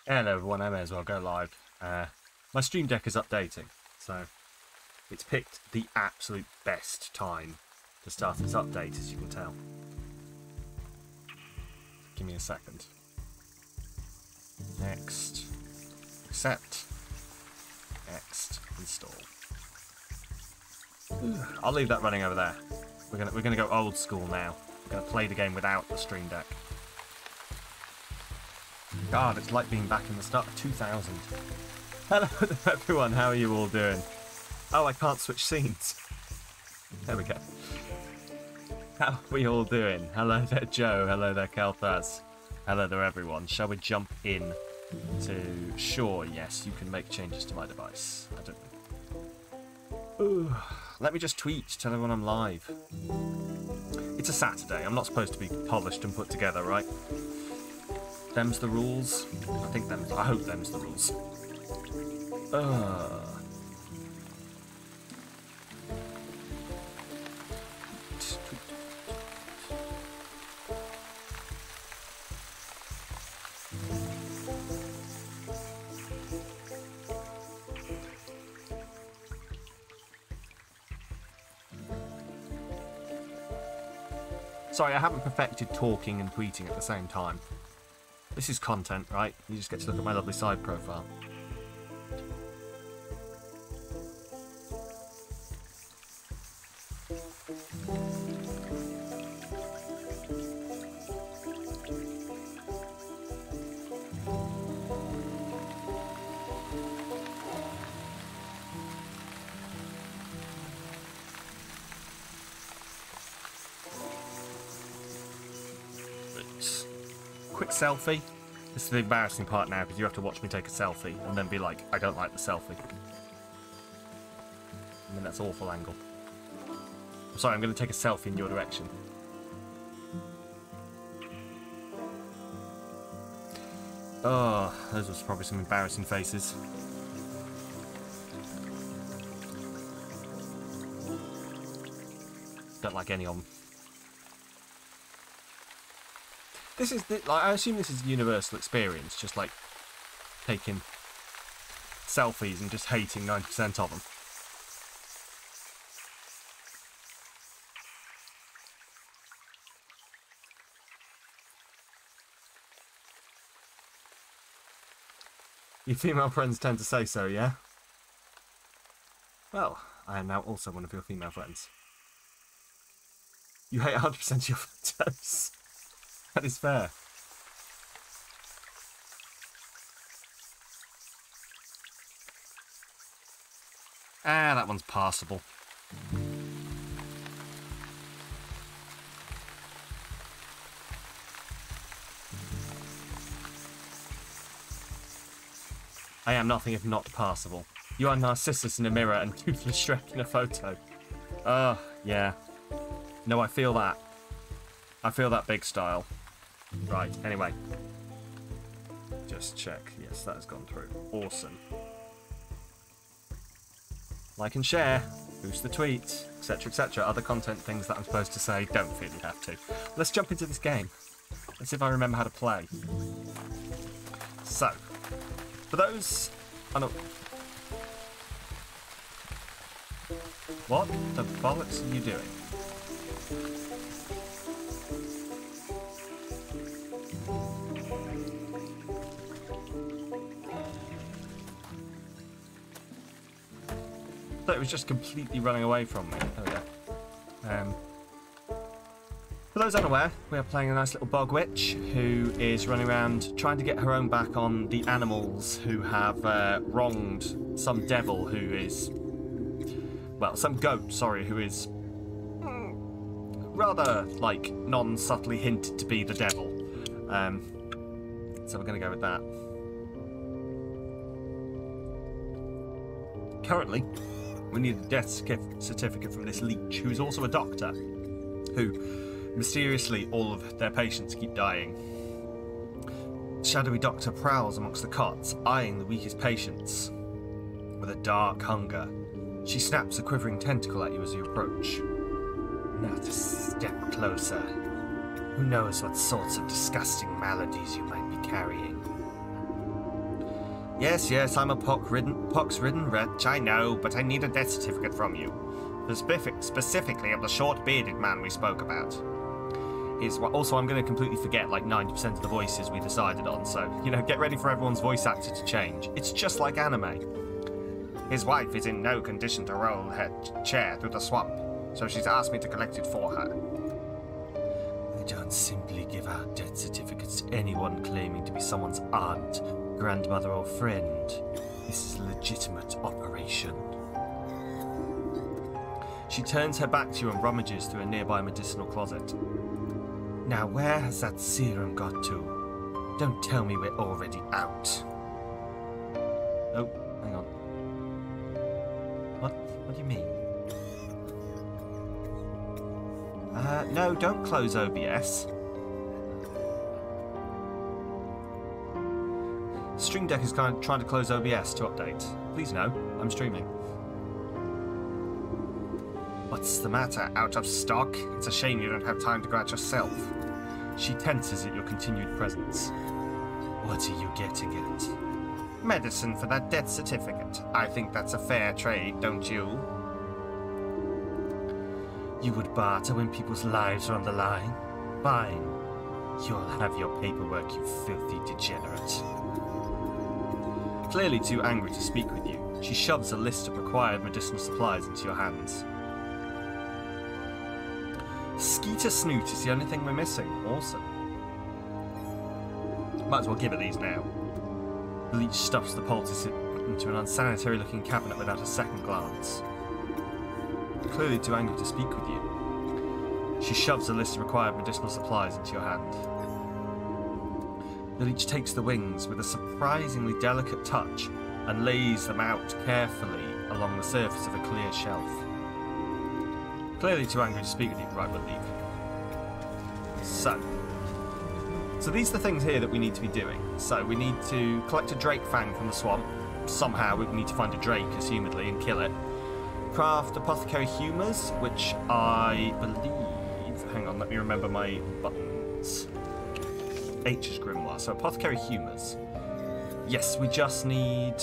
Hello everyone, I may as well go live. My stream deck is updating, so it's picked the absolute best time to start its update, as you can tell. Give me a second. Next. Accept. Next. Install. I'll leave that running over there. We're gonna go old school now. We're gonna play the game without the stream deck. God, it's like being back in the start of 2000. Hello everyone, how are you all doing? Oh, I can't switch scenes. There we go. How are we all doing? Hello there, Joe. Hello there, Kelthas. Hello there, everyone. Shall we jump in to... Sure, yes, you can make changes to my device. I don't know. Ooh, let me just tweet, tell everyone I'm live. It's a Saturday. I'm not supposed to be polished and put together, right? Them's the rules. I hope them's the rules. Sorry, I haven't perfected talking and tweeting at the same time. This is content, right? You just get to look at my lovely side profile. Quick selfie. This is the embarrassing part now because you have to watch me take a selfie and then be like, I don't like the selfie. I mean, that's an awful angle. I'm sorry, I'm going to take a selfie in your direction. Oh, those were probably some embarrassing faces. Don't like any of them. This is like, I assume this is a universal experience, just like taking selfies and just hating 90% of them. Your female friends tend to say so, yeah? Well, I am now also one of your female friends. You hate 100% of your photos. That is fair. Ah, that one's passable. I am nothing if not passable. You are Narcissus in a mirror and Toothless Shrek in a photo. Oh, yeah. No, I feel that. I feel that big style. Right, anyway. Just check. Yes, that has gone through. Awesome. Like and share. Boost the tweet. Etc, etc. Other content things that I'm supposed to say. Don't feel you have to. Let's jump into this game. Let's see if I remember how to play. So. For those... Oh no. What the bollocks are you doing? I thought it was just completely running away from me. There we go. For those unaware, we are playing a nice little bog witch who is running around trying to get her own back on the animals who have wronged some devil who is... Well, some goat, sorry, who is rather, like, non-subtly hinted to be the devil. So we're going to go with that. Currently, we need a death certificate from this leech, who is also a doctor, who, mysteriously, all of their patients keep dying. Shadowy doctor prowls amongst the cots, eyeing the weakest patients with a dark hunger. She snaps a quivering tentacle at you as you approach. Not a step closer. Who knows what sorts of disgusting maladies you might be carrying? Yes, yes, I'm a pox-ridden wretch, I know, but I need a death certificate from you. Specifically of the short-bearded man we spoke about. Also, I'm going to completely forget like 90% of the voices we decided on, so, you know, get ready for everyone's voice actor to change. It's just like anime. His wife is in no condition to roll her chair through the swamp, so she's asked me to collect it for her. I don't simply give out death certificates to anyone claiming to be someone's aunt, grandmother, or friend. This is a legitimate operation. She turns her back to you and rummages through a nearby medicinal closet. Now, where has that serum got to? Don't tell me we're already out. Oh, hang on. What do you mean? No, don't close OBS. Stream Deck is kind of trying to close OBS to update. Please no, I'm streaming. What's the matter? Out of stock? It's a shame you don't have time to go out yourself. She tenses at your continued presence. What are you getting at? Medicine for that death certificate. I think that's a fair trade, don't you? You would barter when people's lives are on the line? Fine. You'll have your paperwork, you filthy degenerate. Clearly too angry to speak with you, she shoves a list of required medicinal supplies into your hands. Skeeter Snoot is the only thing we're missing. Awesome. Might as well give it these now. The leech stuffs the poultice into an unsanitary-looking cabinet without a second glance. Clearly too angry to speak with you, she shoves a list of required medicinal supplies into your hand. The leech takes the wings with a surprisingly delicate touch and lays them out carefully along the surface of a clear shelf. Clearly too angry to speak with you. Right, we'll leave. So these are the things here that we need to be doing. So we need to collect a drake fang from the swamp. Somehow we need to find a drake, assumedly, and kill it. Craft apothecary humours, which I believe... Hang on, let me remember my buttons. H is grimoire. So apothecary humours. Yes, we just need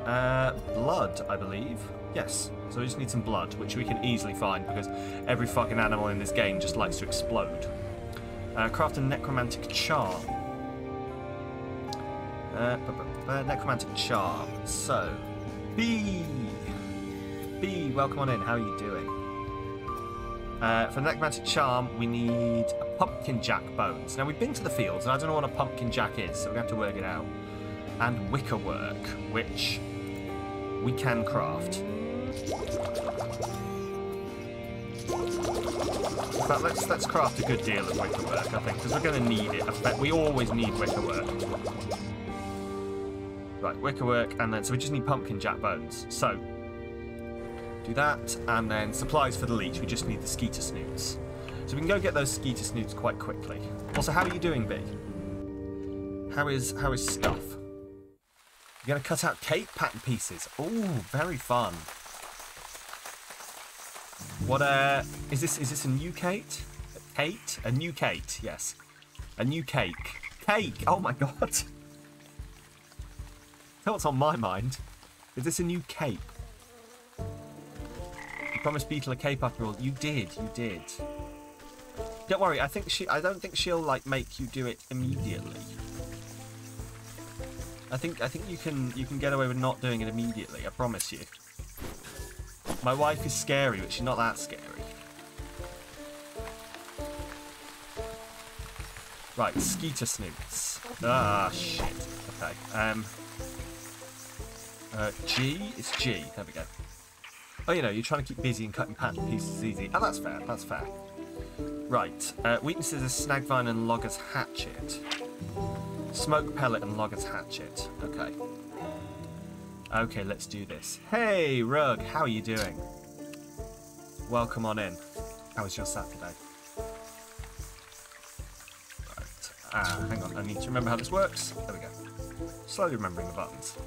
blood, I believe. Yes, so we just need some blood, which we can easily find because every fucking animal in this game just likes to explode. Craft a necromantic charm. Necromantic charm. So, B, welcome on in. How are you doing? For necromantic charm, we need a pumpkin jack bones. Now we've been to the fields, and I don't know what a pumpkin jack is, so we have to work it out. And wicker work, which we can craft. In fact, let's craft a good deal of wicker work, I think, because we're going to need it. We always need wicker work. Right, wicker work, and then so we just need pumpkin jack bones. So do that, and then supplies for the leech. We just need the skeeter snoots. So we can go get those skeeter snoots quite quickly. Also, how are you doing, B? How is stuff? You're going to cut out cake pattern pieces. Oh, very fun. What is this? Is this a new Kate? Kate? A new Kate? Yes, a new cake. Cake! Oh my god! That's what's on my mind. Is this a new cape? You promised Beetle a cape after all. You did. You did. Don't worry. I don't think she'll like make you do it immediately. I think you can get away with not doing it immediately. I promise you. My wife is scary, but she's not that scary. Right, skeeter snoots. Ah, shit. Okay. G? It's G. There we go. Oh, you know, you're trying to keep busy and cutting pattern pieces is easy. Oh, that's fair. That's fair. Right. Weaknesses are snagvine and logger's hatchet. Smoke pellet and logger's hatchet. Okay. Okay, let's do this. Hey, Rug, how are you doing? Welcome on in. How was your Saturday? Right. Hang on, I need to remember how this works. There we go. Slowly remembering the buttons.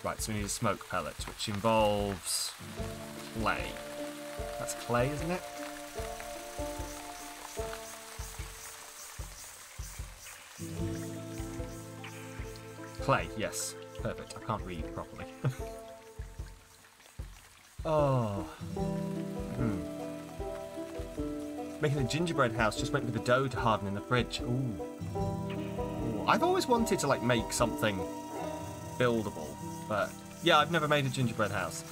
Right, so we need a smoke pellet, which involves clay. That's clay, isn't it? clay, yes. Perfect. I can't read properly. Oh. Making a gingerbread house, just went with the dough to harden in the fridge. Ooh. Ooh. I've always wanted to, like, make something buildable, but yeah, I've never made a gingerbread house.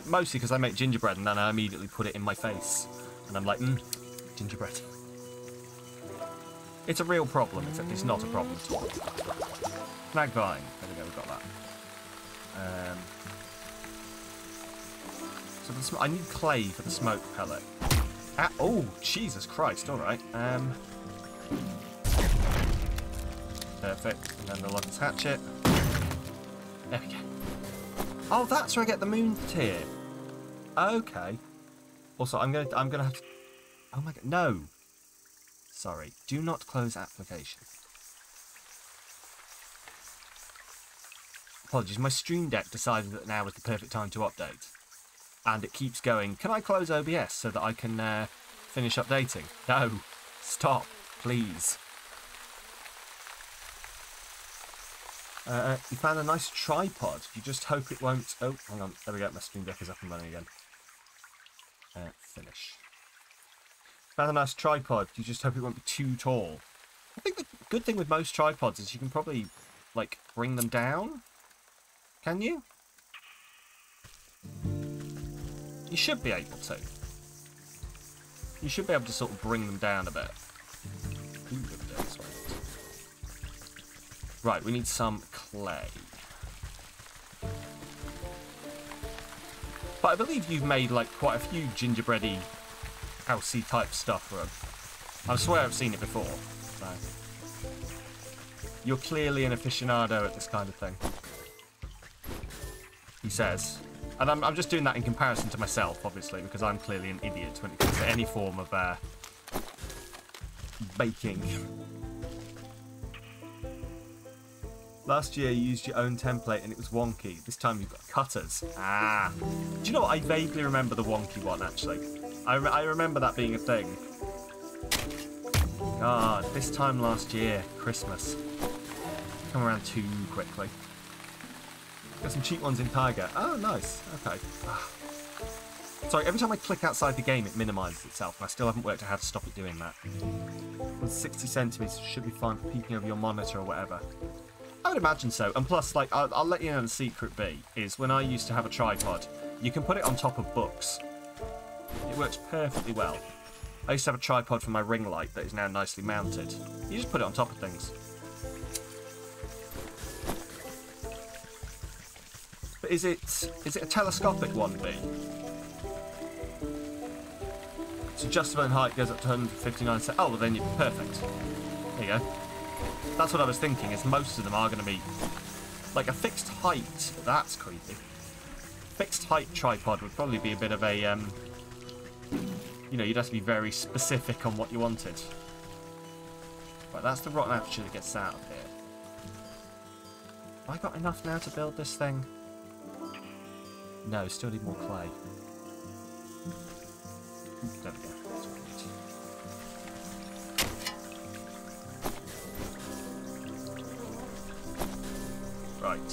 Mostly because I make gingerbread and then I immediately put it in my face. And I'm like, gingerbread. It's a real problem, except it's not a problem at all. Snag vine. There we go, we've got that. So I need clay for the smoke pellet. Oh, Jesus Christ, alright. Perfect. And then the lucky hatchet. There we go. Oh, that's where I get the moon tier. Okay. Also, I'm gonna have to... Oh my god, no. Sorry. Do not close application. Apologies, my Stream Deck decided that now is the perfect time to update. And it keeps going, can I close OBS so that I can finish updating? No. Stop, please. You found a nice tripod. You just hope it won't... Oh, hang on. There we go. My Stream Deck is up and running again. Finish. Found a nice tripod. You just hope it won't be too tall. I think the good thing with most tripods is you can probably, like, bring them down. Can you? You should be able to. You should be able to sort of bring them down a bit. Ooh, there we go. This way. Right, we need some clay. But I believe you've made, like, quite a few gingerbready, housey type stuff for them. I swear I've seen it before. So. You're clearly an aficionado at this kind of thing. He says. And I'm just doing that in comparison to myself, obviously, because I'm clearly an idiot when it comes to any form of baking. Last year you used your own template and it was wonky. This time you've got cutters. Ah. Do you know what? I vaguely remember the wonky one, actually. I remember that being a thing. God, this time last year, Christmas. Come around too quickly. Got some cheap ones in Tiger. Oh, nice. Okay. Sorry, every time I click outside the game, it minimises itself, and I still haven't worked out how to stop it doing that. Well, 60 centimetres should be fine for peeking over your monitor or whatever. I would imagine so. And plus, like, I'll let you know the secret B is when I used to have a tripod, you can put it on top of books. It works perfectly well. I used to have a tripod for my ring light that is now nicely mounted. You just put it on top of things. But is it a telescopic one, B? So adjustable in height goes up to 159 centimeters. Oh, well then you're perfect. There you go. That's what I was thinking, is most of them are going to be like a fixed height. That's creepy. Fixed height tripod would probably be a bit of a, you know, you'd have to be very specific on what you wanted. Right, that's the rotten aperture that gets out of here. Have I got enough now to build this thing? No, still need more clay. There we go. That's what I need. Right.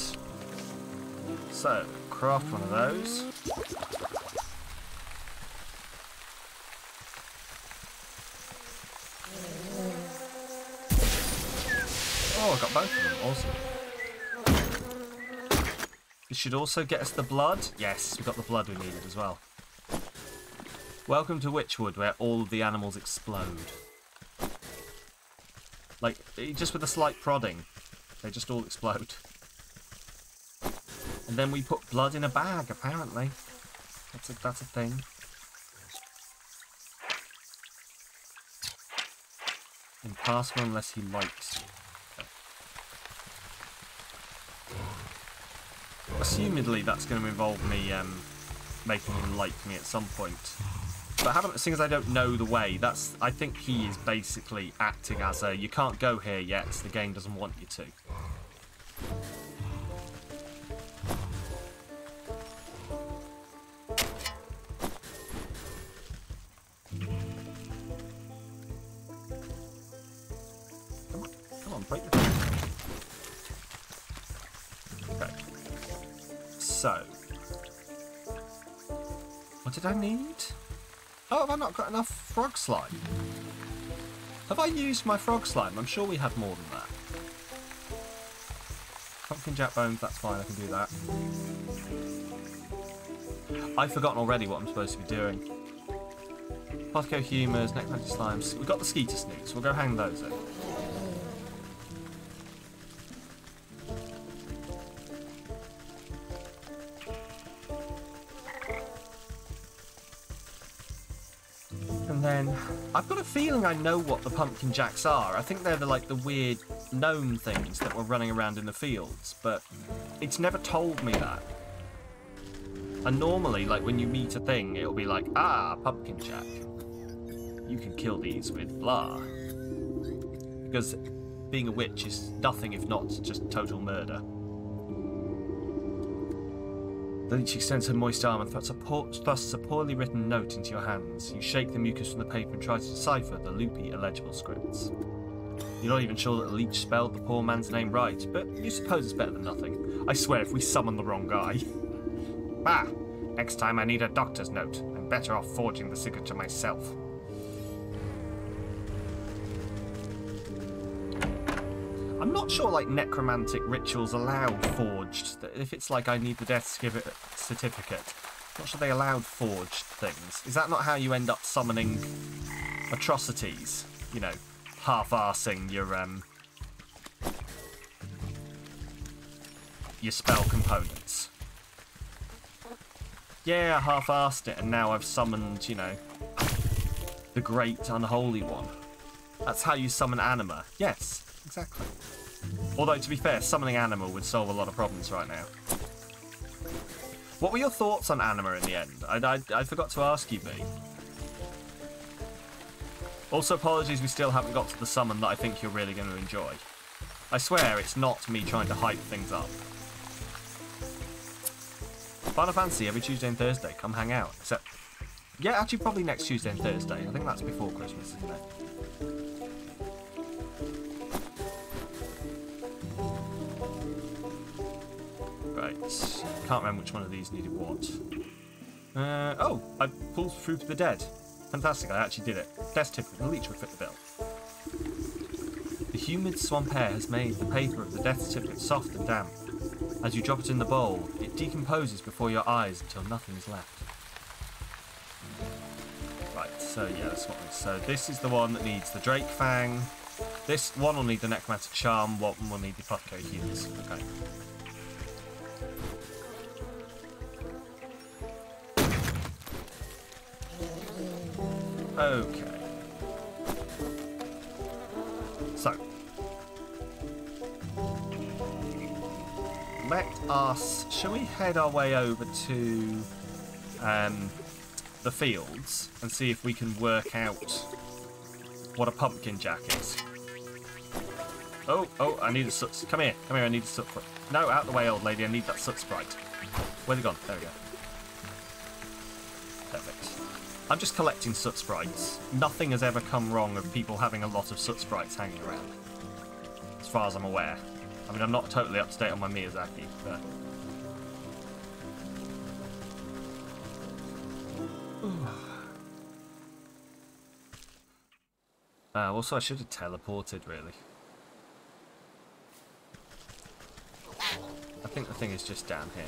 So, craft one of those. Oh, I got both of them. Awesome. This should also get us the blood. Yes, we got the blood we needed as well. Welcome to Wytchwood, where all of the animals explode. Like, just with a slight prodding, they just all explode. And then we put blood in a bag, apparently. That's a thing. Impassable unless he likes you. Assumedly, that's going to involve me making him like me at some point. But seeing as I don't know the way, I think he is basically acting as a, you can't go here yet, the game doesn't want you to. Come on, break the thing. so... What did I need? Oh, have I not got enough frog slime? Have I used my frog slime? I'm sure we had more than that. Pumpkin jack bones, that's fine, I can do that. I've forgotten already what I'm supposed to be doing. Podco humours, necromantic slimes. We've got the skeeter snooks, we'll go hang those in. And then, I've got a feeling I know what the pumpkin jacks are. I think they're the weird gnome things that were running around in the fields, but it's never told me that. And normally, like, when you meet a thing, it'll be like, ah, pumpkin jack. You can kill these with blah. Because being a witch is nothing if not just total murder. The leech extends her moist arm and thrusts a poorly written note into your hands. You shake the mucus from the paper and try to decipher the loopy, illegible scripts. You're not even sure that the leech spelled the poor man's name right, but you suppose it's better than nothing. I swear if we summon the wrong guy. Bah! Next time I need a doctor's note. I'm better off forging the signature myself. I'm not sure, like, necromantic rituals allowed forged. If it's like I need the death certificate. I'm not sure they allowed forged things. Is that not how you end up summoning atrocities? You know, half-arsing your spell components. Yeah, I half-arsed it, and now I've summoned, you know, the Great Unholy One. That's how you summon anima. Yes. Exactly. Although, to be fair, summoning anima would solve a lot of problems right now. What were your thoughts on anima in the end? I forgot to ask you, B. Also, apologies we still haven't got to the summon that I think you're really going to enjoy. I swear it's not me trying to hype things up. Final Fantasy every Tuesday and Thursday. Come hang out. Except, yeah, actually probably next Tuesday and Thursday. I think that's before Christmas, isn't it? Can't remember which one of these needed what. Oh, I pulled Fruit of the Dead. Fantastic, I actually did it. Death tip, the leech would fit the bill. The humid swamp air has made the paper of the death certificate soft and damp. As you drop it in the bowl, it decomposes before your eyes until nothing is left. Right, so yeah, that's what so this is the one that needs the Drake Fang. This one will need the Necromantic Charm, one will need the Apothecary Heals. Okay. Okay. So. Let us... Shall we head our way over to the fields and see if we can work out what a pumpkin jack is? Oh, I need a soot... Come here, I need a soot... No, out the way, old lady, I need that soot sprite. Where's it gone? There we go. Perfect. I'm just collecting soot sprites. Nothing has ever come wrong of people having a lot of soot sprites hanging around. As far as I'm aware. I mean, I'm not totally up to date on my Miyazaki, but... Also, I should have teleported, really. I think the thing is just down here.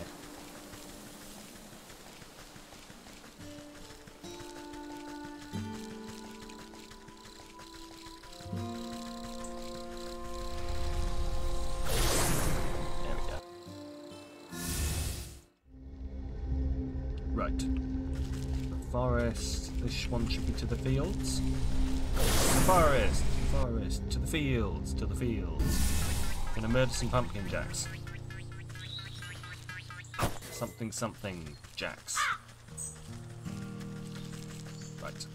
Right. The forest. This one should be to the fields. The forest. The forest. To the fields. To the fields. Gonna murder some pumpkin jacks. Something something jacks. Right.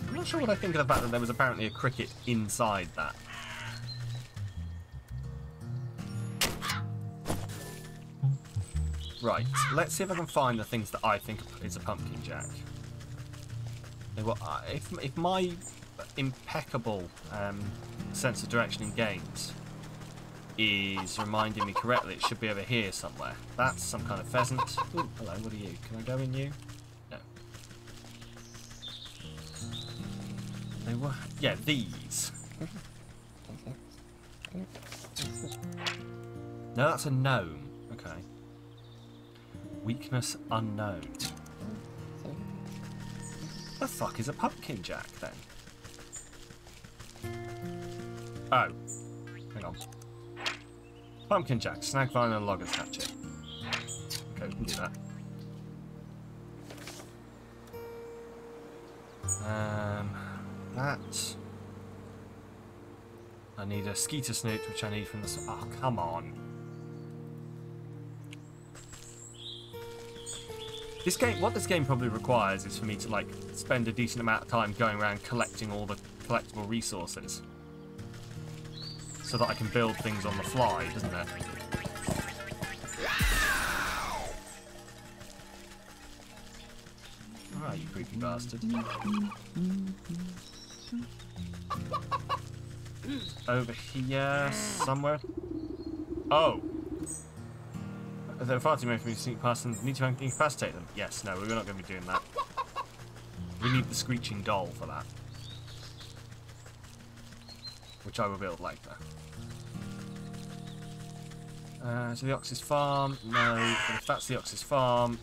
I'm not sure what I think of the fact that there was apparently a cricket inside that. Right, let's see if I can find the things that I think is a pumpkin jack. Well, if my impeccable sense of direction in games is reminding me correctly, it should be over here somewhere. That's some kind of pheasant. Ooh, hello, what are you? Can I go in you? No. They were... Yeah, these. No, that's a gnome. Okay. Weakness unknown. The fuck is a pumpkin jack, then? Oh. Hang on. Pumpkin jack, snag vine and logger's hatchet. Okay, we can do that. That. I need a skeeter snoot, which I need from the... Oh, come on. This game, what this game probably requires is for me to, like, spend a decent amount of time going around collecting all the collectible resources. So that I can build things on the fly, doesn't it? Alright, you creepy bastard. Over here, somewhere. Oh! There are far too many for me to sneak past and need to incapacitate them. Yes, no, we're not going to be doing that. We need the screeching doll for that. Which I will build later. To the Ox's farm. No, but if that's the Ox's farm,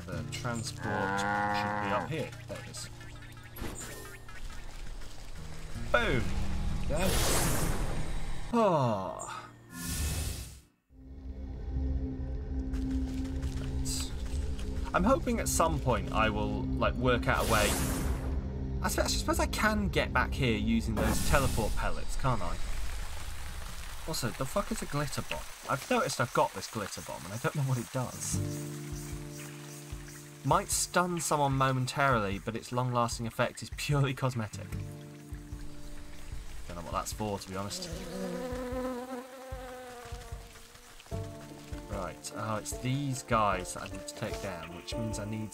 the transport should be up here. There it is. Boom! Okay. Oh. I'm hoping at some point I will, like, work out a way. I suppose I can get back here using those teleport pellets, can't I? Also, the fuck is a glitter bomb? I've noticed I've got this glitter bomb and I don't know what it does. Might stun someone momentarily, but its long-lasting effect is purely cosmetic. Don't know what that's for, to be honest. Right, oh, it's these guys that I need to take down, which means I need...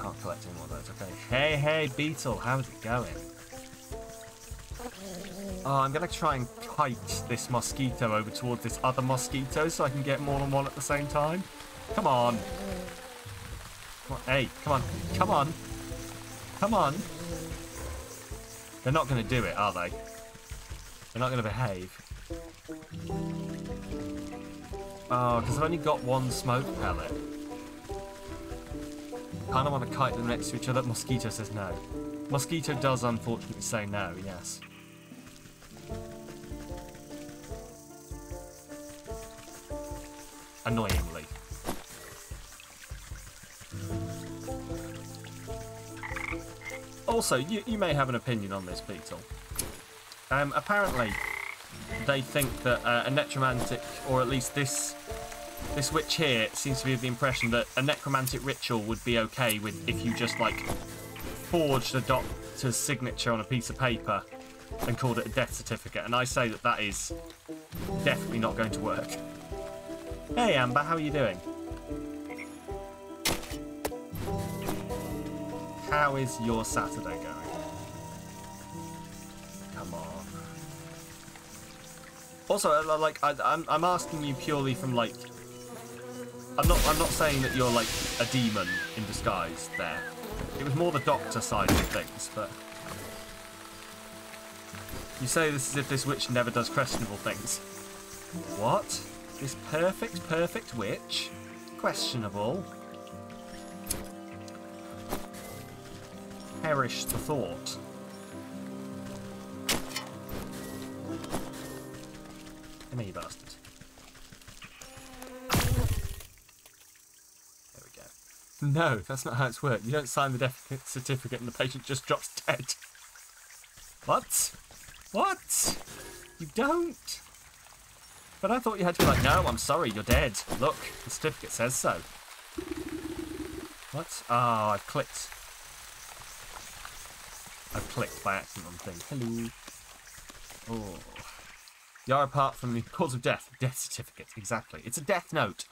Can't collect any more of those, okay. Hey, hey, Beetle, how's it going? Oh, I'm going to try and kite this mosquito over towards this other mosquito so I can get more than one at the same time. Come on. Come on. Hey, come on. Come on. Come on. They're not going to do it, are they? They're not going to behave. Oh, because I've only got one smoke pellet. Kind of want to kite them next to each other. Mosquito says no. Mosquito does unfortunately say no, yes. Annoyingly. Also, you may have an opinion on this, Beetle. Apparently, they think that a necromantic, or at least this witch here, seems to be of the impression that a necromantic ritual would be okay with if you just, like, forged a doctor's signature on a piece of paper and called it a death certificate. And I say that that is definitely not going to work. Hey, Amber, how are you doing? How is your Saturday going? Come on. Also, like, I'm asking you purely from, like, I'm not saying that you're like a demon in disguise there. It was more the doctor side of things, but you say this as if this witch never does questionable things. What? This perfect witch? Questionable. Perish the thought. Come here, you bastard. There we go. No, that's not how it's worked. You don't sign the death certificate and the patient just drops dead. What? What? You don't? But I thought you had to be like, no, I'm sorry, you're dead. Look, the certificate says so. What? Oh, I've clicked. I've clicked by accident on the thing. Hello. Oh. You are apart from the cause of death. Death certificate, exactly. It's a death note.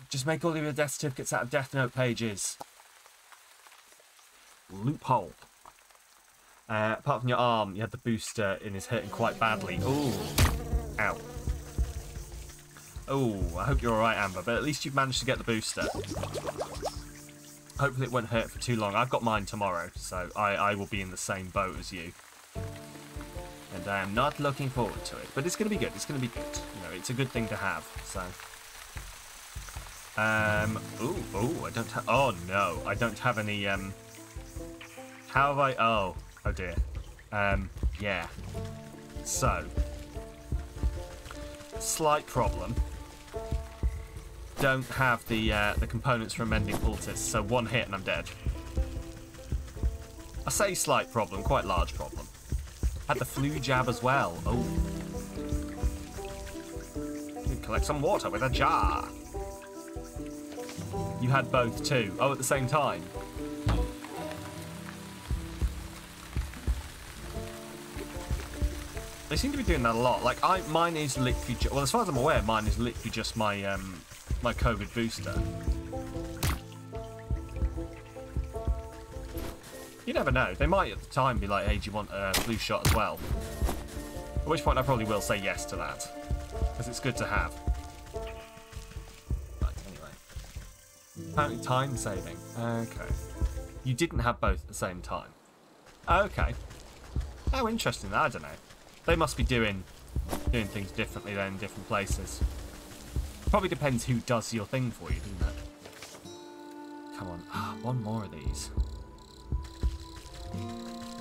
Just make all of your death certificates out of death note pages. Loophole. Apart from your arm, you had the booster and is hurting quite badly. Ooh. Ow. Oh, I hope you're alright, Amber, but at least you've managed to get the booster. Hopefully it won't hurt for too long. I've got mine tomorrow, so I will be in the same boat as you. And I am not looking forward to it. But it's going to be good. It's going to be good. You know, it's a good thing to have, so... Ooh, I don't have... Oh, no. I don't have any, How have I... Oh dear. Yeah. So... Slight problem. Don't have the components for amending poultice, so one hit and I'm dead. I say slight problem, quite large problem. Had the flu jab as well. Oh. Collect some water with a jar. You had both too. Oh, at the same time. They seem to be doing that a lot. Like, mine is literally... Well, as far as I'm aware, mine is literally just my, my COVID booster. You never know. They might at the time be like, hey, do you want a flu shot as well? At which point I probably will say yes to that. Because it's good to have. Right, anyway. Apparently time saving. Okay. You didn't have both at the same time. Okay. How interesting. I don't know. They must be doing things differently then in different places. Probably depends who does your thing for you, doesn't it? Come on. One more of these.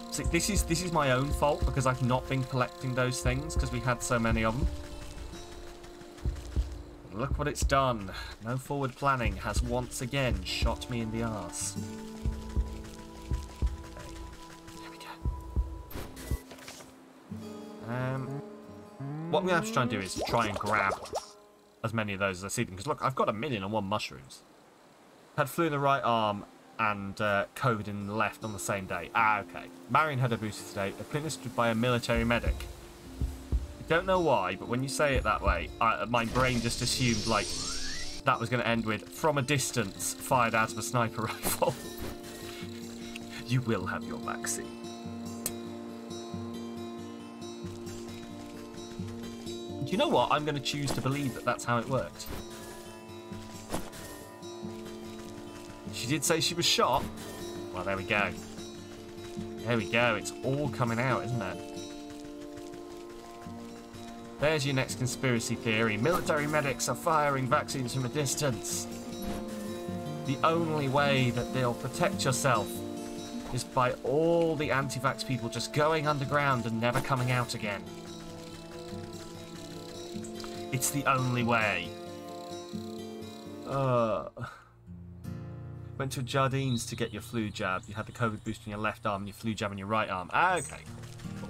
See, this is my own fault because I've not been collecting those things because we had so many of them. Look what it's done. No forward planning has once again shot me in the arse. What I'm going to have to try and do is try and grab as many of those as I see them. Because look, I've got 1,000,001 mushrooms. Had flu in the right arm and COVID in the left on the same day. Okay. Marion had a booster today, administered by a military medic. I don't know why, but when you say it that way, my brain just assumed, like, that was going to end with, from a distance, fired out of a sniper rifle. You will have your vaccine. Do you know what? I'm going to choose to believe that that's how it worked. She did say she was shot. Well, there we go. There we go. It's all coming out, isn't it? There's your next conspiracy theory. Military medics are firing vaccines from a distance. The only way that they'll protect yourself is by all the anti-vax people just going underground and never coming out again. It's the only way. Went to Jardines to get your flu jab. You had the COVID booster in your left arm and your flu jab in your right arm. Okay. Cool.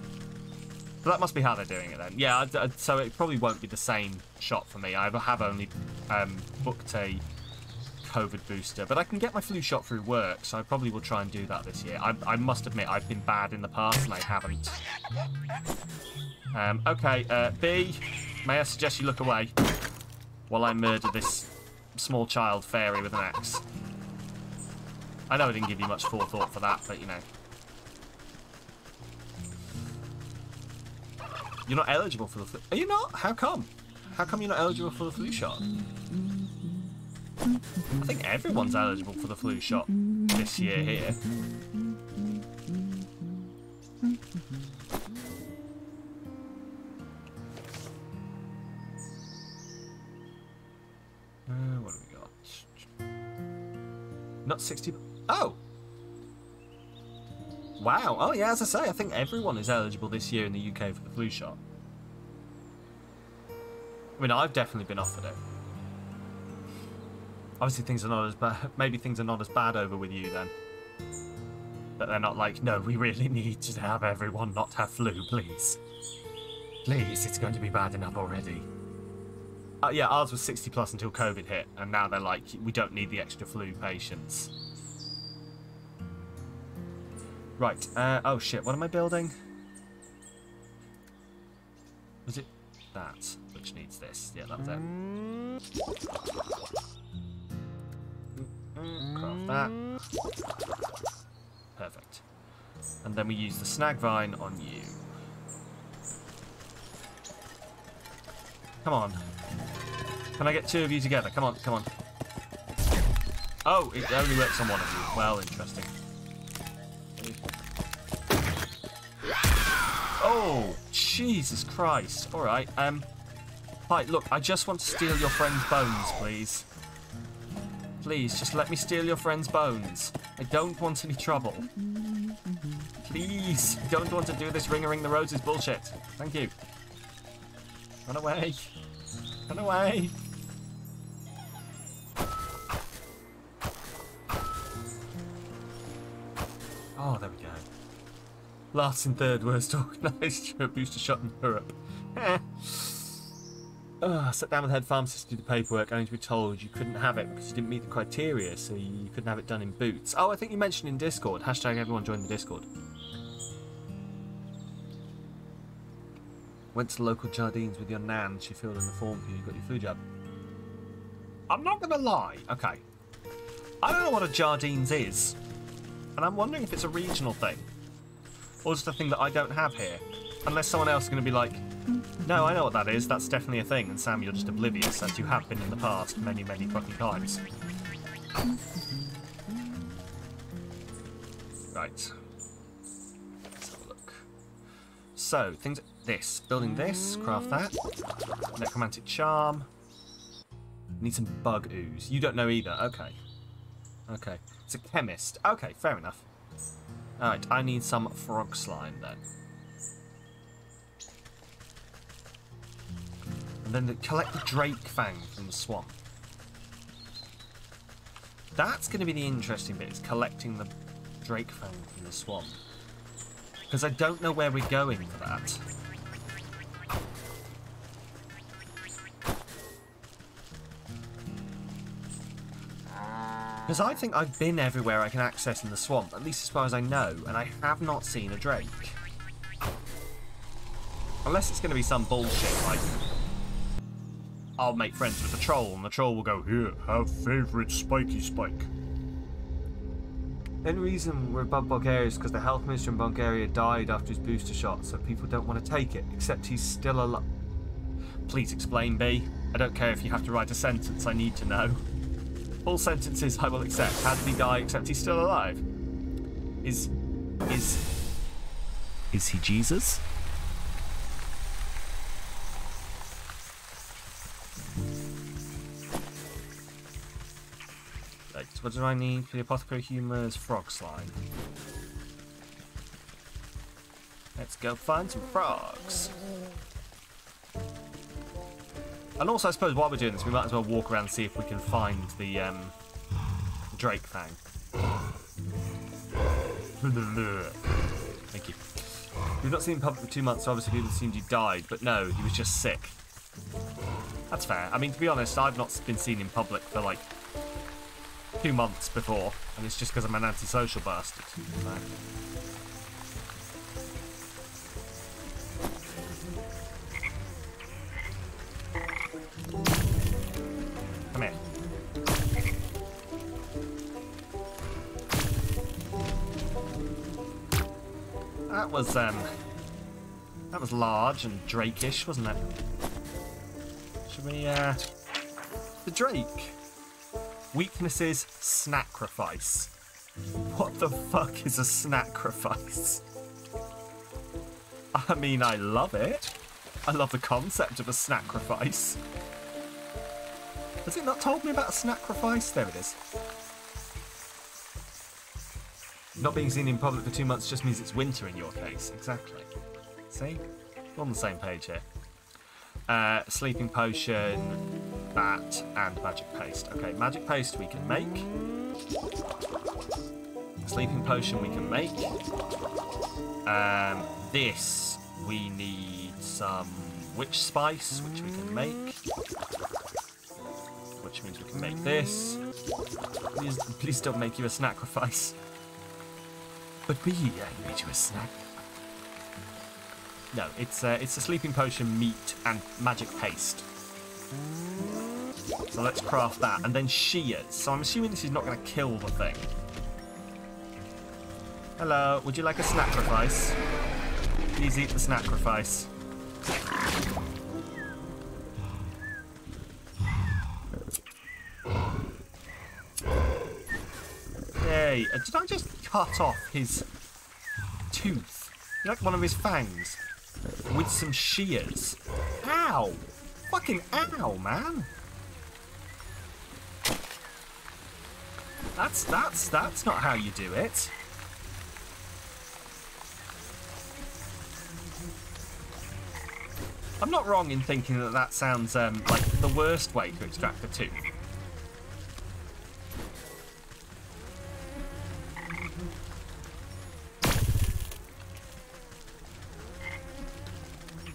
So that must be how they're doing it then. Yeah, so it probably won't be the same shot for me. I have only booked a COVID booster, but I can get my flu shot through work, so I probably will try and do that this year. I must admit, I've been bad in the past and I haven't. Okay, B, may I suggest you look away while I murder this small child fairy with an axe? I know I didn't give you much forethought for that, but you know. You're not eligible for the flu. Are you not? How come? How come you're not eligible for the flu shot? I think everyone's eligible for the flu shot this year here. What have we got? Not 60. Oh! Wow. Oh, yeah, as I say, I think everyone is eligible this year in the UK for the flu shot. I mean, I've definitely been offered it. Obviously, things are not as bad. Maybe things are not as bad over with you then. But they're not like, no, we really need to have everyone not have flu, please. Please, it's going to be bad enough already. Yeah, ours was 60 plus until COVID hit, and now they're like, we don't need the extra flu patients. Right, oh shit, what am I building? Was it that which needs this? Yeah, that was it. Craft that. Perfect. And then we use the snag vine on you. Come on. Can I get 2 of you together? Come on, come on. Oh, it only works on one of you. Well, interesting. Oh, Jesus Christ. Alright, hi, look, I just want to steal your friend's bones, please. Please, just let me steal your friend's bones. I don't want any trouble. Please, I don't want to do this ring-a-ring the roses bullshit. Thank you. Run away. Run away. Oh, there we go. Last and third worst organised booster shot in Europe. Sat down with the head pharmacist to do the paperwork, only to be told you couldn't have it because you didn't meet the criteria, so you couldn't have it done in Boots. Oh, I think you mentioned in Discord. Hashtag everyone join the Discord. Went to the local Jardines with your nan. She filled in the form for you. You got your flu jab. I'm not going to lie. Okay. I don't know what a Jardines is. And I'm wondering if it's a regional thing. Or just a thing that I don't have here. Unless someone else is going to be like, no, I know what that is. That's definitely a thing. And Sam, you're just oblivious, as you have been in the past many, many fucking times. Right. Let's have a look. So, things... This. Building this. Craft that. Necromantic charm. Need some bug ooze. You don't know either. Okay. Okay. It's a chemist. Okay, fair enough. Alright, I need some frog slime then. And then collect the drake fang from the swamp. That's going to be the interesting bit, is collecting the drake fang from the swamp. Because I don't know where we're going for that. Because I think I've been everywhere I can access in the swamp, at least as far as I know, and I have not seen a drake. Unless it's going to be some bullshit, like, I'll make friends with the troll, and the troll will go, here, have favourite spiky spike. The only reason we're above Bulgaria is because the health minister in Bulgaria died after his booster shot, so people don't want to take it, except he's still alive. Please explain, B. I don't care if you have to write a sentence, I need to know. All sentences I will accept. How did he die except he's still alive? Is he Jesus? Right, what do I need for the apothecary humours? Frog slime. Let's go find some frogs. And also, I suppose while we're doing this, we might as well walk around and see if we can find the drake fang. Thank you. We've not seen him in public for 2 months, so obviously people assumed he died, but no, he was just sick. That's fair. I mean, to be honest, I've not been seen in public for like 2 months before, and it's just because I'm an antisocial bastard. Come here. That was large and drakish, wasn't it? Should we, the drake. Weaknesses, snacrifice. What the fuck is a snacrifice? I mean, I love it. I love the concept of a snacrifice. Has it not told me about a snacrifice? There it is. Not being seen in public for 2 months just means it's winter in your case. Exactly. See? We're on the same page here. Sleeping potion, that, and magic paste. Okay, magic paste we can make. Sleeping potion we can make. This, we need some witch spice, which we can make. Which means we can make this. Please don't make you a sacrifice. But I made you a snack. No, it's a sleeping potion, meat, and magic paste. So let's craft that, and then shears. So I'm assuming this is not going to kill the thing. Hello, would you like a sacrifice? Please eat the sacrifice. Hey, did I just cut off his tooth? Like one of his fangs? With some shears? Ow! Fucking ow, man! That's not how you do it. I'm not wrong in thinking that that sounds like the worst way to extract a tooth.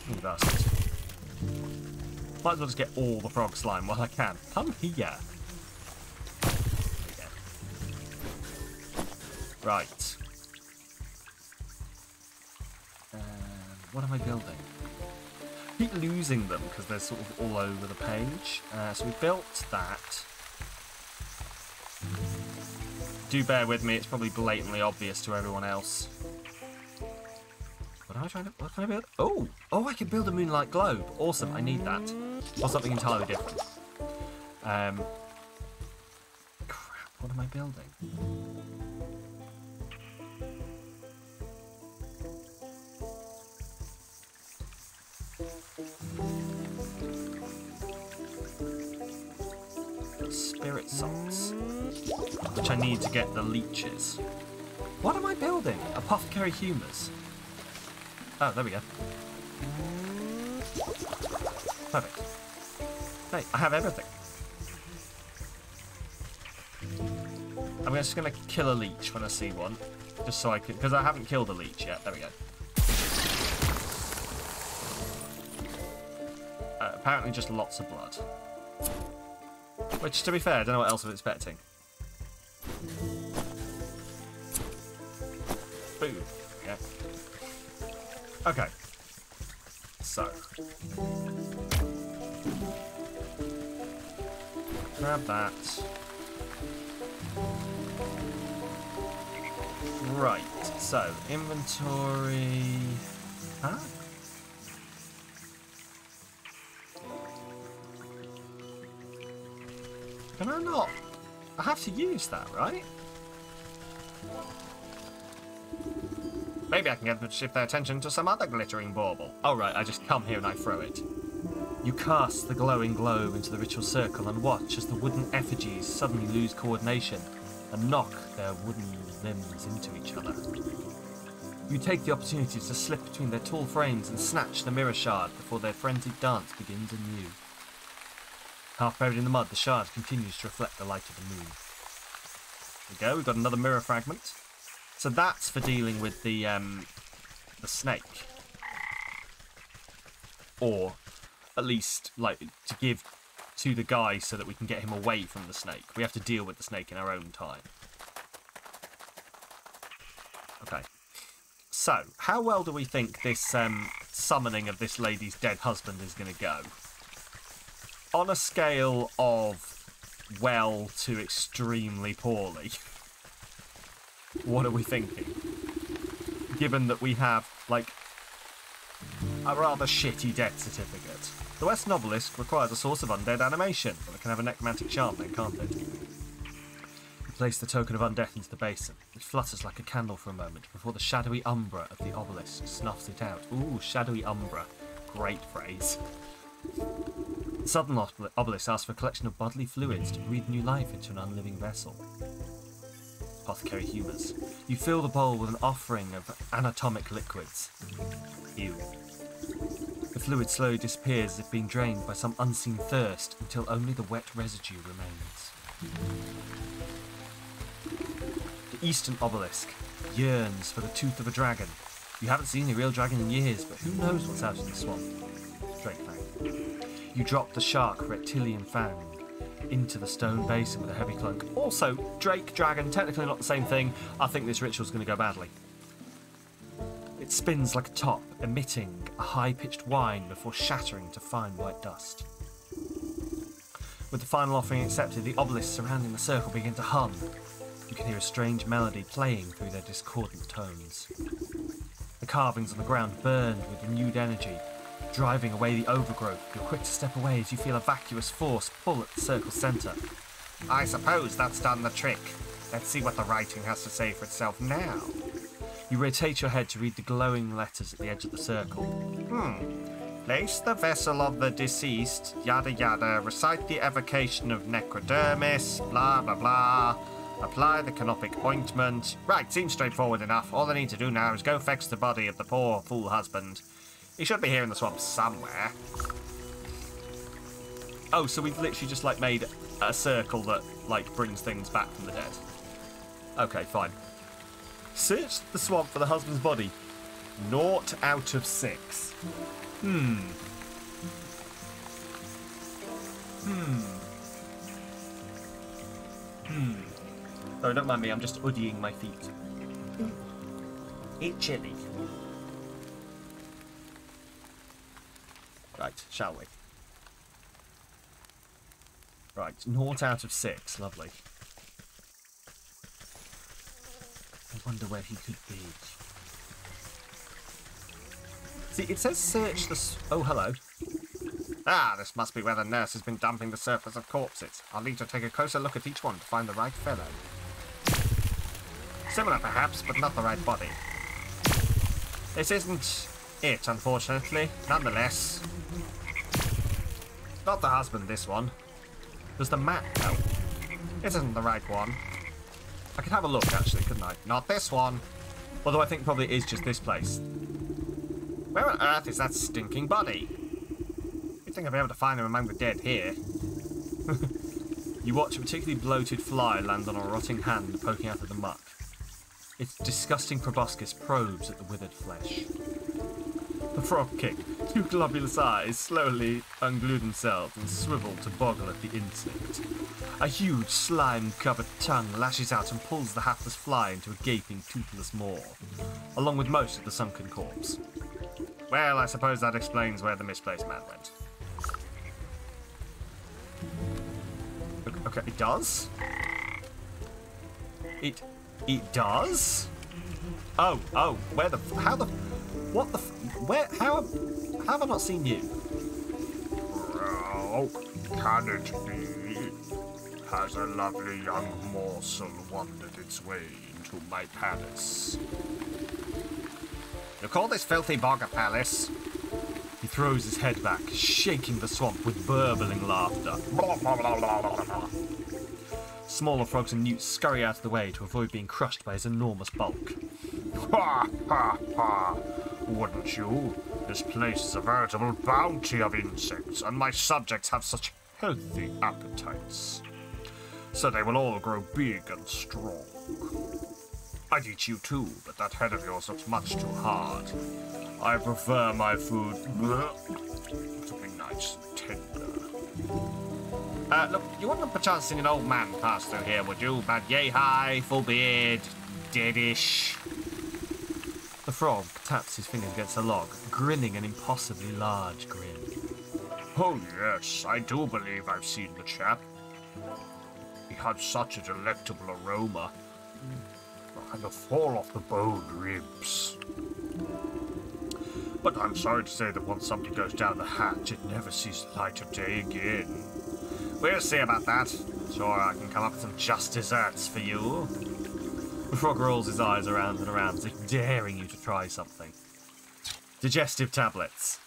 You bastard. Might as well just get all the frog slime while I can. Come here. Right. What am I building? I keep losing them because they're sort of all over the page. So we built that. Do bear with me, it's probably blatantly obvious to everyone else. What am I trying to... What can I build? Oh! Oh, I can build a moonlight globe. Awesome, I need that. Or something entirely different. Crap, what am I building? Spirit salts, which I need to get the leeches. What am I building? Apothecary humours. Oh, there we go. Perfect. Hey, I have everything. I'm just going to kill a leech when I see one, just so I can, because I haven't killed a leech yet. There we go. Apparently just lots of blood. Which, to be fair, I don't know what else I'm expecting. Boom. Yeah. Okay. So. Grab that. Right. So, inventory... Huh? Can I not? I have to use that, right? Maybe I can get them to shift their attention to some other glittering bauble. Oh right, I just come here and I throw it. You cast the glowing globe into the ritual circle and watch as the wooden effigies suddenly lose coordination and knock their wooden limbs into each other. You take the opportunity to slip between their tall frames and snatch the mirror shard before their frenzied dance begins anew. Half buried in the mud, the shard continues to reflect the light of the moon. There we go, we've got another mirror fragment. So that's for dealing with the snake. Or, at least, like, to give to the guy so that we can get him away from the snake. We have to deal with the snake in our own time. Okay. So, how well do we think this summoning of this lady's dead husband is going to go? On a scale of well to extremely poorly, what are we thinking? Given that we have, like, a rather shitty death certificate. The Western obelisk requires a source of undead animation, but it can have a necromantic charm then, can't it? You place the token of undeath into the basin. It flutters like a candle for a moment before the shadowy umbra of the obelisk snuffs it out. Ooh, shadowy umbra. Great phrase. The southern obelisk asks for a collection of bodily fluids to breathe new life into an unliving vessel. Apothecary humours. You fill the bowl with an offering of anatomic liquids. Ew. The fluid slowly disappears as if being drained by some unseen thirst until only the wet residue remains. The eastern obelisk yearns for the tooth of a dragon. You haven't seen a real dragon in years, but who knows what's out in the swamp? Drake Fang. You drop the shark reptilian fang into the stone basin with a heavy clunk. Also, Drake, dragon, technically not the same thing. I think this ritual's going to go badly. It spins like a top, emitting a high-pitched whine before shattering to fine white dust. With the final offering accepted, the obelisks surrounding the circle begin to hum. You can hear a strange melody playing through their discordant tones. The carvings on the ground burned with renewed energy, driving away the overgrowth. You're quick to step away as you feel a vacuous force pull at the circle's centre. I suppose that's done the trick. Let's see what the writing has to say for itself now. You rotate your head to read the glowing letters at the edge of the circle. Place the vessel of the deceased, yada yada, recite the evocation of necrodermis, blah blah blah, apply the canopic ointment. Right, seems straightforward enough. All I need to do now is go fetch the body of the poor fool husband. He should be here in the swamp somewhere. Oh, so we've literally just, like, made a circle that, like, brings things back from the dead. Okay, fine. Search the swamp for the husband's body. 0 out of 6. Oh, don't mind me, I'm just uddying my feet. Eat chili. Right, shall we? Right, 0 out of 6. Lovely. I wonder where he could be. See, it says search the... Oh, hello. Ah, this must be where the nurse has been dumping the surface of corpses. I'll need to take a closer look at each one to find the right fellow. Similar, perhaps, but not the right body. This isn't it, unfortunately. Nonetheless. Not the husband, this one. Does the map help? It isn't the right one. I could have a look, actually, couldn't I? Not this one. Although I think probably it is just this place. Where on earth is that stinking body? You'd think I'd be able to find him among the dead here. You watch a particularly bloated fly land on a rotting hand poking out of the muck. Its disgusting proboscis probes at the withered flesh. The frog king, 2 globulous eyes, slowly unglue themselves and swivel to boggle at the insect. A huge slime-covered tongue lashes out and pulls the hapless fly into a gaping, toothless maw, along with most of the sunken corpse. Well, I suppose that explains where the misplaced man went. Okay, it does? It does? Oh, where the... How the... What the... Where... How have I not seen you? How can it be? Has a lovely young morsel wandered its way into my palace? You call this filthy bog a palace? He throws his head back, shaking the swamp with burbling laughter. Smaller frogs and newts scurry out of the way to avoid being crushed by his enormous bulk. Ha ha ha! Wouldn't you? This place is a veritable bounty of insects, and my subjects have such healthy appetites. So they will all grow big and strong. I'd eat you too, but that head of yours looks much too hard. I prefer my food to be nice and tender. Look, you wouldn't have perchance seen an old man pass through here, would you? About yay high, full beard, deadish. The frog taps his fingers against a log, grinning an impossibly large grin. Oh yes, I do believe I've seen the chap. He had such a delectable aroma. And the fall off the bone ribs. But I'm sorry to say that once somebody goes down the hatch, it never sees the light of day again. We'll see about that. Sure, I can come up with some just desserts for you. The frog rolls his eyes around and around, as if daring you to try something. Digestive tablets.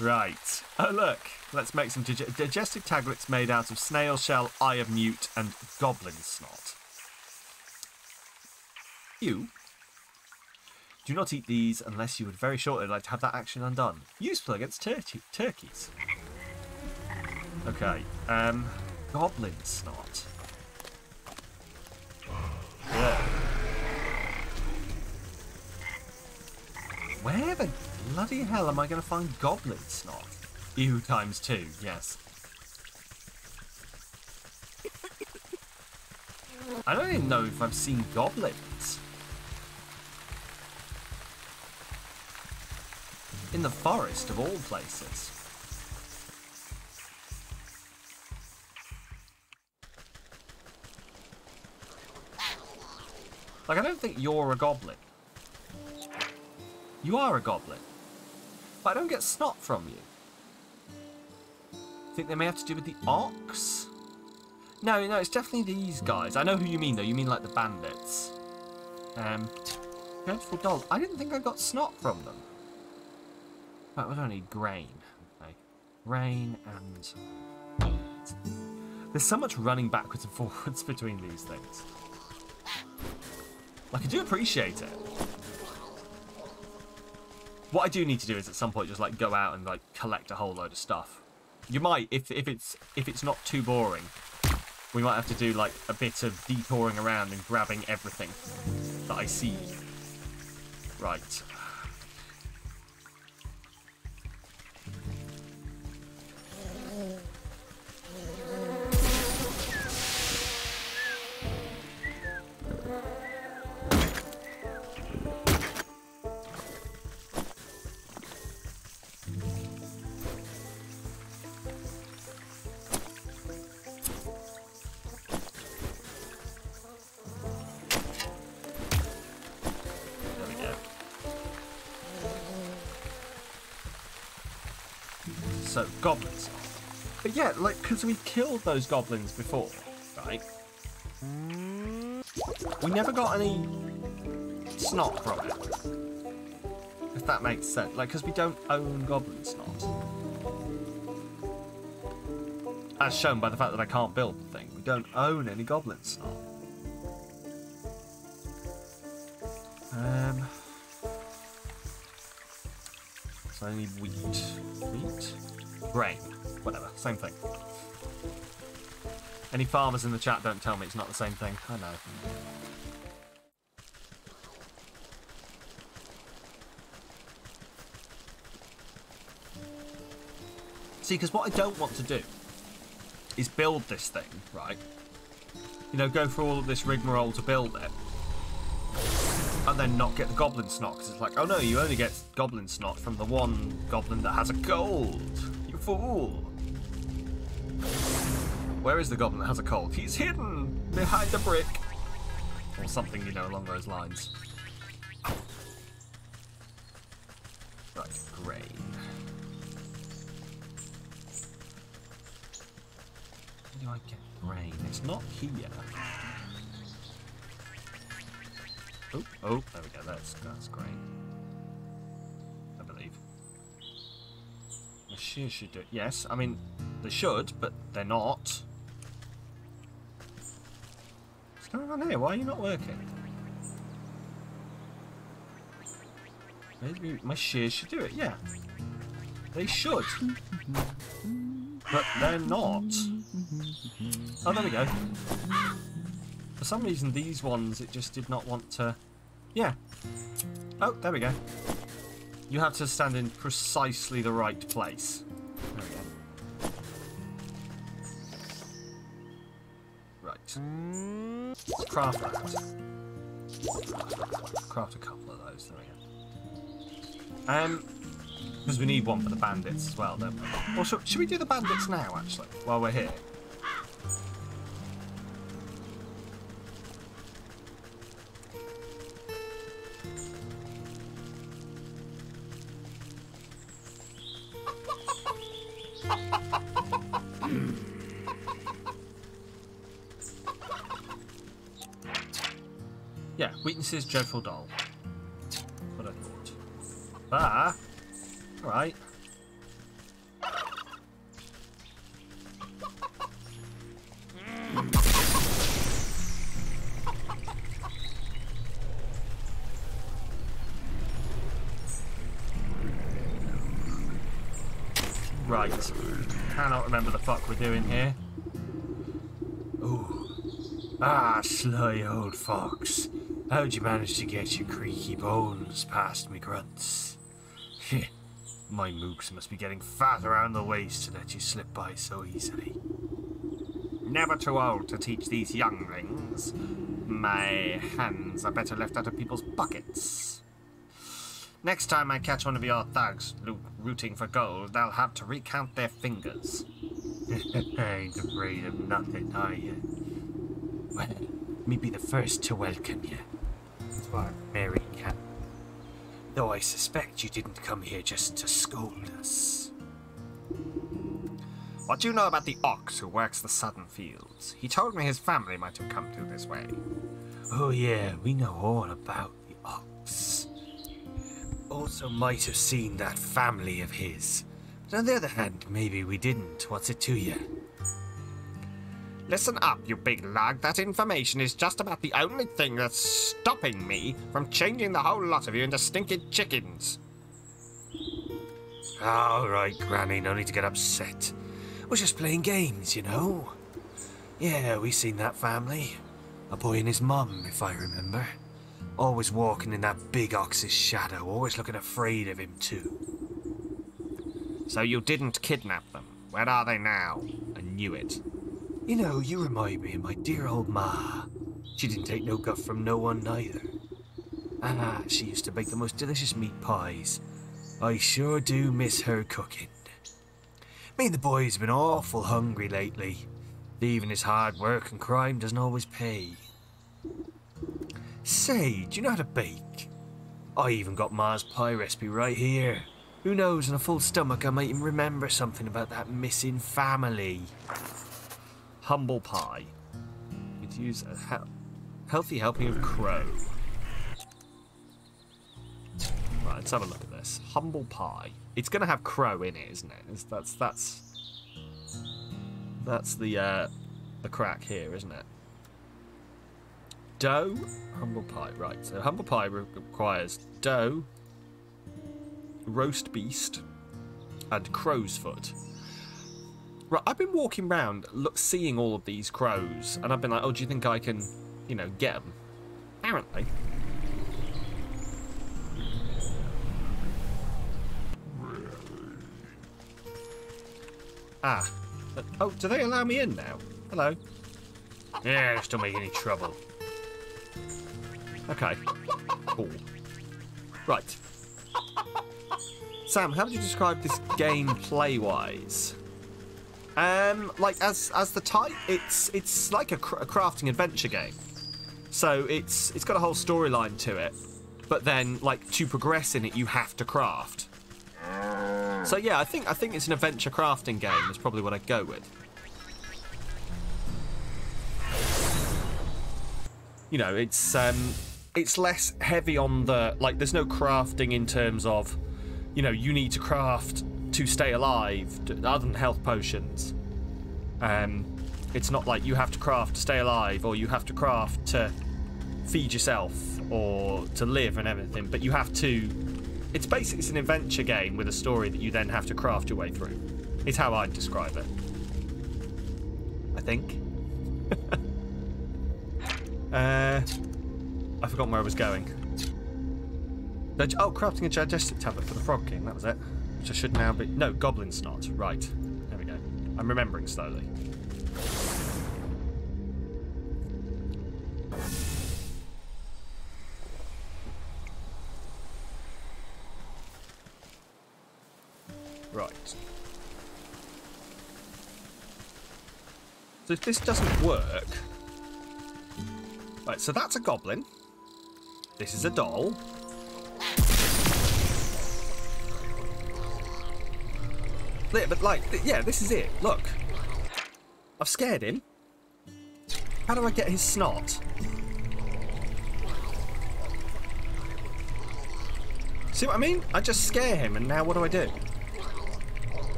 Right. Oh, look. Let's make some digestive tablets made out of snail shell, eye of newt, and goblin snot. You? Do not eat these unless you would very shortly like to have that action undone. Useful against turkeys. Okay. Goblin snot. Yeah. Where the bloody hell am I going to find goblin snot? Ew times 2, yes. I don't even know if I've seen goblins. In the forest, of all places. Like, I don't think you're a goblin. You are a goblin. But I don't get snot from you. Think they may have to do with the ox? No, it's definitely these guys. I know who you mean, though. You mean, like, the bandits. Dreadful doll. I didn't think I got snot from them. That was only grain. Okay. Grain and... There's so much running backwards and forwards between these things. Like, I do appreciate it. What I do need to do is at some point just like go out and like collect a whole load of stuff. You might, if it's not too boring, we might have to do like a bit of detouring around and grabbing everything that I see. Right. So, goblins. But yeah, like, because we killed those goblins before, right? We never got any snot from it. If that makes sense. Like, because we don't own goblin snot. As shown by the fact that I can't build the thing. We don't own any goblin snot. So I need wheat. Wheat? Grain. Whatever. Same thing. Any farmers in the chat, don't tell me it's not the same thing. I know. See, because what I don't want to do is build this thing, right? You know, go through all of this rigmarole to build it. And then not get the goblin snot, because it's like, oh no, you only get goblin snot from the one goblin that has a gold. You fool. Where is the goblin that has a cold? He's hidden behind a brick. Or something, you know, along those lines. Right, grain. Where do I get grain? It's not here. Oh, there we go. That's great. I believe. The shears should do it. Yes, I mean, they should, but they're not. What's going on here? Why are you not working? Maybe my shears should do it. Yeah, they should, but they're not. Oh, there we go. For some reason, these ones, it just did not want to... Yeah. Oh, there we go. You have to stand in precisely the right place. There we go. Right. Let's craft that. Craft a couple of those. There we go. Because we need one for the bandits as well, don't we? Or should we do the bandits now, actually, while we're here? Yeah, weaknesses, dreadful doll. What I thought. Ah! Alright. Right. Cannot remember the fuck we're doing here. Ooh. Ah, sly old fox. How'd you manage to get your creaky bones past me grunts? My mooks must be getting fat around the waist to let you slip by so easily. Never too old to teach these younglings. My hands are better left out of people's pockets. Next time I catch one of your thugs rooting for gold, they'll have to recount their fingers. Ain't afraid of nothing, are you? Well, me be the first to welcome you. of our merry camp. Though I suspect you didn't come here just to scold us. What do you know about the ox who works the southern fields? He told me his family might have come through this way. Oh yeah, we know all about the ox. Also might have seen that family of his. But on the other hand, maybe we didn't. What's it to you? Listen up, you big lug. That information is just about the only thing that's stopping me from changing the whole lot of you into stinking chickens. All right, Granny, no need to get upset. We're just playing games, you know. Yeah, we seen that family. A boy and his mum, if I remember. Always walking in that big ox's shadow, always looking afraid of him too. So you didn't kidnap them. Where are they now? I knew it. You know, you remind me of my dear old ma. She didn't take no guff from no one neither. Ah, she used to make the most delicious meat pies. I sure do miss her cooking. Me and the boys have been awful hungry lately. Even his hard work and crime doesn't always pay. Say, do you know how to bake? I even got Ma's pie recipe right here. Who knows, on a full stomach I might even remember something about that missing family. Humble pie. You'd use a healthy helping of crow. Right, let's have a look at this. Humble pie. It's going to have crow in it, isn't it? That's the crack here, isn't it? Dough, humble pie. Right, so humble pie requires dough, roast beast, and crow's foot. Right, I've been walking around, seeing all of these crows, and I've been like, oh, do you think I can, you know, get them? Apparently. Ah. Oh, do they allow me in now? Hello. Yeah, just don't make any trouble. Okay. Cool. Right. Sam, how would you describe this game play-wise? Like as the type, it's like a crafting adventure game. So it's got a whole storyline to it, but then like to progress in it, you have to craft. So yeah, I think it's an adventure crafting game. Is probably what I'd go with. You know, it's less heavy on the like. There's no crafting in terms of, you know, you need to craft to stay alive, other than health potions. It's not like you have to craft to stay alive, or you have to craft to feed yourself, or to live and everything. But you have to. It's basically an adventure game with a story that you then have to craft your way through. Is how I'd describe it. I think. I forgot where I was going. Oh, crafting a digestive tablet for the Frog King. That was it. Which I should now be. No, Goblin Snot. Right. There we go. I'm remembering slowly. Right. So if this doesn't work... Right, so that's a goblin. This is a doll. Yeah, but like, yeah, this is it. Look. I've scared him. How do I get his snot? See what I mean? I just scare him, and now what do I do?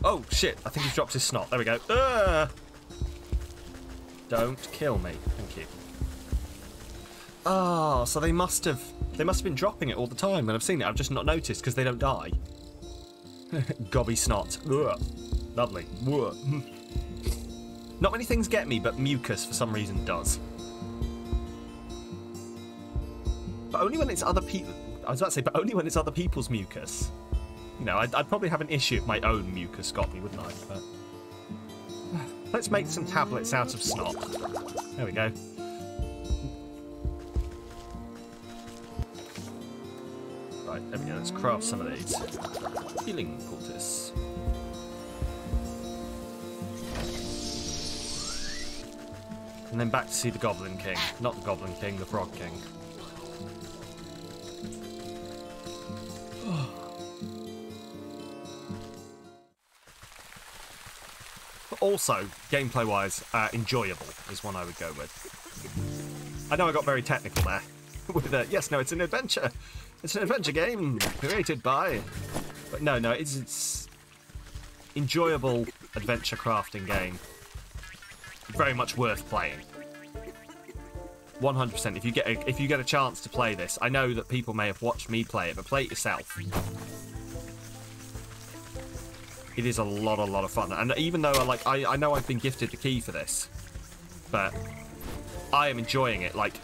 Oh, shit. I think he's dropped his snot. There we go. Don't kill me. Thank you. Oh, so they must have been dropping it all the time when I've seen it. I've just not noticed because they don't die. Gobby snot. Ugh. Lovely. Ugh. Not many things get me, but mucus for some reason does. But only when it's other people. I was about to say, but only when it's other people's mucus. You know, I'd probably have an issue if my own mucus got me, wouldn't I? But let's make some tablets out of snot. There we go. Right, there we go. Let's craft some of these. Healing poultice. And then back to see the Goblin King. Not the Goblin King, the Frog King. Also, gameplay-wise, enjoyable is one I would go with. I know I got very technical there. With yes, no, it's an adventure. It's an adventure game created by... But no, it's enjoyable adventure crafting game. Very much worth playing. 100%. If you get a chance to play this, I know that people may have watched me play it, but play it yourself. It is a lot of fun, and even though I know I've been gifted the key for this, but I am enjoying it. Like,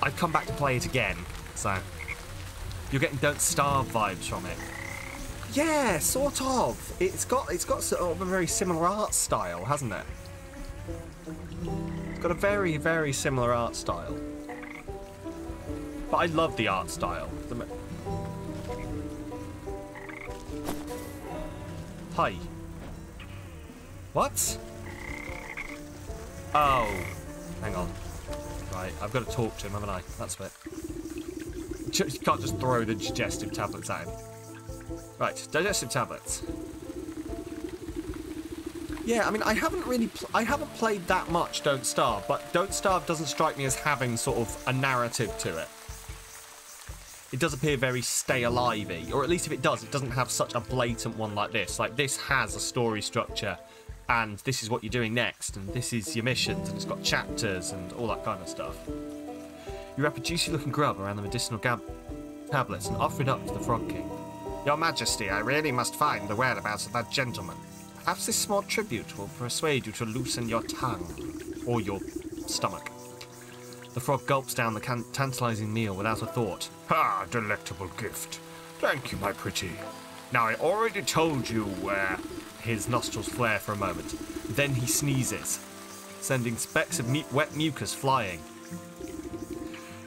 I've come back to play it again, so you're getting Don't Starve vibes from it. Yeah, sort of. It's got sort of a very similar art style, hasn't it? It's got a very, very similar art style. But I love the art style. Hi. What? Oh. Hang on. Right, I've got to talk to him, haven't I? That's it. You can't just throw the digestive tablets at him. Right, digestive tablets. Yeah, I mean, I haven't played that much Don't Starve, but Don't Starve doesn't strike me as having sort of a narrative to it. It does appear very stay alive-y, or at least if it does, it doesn't have such a blatant one like this. Like, this has a story structure, and this is what you're doing next, and this is your missions, and it's got chapters and all that kind of stuff. You wrap a juicy-looking grub around the medicinal tablets and offer it up to the Frog King. Your Majesty, I really must find the whereabouts of that gentleman. Perhaps this small tribute will persuade you to loosen your tongue. Or your stomach. The frog gulps down the tantalizing meal without a thought. Ah, delectable gift. Thank you, my pretty. Now, I already told you where... His nostrils flare for a moment. Then he sneezes, sending specks of wet mucus flying.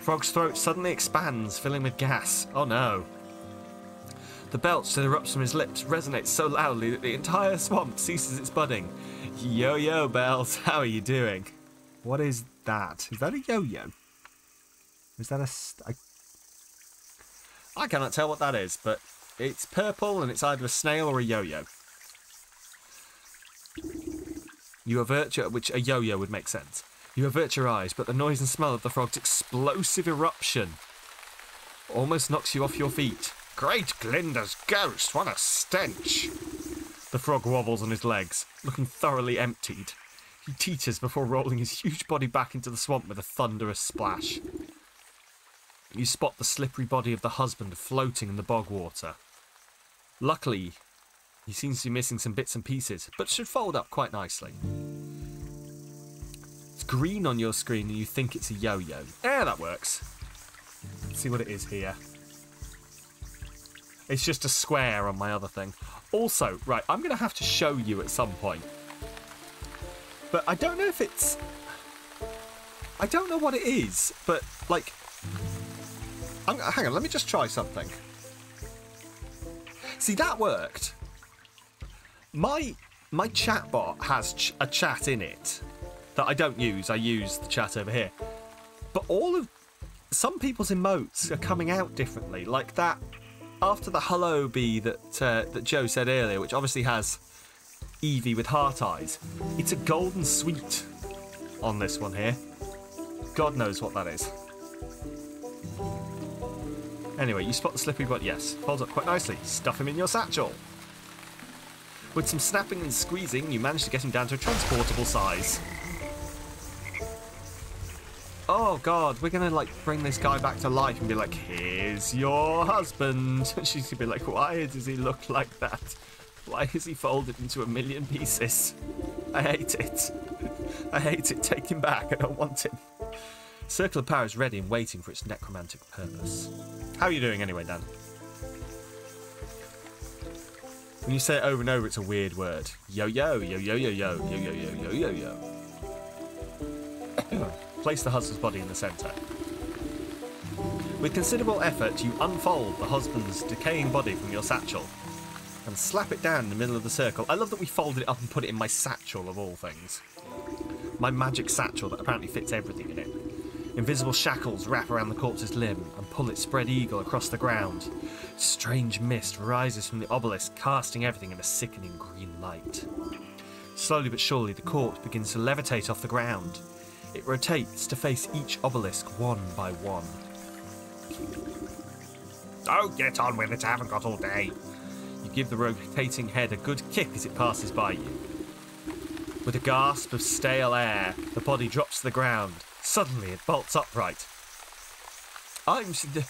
Frog's throat suddenly expands, filling with gas. Oh no. The belch that erupts from his lips resonates so loudly that the entire swamp ceases its budding. Yo-yo, Bells, how are you doing? What is that? Is that a yo-yo? Is that a... I cannot tell what that is, but it's purple and it's either a snail or a yo-yo. You avert your... which a yo-yo would make sense. You avert your eyes, but the noise and smell of the frog's explosive eruption almost knocks you off your feet. Great Glinda's ghost, what a stench! The frog wobbles on his legs, looking thoroughly emptied. He teeters before rolling his huge body back into the swamp with a thunderous splash. You spot the slippery body of the husband floating in the bog water. Luckily, he seems to be missing some bits and pieces, but should fold up quite nicely. It's green on your screen and you think it's a yo-yo. Yeah, that works. Let's see what it is here. It's just a square on my other thing. Also, right, I'm going to have to show you at some point. But I don't know if it's... I don't know what it is, but, like... hang on, let me just try something. See, that worked. My chatbot has a chat in it that I don't use. I use the chat over here. But some people's emotes are coming out differently. Like that... After the hello bee that Joe said earlier, which obviously has Eevee with heart eyes, it's a golden sweet on this one here. God knows what that is. Anyway, you spot the slippery body. Yes, folds up quite nicely. Stuff him in your satchel. With some snapping and squeezing, you manage to get him down to a transportable size. Oh god, we're gonna like bring this guy back to life and be like, here's your husband. She's gonna be like, why does he look like that? Why is he folded into a million pieces? I hate it. I hate it. Take him back. I don't want him. Circle of Power is ready and waiting for its necromantic purpose. How are you doing anyway, Dan? When you say it over and over, it's a weird word. Yo-yo, yo-yo-yo-yo, yo-yo-yo-yo-yo-yo. Place the husband's body in the centre. With considerable effort, you unfold the husband's decaying body from your satchel and slap it down in the middle of the circle. I love that we folded it up and put it in my satchel, of all things. my magic satchel that apparently fits everything in it. Invisible shackles wrap around the corpse's limb and pull its spread eagle across the ground. Strange mist rises from the obelisk, casting everything in a sickening green light. Slowly but surely, the corpse begins to levitate off the ground. It rotates to face each obelisk one by one. Oh, get on with it, I haven't got all day. You give the rotating head a good kick as it passes by you. With a gasp of stale air, the body drops to the ground. Suddenly, it bolts upright.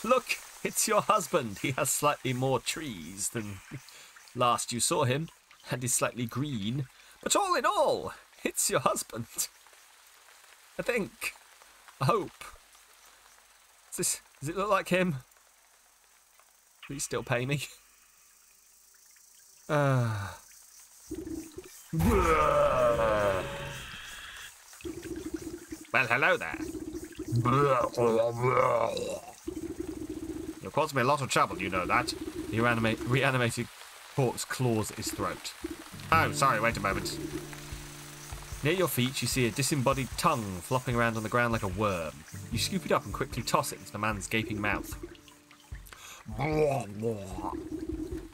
Look, it's your husband. He has slightly more trees than last you saw him, and is slightly green. But all in all, it's your husband. I think. I hope. Does it look like him? Please still pay me. Well, hello there. You've caused me a lot of trouble, you know that. The reanimated corpse claws at his throat. Oh, sorry, wait a moment. Near your feet, you see a disembodied tongue flopping around on the ground like a worm. You scoop it up and quickly toss it into the man's gaping mouth.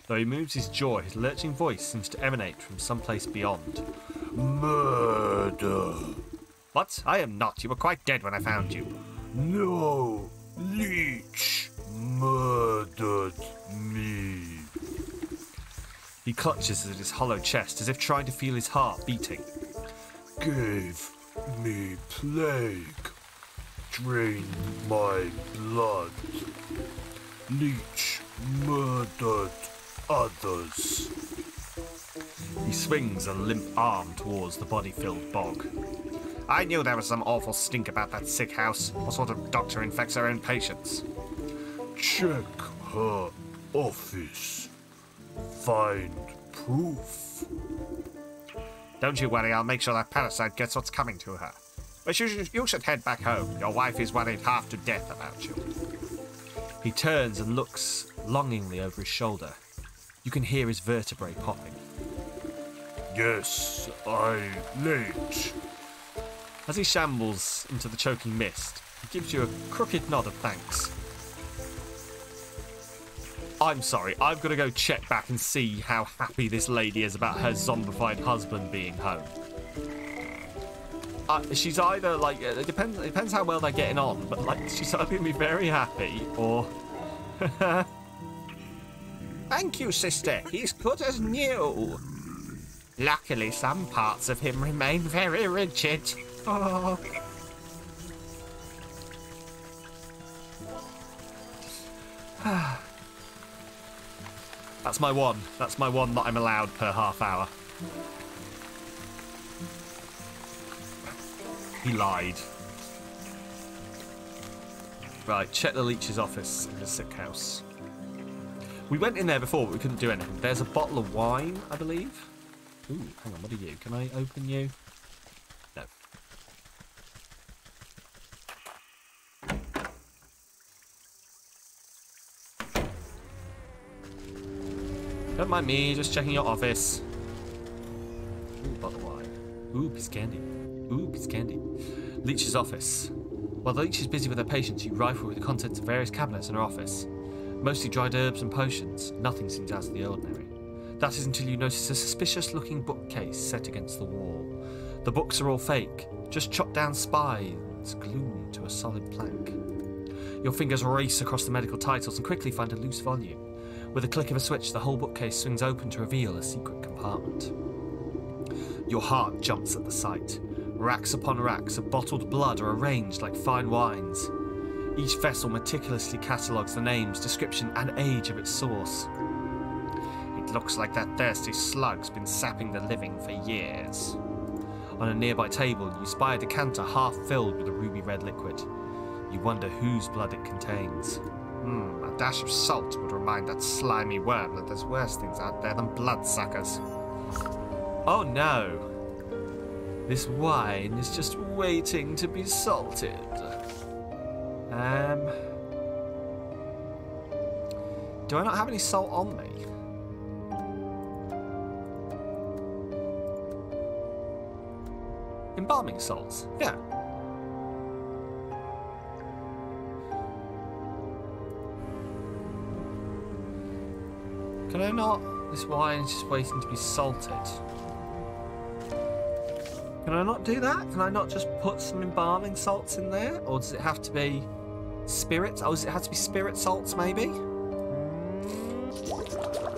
Though he moves his jaw, his lurching voice seems to emanate from someplace beyond. Murder. What? I am not. You were quite dead when I found you. No. Leech murdered me. He clutches at his hollow chest as if trying to feel his heart beating. Gave me plague. Drained my blood. Leech murdered others. He swings a limp arm towards the body-filled bog. I knew there was some awful stink about that sick house. What sort of doctor infects her own patients? Check her office. Find proof. Don't you worry, I'll make sure that parasite gets what's coming to her. But you should head back home. Your wife is worried half to death about you. He turns and looks longingly over his shoulder. You can hear his vertebrae popping. Yes, I late. As he shambles into the choking mist, he gives you a crooked nod of thanks. I'm sorry, I've got to go check back and see how happy this lady is about her zombified husband being home. She's either, like, it depends how well they're getting on, but, like, she's either going to be very happy, or... Thank you, sister. He's good as new. Luckily, some parts of him remain very rigid. Oh. That's my one. That's my one that I'm allowed per half hour. He lied. Right, check the leech's office in the sick house. We went in there before, but we couldn't do anything. There's a bottle of wine, I believe. Ooh, hang on, what are you? Can I open you? No. Don't mind me, just checking your office. Ooh, bottle of wine. Ooh, piece of candy. Ooh, piece of candy. Leech's office. While the leech is busy with her patients, you rifle with the contents of various cabinets in her office. Mostly dried herbs and potions. Nothing seems out of the ordinary. That is until you notice a suspicious-looking bookcase set against the wall. The books are all fake, just chopped down spines glued to a solid plank. Your fingers race across the medical titles and quickly find a loose volume. With a click of a switch, the whole bookcase swings open to reveal a secret compartment. Your heart jumps at the sight. Racks upon racks of bottled blood are arranged like fine wines. Each vessel meticulously catalogues the names, description, and age of its source. It looks like that thirsty slug's been sapping the living for years. On a nearby table, you spy a decanter half filled with a ruby-red liquid. You wonder whose blood it contains. A dash of salt would remind that slimy worm that there's worse things out there than bloodsuckers. Oh no! This wine is just waiting to be salted. Do I not have any salt on me? Embalming salts. Yeah. Can I not? This wine is just waiting to be salted. Can I not do that? Can I not just put some embalming salts in there? Or does it have to be spirits? Oh, does it have to be spirit salts, maybe?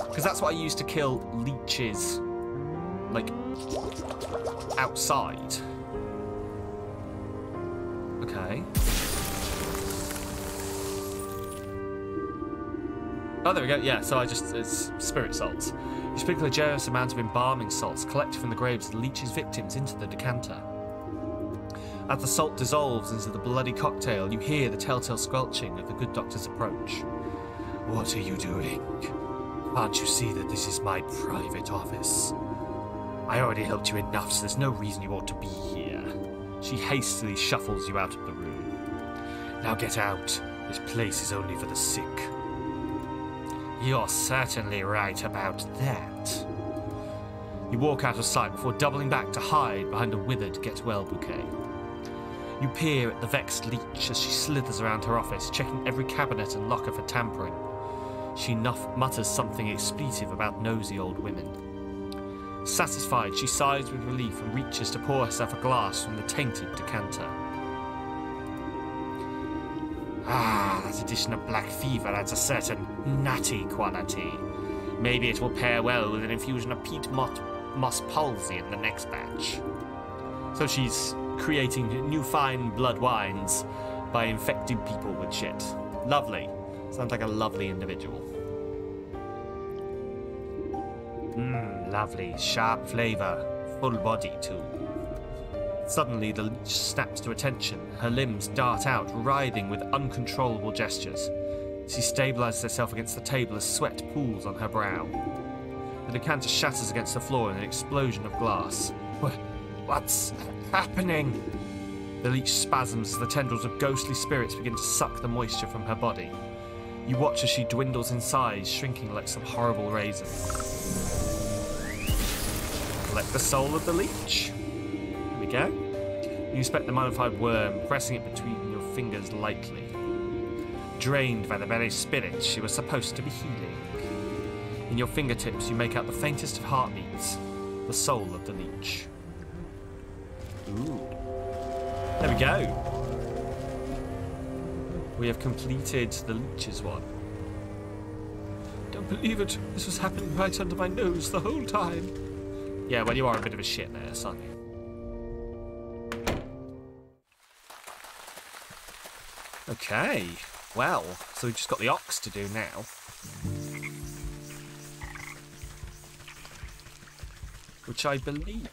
Because that's what I use to kill leeches, like, outside. Okay. Oh, there we go. Yeah, so it's spirit salts. You sprinkle a generous amount of embalming salts collected from the graves of the leech's victims into the decanter. As the salt dissolves into the bloody cocktail, you hear the telltale squelching of the good doctor's approach. What are you doing? Can't you see that this is my private office? I already helped you enough, so there's no reason you ought to be here. She hastily shuffles you out of the room. Now get out. This place is only for the sick. You're certainly right about that. You walk out of sight before doubling back to hide behind a withered get-well bouquet. You peer at the vexed leech as she slithers around her office, checking every cabinet and locker for tampering. She mutters something expletive about nosy old women. Satisfied, she sighs with relief and reaches to pour herself a glass from the tainted decanter. Ah, that edition of Black Fever adds a certain nutty quality. Maybe it will pair well with an infusion of peat moss palsy in the next batch. So she's creating new fine blood wines by infecting people with shit. Lovely. Sounds like a lovely individual. Lovely. Sharp flavour. Full body, too. Suddenly, the leech snaps to attention. Her limbs dart out, writhing with uncontrollable gestures. She stabilizes herself against the table as sweat pools on her brow. The decanter shatters against the floor in an explosion of glass. What's happening? The leech spasms as the tendrils of ghostly spirits begin to suck the moisture from her body. You watch as she dwindles in size, shrinking like some horrible raisin. Collect the soul of the leech. Here we go. You inspect the mummified worm, pressing it between your fingers lightly. Drained by the very spirit she was supposed to be healing. In your fingertips, you make out the faintest of heartbeats, the soul of the leech. Ooh. There we go. We have completed the leech's one. Don't believe it. This was happening right under my nose the whole time. Yeah, well, you are a bit of a shit there, aren't you? Okay. Well, so we've just got the ox to do now. Which I believe...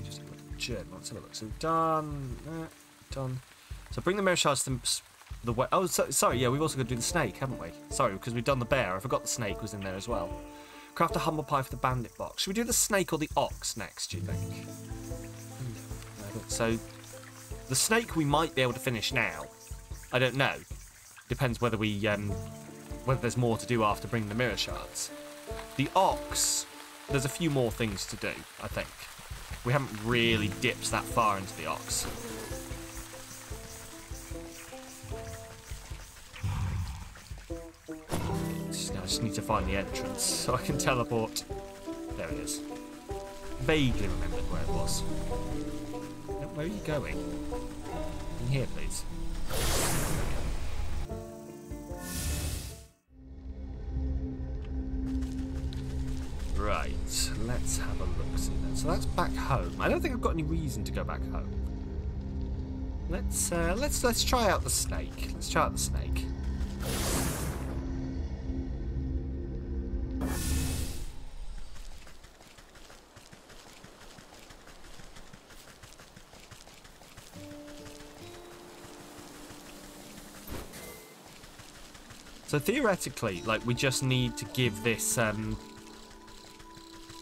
Just have a look at the journal. Let's have a look. So we've done that, done. So bring the mirror shards to the way. Oh, sorry, yeah, we've also got to do the snake, haven't we? Sorry, because we've done the bear. I forgot the snake was in there as well. Craft a humble pie for the bandit box. Should we do the snake or the ox next, do you think? No. So, the snake we might be able to finish now. I don't know. Depends whether we, whether there's more to do after bringing the mirror shards. The ox, there's a few more things to do, I think. We haven't really dipped that far into the ox. I just need to find the entrance so I can teleport. There it is. Vaguely remembered where it was. Where are you going? In here, please. Right, let's have a look see then. So that's back home. I don't think I've got any reason to go back home. Let's try out the snake. Let's try out the snake. So theoretically, like, we just need to give this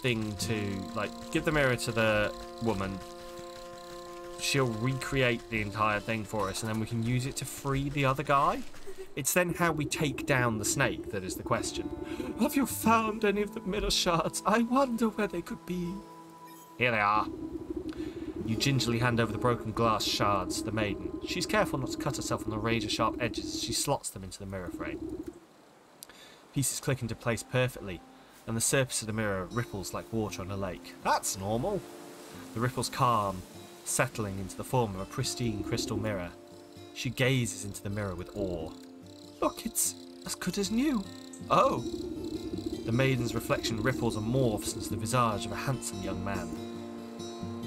thing to, like, give the mirror to the woman. She'll recreate the entire thing for us, and then we can use it to free the other guy. It's then how we take down the snake that is the question. Have you found any of the mirror shards? I wonder where they could be. Here they are. You gingerly hand over the broken glass shards to the maiden. She's careful not to cut herself on the razor-sharp edges as she slots them into the mirror frame. Pieces click into place perfectly, and the surface of the mirror ripples like water on a lake. That's normal. The ripples calm, settling into the form of a pristine crystal mirror. She gazes into the mirror with awe. Look, it's as good as new. Oh! The maiden's reflection ripples and morphs into the visage of a handsome young man.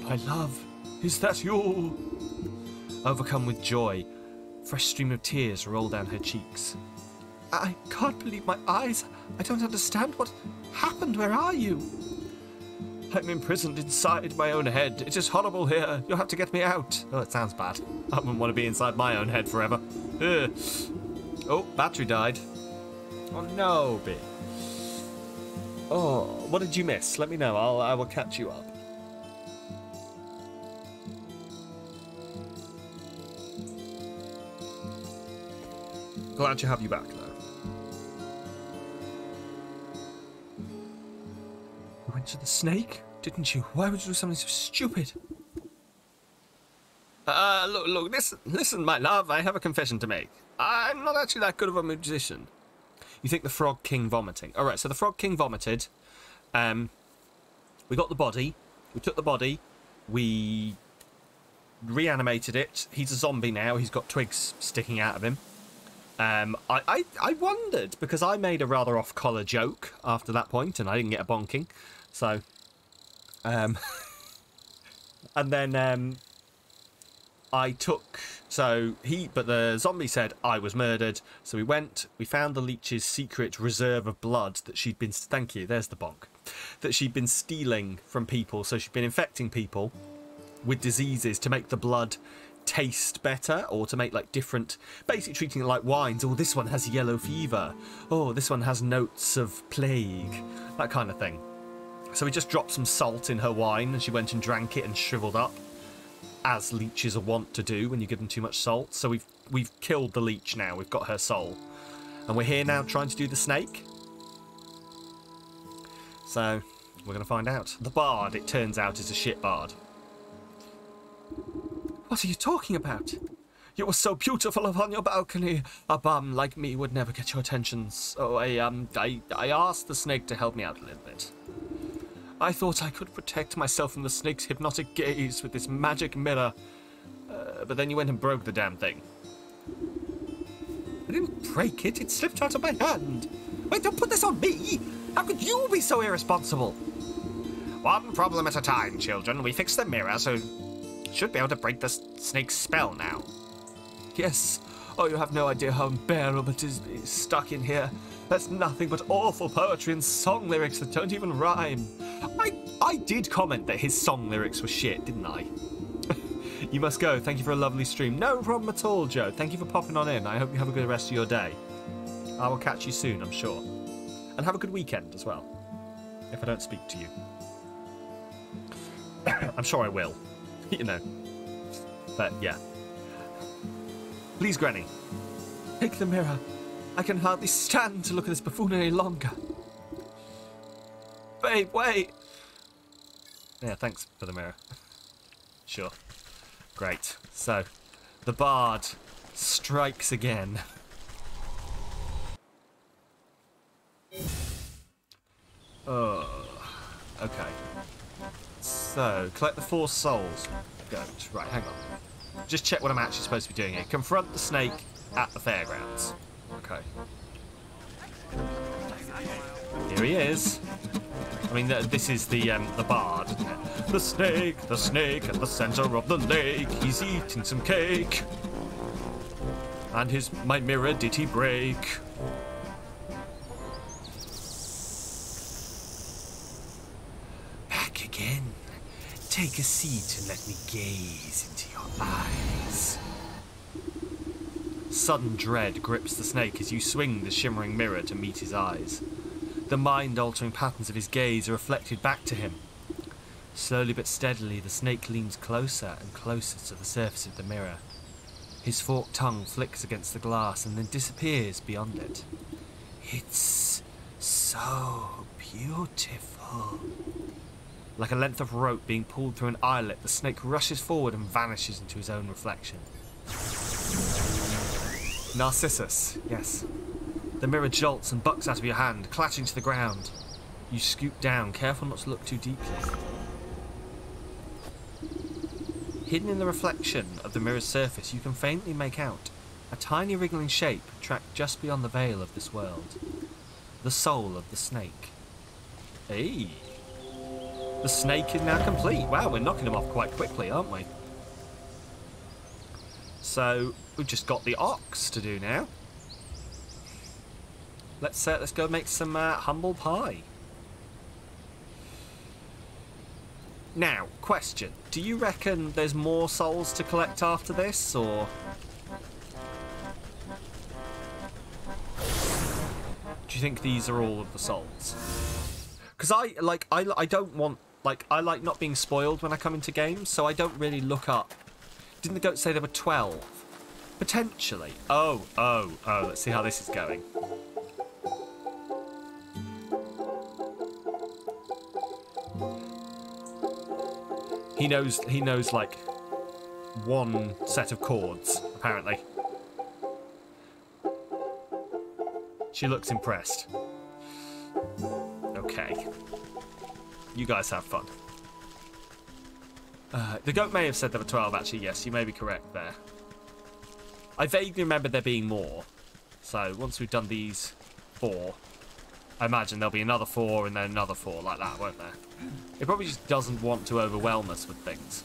My love, is that you? Overcome with joy, a fresh stream of tears roll down her cheeks. I can't believe my eyes. I don't understand what happened. Where are you? I'm imprisoned inside my own head. It is horrible here. You'll have to get me out. Oh, it sounds bad. I wouldn't want to be inside my own head forever. Ugh. Oh, battery died. Oh no, bit. Oh, what did you miss? Let me know. I will catch you up. Glad to have you back, though. You went to the snake, didn't you? Why would you do something so stupid? Look, listen, my love, I have a confession to make. I'm not actually that good of a magician. You think the Frog King vomiting. Alright, so the Frog King vomited. We got the body. We took the body. We reanimated it. He's a zombie now. He's got twigs sticking out of him. I wondered, because I made a rather off-collar joke after that point, and I didn't get a bonking. So, and then I took, but the zombie said I was murdered, so we found the leech's secret reserve of blood that she'd been, thank you, there's the bonk, that she'd been stealing from people, so she'd been infecting people with diseases to make the blood taste better, or to make like different, basically treating it like wines. Oh, this one has yellow fever. Oh, this one has notes of plague, that kind of thing. So we just dropped some salt in her wine, and she went and drank it and shriveled up, as leeches are wont to do when you give them too much salt. So we've killed the leech now. We've got her soul, and we're here now trying to do the snake. So we're going to find out. The bard, it turns out, is a shit bard. What are you talking about? You were so beautiful upon your balcony. A bum like me would never get your attention. So I asked the snake to help me out a little bit. I thought I could protect myself from the snake's hypnotic gaze with this magic mirror. But then you went and broke the damn thing. I didn't break it. It slipped out of my hand. Wait, don't put this on me. How could you be so irresponsible? One problem at a time, children. We fixed the mirror, so should be able to break the snake's spell now. Yes. Oh, you have no idea how unbearable it is being stuck in here. That's nothing but awful poetry and song lyrics that don't even rhyme. I did comment that his song lyrics were shit, didn't I? You must go. Thank you for a lovely stream. No problem at all, Joe. Thank you for popping on in. I hope you have a good rest of your day. I will catch you soon, I'm sure. And have a good weekend as well, if I don't speak to you. I'm sure I will. You know. But, yeah. Please, Granny. Take the mirror. I can hardly stand to look at this buffoon any longer. Babe, wait. Yeah, thanks for the mirror. Sure. Great. So, the bard strikes again. Oh, okay. So, collect the 4 souls. Go. Right, hang on. Just check what I'm actually supposed to be doing here. Confront the snake at the fairgrounds. Okay. Here he is. I mean, this is the bard, isn't it? The snake at the center of the lake. He's eating some cake. And my mirror did he break? Back again. Take a seat and let me gaze into your eyes. Sudden dread grips the snake as you swing the shimmering mirror to meet his eyes. The mind-altering patterns of his gaze are reflected back to him. Slowly but steadily, the snake leans closer and closer to the surface of the mirror. His forked tongue flicks against the glass and then disappears beyond it. It's so beautiful. Like a length of rope being pulled through an eyelet, the snake rushes forward and vanishes into his own reflection. Narcissus, yes. The mirror jolts and bucks out of your hand, clattering to the ground. You scoop down, careful not to look too deeply. Hidden in the reflection of the mirror's surface, you can faintly make out a tiny wriggling shape tracked just beyond the veil of this world. The soul of the snake. Hey! The snake is now complete. Wow, we're knocking them off quite quickly, aren't we? So, we've just got the ox to do now. Let's go make some humble pie. Now, question. Do you reckon there's more souls to collect after this, or... do you think these are all of the souls? Because I don't want... I like not being spoiled when I come into games, so I don't really look up. Didn't the goat say there were 12? Potentially. Oh. Let's see how this is going. He knows like one set of chords, apparently. She looks impressed. Okay. You guys have fun. The goat may have said there were 12, actually. Yes, you may be correct there. I vaguely remember there being more. So, once we've done these 4, I imagine there'll be another 4 and then another 4 like that, won't there? It probably just doesn't want to overwhelm us with things.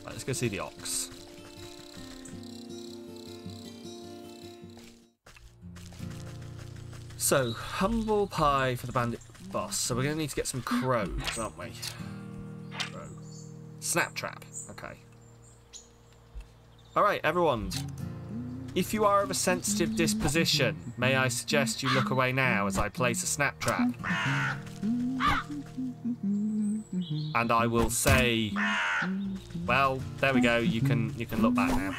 Right, let's go see the ox. So, humble pie for the bandit boss. So we're going to need to get some crows, aren't we? Crow. Snap trap. Okay. Alright, everyone. If you are of a sensitive disposition, may I suggest you look away now as I place a snap trap. And I will say, well, there we go. You can look back now.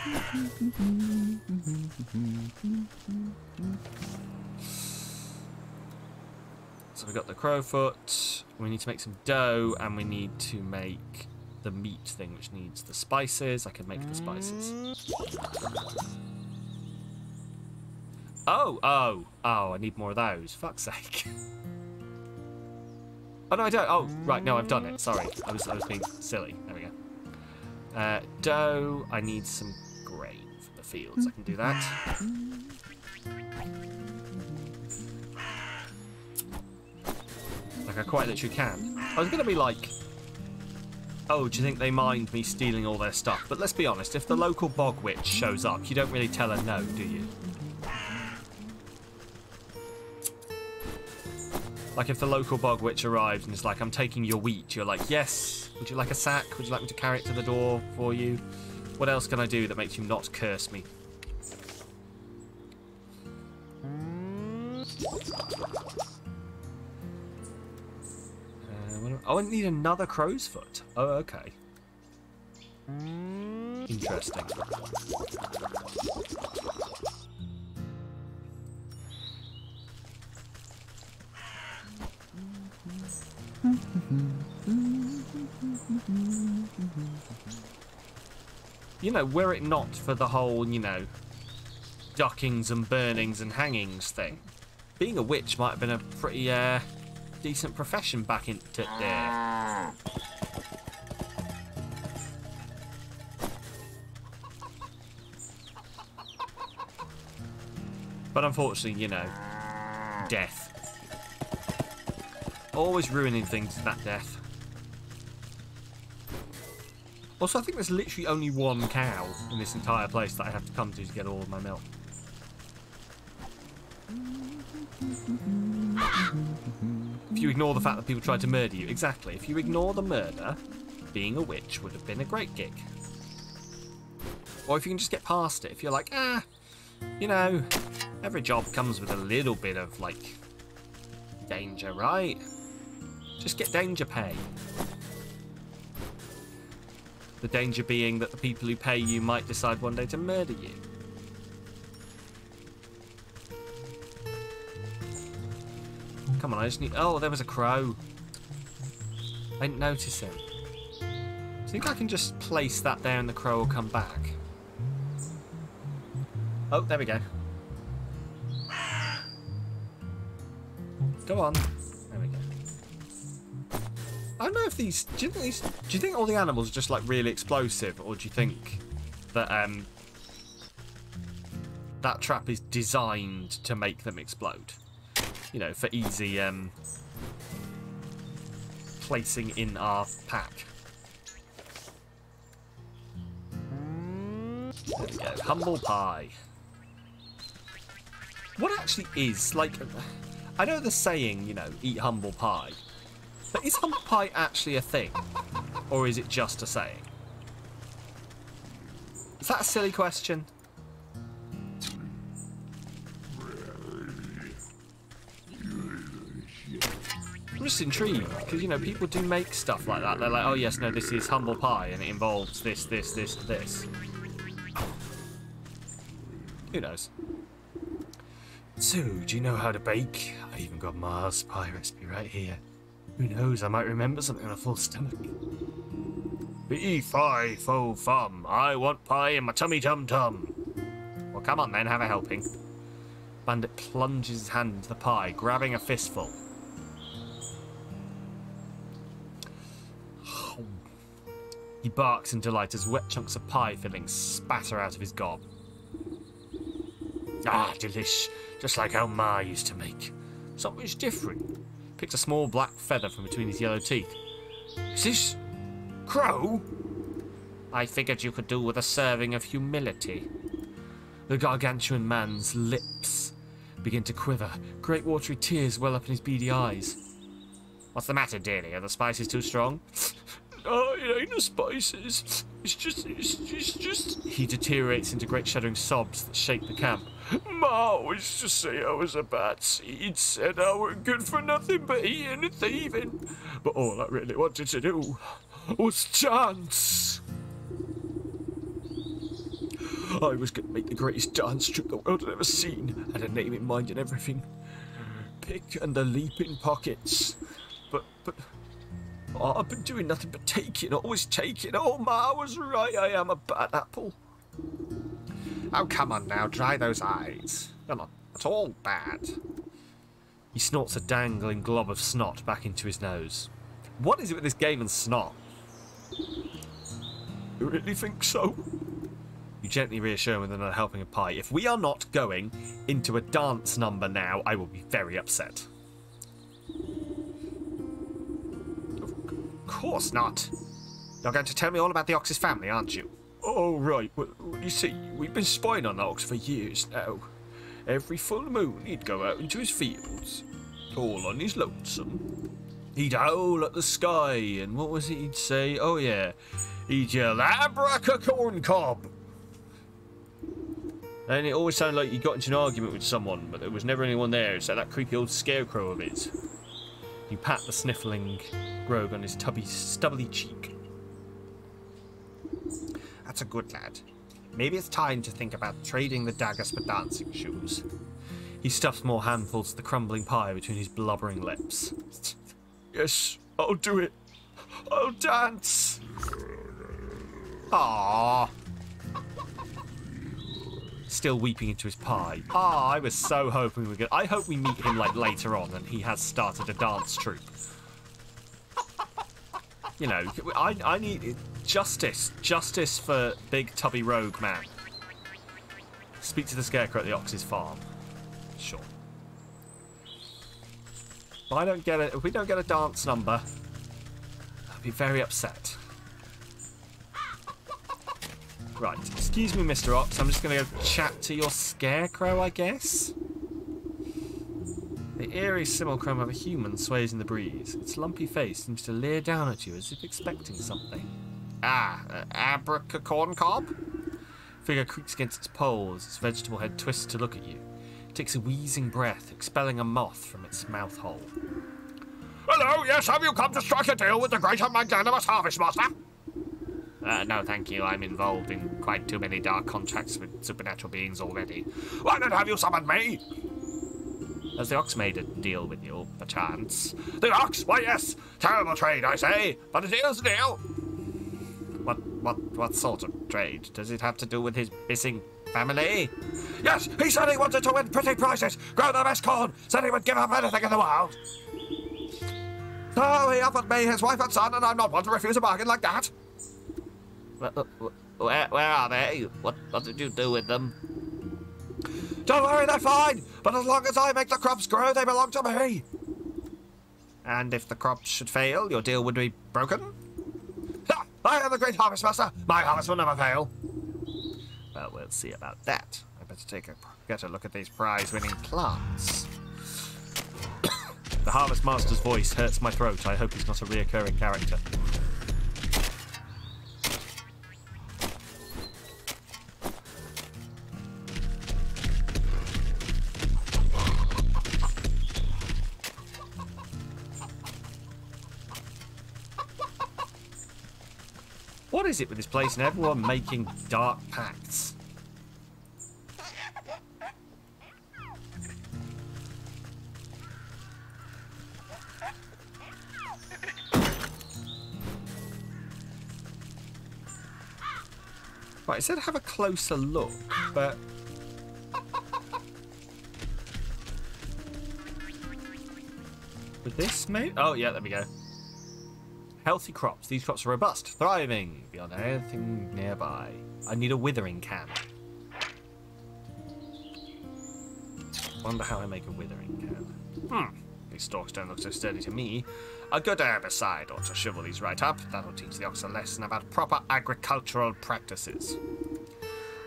So we've got the crowfoot. We need to make some dough, and we need to make the meat thing, which needs the spices. I can make the spices. Oh, I need more of those. Fuck's sake. Oh, no, I don't. Oh, right, no, I've done it. Sorry, I was being silly. There we go. Dough. I need some grain from the fields. I can do that. Like, I quite literally can. I was going to be like, oh, do you think they mind me stealing all their stuff? But let's be honest, if the local bog witch shows up, you don't really tell her no, do you? Like, if the local bog witch arrives and is like, I'm taking your wheat, you're like, yes, would you like a sack? Would you like me to carry it to the door for you? What else can I do that makes you not curse me? Oh, I need another crow's foot. Oh, okay. Interesting. You know, were it not for the whole, you know, duckings and burnings and hangings thing, being a witch might have been a pretty, decent profession back in there. But unfortunately, you know, death. Always ruining things, that death. Also, I think there's literally only one cow in this entire place that I have to come to get all of my milk. If you ignore the fact that people tried to murder you. Exactly. If you ignore the murder, being a witch would have been a great gig. Or if you can just get past it. If you're like, you know, every job comes with a little bit of, like, danger, right? Just get danger pay. The danger being that the people who pay you might decide one day to murder you. come on, I just need... Oh, there was a crow. I didn't notice him. Do you think I can just place that there and the crow will come back? Oh, there we go. Go on. There we go. I don't know if these... Do you think all the animals are just, like, really explosive? Or do you think that, that trap is designed to make them explode? You know, for easy, placing in our pack. There we go. Humble pie. What actually is, like... I know the saying, you know, eat humble pie. But is humble pie actually a thing? Or is it just a saying? Is that a silly question? I'm just intrigued, because, you know, people do make stuff like that. They're like, oh yes, no, this is humble pie, and it involves this, this, this, this. Who knows? So, do you know how to bake? I even got Ma's pie recipe right here. Who knows, I might remember something on a full stomach. Fee-fi-fo-fum, I want pie in my tummy-tum-tum. Well, come on then, have a helping. Bandit plunges his hand into the pie, grabbing a fistful. He barks in delight as wet chunks of pie filling spatter out of his gob. Ah, delish. Just like how Ma used to make. Something's different. Picks a small black feather from between his yellow teeth. Is this... crow? I figured you could do with a serving of humility. The gargantuan man's lips begin to quiver. Great watery tears well up in his beady eyes. What's the matter, dearie? Are the spices too strong? Oh, it ain't the spices. It's just... He deteriorates into great shuddering sobs that shake the camp. Ma always to say I was a bad seed, said I were good for nothing but eating and thieving. But all I really wanted to do was dance. I was going to make the greatest dance troupe the world had ever seen, had a name in mind and everything. Pick and the leaping pockets. But... Oh, I've been doing nothing but taking, always taking. Oh, Ma was right, I am a bad apple. Oh, come on now, dry those eyes. You're not at all bad. He snorts a dangling glob of snot back into his nose. What is it with this game and snot? You really think so? You gently reassure him with another helping of pie. If we are not going into a dance number now, I will be very upset. Of course not. You're going to tell me all about the Ox's family, aren't you? Oh, right. Well, you see, we've been spying on Ox for years now. Every full moon, he'd go out into his fields, all on his lonesome. He'd howl at the sky, and what was it he'd say? Oh, yeah. He'd yell, "Abraca-corn cob!" And it always sounded like he got into an argument with someone, but there was never anyone there except that creepy old scarecrow of his. You pat the sniffling rogue on his stubbly cheek. That's a good lad. Maybe it's time to think about trading the daggers for dancing shoes. He stuffs more handfuls of the crumbling pie between his blubbering lips. Yes, I'll do it. I'll dance. Aww. Still weeping into his pie. Ah, I was so hoping we were good. I hope we meet him like later on and he has started a dance troupe. You know, I need justice. Justice for big tubby rogue man. Speak to the scarecrow at the Ox's farm. Sure. If we don't get a dance number, I'll be very upset. Right, excuse me, Mr. Ox. I'm just going to go chat to your scarecrow, I guess. The eerie simulacrum of a human sways in the breeze. Its lumpy face seems to leer down at you as if expecting something. Abraca-corn cob? Figure creaks against its pole as its vegetable head twists to look at you. It takes a wheezing breath, expelling a moth from its mouth hole. Hello, yes, have you come to strike a deal with the great and magnanimous Harvest Master? No, thank you. I'm involved in quite too many dark contracts with supernatural beings already. Why not have you summoned me? Has the ox made a deal with you, perchance? The ox? Why, yes! Terrible trade, I say, but a deal's a deal! What sort of trade? Does it have to do with his missing family? Yes, he said he wanted to win pretty prizes, grow the best corn, said he would give up anything in the world. So he offered me his wife and son, and I'm not one to refuse a bargain like that. Where are they? What did you do with them? Don't worry, they're fine, but as long as I make the crops grow, they belong to me. And if the crops should fail, your deal would be broken? Ha! I am the great harvest master. My harvest will never fail. Well, we'll see about that. I better take a better look at these prize-winning plants. The harvest master's voice hurts my throat. I hope he's not a reoccurring character. What is it with this place and everyone making dark pacts? Right, it said have a closer look, but... With this, maybe? Oh, yeah, there we go. Healthy crops. These crops are robust, thriving beyond anything nearby. I need a withering can. Wonder how I make a withering can. These stalks don't look so sturdy to me. A good herbicide ought to shrivel these right up. That'll teach the ox a lesson about proper agricultural practices.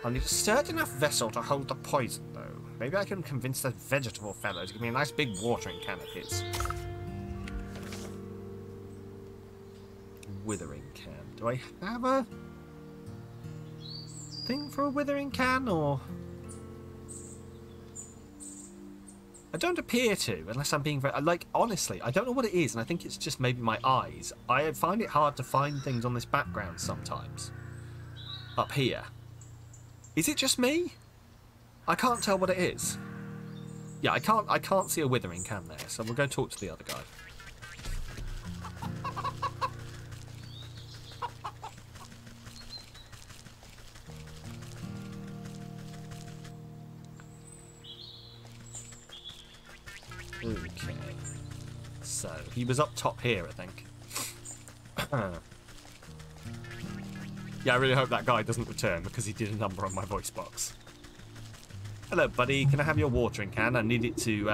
I'll need a sturdy enough vessel to hold the poison, though. Maybe I can convince that vegetable fellow to give me a nice big watering can of his. Withering can. Do I have a thing for a withering can, or... I don't appear to, unless I'm being very... Like, honestly, I don't know what it is, and I think it's just maybe my eyes. I find it hard to find things on this background sometimes. Up here. Is it just me? I can't tell what it is. Yeah, I can't see a withering can there, so we'll go talk to the other guy. Okay. So, he was up top here, I think. Yeah, I really hope that guy doesn't return, because he did a number on my voice box. Hello, buddy. Can I have your watering can? I need it to,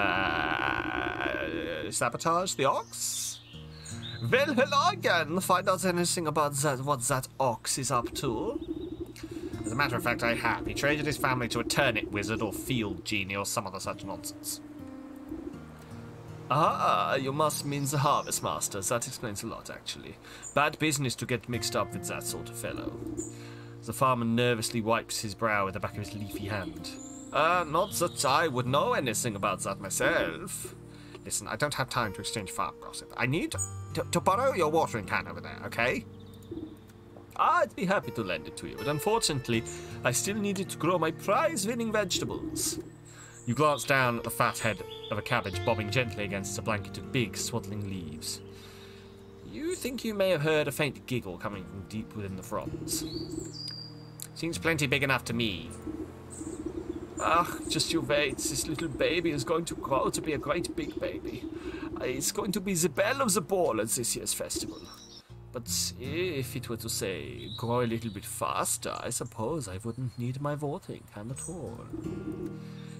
sabotage the ox? Well, hello again. Find out anything about that, what that ox is up to? As a matter of fact, I have. He traded his family to a turnip wizard or field genie or some other such nonsense. Ah, you must mean the harvest master. That explains a lot, actually. Bad business to get mixed up with that sort of fellow. The farmer nervously wipes his brow with the back of his leafy hand. Not that I would know anything about that myself. Listen, I don't have time to exchange farm gossip. I need to borrow your watering can over there, okay? I'd be happy to lend it to you, but unfortunately, I still need it to grow my prize-winning vegetables. You glance down at the fat head of a cabbage bobbing gently against a blanket of big, swaddling leaves. You think you may have heard a faint giggle coming from deep within the fronds. Seems plenty big enough to me. Ah, just you wait. This little baby is going to grow to be a great big baby. It's going to be the belle of the ball at this year's festival. But if it were to, say, grow a little bit faster, I suppose I wouldn't need my watering can at all.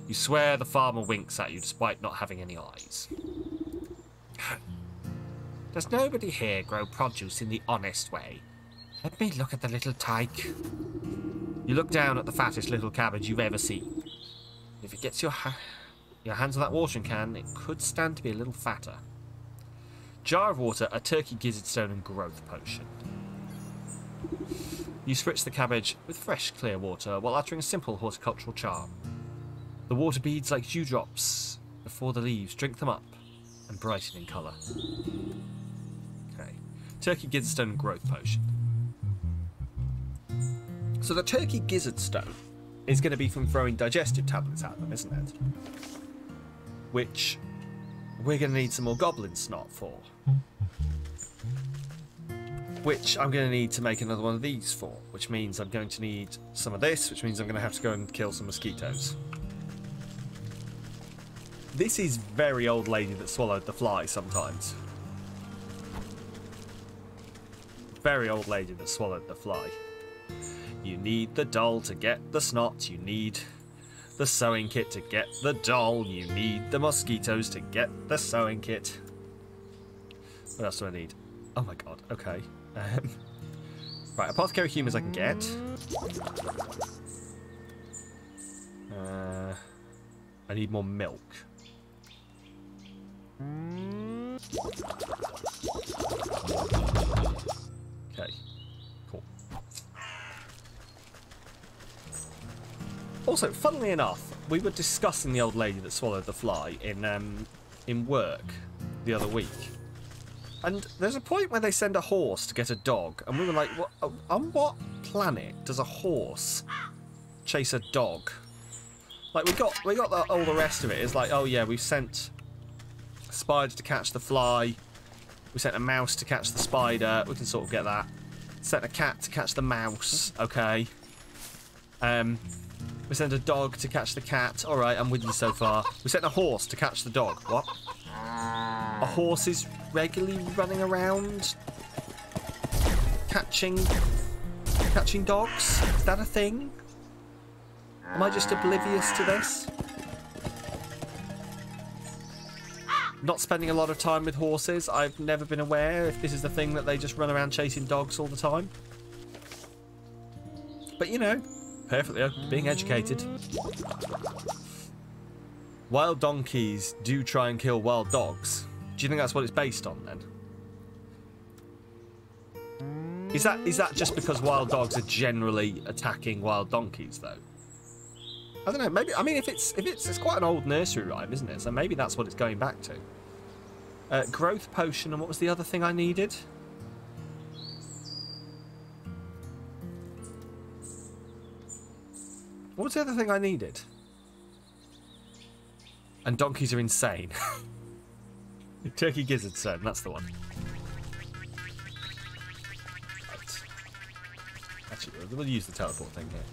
You swear the farmer winks at you despite not having any eyes. Does nobody here grow produce in the honest way? Let me look at the little tyke. You look down at the fattest little cabbage you've ever seen. If it gets your hands on that watering can, it could stand to be a little fatter. Jar of water, a turkey gizzard stone, and growth potion. You spritz the cabbage with fresh, clear water while uttering a simple horticultural charm. The water beads like dewdrops before the leaves drink them up and brighten in colour. Okay. Turkey gizzard stone and growth potion. So the turkey gizzard stone is going to be from throwing digestive tablets at them, isn't it? which we're going to need some more goblin snot for. Which I'm going to need to make another one of these for, which means I'm going to need some of this, which means I'm going to have to go and kill some mosquitoes. This is very old lady that swallowed the fly sometimes. Very old lady that swallowed the fly. You need the doll to get the snot, you need the sewing kit to get the doll, you need the mosquitoes to get the sewing kit. What else do I need? Oh my god, okay. Right, apothecary humans I can get. I need more milk. Okay, cool. Also, funnily enough, we were discussing the old lady that swallowed the fly in work the other week. And there's a point where they send a horse to get a dog, and we were like, what, on what planet does a horse chase a dog? Like, we got all the rest of it. It's like, oh yeah, we've sent a spider to catch the fly. We sent a mouse to catch the spider. We can sort of get that. Sent a cat to catch the mouse. Okay. We sent a dog to catch the cat. All right, I'm with you so far. We sent a horse to catch the dog. What? A horse is regularly running around catching dogs? Is that a thing? Am I just oblivious to this? Not spending a lot of time with horses. I've never been aware if this is the thing that they just run around chasing dogs all the time. But you know, perfectly open to being educated. Wild donkeys do try and kill wild dogs. Do you think that's what it's based on then? Is that just because wild dogs are generally attacking wild donkeys though? I don't know. Maybe, I mean, if it's quite an old nursery rhyme, isn't it? So maybe that's what it's going back to. Growth potion, and what was the other thing I needed? What was the other thing I needed? And donkeys are insane. Turkey gizzard stone, that's the one. Right. Actually, we'll use the teleport thing here.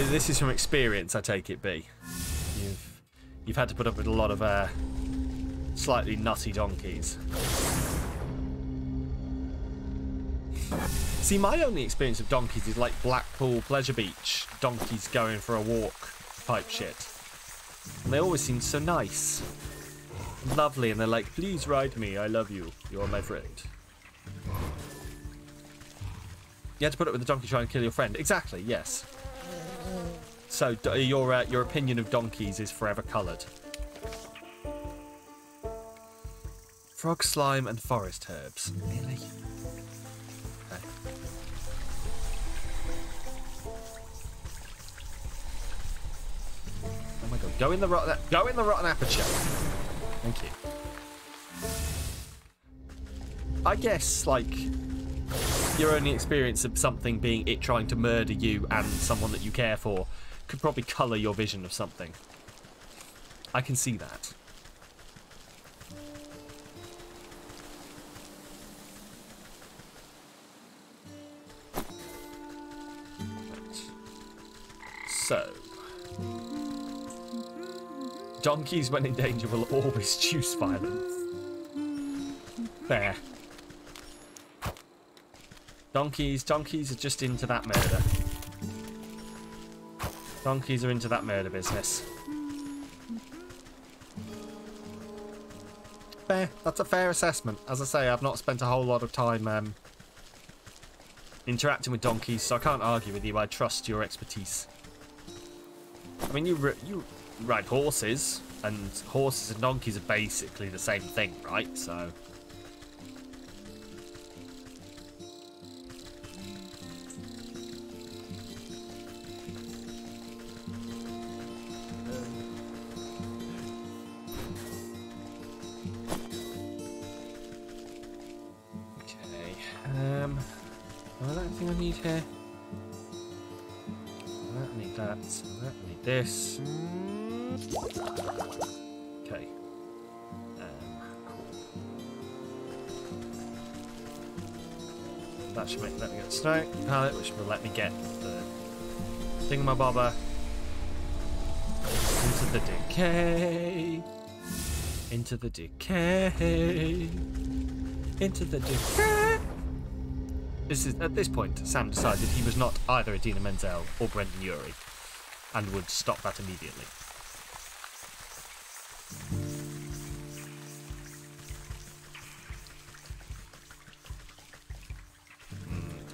This is from experience, I take it, B. You've had to put up with a lot of slightly nutty donkeys. See, my only experience of donkeys is like Blackpool Pleasure Beach. Donkeys going for a walk type shit. And they always seem so nice. Lovely, and they're like, please ride me, I love you. You're my friend. You had to put up with the donkey trying to kill your friend. Exactly, yes. So, your opinion of donkeys is forever coloured. Frog slime and forest herbs. Really? Okay. Oh my god! Go in the rotten aperture. Thank you. I guess like your only experience of something being it trying to murder you and someone that you care for could probably colour your vision of something. I can see that. Right. So, donkeys when in danger will always choose violence. There. Donkeys are just into that murder. Donkeys are into that murder business. Fair. That's a fair assessment. As I say, I've not spent a whole lot of time interacting with donkeys, so I can't argue with you. I trust your expertise. I mean, you ride horses, and horses and donkeys are basically the same thing, right? So... I don't think I need here. I don't need that. So I need this. Okay. Cool. That should let me get the snow pallet, which will let me get the thingamabobber into the decay. Into the decay. Into the decay. This is, at this point, Sam decided he was not either Idina Menzel or Brendan Urie, and would stop that immediately.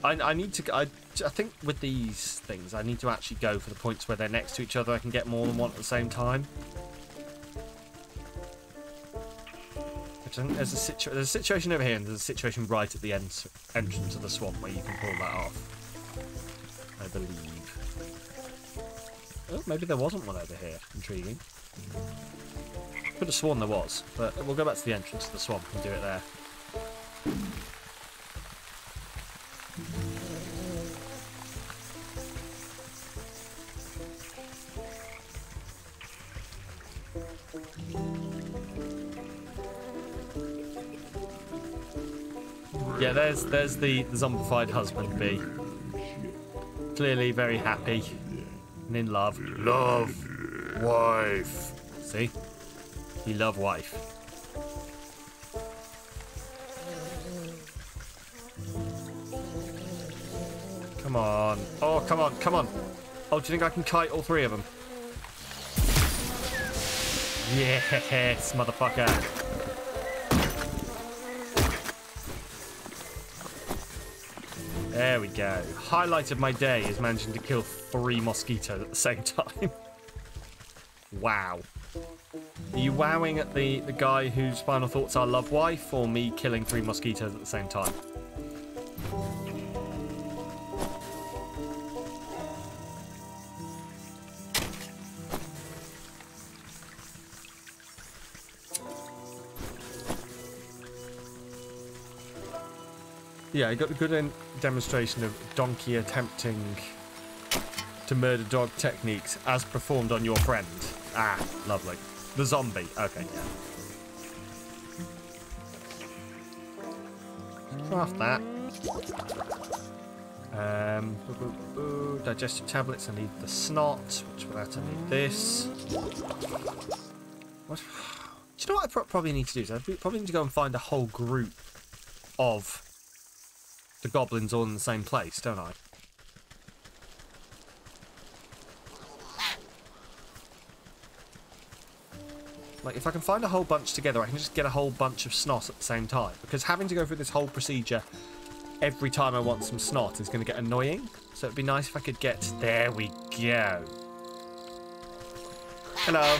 I need to. I think with these things, I need to actually go for the points where they're next to each other. I can get more than one at the same time. There's a situation over here, and there's a situation right at the entrance of the swamp where you can pull that off, I believe. Oh, maybe there wasn't one over here. Intriguing. Could have sworn there was, but we'll go back to the entrance of the swamp and do it there. Yeah, there's the zombified husband bee. Clearly very happy and in love. Love wife. See? He love wife. Come on. Oh, come on, come on. Oh, do you think I can kite all three of them? Yes, motherfucker. There we go. Highlight of my day is managing to kill 3 mosquitoes at the same time. Wow. Are you wowing at the guy whose final thoughts are love wife, or me killing 3 mosquitoes at the same time? Yeah, I got a good demonstration of donkey attempting to murder dog techniques as performed on your friend. Ah, lovely. The zombie. Okay, yeah. Craft that. Digestive tablets. I need the snot, which for that I need this. What? Do you know what I probably need to do? Is I probably need to go and find a whole group of the goblins all in the same place, don't I? Like, if I can find a whole bunch together, I can just get a whole bunch of snot at the same time. Because having to go through this whole procedure every time I want some snot is going to get annoying. So it'd be nice if I could get... There we go. Hello.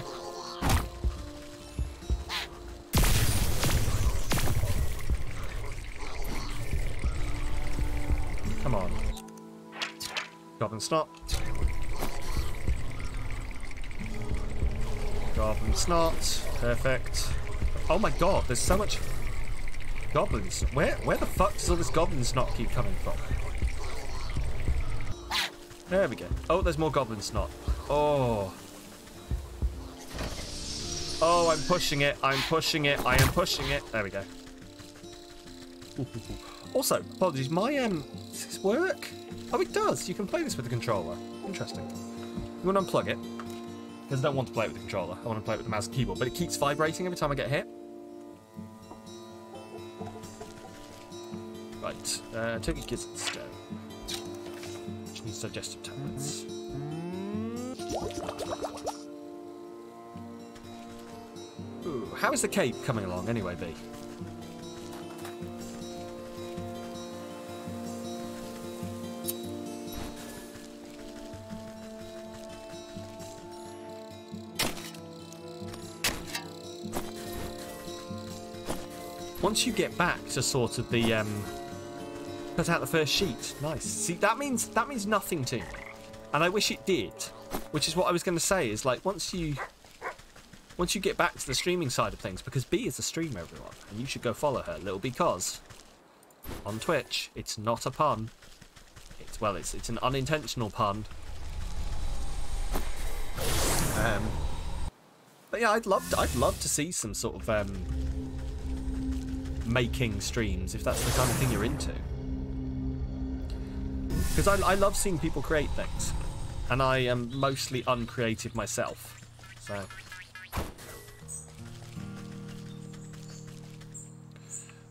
Come on. Goblin snot. Goblin snot. Perfect. Oh my god, there's so much goblins. Where the fuck does all this goblin snot keep coming from? There we go. Oh, there's more goblin snot. Oh. Oh, I'm pushing it. I'm pushing it. I am pushing it. There we go. Also, apologies, my, does this work? Oh, it does. You can play this with the controller. Interesting. You want to unplug it? Because I don't want to play it with the controller. I want to play it with the mouse and keyboard, but it keeps vibrating every time I get hit. Right, take a kiss instead. Which needs digestive tablets. Ooh, how is the cape coming along anyway, B? Once you get back to sort of the put out the first sheet, nice. See, that means nothing to me, and I wish it did. Which is what I was going to say. Is like once you get back to the streaming side of things, because B is a streamer, everyone, and you should go follow her, little because on Twitch it's not a pun. It's an unintentional pun. But yeah, I'd love to see some sort of making streams if that's the kind of thing you're into. Because I love seeing people create things, and I am mostly uncreative myself. So.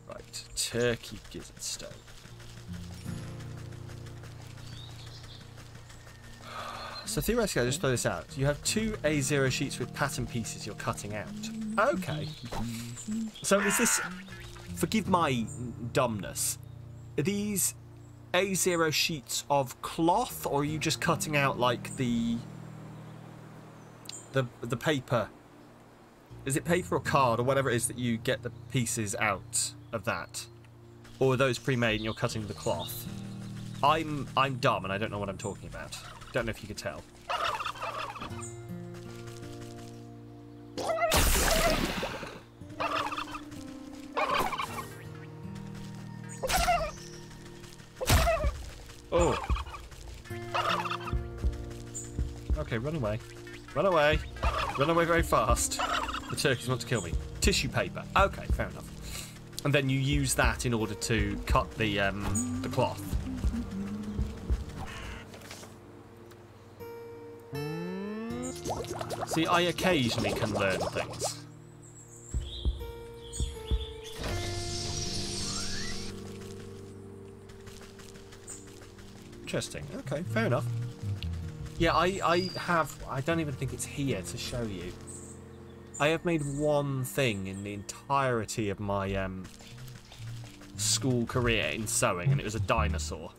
Right, turkey gizzard stone. So theoretically, I'll just throw this out. You have 2 A0 sheets with pattern pieces you're cutting out. Okay. So is this... Forgive my dumbness. Are these A0 sheets of cloth, or are you just cutting out, like, the paper? Is it paper or card or whatever it is that you get the pieces out of that? Or are those pre-made and you're cutting the cloth? I'm dumb and I don't know what I'm talking about. Don't know if you could tell. Oh. Okay, run away. Run away. Run away very fast. The turkeys want to kill me. Tissue paper. Okay, fair enough. And then you use that in order to cut the cloth. See, I occasionally can learn things. Interesting. Okay, fair enough. Yeah, I don't even think it's here to show you. I have made one thing in the entirety of my school career in sewing, and it was a dinosaur.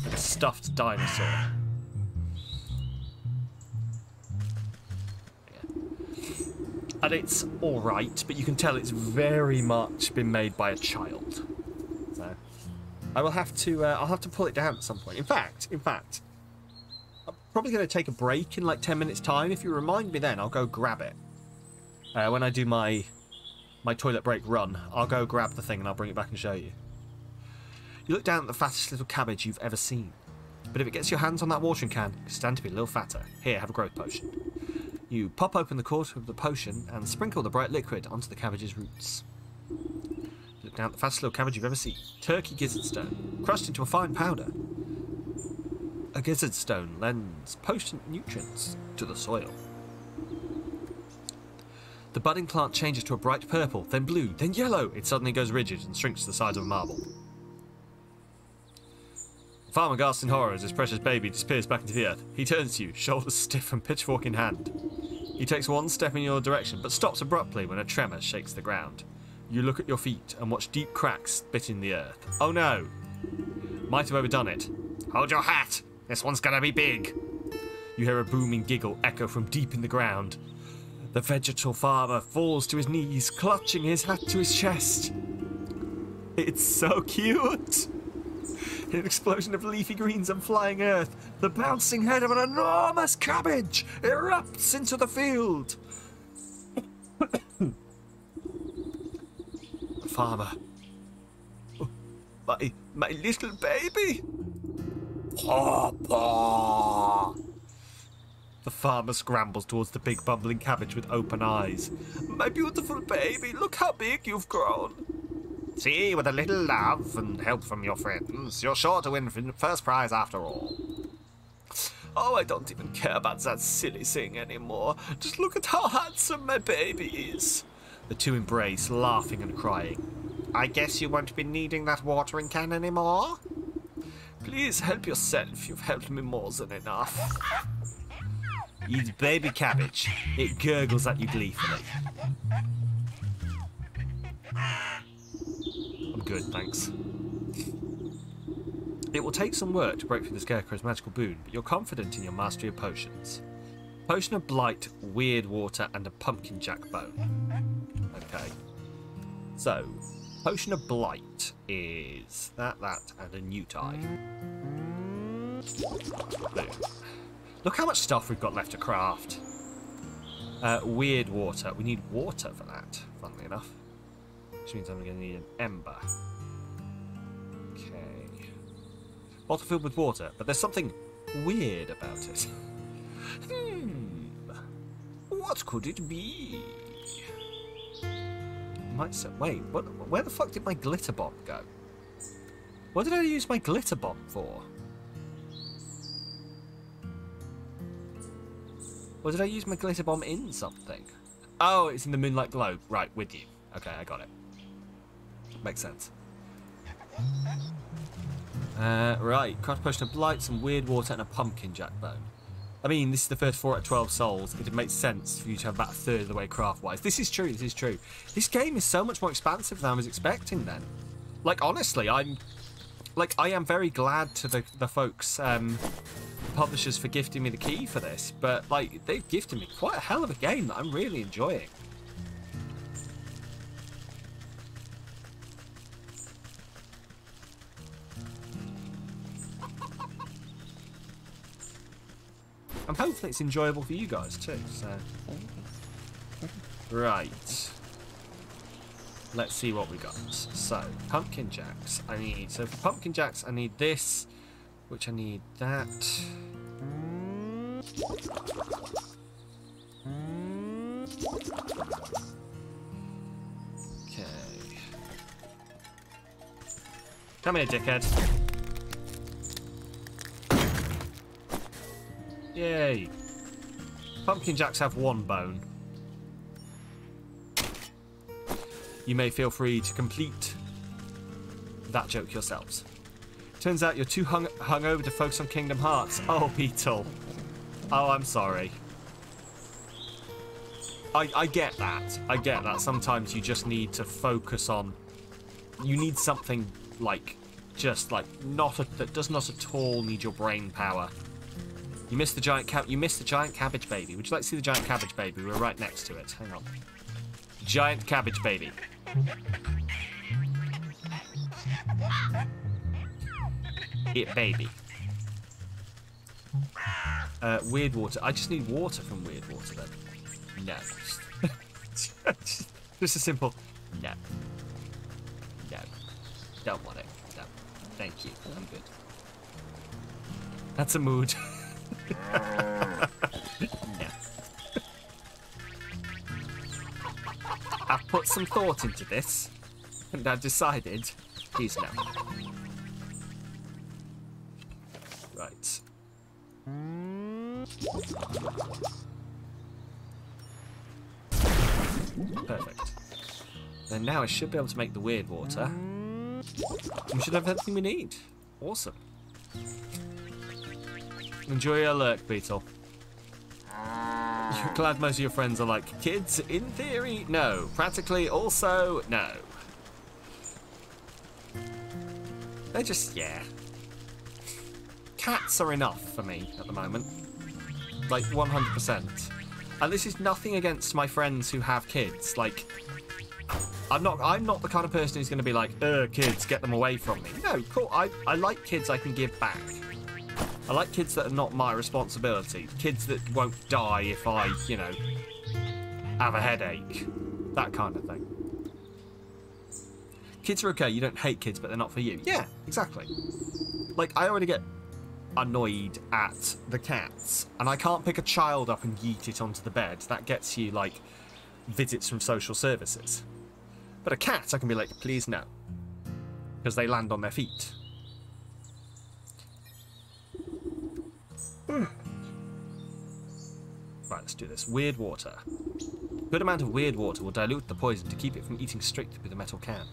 Like a stuffed dinosaur. And it's alright, but you can tell it's very much been made by a child. So I will have to I'll have to pull it down at some point. In fact, I'm probably going to take a break in like 10 minutes time. If you remind me then, I'll go grab it. When I do my toilet break run, I'll go grab the thing and I'll bring it back and show you. You look down at the fattest little cabbage you've ever seen. But if it gets your hands on that watering can, you stand to be a little fatter. Here, have a growth potion. You pop open the cork of the potion and sprinkle the bright liquid onto the cabbage's roots. Look down at the fastest little cabbage you've ever seen. Turkey gizzard stone, crushed into a fine powder. A gizzard stone lends potent nutrients to the soil. The budding plant changes to a bright purple, then blue, then yellow. It suddenly goes rigid and shrinks to the size of a marble. The farmer gasps in horror as his precious baby disappears back into the earth. He turns to you, shoulders stiff and pitchfork in hand. He takes one step in your direction, but stops abruptly when a tremor shakes the ground. You look at your feet and watch deep cracks spit in the earth. Oh no! Might have overdone it. Hold your hat! This one's gonna be big! You hear a booming giggle echo from deep in the ground. The vegetal farmer falls to his knees, clutching his hat to his chest. It's so cute! In an explosion of leafy greens and flying earth, the bouncing head of an enormous cabbage erupts into the field. The farmer. Oh, my little baby. Papa. The farmer scrambles towards the big bumbling cabbage with open eyes. My beautiful baby, look how big you've grown. See, with a little love and help from your friends, you're sure to win first prize after all. Oh, I don't even care about that silly thing anymore. Just look at how handsome my baby is. The two embrace, laughing and crying. I guess you won't be needing that watering can anymore? Please help yourself. You've helped me more than enough. Eat baby cabbage. It gurgles at you gleefully. I'm good, thanks. It will take some work to break through the Scarecrow's magical boon, but you're confident in your mastery of potions. Potion of Blight, Weird Water, and a Pumpkin Jack Bone. Okay. So, Potion of Blight is that, and a new tie. Boom. Look how much stuff we've got left to craft. Weird Water. We need water for that, funnily enough. Which means I'm going to need an ember. Okay. Bottle filled with water, but there's something weird about it. What could it be? Might say, wait, where the fuck did my glitter bomb go? What did I use my glitter bomb for? Or did I use my glitter bomb in something? Oh, it's in the moonlight globe. Right, with you. Okay, I got it. Makes sense. Right, craft potion of blight, some weird water, and a pumpkin jack bone. I mean, this is the first 4 out of 12 souls. It would make sense for you to have about a third of the way craft-wise. This is true, this is true. This game is so much more expansive than I was expecting then. Like, honestly, I am very glad to the folks, publishers, for gifting me the key for this. But, like, they've gifted me quite a hell of a game that I'm really enjoying. And hopefully it's enjoyable for you guys too, so... Right. Let's see what we got. So, pumpkin jacks. So for pumpkin jacks, I need this, which I need that. Okay. Come here, dickhead. Yay. Pumpkin jacks have 1 bone. You may feel free to complete that joke yourselves. Turns out you're too hung over to focus on Kingdom Hearts. Oh, Beetle. Oh, I'm sorry. I get that. I get that. Sometimes you just need to focus on... You need something, like, just, like, that does not at all need your brain power. You missed the giant cabbage baby. Would you like to see the giant cabbage baby? We're right next to it. Hang on. Giant cabbage baby. It baby. Weird water. I just need water from weird water then. No. Just a simple no. No. Don't want it. No. Thank you. I'm good. That's a mood. No. I've put some thought into this, and I've decided he's no. Right. Perfect. Then now I should be able to make the weird water. We should have everything we need. Awesome. Enjoy your lurk, Beetle. You're glad most of your friends are like, kids, in theory, no. Practically, also, no. They're just, yeah. Cats are enough for me at the moment. Like, 100%. And this is nothing against my friends who have kids. Like, I'm not the kind of person who's going to be like, kids, get them away from me. No, cool. I like kids I can give back. I like kids that are not my responsibility. Kids that won't die if I, you know, have a headache. That kind of thing. Kids are okay. You don't hate kids, but they're not for you. Yeah, exactly. Like, I already get annoyed at the cats, and I can't pick a child up and yeet it onto the bed. That gets you, like, visits from social services. But a cat, I can be like, please no. Because they land on their feet. Right, let's do this. Weird water. Good amount of weird water will dilute the poison to keep it from eating straight through the metal can.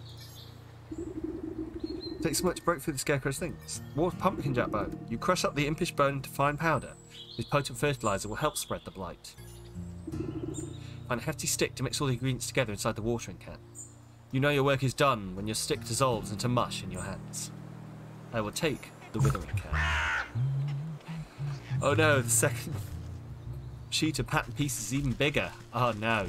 Takes so much to break through the scarecrow's things. Water pumpkin jack bone. You crush up the impish bone into fine powder. This potent fertilizer will help spread the blight. Find a hefty stick to mix all the ingredients together inside the watering can. You know your work is done when your stick dissolves into mush in your hands. I will take the withering can. Oh no, the second sheet of pattern piece is even bigger. Oh no.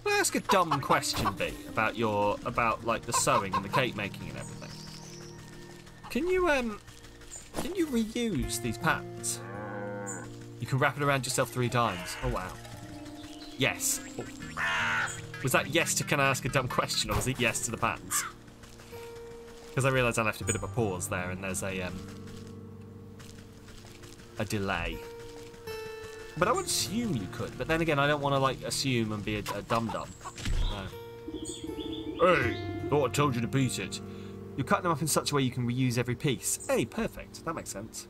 Can I ask a dumb question, B, about like the sewing and the cake making and everything? Can you reuse these patterns? You can wrap it around yourself 3 times. Oh wow. Yes. Oh. Was that yes to can I ask a dumb question, or was it yes to the pants? Because I realised I left a bit of a pause there, and there's a delay. But I would assume you could. But then again, I don't want to like assume and be a dum-dum. No. Hey, thought I told you to beat it. You cut them up in such a way you can reuse every piece. Hey, perfect. That makes sense.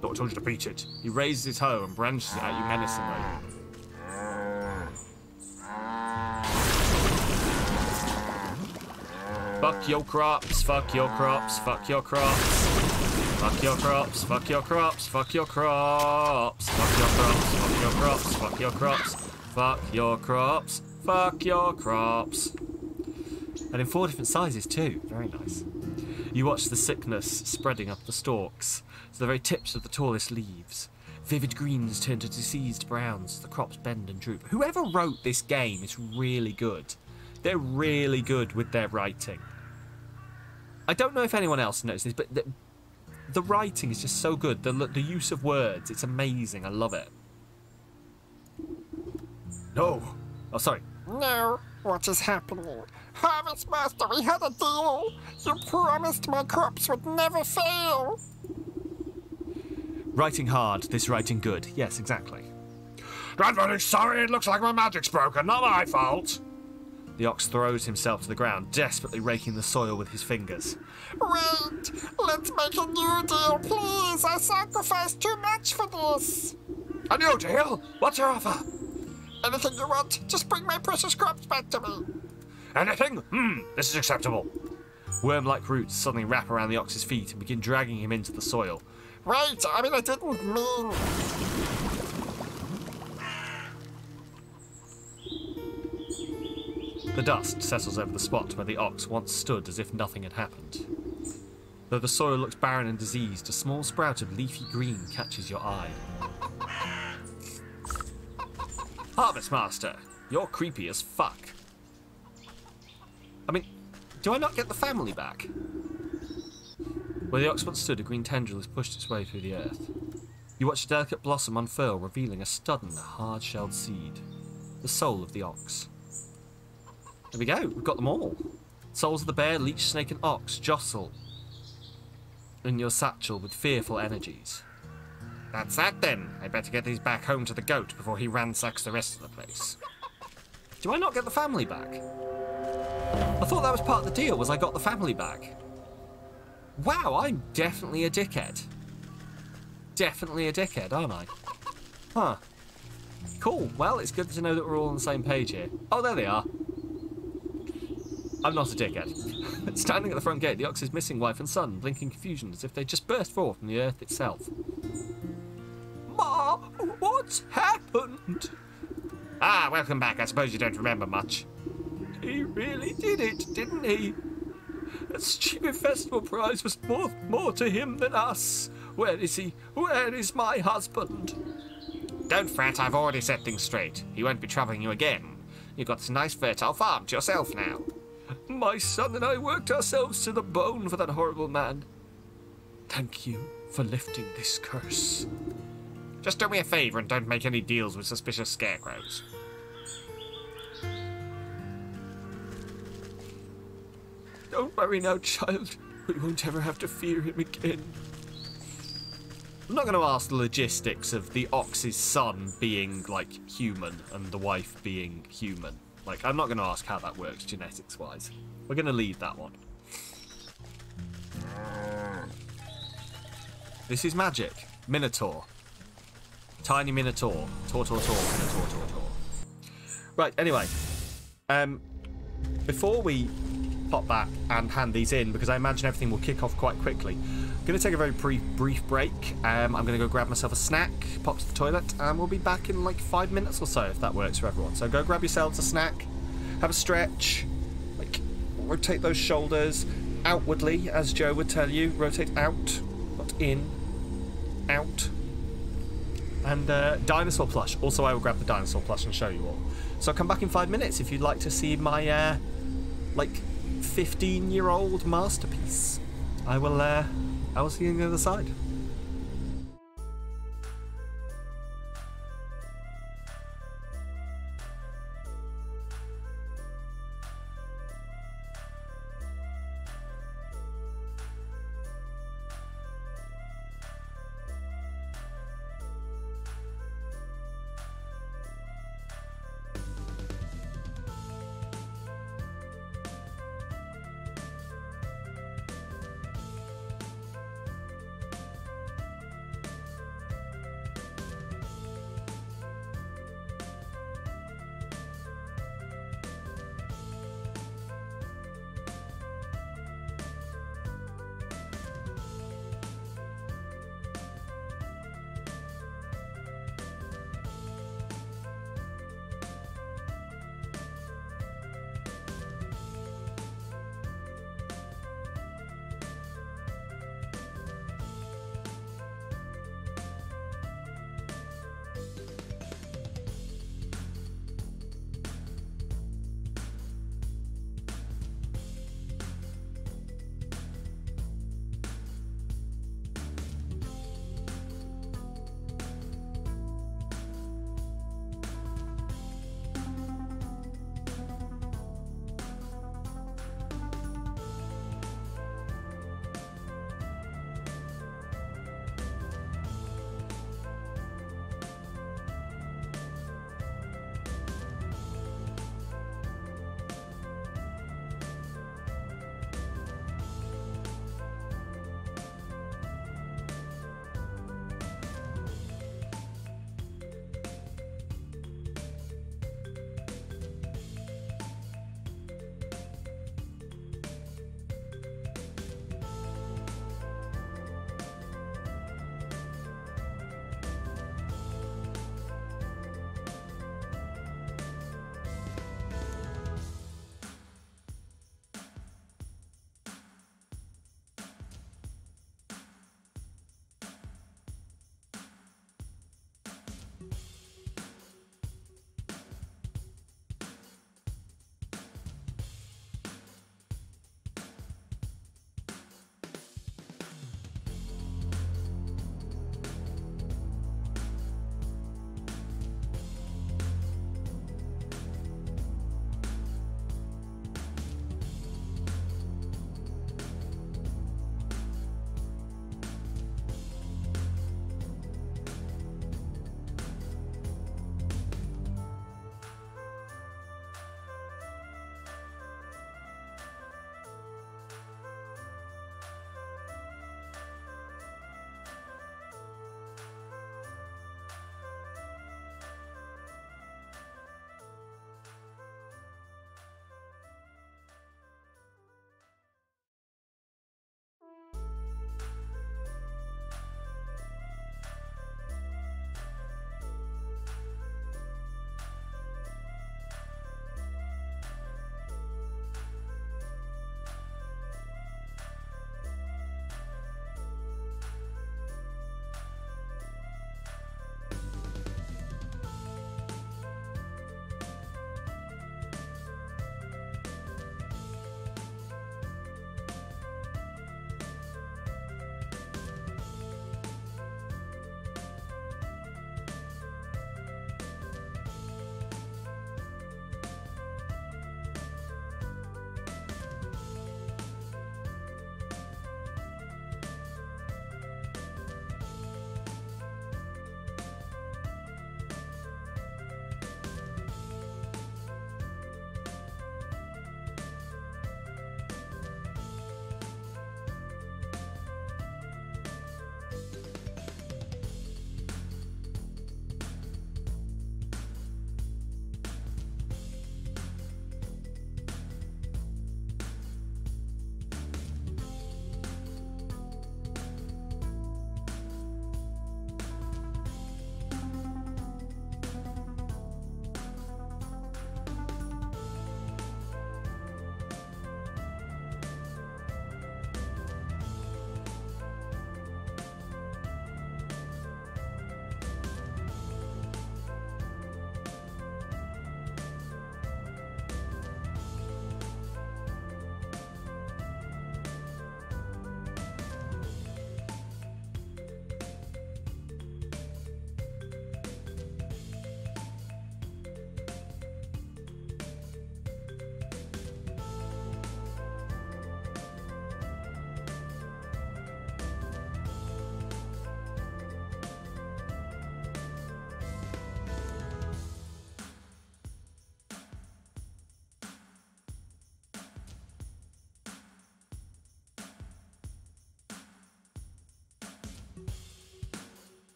Thought I told you to beat it. He raises his hoe and branches it at you menacingly. Fuck your crops, fuck your crops, fuck your crops. Fuck your crops, fuck your crops, fuck your crops. Fuck your crops, fuck your crops, fuck your crops. Fuck your crops, fuck your crops. And in 4 different sizes too. Very nice. You watch the sickness spreading up the stalks to the very tips of the tallest leaves. Vivid greens turn to diseased browns as the crops bend and droop. Whoever wrote this game is really good. They're really good with their writing. I don't know if anyone else knows this, but the writing is just so good. The use of words, it's amazing. I love it. No. Oh, sorry. No. What is happening? Harvest Master, we had a deal. You promised my crops would never fail. Writing hard, this writing good. Yes, exactly. I'm very sorry, it looks like my magic's broken, not my fault. The ox throws himself to the ground, desperately raking the soil with his fingers. Wait, let's make a new deal, please. I sacrificed too much for this. A new deal? What's your offer? Anything you want, just bring my precious crops back to me. Anything? This is acceptable. Worm-like roots suddenly wrap around the ox's feet and begin dragging him into the soil. Wait, I mean, I didn't mean... The dust settles over the spot where the ox once stood as if nothing had happened. Though the soil looks barren and diseased, a small sprout of leafy green catches your eye. Harvest Master, you're creepy as fuck. I mean, do I not get the family back? Where the ox once stood, a green tendril has pushed its way through the earth. You watch a delicate blossom unfurl, revealing a sudden, hard-shelled seed. The soul of the ox. There we go, we've got them all. Souls of the bear, leech, snake and ox jostle in your satchel with fearful energies. That's that then. I better get these back home to the goat before he ransacks the rest of the place. Do I not get the family back? I thought that was part of the deal, was I got the family back. Wow, I'm definitely a dickhead. Definitely a dickhead, aren't I? Huh. Cool, well, it's good to know that we're all on the same page here. Oh, there they are. I'm not a dickhead. Standing at the front gate, the ox's missing wife and son, blinking confusion as if they just burst forth from the earth itself. Ma, what's happened? Ah, welcome back. I suppose you don't remember much. He really did it, didn't he? That stupid festival prize was more to him than us. Where is he? Where is my husband? Don't fret, I've already set things straight. He won't be troubling you again. You've got this nice fertile farm to yourself now. My son and I worked ourselves to the bone for that horrible man. Thank you for lifting this curse. Just do me a favour and don't make any deals with suspicious scarecrows. Don't worry now, child. We won't ever have to fear him again. I'm not going to ask the logistics of the ox's son being, like, human and the wife being human. Like, I'm not going to ask how that works genetics-wise. We're going to leave that one. This is magic. Minotaur. Tiny Minotaur. Minotaur. Right, anyway. Before we pop back and hand these in, because I imagine everything will kick off quite quickly, I'm going to take a very brief break. I'm going to go grab myself a snack, pop to the toilet, and we'll be back in like 5 minutes or so, if that works for everyone. So go grab yourselves a snack, have a stretch, like rotate those shoulders outwardly, as Joe would tell you. Rotate out, not in, out. And dinosaur plush. Also, I will grab the dinosaur plush and show you all. So I'll come back in 5 minutes if you'd like to see my, like, 15-year-old masterpiece. I will see you on the other side.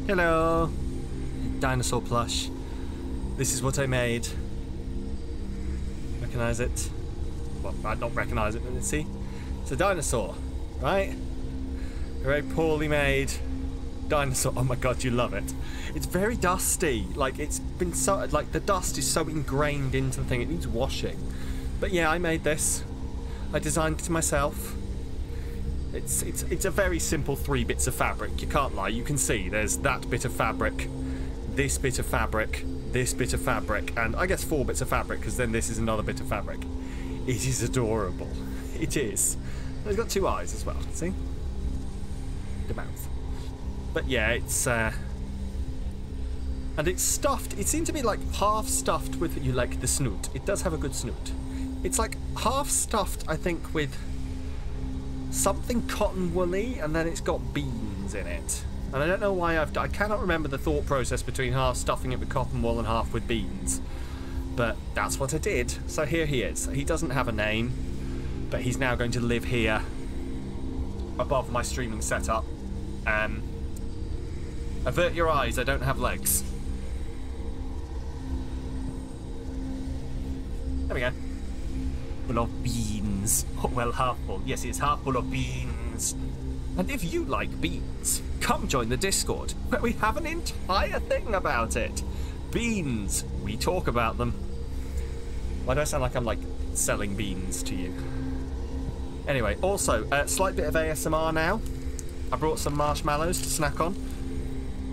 Hello. Dinosaur plush. This is what I made. Recognize it? Well, I'd not recognize it, but see? It's a dinosaur, right? A very poorly made dinosaur. Oh my god, you love it. It's very dusty. Like, it's been so... Like, the dust is so ingrained into the thing, it needs washing. But yeah, I made this. I designed it myself. It's a very simple 3 bits of fabric. You can't lie. You can see there's that bit of fabric, this bit of fabric, this bit of fabric, and I guess 4 bits of fabric, because then this is another bit of fabric. It is adorable. It is. And it's got 2 eyes as well. See? The mouth. But yeah, it's and it's stuffed. It seemed to be like half stuffed with like the snoot. It does have a good snoot. It's like half stuffed, I think, with something cotton woolly, and then it's got beans in it. And I don't know why I cannot remember the thought process between half stuffing it with cotton wool and half with beans. But that's what I did. So here he is. He doesn't have a name, but he's now going to live here above my streaming setup. Avert your eyes, I don't have legs. There we go. Full of beans. Oh, well, half full. Yes, it's half full of beans. And if you like beans, come join the Discord, where we have an entire thing about it. Beans. We talk about them. Why do I sound like I'm, like, selling beans to you? Anyway, also, a slight bit of ASMR now. I brought some marshmallows to snack on,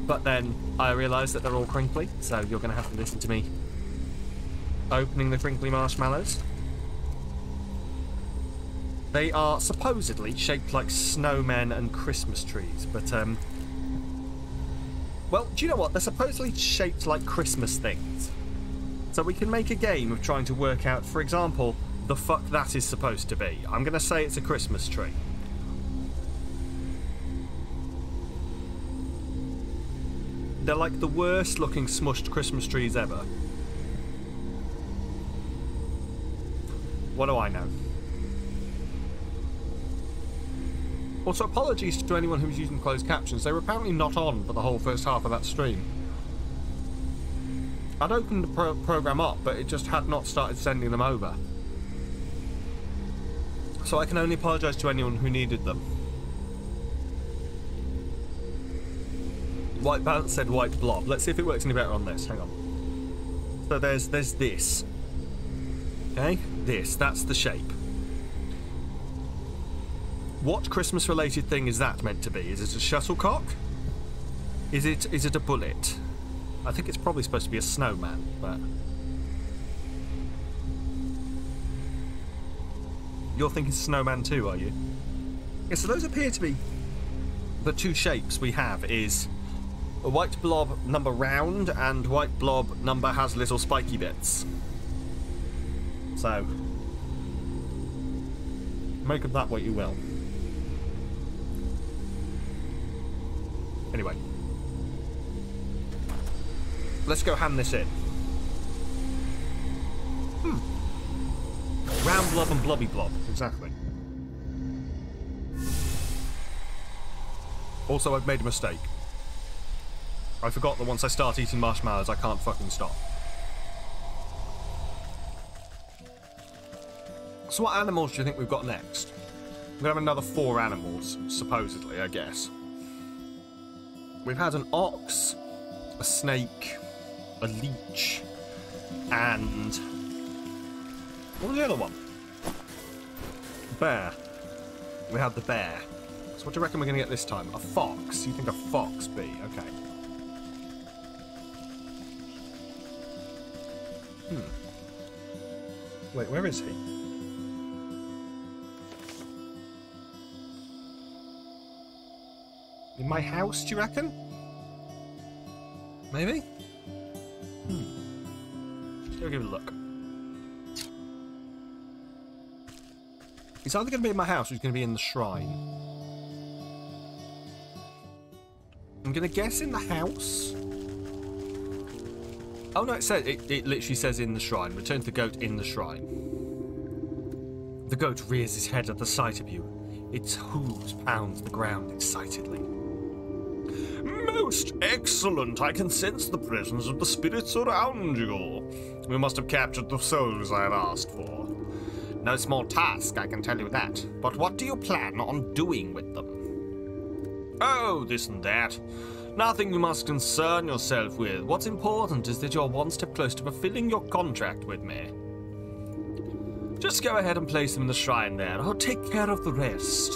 but then I realised that they're all crinkly, so you're going to have to listen to me opening the crinkly marshmallows. They are supposedly shaped like snowmen and Christmas trees, but, well, do you know what? They're supposedly shaped like Christmas things. So we can make a game of trying to work out, for example, the fuck that is supposed to be. I'm going to say it's a Christmas tree. They're like the worst looking smushed Christmas trees ever. What do I know? Also, apologies to anyone who was using closed captions. They were apparently not on for the whole first half of that stream. I'd opened the program up, but it just had not started sending them over. So I can only apologise to anyone who needed them. White Balance said white blob. Let's see if it works any better on this. Hang on. So there's this. Okay? This. That's the shape. What Christmas-related thing is that meant to be? Is it a shuttlecock? Is it a bullet? I think it's probably supposed to be a snowman, but... You're thinking snowman too, are you? Yeah, so those appear to be the 2 shapes we have is a white blob number round and white blob number has little spiky bits. So, make of that what you will. Anyway, let's go hand this in. Round blob and blobby blob, exactly. Also, I've made a mistake. I forgot that once I start eating marshmallows, I can't fucking stop. So what animals do you think we've got next? We're gonna have another 4 animals, supposedly, I guess. We've had an ox, a snake, a leech, and... what was the other one? Bear. We had the bear. So what do you reckon we're going to get this time? A fox? You think a fox be? Okay. Wait, where is he? In my house, do you reckon? Maybe? Let's go give it a look. He's either going to be in my house or he's going to be in the shrine. I'm going to guess in the house. Oh no, it literally says in the shrine. Return to the goat in the shrine. The goat rears his head at the sight of you. Its hooves pound the ground excitedly. Most excellent. I can sense the presence of the spirits around you. We must have captured the souls I have asked for. No small task, I can tell you that. But what do you plan on doing with them? Oh, this and that. Nothing you must concern yourself with. What's important is that you're one step closer to fulfilling your contract with me. Just go ahead and place them in the shrine there. I'll take care of the rest.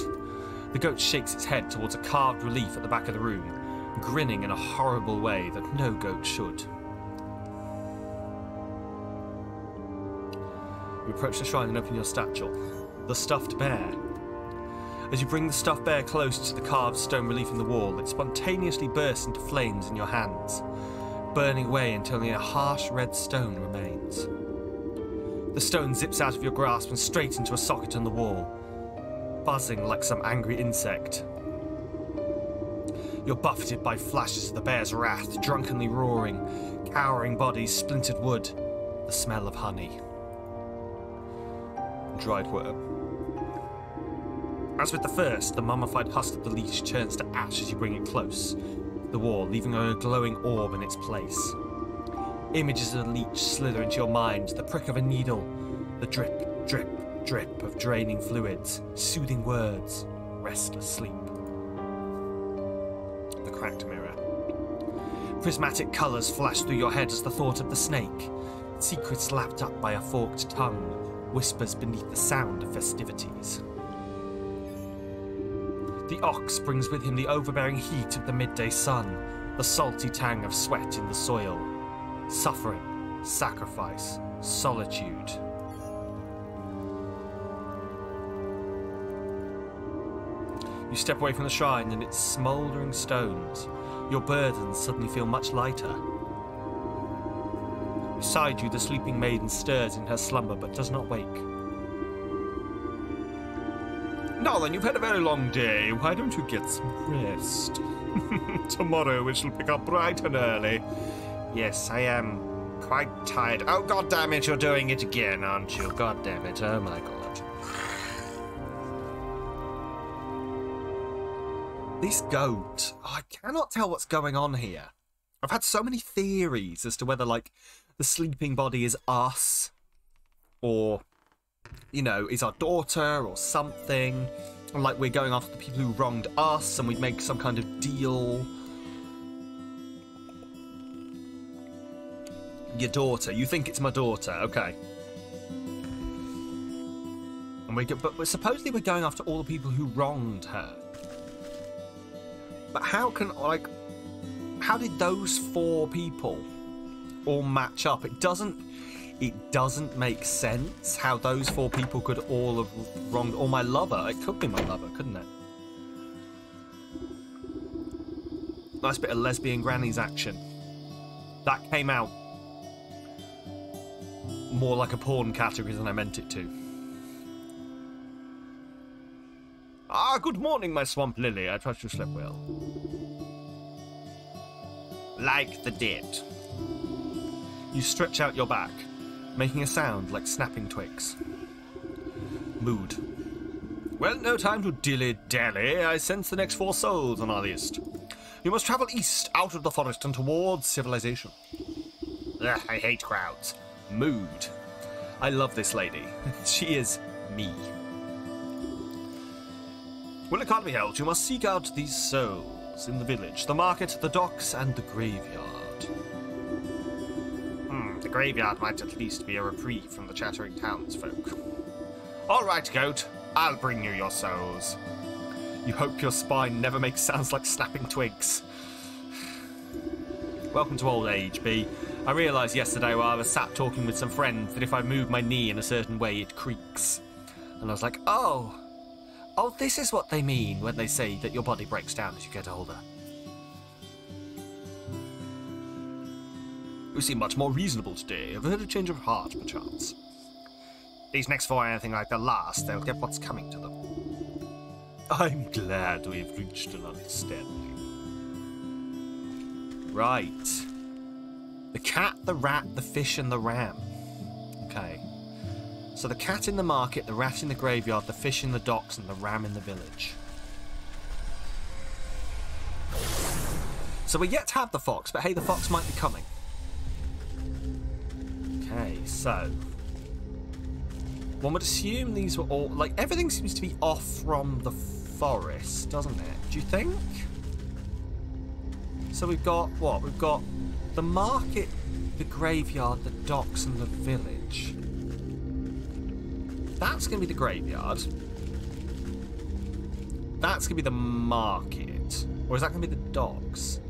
The goat shakes its head towards a carved relief at the back of the room, grinning in a horrible way that no goat should. You approach the shrine and open your satchel. The stuffed bear. As you bring the stuffed bear close to the carved stone relief in the wall, it spontaneously bursts into flames in your hands, burning away until only a harsh red stone remains. The stone zips out of your grasp and straight into a socket on the wall, buzzing like some angry insect. You're buffeted by flashes of the bear's wrath, drunkenly roaring, cowering bodies, splintered wood, the smell of honey. Dried worm. As with the first, the mummified husk of the leech turns to ash as you bring it close to the wall, leaving a glowing orb in its place. Images of the leech slither into your mind, the prick of a needle, the drip, drip, drip of draining fluids, soothing words, restless sleep. The cracked mirror. Prismatic colours flash through your head as the thought of the snake, secrets lapped up by a forked tongue, whispers beneath the sound of festivities. The ox brings with him the overbearing heat of the midday sun, the salty tang of sweat in the soil, suffering, sacrifice, solitude. You step away from the shrine and its smouldering stones. Your burdens suddenly feel much lighter. Beside you, the sleeping maiden stirs in her slumber but does not wake. Now then, you've had a very long day. Why don't you get some rest? Tomorrow we shall pick up bright and early. Yes, I am quite tired. Oh, god damn it, you're doing it again, aren't you? God damn it, oh my god. This goat, I cannot tell what's going on here. I've had so many theories as to whether, like, the sleeping body is us, or, you know, is our daughter, or something. And, like, we're going after the people who wronged us, and we'd make some kind of deal. Your daughter. You think it's my daughter. Okay. And but supposedly we're going after all the people who wronged her. But how can, like, how did those 4 people all match up? It doesn't make sense how those 4 people could all have wronged, or my lover. It could be my lover, couldn't it? Nice bit of lesbian grannies action. That came out more like a porn category than I meant it to. Ah, good morning, my swamp lily. I trust you slept well. Like the dead. You stretch out your back, making a sound like snapping twigs. Mood. Well, no time to dilly-dally. I sense the next 4 souls on our list. You must travel east, out of the forest, and towards civilization. Ugh, I hate crowds. Mood. I love this lady. She is me. Well, it can't be helped. You must seek out these souls in the village, the market, the docks, and the graveyard. The graveyard might at least be a reprieve from the chattering townsfolk. All right, goat. I'll bring you your souls. You hope your spine never makes sounds like snapping twigs. Welcome to old age, B. I realised yesterday while I was sat talking with some friends that if I move my knee in a certain way, it creaks. And I was like, oh, this is what they mean when they say that your body breaks down as you get older. You seem much more reasonable today. Have you had a change of heart, perchance? These next 4 are anything like the last. They'll get what's coming to them. I'm glad we've reached an understanding. Right. The cat, the rat, the fish, and the ram. Okay. So the cat in the market, the rat in the graveyard, the fish in the docks, and the ram in the village. So we're yet to have the fox, but hey, the fox might be coming. Okay, so... one would assume these were all... like, everything seems to be off from the forest, doesn't it? Do you think? So we've got, what? We've got the market, the graveyard, the docks, and the village. That's going to be the graveyard. That's going to be the market. Or is that going to be the docks?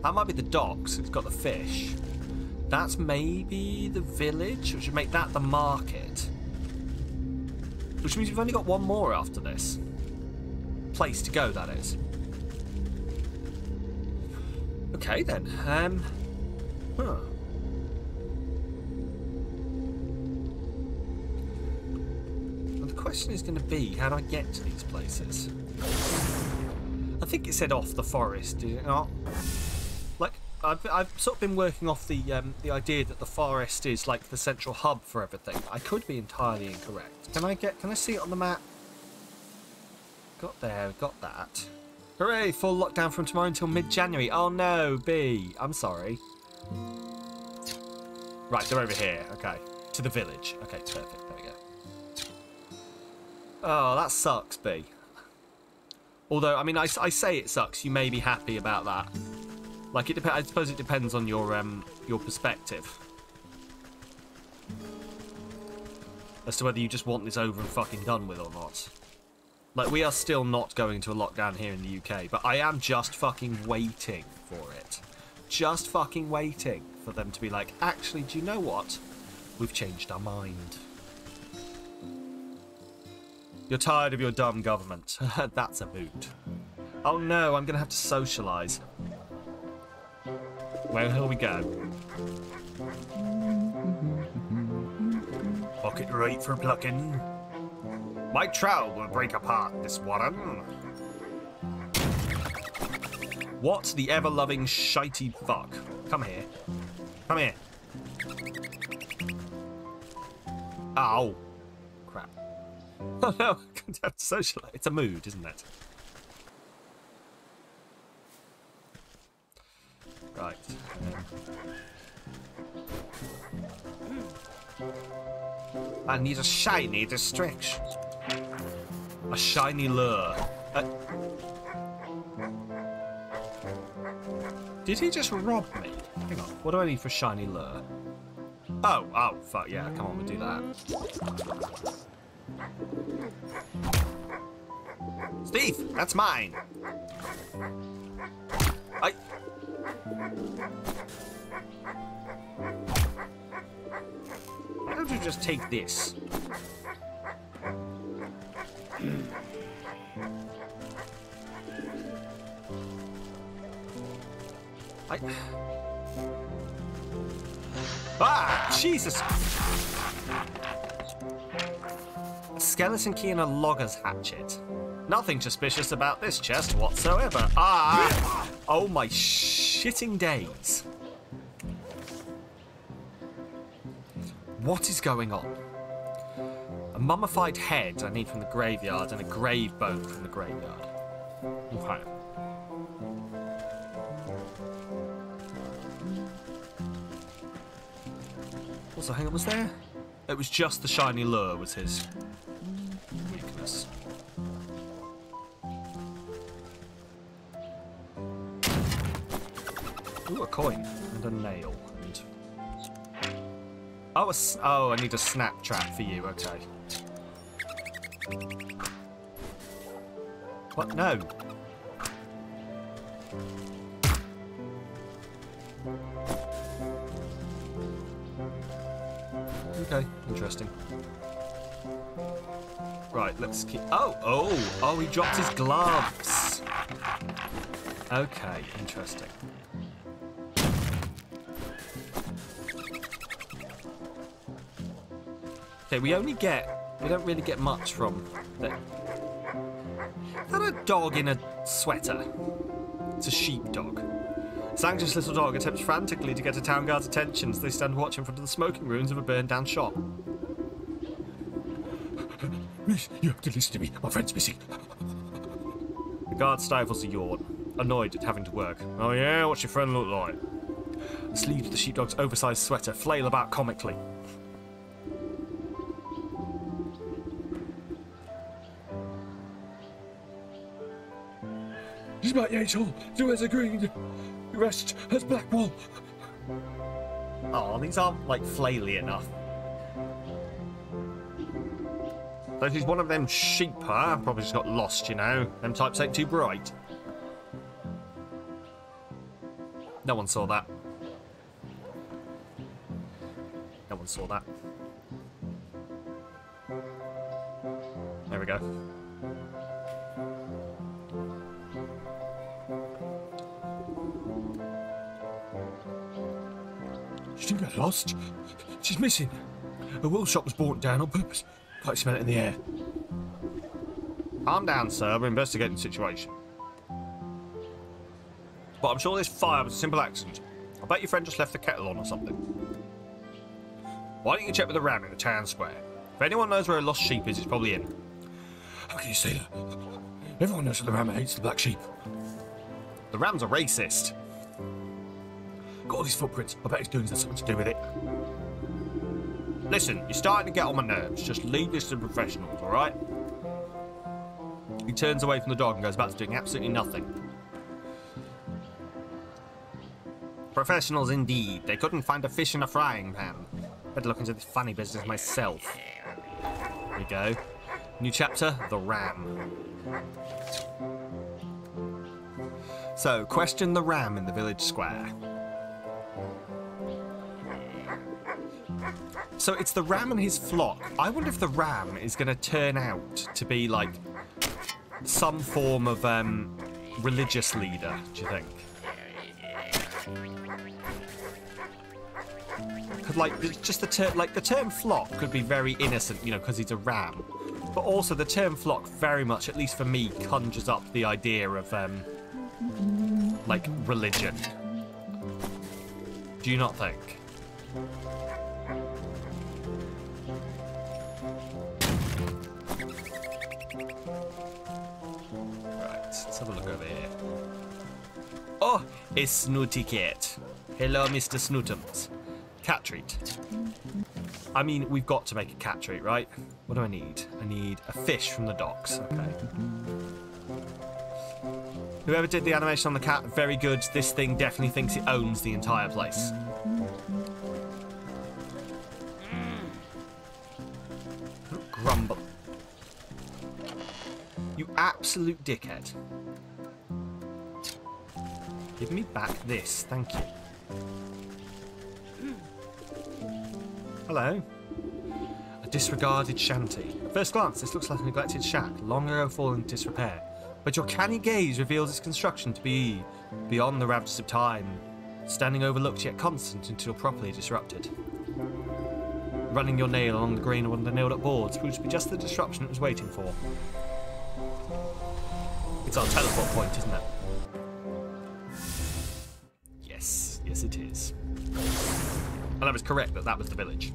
That might be the docks. It's got the fish. That's maybe the village, which would make that the market. Which means we've only got one more after this. Place to go, that is. Okay, then. Huh. Well, the question is going to be, how do I get to these places? I think it said off the forest, did it not? Like, I've sort of been working off the idea that the forest is like the central hub for everything. I could be entirely incorrect. Can I see it on the map? Got there, got that. Hooray, full lockdown from tomorrow until mid-January. Oh no, B. I'm sorry. Right, they're over here. Okay. To the village. Okay, perfect. There we go. Oh, that sucks, B. Although, I mean, I say it sucks. You may be happy about that. Like, I suppose it depends on your perspective. As to whether you just want this over and fucking done with or not. Like, we are still not going to a lockdown here in the UK, but I am just fucking waiting for it. Just fucking waiting for them to be like, actually, do you know what? We've changed our mind. You're tired of your dumb government. That's a mood. Oh no, I'm going to have to socialise. Where will we go? Pocket right for plucking. My trowel will break apart this one. What the ever-loving shitey fuck? Come here. Come here. Ow. Crap. Oh no, I'm going to have to socialise. It's a mood, isn't it? Right. I need a shiny distraction. A shiny lure. Did he just rob me? Hang on. What do I need for a shiny lure? Oh, fuck yeah. Come on, we'll do that. Steve, that's mine. Why don't you just take this? Ah, Jesus! A skeleton key and a logger's hatchet. Nothing suspicious about this chest whatsoever. Ah! Oh my shitting days. What is going on? A mummified head I need from the graveyard and a grave bone from the graveyard. Okay. Also, hang on, was there? It was just the shiny lure was his weakness. Ooh, a coin and a nail. And... oh, I need a snap trap for you. Okay. What? No. Okay, interesting. Right, let's keep... Oh, he dropped his gloves. Okay, interesting. Okay, we don't really get much from that. Is that a dog in a sweater? It's a sheepdog. This anxious little dog attempts frantically to get a town guard's attention as they stand watch in front of the smoking ruins of a burned down shop. Please, you have to listen to me. My friend's missing. The guard stifles a yawn. annoyed at having to work. Oh yeah, what's your friend look like? The sleeves of the sheepdog's oversized sweater flail about comically. He's about Yates Hall, who has agreed. The rest has Blackwall. Oh, these aren't, like, flaily enough. So he's one of them sheep, huh? Probably just got lost, you know. Them types ain't too bright. No one saw that. No one saw that. There we go. She didn't get lost. She's missing. A wool shop was brought down on purpose. Like smell it in the air. Calm down, sir. We're investigating the situation. But I'm sure this fire was a simple accident. I bet your friend just left the kettle on or something. Why don't you check with the ram in the town square? If anyone knows where a lost sheep is, it's probably in. How can you say that? Everyone knows that the ram hates the black sheep. The ram's a racist. Got all these footprints. I bet his doings have something to do with it. Listen, you're starting to get on my nerves. Just leave this to the professionals, alright? He turns away from the dog and goes back to doing absolutely nothing. Professionals indeed. They couldn't find a fish in a frying pan. Better look into this funny business myself. Here we go. New chapter, the ram. So, question the ram in the village square. So it's the ram and his flock. I wonder if the ram is going to turn out to be like some form of religious leader, do you think? Could, like, just the term flock could be very innocent, you know, because he's a ram. But also the term flock very much, at least for me, conjures up the idea of like religion. Do you not think? Let's have a look over here. Oh, a snooty cat. Hello, Mr. Snootums. Cat treat. I mean, we've got to make a cat treat, right? What do I need? I need a fish from the docks. Okay. Whoever did the animation on the cat, very good. This thing definitely thinks it owns the entire place. Grumble. You absolute dickhead. Give me back this, thank you. Hello. A disregarded shanty. At first glance, this looks like a neglected shack, long ago fallen into disrepair. But your canny gaze reveals its construction to be beyond the ravages of time, standing overlooked yet constant until properly disrupted. Running your nail along the grain of one of the nailed-up boards proves to be just the disruption it was waiting for. It's our teleport point, isn't it? Yes, yes it is. And I was correct that that was the village.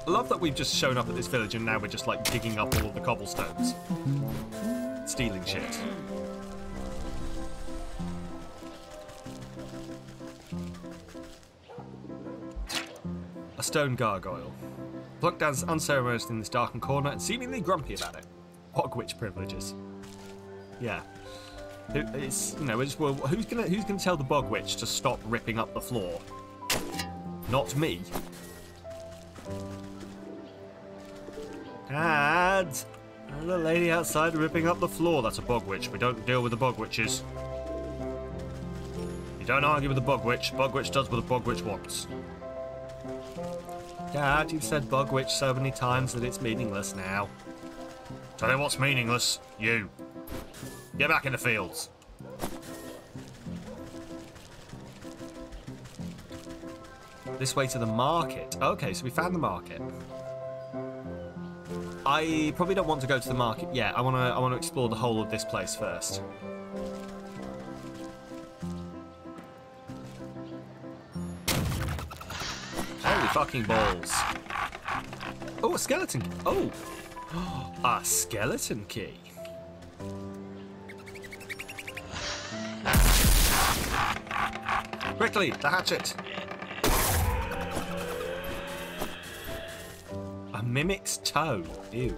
I love that we've just shown up at this village and now we're just like digging up all of the cobblestones. Stealing shit. A stone gargoyle. Plucked down unceremoniously in this darkened corner and seemingly grumpy about it. Hogwitch privileges. Yeah. It's, you know, it's, well, who's gonna tell the bog witch to stop ripping up the floor? Not me. Dad! There's a lady outside ripping up the floor. That's a bog witch. We don't deal with the bog witches. You don't argue with the bog witch. Bog witch does what the bog witch wants. Dad, you've said bog witch so many times that it's meaningless now. Tell you what's meaningless. You. Get back in the fields. This way to the market. Okay, so we found the market. I probably don't want to go to the market yet. I want to explore the whole of this place first. fucking balls. Oh, a skeleton. Oh, a skeleton key. Quickly, the hatchet. A mimic's toe. Ew.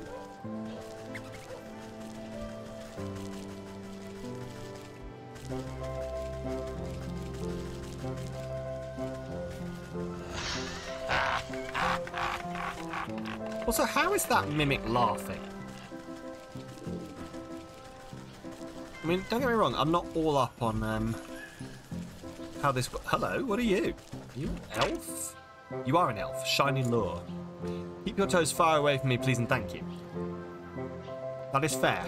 Also, how is that mimic laughing? I mean, don't get me wrong, I'm not all up on how this... Hello, what are you? Are you an elf? You are an elf. Shiny lure. Keep your toes far away from me, please and thank you. That is fair.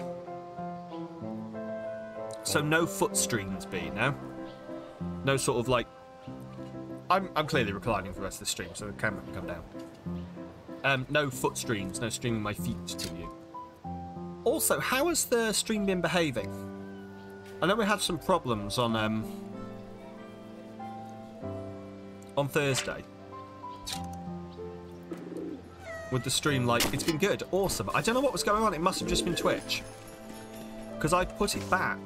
So no foot streams, B, no? No sort of like... I'm clearly reclining for the rest of the stream, so the camera can come down. No foot streams, no streaming my feet to you. Also, how has the stream been behaving? I know we had some problems on Thursday. With the stream, like, it's been good, awesome. I don't know what was going on, it must have just been Twitch. Because I put it back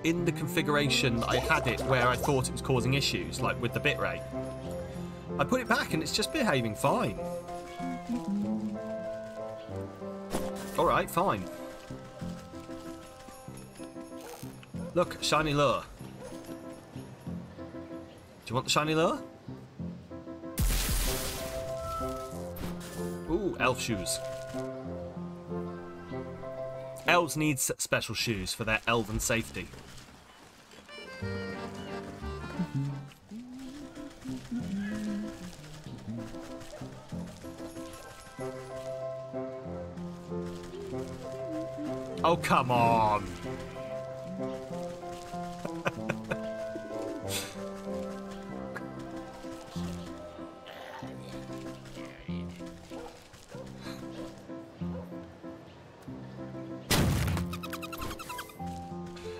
in the configuration I had it where I thought it was causing issues, like with the bitrate. I put it back and it's just behaving fine. Alright, fine. Look, shiny lure. Do you want the shiny lure? Ooh, elf shoes. Elves need special shoes for their elven safety. Oh, come on!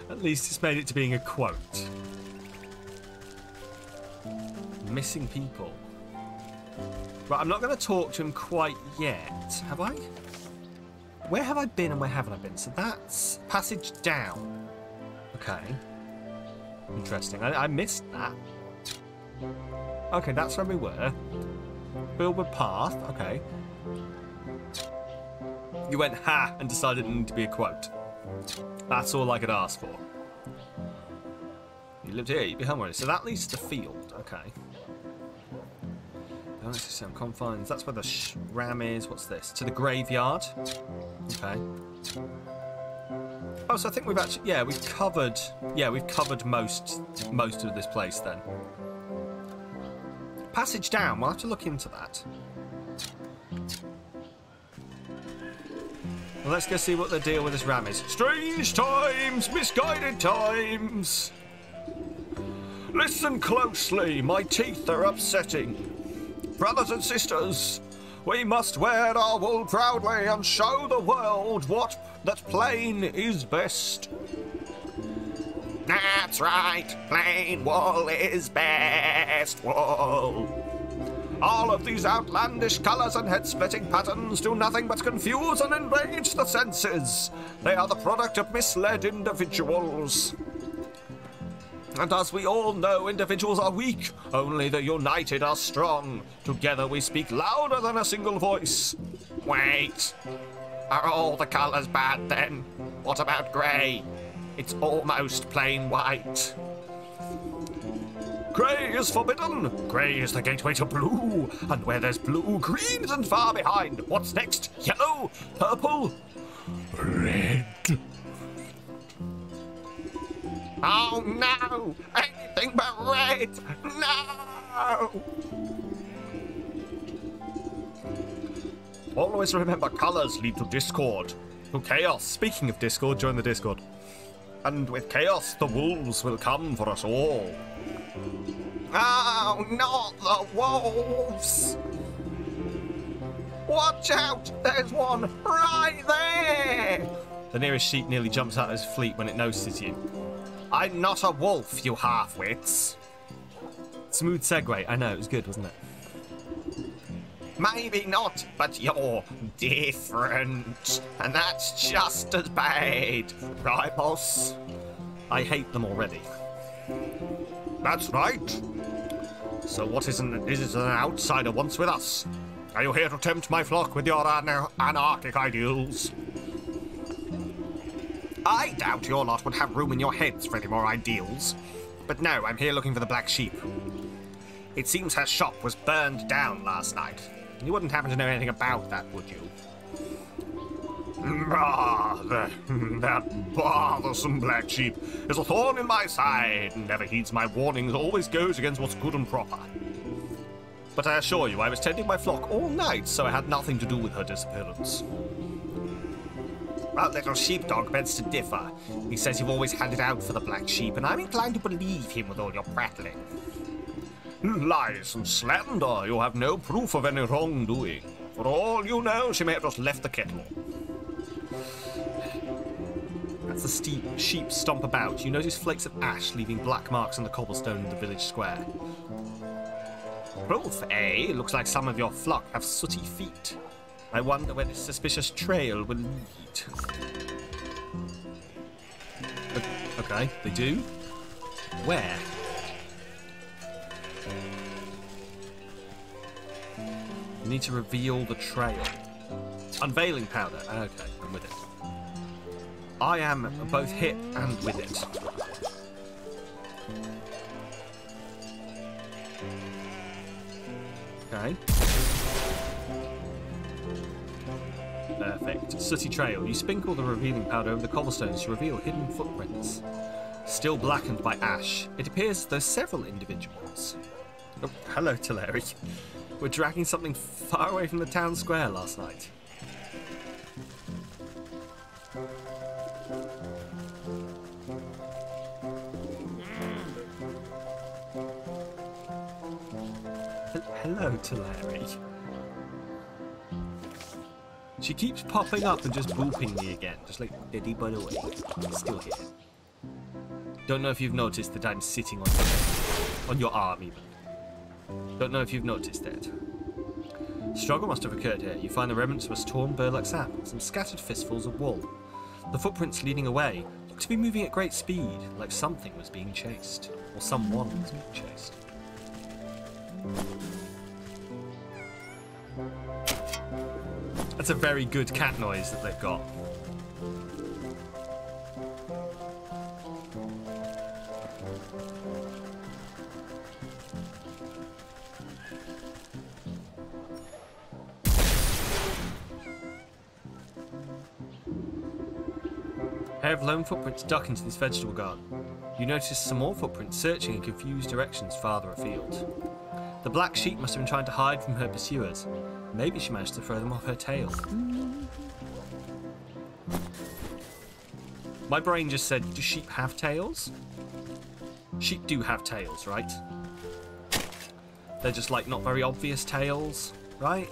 At least it's made it to being a quote. Missing people. Right, I'm not going to talk to him quite yet, have I? Where have I been and where haven't I been? So that's passage down. Okay. Interesting. I missed that. Okay, that's where we were. Billwood Path. Okay. You went ha and decided it needed to be a quote. That's all I could ask for. You lived here, you'd be home. So that leads to the field. Okay. Some confines. That's where the ram is. What's this? To the graveyard. Okay. Oh, so I think we've actually, yeah, we've covered most of this place then. Passage down. We'll have to look into that. Well, let's go see what the deal with this ram is. Strange times, misguided times. Listen closely. My teeth are upsetting. Brothers and sisters, we must wear our wool proudly and show the world that plain is best. That's right, plain wool is best wool. All of these outlandish colours and head-splitting patterns do nothing but confuse and enrage the senses. They are the product of misled individuals. And as we all know, individuals are weak. Only the united are strong. Together we speak louder than a single voice. Wait. Are all the colours bad then? What about grey? It's almost plain white. Grey is forbidden. Grey is the gateway to blue. And where there's blue, green isn't far behind. What's next? Yellow? Purple? Red? Oh no! Anything but red! No! Always remember, colours lead to discord, to chaos. Speaking of discord, join the discord. And with chaos, the wolves will come for us all. Oh, not the wolves! Watch out! There's one right there! The nearest sheep nearly jumps out of his fleet when it notices you. I'm not a wolf, you half-wits. Smooth segue. I know, it was good, wasn't it? Maybe not, but you're different. And that's just as bad. Right, boss? I hate them already. That's right. So what is an outsider wants with us? Are you here to tempt my flock with your anarchic ideals? I doubt your lot would have room in your heads for any more ideals. But no, I'm here looking for the black sheep. It seems her shop was burned down last night. You wouldn't happen to know anything about that, would you? That bothersome black sheep is a thorn in my side, never heeds my warnings, always goes against what's good and proper. But I assure you, I was tending my flock all night, so I had nothing to do with her disappearance. Well, little sheepdog begs to differ. He says you've always had it out for the black sheep, and I'm inclined to believe him with all your prattling. Lies and slander. You have no proof of any wrongdoing. For all you know, she may have just left the kettle. As the sheep stomp about, you notice flakes of ash leaving black marks on the cobblestone in the village square. Proof, eh? Looks like some of your flock have sooty feet. I wonder where this suspicious trail will lead. Okay, they do. Where? You need to reveal the trail. Unveiling powder. Okay, I'm with it. I am both hip and with it. Okay. Perfect. Sooty trail. You sprinkle the revealing powder over the cobblestones to reveal hidden footprints. Still blackened by ash, it appears there's several individuals. Oh, hello, Toiling. We're dragging something far away from the town square last night. Hello, Toiling. She keeps popping up and just booping me again, just like Diddy by the way. Still here. Don't know if you've noticed that I'm sitting on your arm even. Don't know if you've noticed that. Struggle must have occurred here. You find the remnants of a torn burlap sack, some scattered fistfuls of wool. The footprints leading away look to be moving at great speed, like something was being chased, or someone was being chased. That's a very good cat noise that they've got. A pair of lone footprints duck into this vegetable garden. You notice some more footprints searching in confused directions farther afield. The black sheep must have been trying to hide from her pursuers. Maybe she managed to throw them off her tail. My brain just said, do sheep have tails? Sheep do have tails, right? They're just like not very obvious tails, right?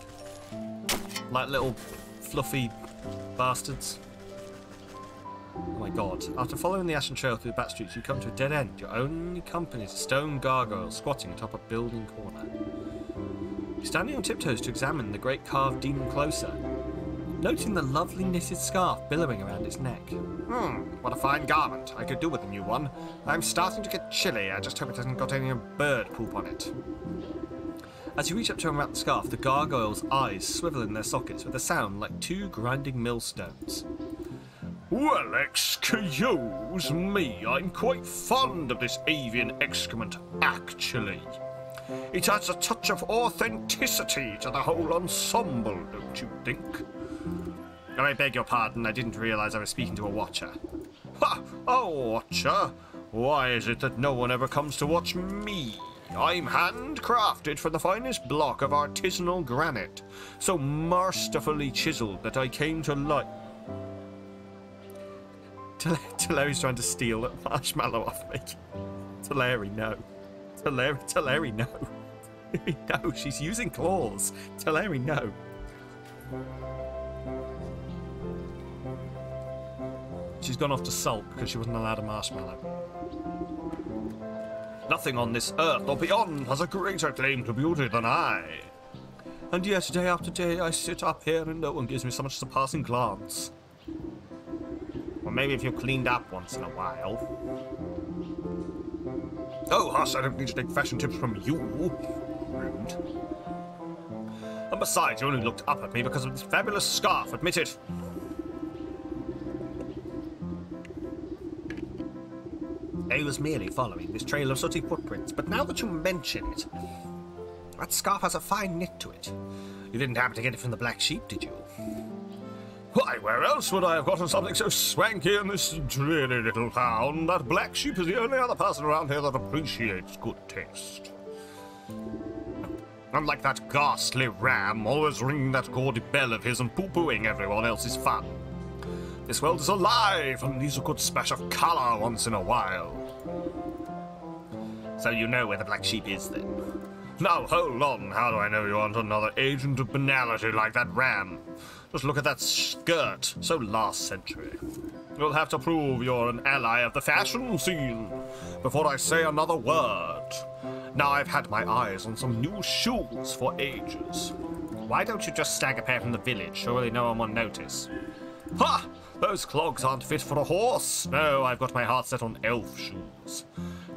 Like little fluffy bastards. Oh my god. After following the ashen trail through the back streets, you come to a dead end. Your only company is a stone gargoyle squatting atop a building corner. You're standing on tiptoes to examine the great carved demon closer, noting the lovely knitted scarf billowing around its neck. What a fine garment. I could do with a new one. I'm starting to get chilly. I just hope it hasn't got any bird poop on it. As you reach up to unwrap the scarf, the gargoyle's eyes swivel in their sockets with a sound like two grinding millstones. Well, excuse me. I'm quite fond of this avian excrement, actually. It adds a touch of authenticity to the whole ensemble, don't you think? I beg your pardon, I didn't realise I was speaking to a watcher. Ha! A watcher? Why is it that no one ever comes to watch me? I'm handcrafted from the finest block of artisanal granite, so masterfully chiselled that I came to life. Taleri's trying to steal that marshmallow off me. Toiling, no. Toiling, no. No, she's using claws. Toiling, no. She's gone off to sulk because she wasn't allowed a marshmallow. Nothing on this earth or beyond has a greater claim to beauty than I. And yet, day after day, I sit up here and no one gives me so much as a passing glance. Well, maybe if you're cleaned up once in a while. Oh, hush, I don't need to take fashion tips from you. Rude. And besides, you only looked up at me because of this fabulous scarf, admit it. I was merely following this trail of sooty footprints, but now that you mention it, that scarf has a fine knit to it. You didn't happen to get it from the Black Sheep, did you? Why, where else would I have gotten something so swanky in this dreary little town? That Black Sheep is the only other person around here that appreciates good taste. Unlike that ghastly ram, always ringing that gaudy bell of his and poo-pooing everyone else's fun. This world is alive, and needs a good splash of colour once in a while. So you know where the Black Sheep is, then? Now, hold on, how do I know you aren't another agent of banality like that ram? Just look at that skirt, so last century. You'll have to prove you're an ally of the fashion scene before I say another word. Now I've had my eyes on some new shoes for ages. Why don't you just snag a pair from the village? Surely no one will notice. Ha! Those clogs aren't fit for a horse. No, I've got my heart set on elf shoes.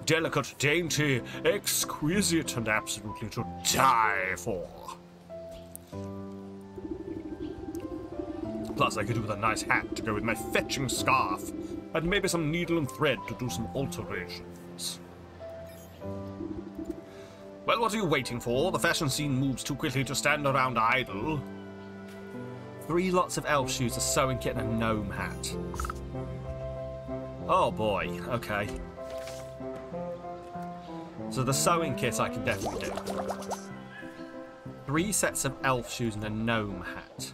Delicate, dainty, exquisite, and absolutely to die for. Plus, I could do with a nice hat to go with my fetching scarf, and maybe some needle and thread to do some alterations. Well, what are you waiting for? The fashion scene moves too quickly to stand around idle. 3 lots of elf shoes, a sewing kit, and a gnome hat. Oh boy, okay. So the sewing kit I can definitely do. 3 sets of elf shoes and a gnome hat.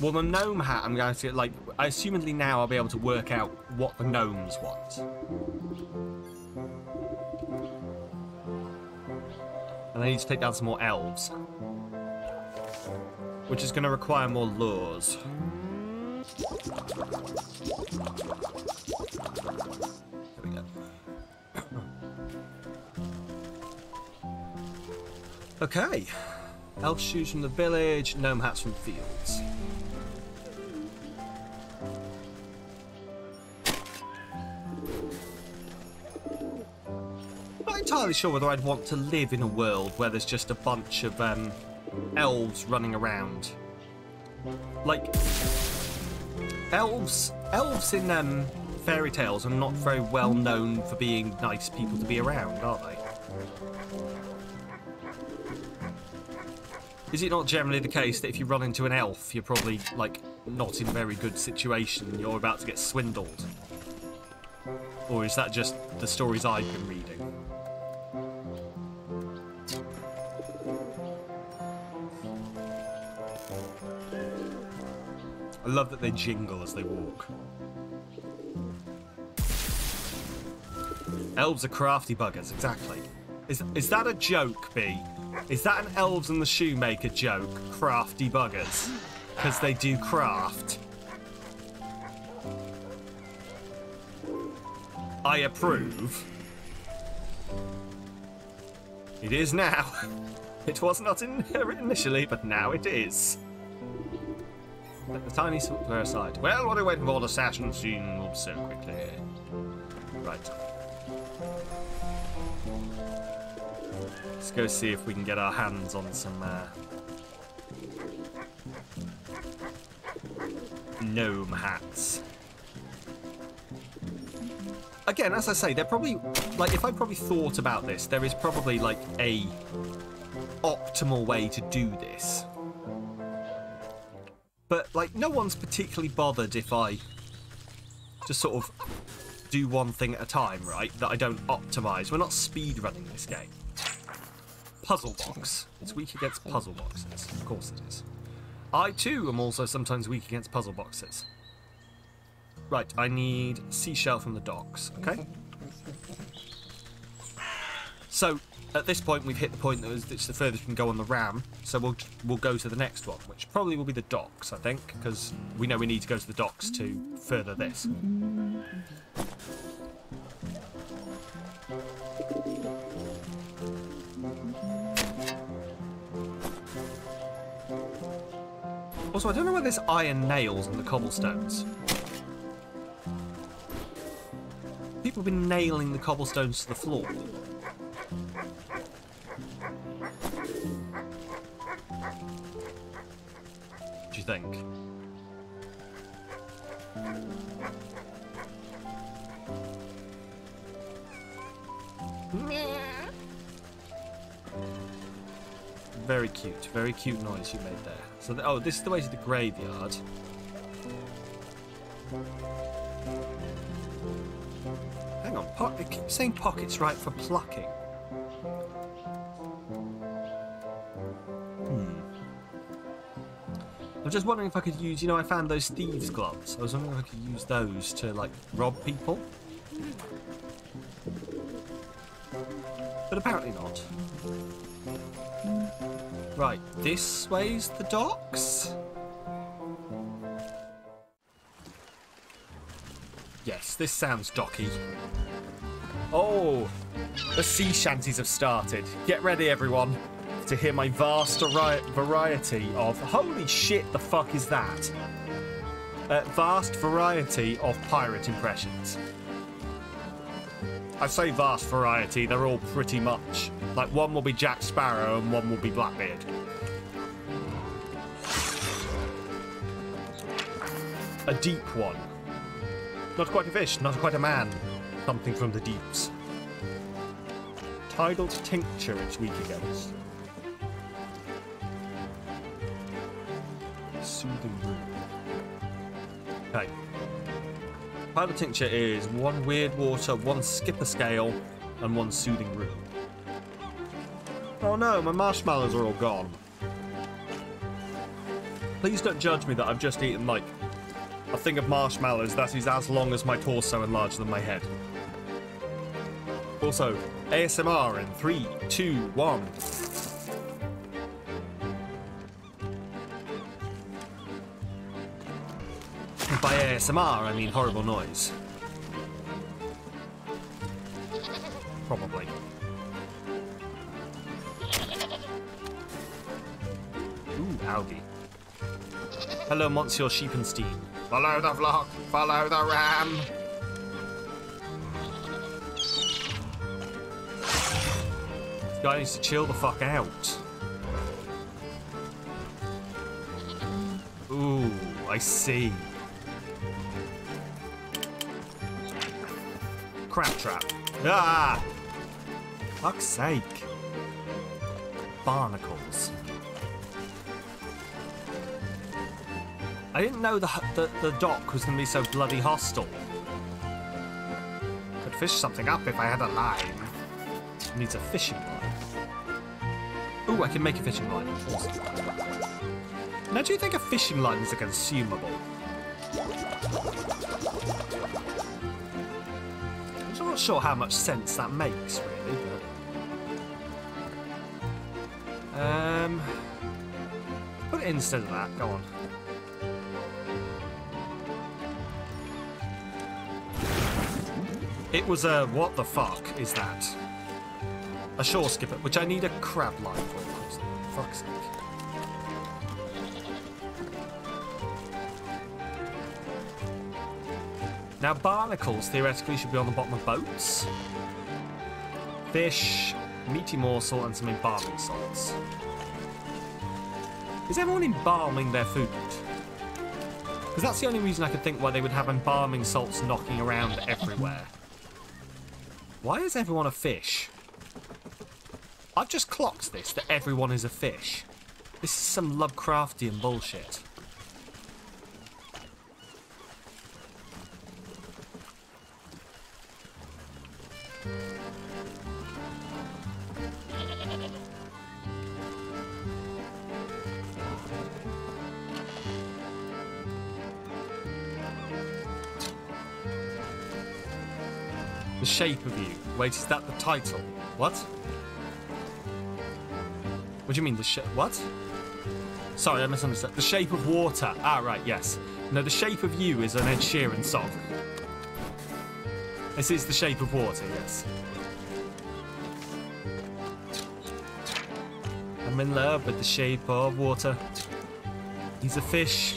Well, the gnome hat, I'm going to, like, assumedly now I'll be able to work out what the gnomes want. And I need to take down some more elves. Which is going to require more lures. There we go. Okay. Elf shoes from the village, gnome hats from the fields. Not entirely sure whether I'd want to live in a world where there's just a bunch of elves running around. Like, elves in fairy tales are not very well known for being nice people to be around, are they? Is it not generally the case that if you run into an elf, you're probably, like, not in a very good situation, you're about to get swindled? Or is that just the stories I've been reading? I love that they jingle as they walk. Elves are crafty buggers, exactly. Is that a joke, B? Is that an Elves and the Shoemaker joke? Crafty buggers. Because they do craft. I approve. It is now. It was not initially, but now it is. Let the tiny footwear aside. Well, what are we waiting for? The fashion scene moves so quickly. Right. Let's go see if we can get our hands on some gnome hats. Again, as I say, they're probably, like, if I probably thought about this, there is probably, like, a optimal way to do this. But, like, no one's particularly bothered if I just sort of do one thing at a time, right? That I don't optimise. We're not speedrunning this game. Puzzle box. It's weak against puzzle boxes. Of course it is. I, too, am also sometimes weak against puzzle boxes. Right, I need seashell from the docks, okay? So, at this point, we've hit the point that it's the furthest we can go on the ram, so we'll go to the next one, which probably will be the docks, I think, because we know we need to go to the docks to further this. Also, I don't know why there's iron nails in the cobblestones. People have been nailing the cobblestones to the floor. What do you think? Very cute noise you made there. So, oh, this is the way to the graveyard. Hang on, it keeps saying pockets right for plucking. I'm just wondering if I could use, you know, I found those thieves' gloves. I was wondering if I could use those to, like, rob people. But apparently not. Right, this way's the docks? Yes, this sounds docky. Oh, the sea shanties have started. Get ready, everyone, to hear my vast variety of... Holy shit, the fuck is that? Vast variety of pirate impressions. I say vast variety, they're all pretty much. Like, one will be Jack Sparrow and one will be Blackbeard. A deep one. Not quite a fish, not quite a man. Something from the deeps. Tidal tincture it's weak against. Soothing room. Okay. Tidal tincture is 1 weird water, 1 skipper scale, and 1 soothing room. Oh no, my marshmallows are all gone. Please don't judge me that I've just eaten, like, a thing of marshmallows that is as long as my torso and larger than my head. Also, ASMR in 3, 2, 1. By ASMR, I mean horrible noise. Probably. Ooh, howdy. Hello, Monsieur Sheepenstein. Follow the flock, follow the ram. This guy needs to chill the fuck out. Ooh, I see. Crab trap. Ah! Fuck's sake. Barnacles. I didn't know the dock was going to be so bloody hostile. Could fish something up if I had a line. Needs a fishing line. Ooh, I can make a fishing line. Awesome. Now, do you think a fishing line is a consumable? I'm not sure how much sense that makes, really. But... put it instead of that. Go on. It was a... what the fuck is that? A shore skipper, which I need a crab line for, of course. Fuck's sake. Now, barnacles theoretically should be on the bottom of boats. Fish, meaty morsel, and some embalming salts. Is everyone embalming their food? Because that's the only reason I could think why they would have embalming salts knocking around everywhere. Why is everyone a fish? I've just clocked this, that everyone is a fish. This is some Lovecraftian bullshit. The shape of you. Wait, is that the title? What? What do you mean, the shape? What? Sorry, I misunderstood. The Shape of Water. Ah, right, yes. No, The Shape of You is an Ed Sheeran song. This is The Shape of Water, yes. I'm in love with the shape of water. He's a fish,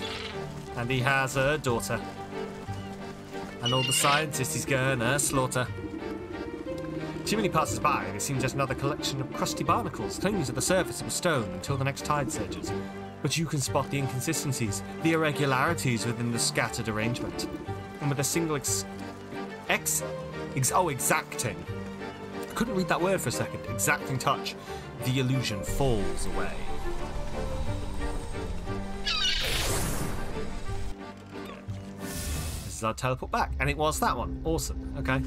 and he has a daughter. And all the scientists he's gonna slaughter. Too many passers-by, they seem just another collection of crusty barnacles clinging to the surface of a stone until the next tide surges. But you can spot the inconsistencies, the irregularities within the scattered arrangement. And with a single exacting. I couldn't read that word for a second. Exacting touch. The illusion falls away. Okay. This is our teleport back, and it was that one. Awesome. Okay.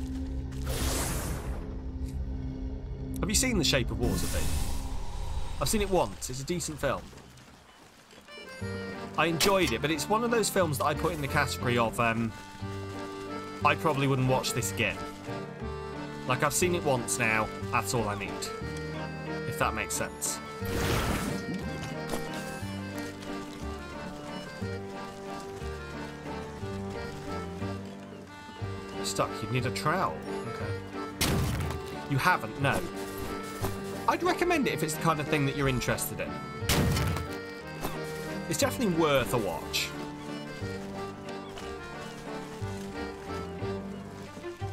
Have you seen The Shape of Water, Pete? I've seen it once. It's a decent film. I enjoyed it, but it's one of those films that I put in the category of, I probably wouldn't watch this again. Like, I've seen it once now, that's all I need. If that makes sense. Stuck, you'd need a trowel. Okay. You haven't, no. I'd recommend it if it's the kind of thing that you're interested in. It's definitely worth a watch.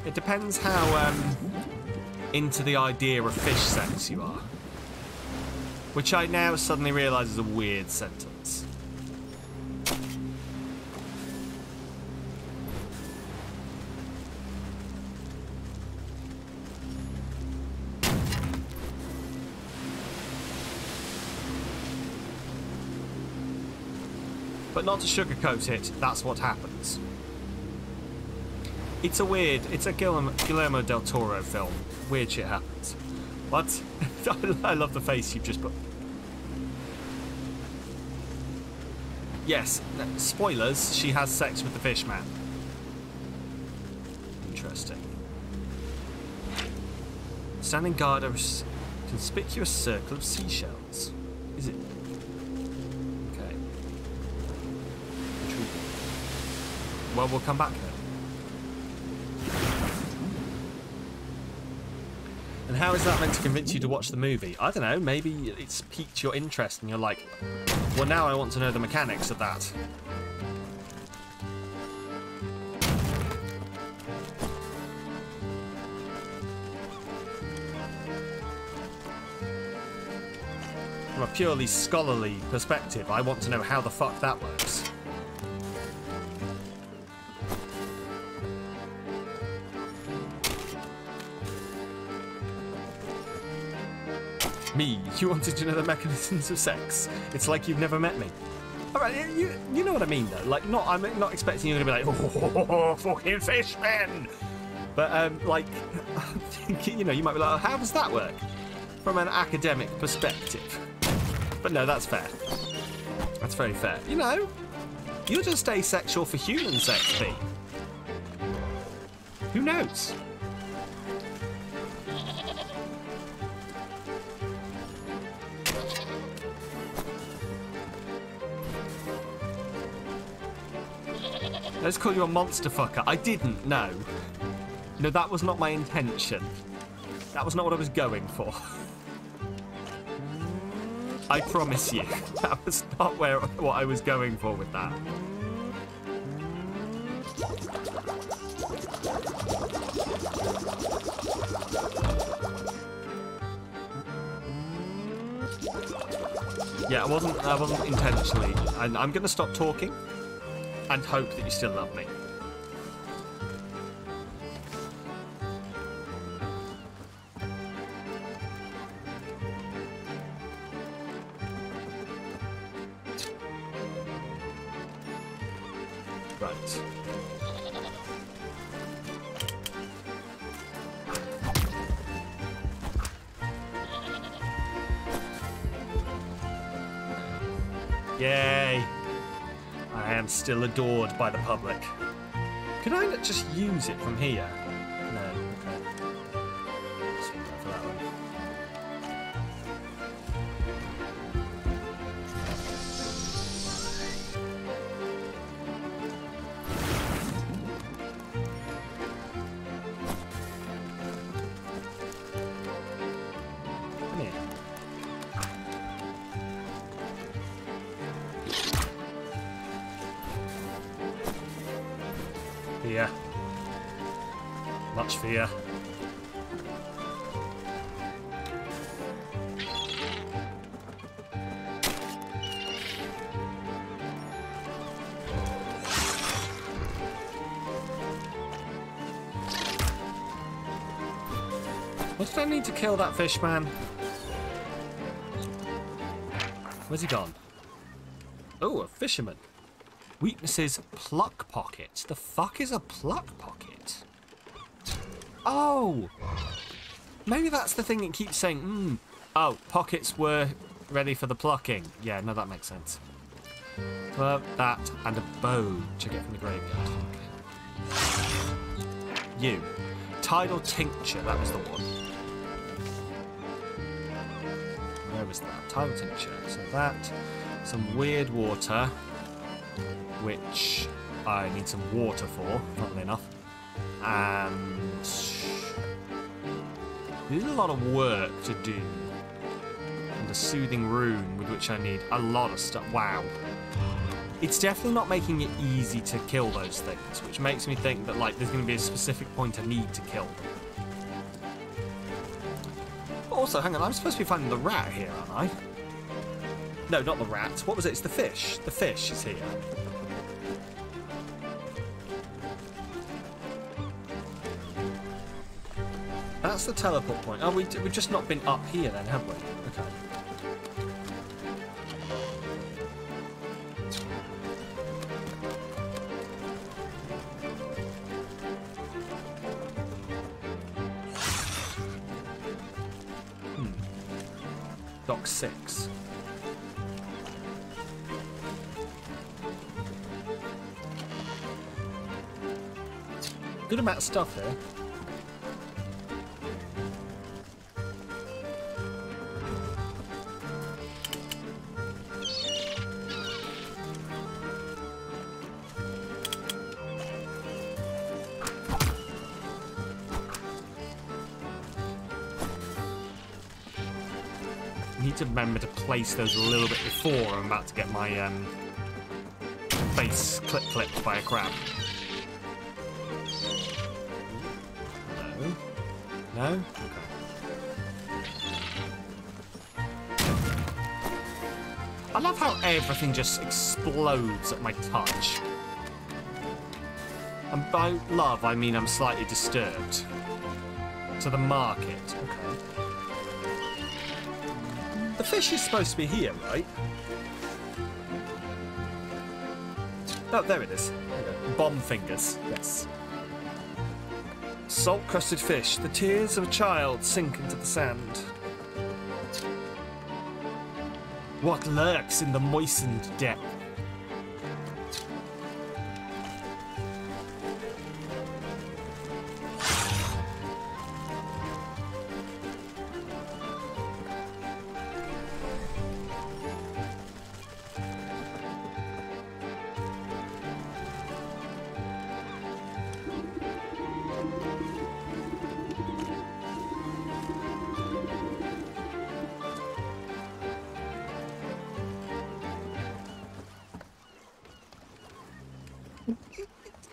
It depends how into the idea of fish sex you are. Which I now suddenly realise is a weird sentence. But not to sugarcoat it, that's what happens. It's a Guillermo del Toro film. Weird shit happens. What? I love the face you've just put. Yes, spoilers, she has sex with the fish man. Interesting. Standing guard over a conspicuous circle of seashells. Is it? Okay. Well, we'll come back then. And how is that meant to convince you to watch the movie? I don't know, maybe it's piqued your interest and you're like, well, now I want to know the mechanics of that. From a purely scholarly perspective, I want to know how the fuck that works. Me, you wanted to know the mechanisms of sex. It's like you've never met me. Alright, you know what I mean though. Like, I'm not expecting you to be like, oh, fucking fishmen! But, like, you know, you might be like, oh, how does that work? From an academic perspective. But no, that's fair. That's very fair. You know, you're just asexual for human sex, Pete. Who knows? Let's call you a monster fucker. I didn't, no. No, that was not my intention. That was not what I was going for. I promise you. That was not what I was going for with that. Yeah, I wasn't intentionally. And I'm going to stop talking. And hope that you still love me. Right. Yay! I am still adored by the public. Could I not just use it from here? No, okay. Let's go for that one. Come here. Fear. Much fear. What did I need to kill that fish man? Where's he gone? Oh, a fisherman. Weaknesses, pluck pocket. The fuck is a pluck pocket? Oh! Maybe that's the thing it keeps saying, Oh, pockets were ready for the plucking. Yeah, no, that makes sense. Well, that and a bow, which I get from the graveyard. Okay. You. Tidal tincture, that was the one. Where was that? Tidal tincture. So that, some weird water, which I need some water for, funnily enough. And there's a lot of work to do. And a soothing rune, with which I need a lot of stuff. Wow. It's definitely not making it easy to kill those things, which makes me think that like there's going to be a specific point I need to kill them. Also, hang on, I'm supposed to be finding the rat here, aren't I? No, not the rat. What was it? It's the fish. The fish is here. That's the teleport point. Oh, we've just not been up here then, have we? Okay. Dock 6. Good amount of stuff here. Need to remember to place those a little bit before I'm about to get my face clipped by a crab. No? No? Okay. I love how everything just explodes at my touch. And by love, I mean I'm slightly disturbed. To the market. Okay. The fish is supposed to be here, right? Oh, there it is. There we go. Bomb fingers. Yes. Salt-crusted fish. The tears of a child sink into the sand. What lurks in the moistened depth?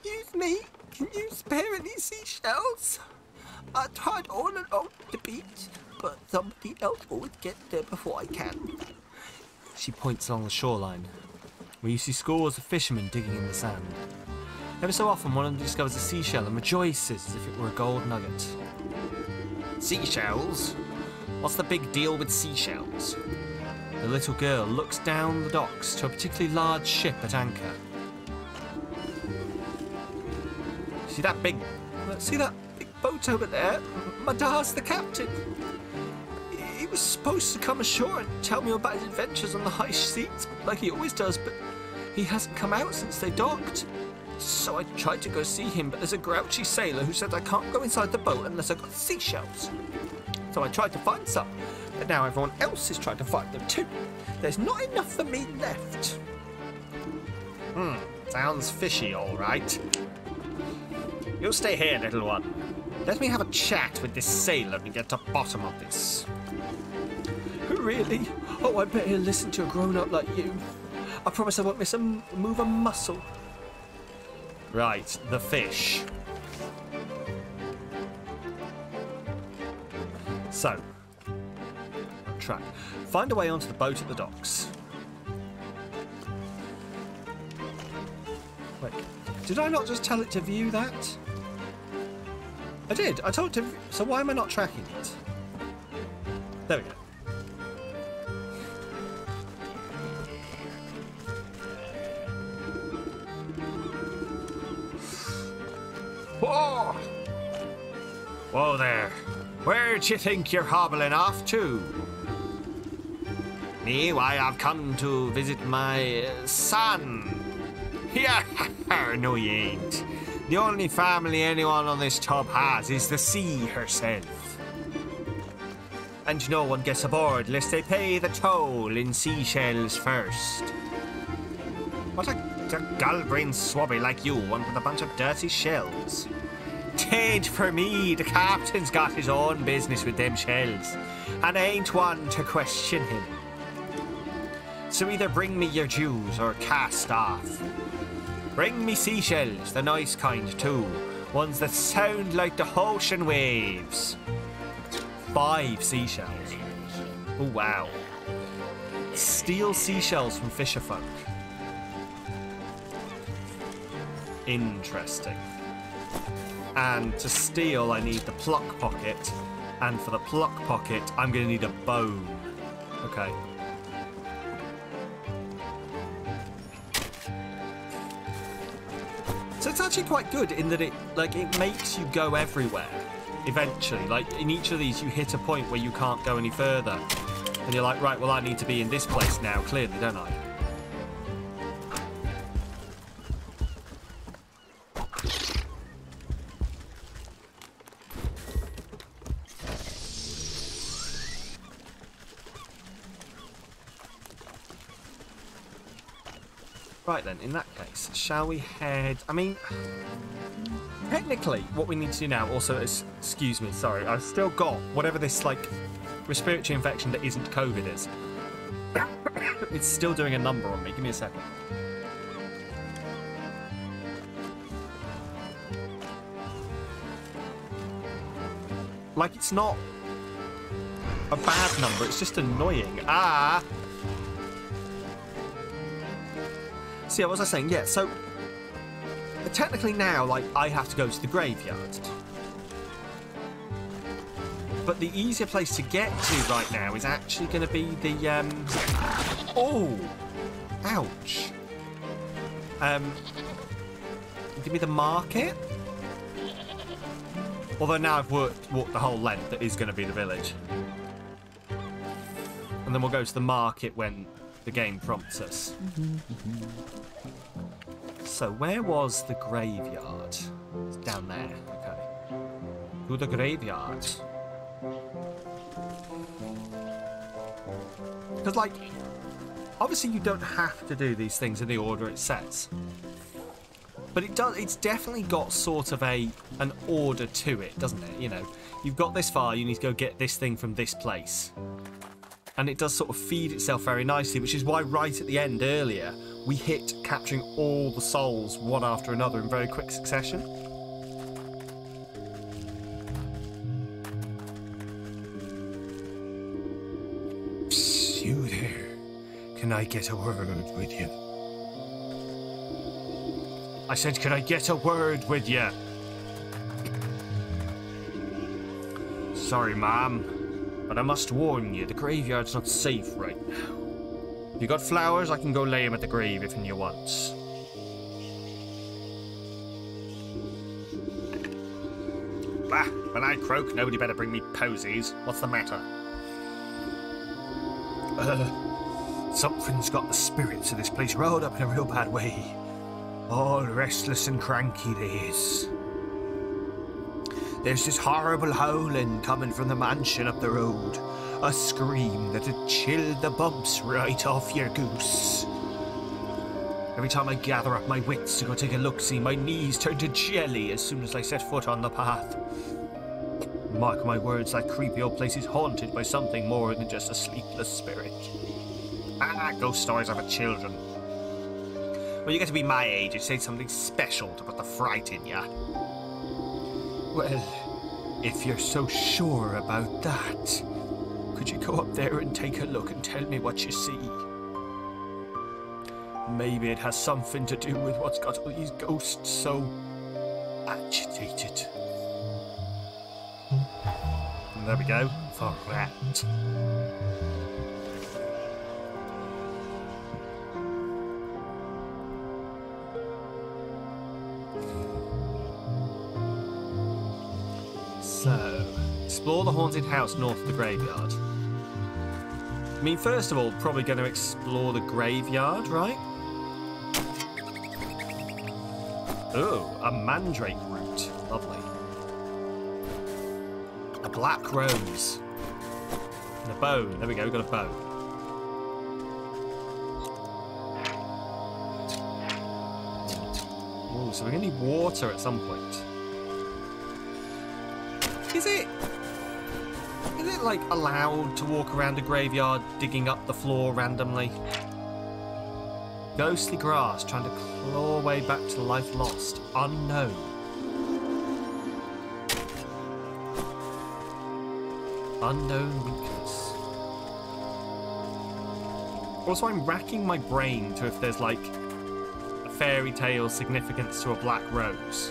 Excuse me, can you spare any seashells? I tried on and off the beach, but somebody else always gets there before I can. She points along the shoreline, where you see scores of fishermen digging in the sand. Every so often, one of them discovers a seashell and rejoices as if it were a gold nugget. Seashells? What's the big deal with seashells? The little girl looks down the docks to a particularly large ship at anchor. See that big boat over there? My dad's the captain. He was supposed to come ashore and tell me about his adventures on the high seas, like he always does, but he hasn't come out since they docked. So I tried to go see him, but there's a grouchy sailor who said I can't go inside the boat unless I've got seashells. So I tried to find some, but now everyone else is trying to find them too. There's not enough for me left. Sounds fishy, all right. You stay here, little one. Let me have a chat with this sailor and get to the bottom of this. Really? Oh, I bet he'll listen to a grown-up like you. I promise I won't move a muscle. Right, the fish. So, track. Find a way onto the boat at the docks. Wait, did I not just tell it to view that? I did. I told it to. So why am I not tracking it? There we go. Whoa! Whoa there. Where'd you think you're hobbling off to? Me? Why, I've come to visit my son. Yeah, no you ain't. The only family anyone on this tub has is the sea herself. And no one gets aboard lest they pay the toll in seashells first. What a gull-brained swabby like you want with a bunch of dirty shells. Tain't for me, the captain's got his own business with them shells, and I ain't one to question him. So either bring me your dues or cast off. Bring me seashells, the nice kind too, ones that sound like the ocean waves. 5 seashells. Oh wow. Steal seashells from fisherfolk. Interesting. And to steal, I need the pluck pocket. And for the pluck pocket, I'm going to need a bone. Okay. So it's actually quite good in that it makes you go everywhere. Eventually, like in each of these, you hit a point where you can't go any further. And you're like, right, well, I need to be in this place now, clearly, don't I? Right then, in that case, shall we head... I mean, technically, what we need to do now also is... Excuse me, sorry. I've still got whatever this, like, respiratory infection that isn't COVID is. It's still doing a number on me. Give me a second. Like, it's not a bad number. It's just annoying. Ah! So yeah, what was I saying? Yeah, so technically now, like, I have to go to the graveyard. But the easier place to get to right now is actually going to be the, oh! Ouch. Give me the market? Although now I've walked the whole length, that is going to be the village. And then we'll go to the market when the game prompts us. So where was the graveyard? It's down there. Okay. To the graveyard. Because, like, obviously you don't have to do these things in the order it says. But it does. It's definitely got sort of an order to it, doesn't it? You know, you've got this far, you need to go get this thing from this place. And it does sort of feed itself very nicely, which is why right at the end earlier, we hit capturing all the souls one after another in very quick succession. Psst, you there. Can I get a word with you? I said, can I get a word with you? Sorry, ma'am. But I must warn you, the graveyard's not safe right now. You got flowers? I can go lay 'em at the grave if you want. Bah, when I croak, nobody better bring me posies. What's the matter? Something's got the spirits of this place rolled up in a real bad way. All restless and cranky they is. There's this horrible howling coming from the mansion up the road. A scream that'd chill the bumps right off your goose. Every time I gather up my wits to go take a look-see, my knees turn to jelly as soon as I set foot on the path. Mark my words, that creepy old place is haunted by something more than just a sleepless spirit. Ah, ghost stories are for children. When you get to be my age, you say something special to put the fright in ya. Well, if you're so sure about that, could you go up there and take a look and tell me what you see? Maybe it has something to do with what's got all these ghosts so agitated. And there we go, for that. So, explore the haunted house north of the graveyard. I mean, first of all, probably going to explore the graveyard, right? Oh, a mandrake root. Lovely. A black rose. And a bone. There we go, we've got a bone. Oh, so we're going to need water at some point. Is it like allowed to walk around a graveyard digging up the floor randomly? Ghostly grass trying to claw way back to life lost. Unknown. Unknown weakness. Also, I'm racking my brain to if there's like a fairy tale significance to a black rose.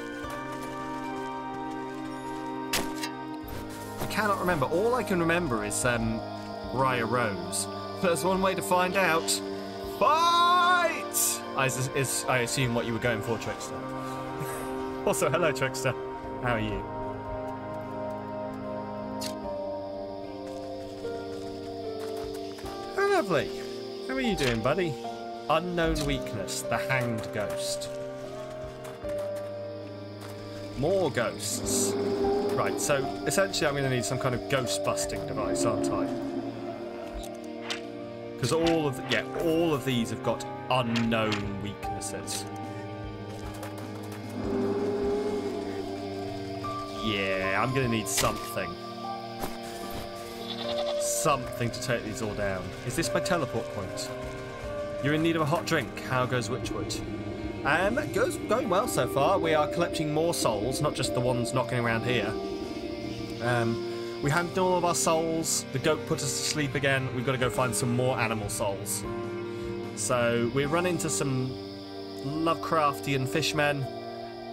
I cannot remember. All I can remember is Briar Rose. There's one way to find out. Fight! I assume what you were going for, Trickster. Also, hello, Trickster. How are you? Oh, lovely. How are you doing, buddy? Unknown weakness. The hanged ghost. More ghosts. Right, so essentially I'm going to need some kind of ghost-busting device, aren't I? Because all of these have got unknown weaknesses. Yeah, I'm going to need something. Something to take these all down. Is this my teleport point? You're in need of a hot drink. How goes Wytchwood? Going well so far. We are collecting more souls, not just the ones knocking around here. We handed all of our souls. The goat put us to sleep again. We've got to go find some more animal souls. So we run into some Lovecraftian fishmen,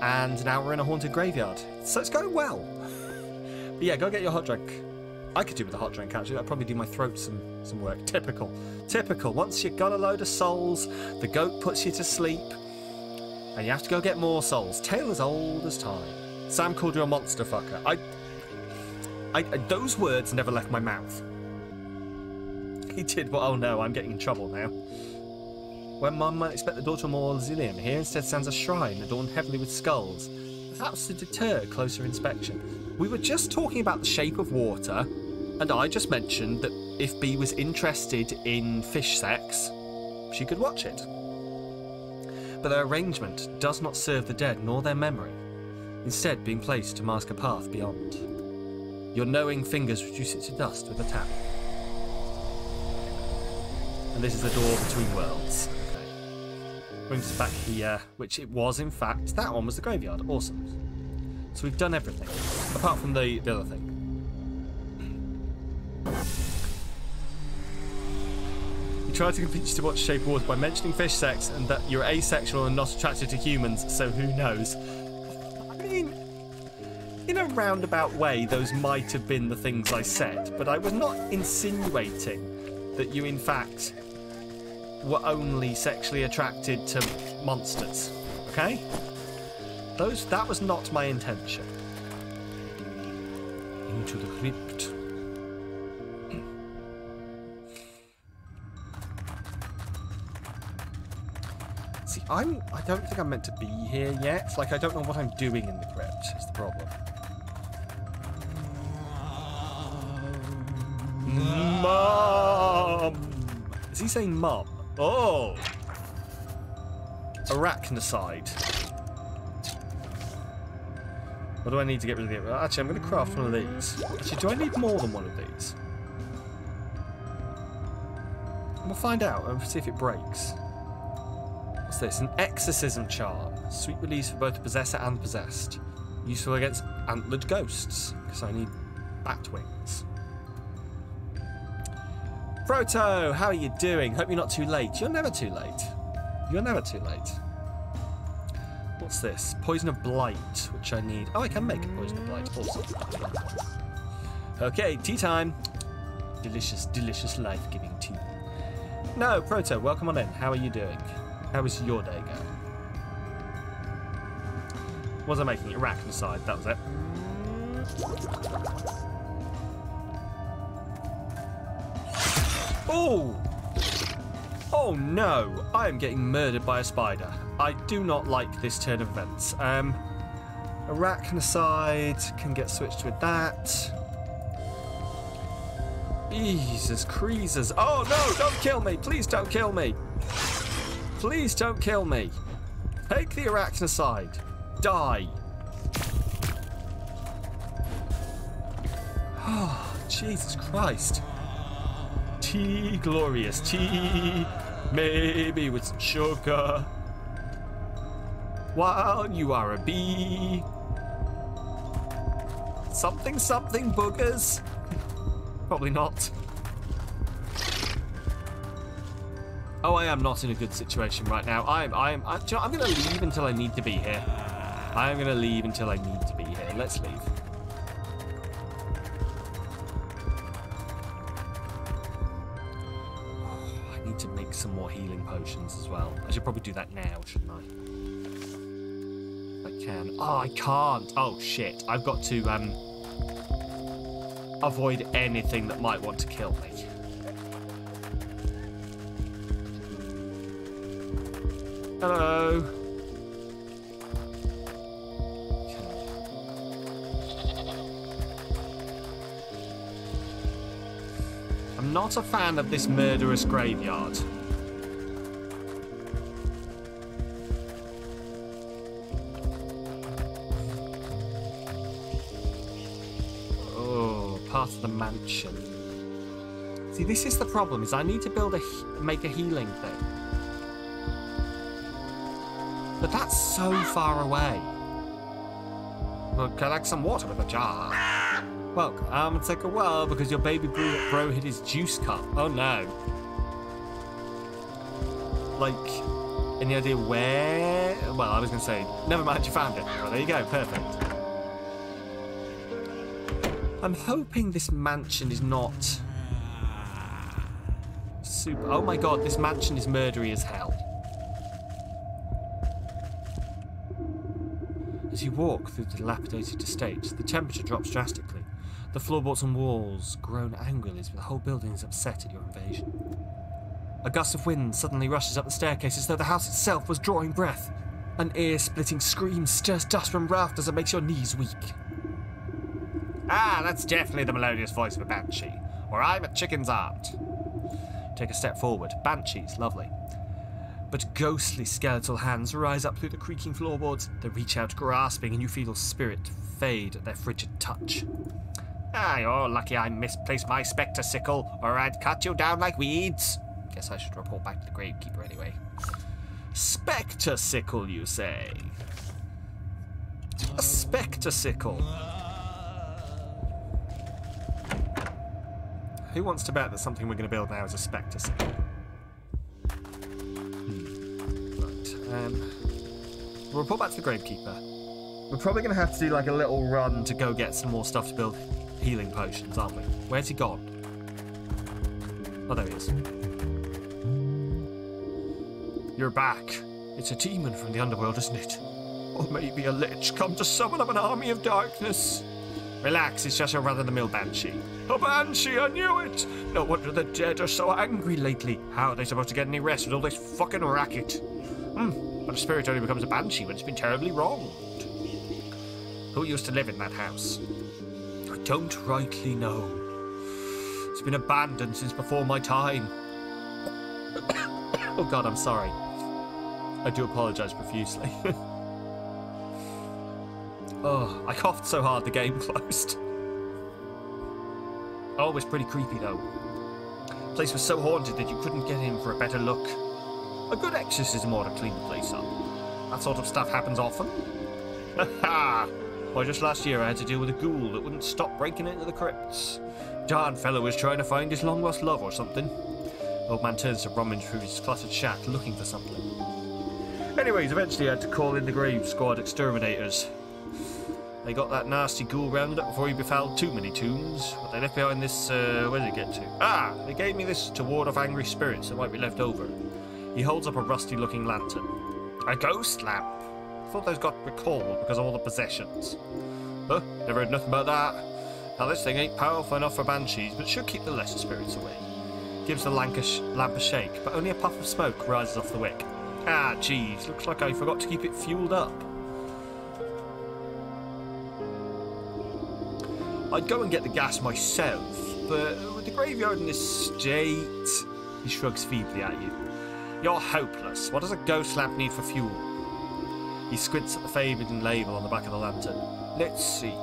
and now we're in a haunted graveyard. So it's going well. But yeah, go get your hot drink. I could do with a hot drink, actually. That'd probably do my throat some work. Typical. Typical. Once you've got a load of souls, the goat puts you to sleep, and you have to go get more souls. Tale as old as time. Sam called you a monster fucker. Those words never left my mouth. He did, but oh no, I'm getting in trouble now. When Mum might expect the door to a mausoleum, here instead stands a shrine adorned heavily with skulls. Perhaps to deter closer inspection. We were just talking about the shape of water, and I just mentioned that if Bee was interested in fish sex, she could watch it. But their arrangement does not serve the dead nor their memory, instead being placed to mask a path beyond. Your knowing fingers reduce it to dust with a tap. And this is the door between worlds. Okay. Brings us back here, which it was in fact. That one was the graveyard. Awesome. So we've done everything, apart from the other thing. We tried to convince you to watch Shape of Water by mentioning fish sex and that you're asexual and not attracted to humans, so who knows? I mean, in a roundabout way, those might have been the things I said, but I was not insinuating that you, in fact, were only sexually attracted to monsters, okay? That was not my intention. Into the crypt. See, I don't think I'm meant to be here yet. Like, I don't know what I'm doing in the crypt, is the problem. Mom! Is he saying mom? Oh! Arachnocide. What do I need to get rid of it? Well, actually, I'm going to craft one of these. Actually, do I need more than one of these? We'll find out and see if it breaks. What's this? An exorcism charm. Sweet release for both the possessor and possessed. Useful against antlered ghosts, because I need bat wings. Proto, how are you doing? Hope you're not too late. You're never too late. You're never too late. What's this? Poison of Blight, which I need. Oh, I can make a Poison of Blight. Awesome. Okay, tea time. Delicious, delicious, life-giving tea. No, Proto, welcome on in. How are you doing? How is your day going? What was I making? Arachnocide, that was it. Oh! Oh no! I am getting murdered by a spider. I do not like this turn of events. Arachnocide can get switched with that. Jesus creases. Oh no, don't kill me. Please don't kill me. Please don't kill me. Take the arachnocide. Die. Oh, Jesus Christ. Tea, glorious tea. Maybe with some sugar. While you are a bee. Something, something, boogers. Probably not. Oh, I am not in a good situation right now. I'm going to leave until I need to be here. I am going to leave until I need to be here. Let's leave. Oh, I need to make some more healing potions as well. I should probably do that now, shouldn't I? I can. Oh, I can't. Oh, shit. I've got to, avoid anything that might want to kill me. Hello. I'm not a fan of this murderous graveyard. Part of the mansion. See, this is the problem, is I need to build make a healing thing. But that's so far away. Well, collect some water with a jar. Well, it took a while because your baby bro hid his juice cup. Oh no. Like, any idea where? Well, I was going to say, never mind, you found it. Well, there you go, perfect. I'm hoping this mansion is not super... Oh my god, this mansion is murdery as hell. As you walk through the dilapidated estate, the temperature drops drastically. The floorboards and walls groan angrily as the whole building is upset at your invasion. A gust of wind suddenly rushes up the staircase as though the house itself was drawing breath. An ear-splitting scream stirs dust from rafters and makes your knees weak. Ah, that's definitely the melodious voice of a banshee. Or I'm a chicken's aunt. Take a step forward. Banshees, lovely. But ghostly skeletal hands rise up through the creaking floorboards. They reach out grasping and you feel spirit fade at their frigid touch. Ah, you're lucky I misplaced my spectre sickle, or I'd cut you down like weeds. Guess I should report back to the gravekeeper anyway. Spectre sickle, you say? A spectre sickle. Who wants to bet that something we're going to build now is a spectre sickle? Right. We'll report back to the gravekeeper. We're probably going to have to do like a little run to go get some more stuff to build healing potions, aren't we? Where's he gone? Oh, there he is. You're back. It's a demon from the underworld, isn't it? Or maybe a lich come to summon up an army of darkness. Relax, it's just a run-of-the-mill banshee. A banshee, I knew it! No wonder the dead are so angry lately. How are they supposed to get any rest with all this fucking racket? But a spirit only becomes a banshee when it's been terribly wronged. Who used to live in that house? I don't rightly know. It's been abandoned since before my time. Oh god, I'm sorry. I do apologise profusely. Oh, I coughed so hard the game closed. Oh, it was pretty creepy though. The place was so haunted that you couldn't get in for a better look. A good exorcism ought to clean the place up. That sort of stuff happens often. Ha! Why, just last year I had to deal with a ghoul that wouldn't stop breaking into the crypts. Darn fellow was trying to find his long-lost love or something. Old man turns to rummage through his cluttered shack looking for something. Anyways, eventually I had to call in the grave squad exterminators. They got that nasty ghoul rounded up before he befouled too many tombs. But they left behind this, where did it get to? Ah! They gave me this to ward off angry spirits that might be left over. He holds up a rusty-looking lantern. A ghost lamp! I thought those got recalled because of all the possessions. Huh? Never heard nothing about that. Now this thing ain't powerful enough for banshees, but should keep the lesser spirits away. Gives the lamp a shake, but only a puff of smoke rises off the wick. Ah, geez, looks like I forgot to keep it fueled up. I'd go and get the gas myself, but with the graveyard in this state... He shrugs feebly at you. You're hopeless. What does a ghost lamp need for fuel? He squints at the favoured label on the back of the lantern. Let's see.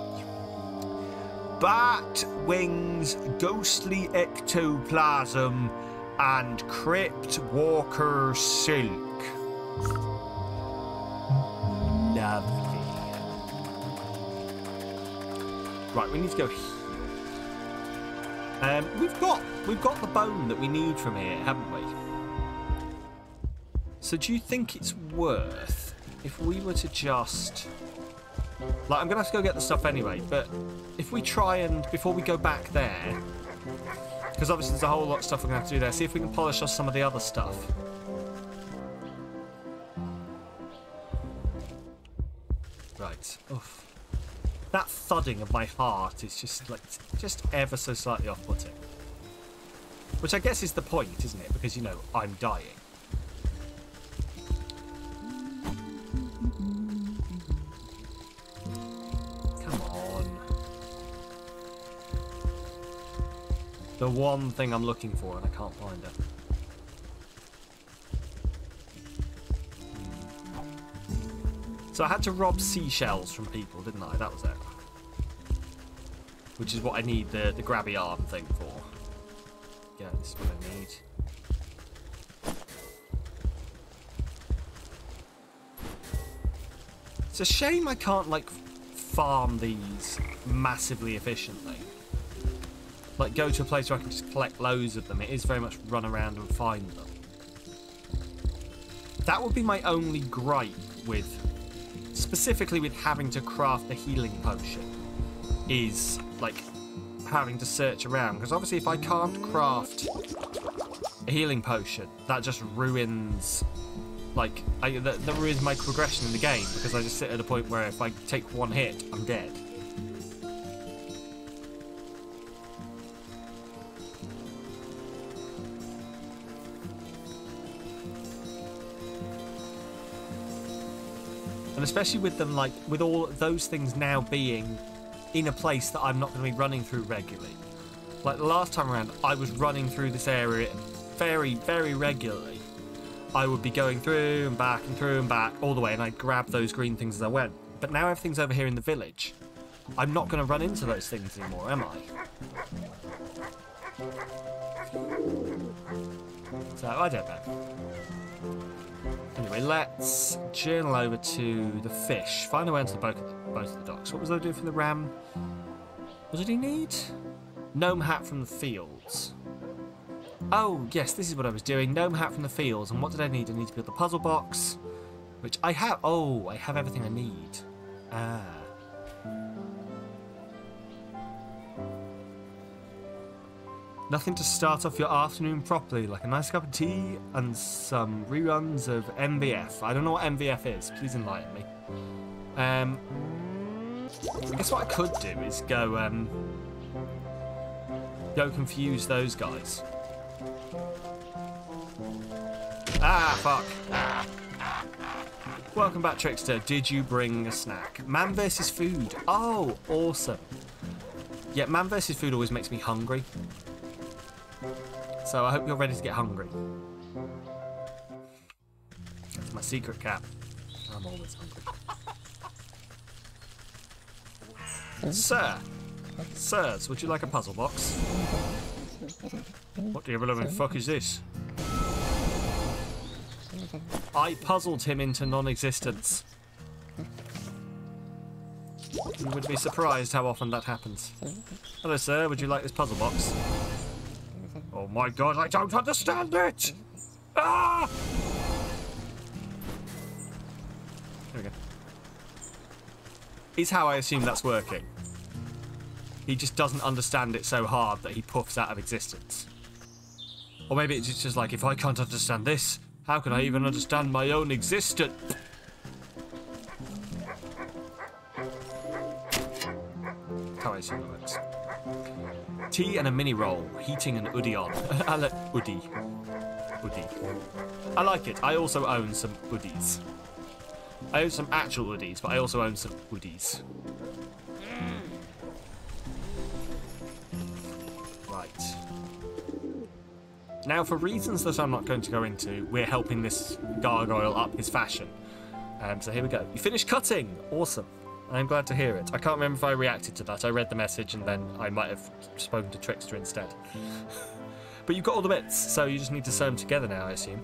Bat wings, ghostly ectoplasm, and crypt walker silk. Lovely. Right, we need to go here. We've got the bone that we need from here, haven't we? So do you think it's worth if we were to just... Like, I'm going to have to go get the stuff anyway, but if we try and, before we go back there, because obviously there's a whole lot of stuff we're going to have to do there, see if we can polish off some of the other stuff. Right. Oof. That thudding of my heart is just, like, just ever so slightly off-putting. Which I guess is the point, isn't it? Because, you know, I'm dying. The one thing I'm looking for and I can't find it. So I had to rob seashells from people, didn't I? That was it. Which is what I need the grabby arm thing for. Yeah, this is what I need. It's a shame I can't, like, farm these massively efficiently. Like, go to a place where I can just collect loads of them. It is very much run around and find them. That would be my only gripe with, specifically with having to craft a healing potion, is, like, having to search around. Because obviously if I can't craft a healing potion, that just ruins, like, that ruins my progression in the game. Because I just sit at a point where if I take one hit, I'm dead. And especially with them, like, with all those things now being in a place that I'm not going to be running through regularly. Like, the last time around, I was running through this area very, very regularly. I would be going through and back all the way, and I'd grab those green things as I went. But now everything's over here in the village. I'm not going to run into those things anymore, am I? So, I don't know. Anyway, let's journal over to the fish. Find a way onto the boat of the docks. What was I doing for the ram? What did he need? Gnome hat from the fields. Oh, yes, this is what I was doing. Gnome hat from the fields. And what did I need? I need to build the puzzle box, which I have. Oh, I have everything I need. Ah. Nothing to start off your afternoon properly, like a nice cup of tea and some reruns of MVF. I don't know what MVF is. Please enlighten me. I guess what I could do is go confuse those guys. Ah, fuck. Welcome back, Trickster. Did you bring a snack? Man versus food. Oh, awesome. Yeah, man versus food always makes me hungry. So I hope you're ready to get hungry. That's my secret cap. I'm always hungry. Sir! Sirs, would you like a puzzle box? What the ever-loving fuck is this? I puzzled him into non-existence. You would be surprised how often that happens. Hello, sir. Would you like this puzzle box? Oh my god, I don't understand it! Ah! There we go. Is how I assume that's working. He just doesn't understand it so hard that he puffs out of existence. Or maybe it's just like, if I can't understand this, how can I even understand my own existence? How I assume it works. Tea and a mini roll, heating an Udi on. Udi. I like it. I also own some Udis. I own some actual Udis, but I also own some Udis. Right. Now, for reasons that I'm not going to go into, we're helping this gargoyle up his fashion. So here we go. You finished cutting! Awesome. I'm glad to hear it. I can't remember if I reacted to that. I read the message and then I might have spoken to Trickster instead. But you've got all the bits, so you just need to sew them together now, I assume.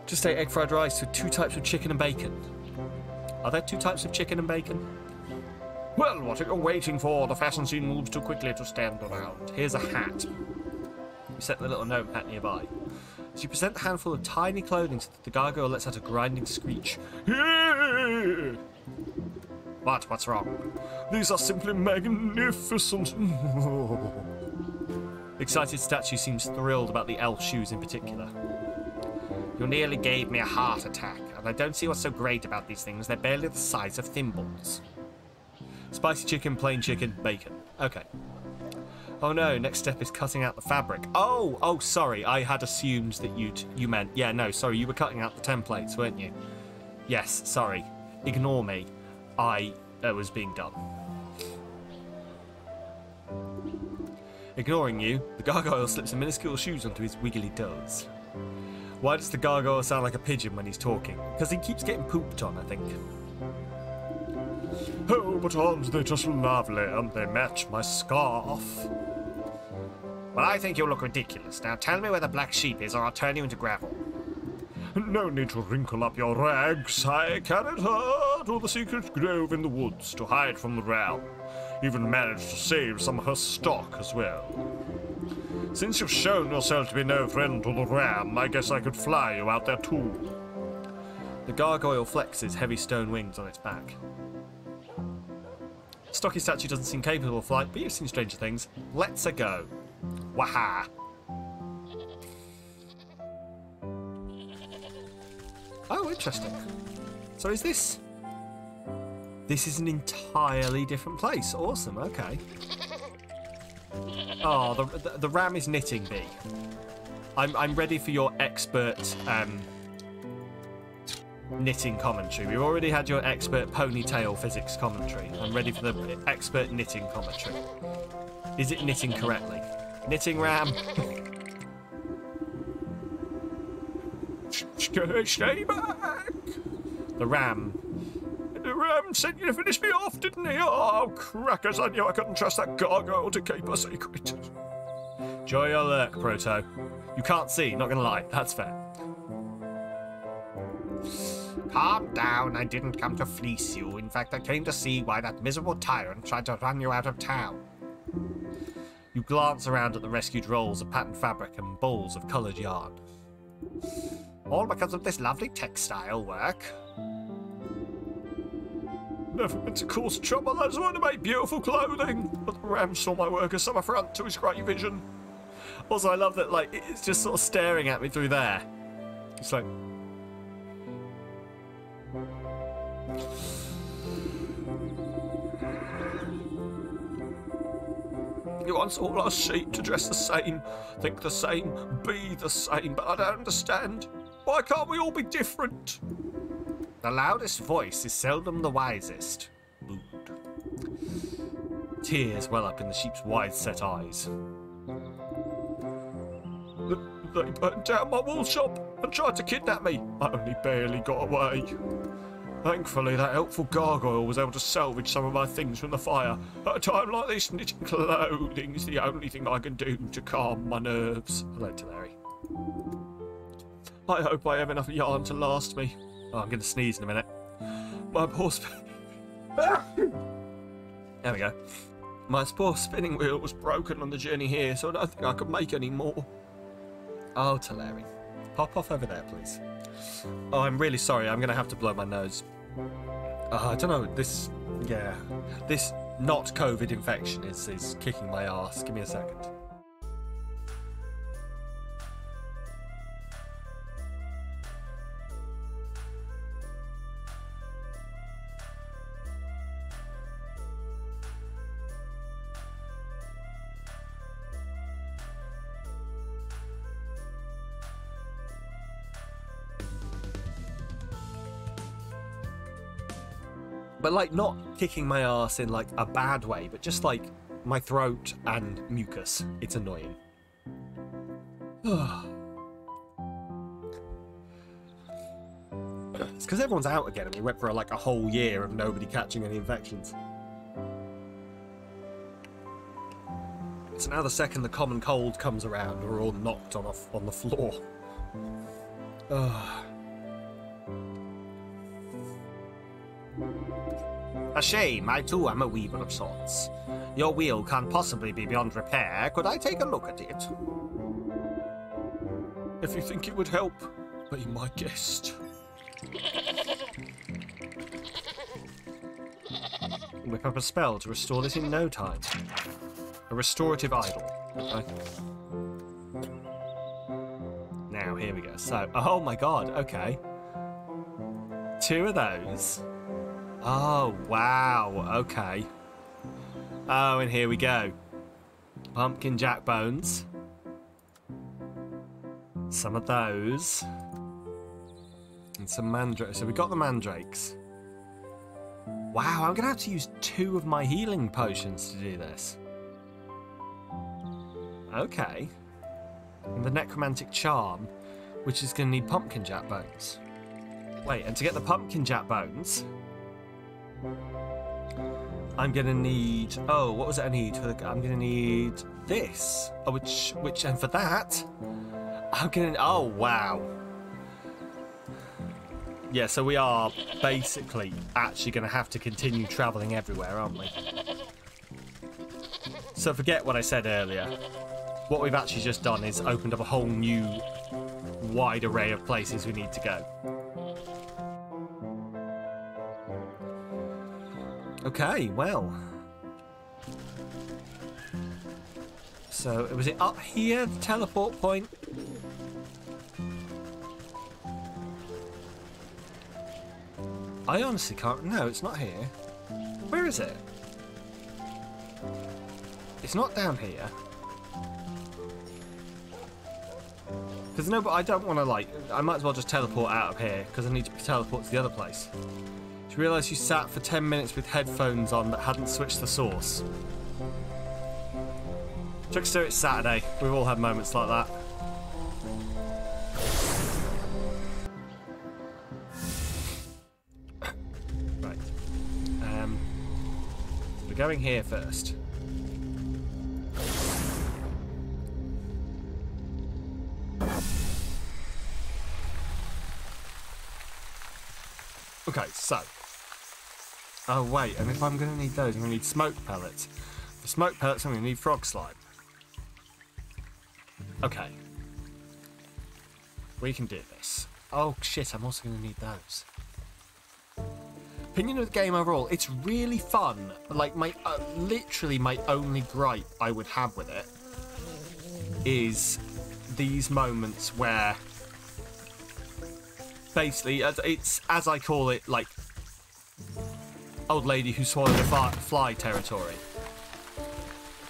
Just ate egg fried rice with 2 types of chicken and bacon. Are there 2 types of chicken and bacon? Well, what are you waiting for? The fashion scene moves too quickly to stand around. Here's a hat. You set the little gnome hat nearby. As you present the handful of tiny clothing so that the gargoyle lets out a grinding screech. What's wrong? These are simply magnificent. The excited statue seems thrilled about the elf shoes in particular. You nearly gave me a heart attack, and I don't see what's so great about these things. They're barely the size of thimbles. Spicy chicken, plain chicken, bacon. Okay. Oh no, next step is cutting out the fabric. Oh, sorry. I had assumed that you meant... Yeah, no, sorry. You were cutting out the templates, weren't you? Yes, sorry. Ignore me. I was being dumb. Ignoring you, the gargoyle slips some minuscule shoes onto his wiggly toes. Why does the gargoyle sound like a pigeon when he's talking? Because he keeps getting pooped on, I think. Oh, but aren't they just lovely, and they match my scarf? Well, I think you look ridiculous. Now tell me where the black sheep is, or I'll turn you into gravel. No need to wrinkle up your rags. I carried her to the secret grove in the woods to hide from the ram. Even managed to save some of her stock as well. Since you've shown yourself to be no friend to the ram, I guess I could fly you out there too. The gargoyle flexes heavy stone wings on its back. Stocky statue doesn't seem capable of flight, but you've seen stranger things. Let's-a go. Waha! Oh, interesting. So is this... This is an entirely different place. Awesome, okay. Oh, the ram is knitting bee. I'm ready for your expert knitting commentary. We've already had your expert ponytail physics commentary. I'm ready for the expert knitting commentary. Is it knitting correctly? Knitting ram? Stay back! The ram. The ram sent you to finish me off, didn't he? Oh, crackers, I knew I couldn't trust that gargoyle to keep a secret. Enjoy your lurk, Proto. You can't see, not gonna lie, that's fair. Calm down, I didn't come to fleece you. In fact, I came to see why that miserable tyrant tried to run you out of town. You glance around at the rescued rolls of patterned fabric and balls of coloured yarn. All because of this lovely textile work. Never meant to cause trouble, I just wanted to make beautiful clothing. But the ram saw my work as some affront to his great vision. Also, I love that, like, it's just sort of staring at me through there. It's like... You want all our sheep to dress the same, think the same, be the same, but I don't understand. Why can't we all be different? The loudest voice is seldom the wisest. Mood. Tears well up in the sheep's wide-set eyes. They burned down my wool shop and tried to kidnap me. I only barely got away. Thankfully, that helpful gargoyle was able to salvage some of my things from the fire. At a time like this, knitting clothing is the only thing I can do to calm my nerves. Hello to Larry. I hope I have enough yarn to last me. Oh, I'm going to sneeze in a minute. My poor There we go. My poor spinning wheel was broken on the journey here, so I don't think I could make any more. Oh, Toiling. Pop off over there, please. Oh, I'm really sorry. I'm going to have to blow my nose. I don't know. This not COVID infection is kicking my ass. Give me a second. But like not kicking my ass in like a bad way, but just like my throat and mucus. It's annoying. It's because everyone's out again and we went for like a whole year of nobody catching any infections. So now the second the common cold comes around, we're all knocked on the floor. A shame, I too am a weaver of sorts. Your wheel can't possibly be beyond repair. Could I take a look at it? If you think it would help, be my guest. Whip up a spell to restore this in no time. A restorative idol. Okay. Now, here we go. So, oh my god, okay. 2 of those. Oh, wow, okay. Oh, and here we go. Pumpkin jack bones. Some of those. And some mandrakes. So we got the mandrakes. Wow, I'm going to have to use 2 of my healing potions to do this. Okay. And the necromantic charm, which is going to need pumpkin jack bones. Wait, and to get the pumpkin jack bones... I'm gonna need. Oh, what was it I need for the? I'm gonna need this. Oh, which, and for that, I'm gonna. Oh, wow. Yeah, so we are basically actually gonna have to continue traveling everywhere, aren't we? So forget what I said earlier. What we've actually just done is opened up a whole new, wide array of places we need to go. Okay, well. So, was it up here, the teleport point? I honestly can't... No, it's not here. Where is it? It's not down here. Because no, but I don't want to, like... I might as well just teleport out of here, because I need to teleport to the other place. You realise you sat for 10 minutes with headphones on that hadn't switched the source. Trickster, it's Saturday. We've all had moments like that. Right. We're going here first. Okay, so... Oh, wait, and if I'm going to need those, I'm going to need smoke pellets. For smoke pellets, I'm going to need frog slime. Okay. We can do this. Oh, shit, I'm also going to need those. Opinion of the game overall, it's really fun. Like, literally my only gripe I would have with it is these moments where... Basically, it's, as I call it, like... Old lady who swallowed a fly territory.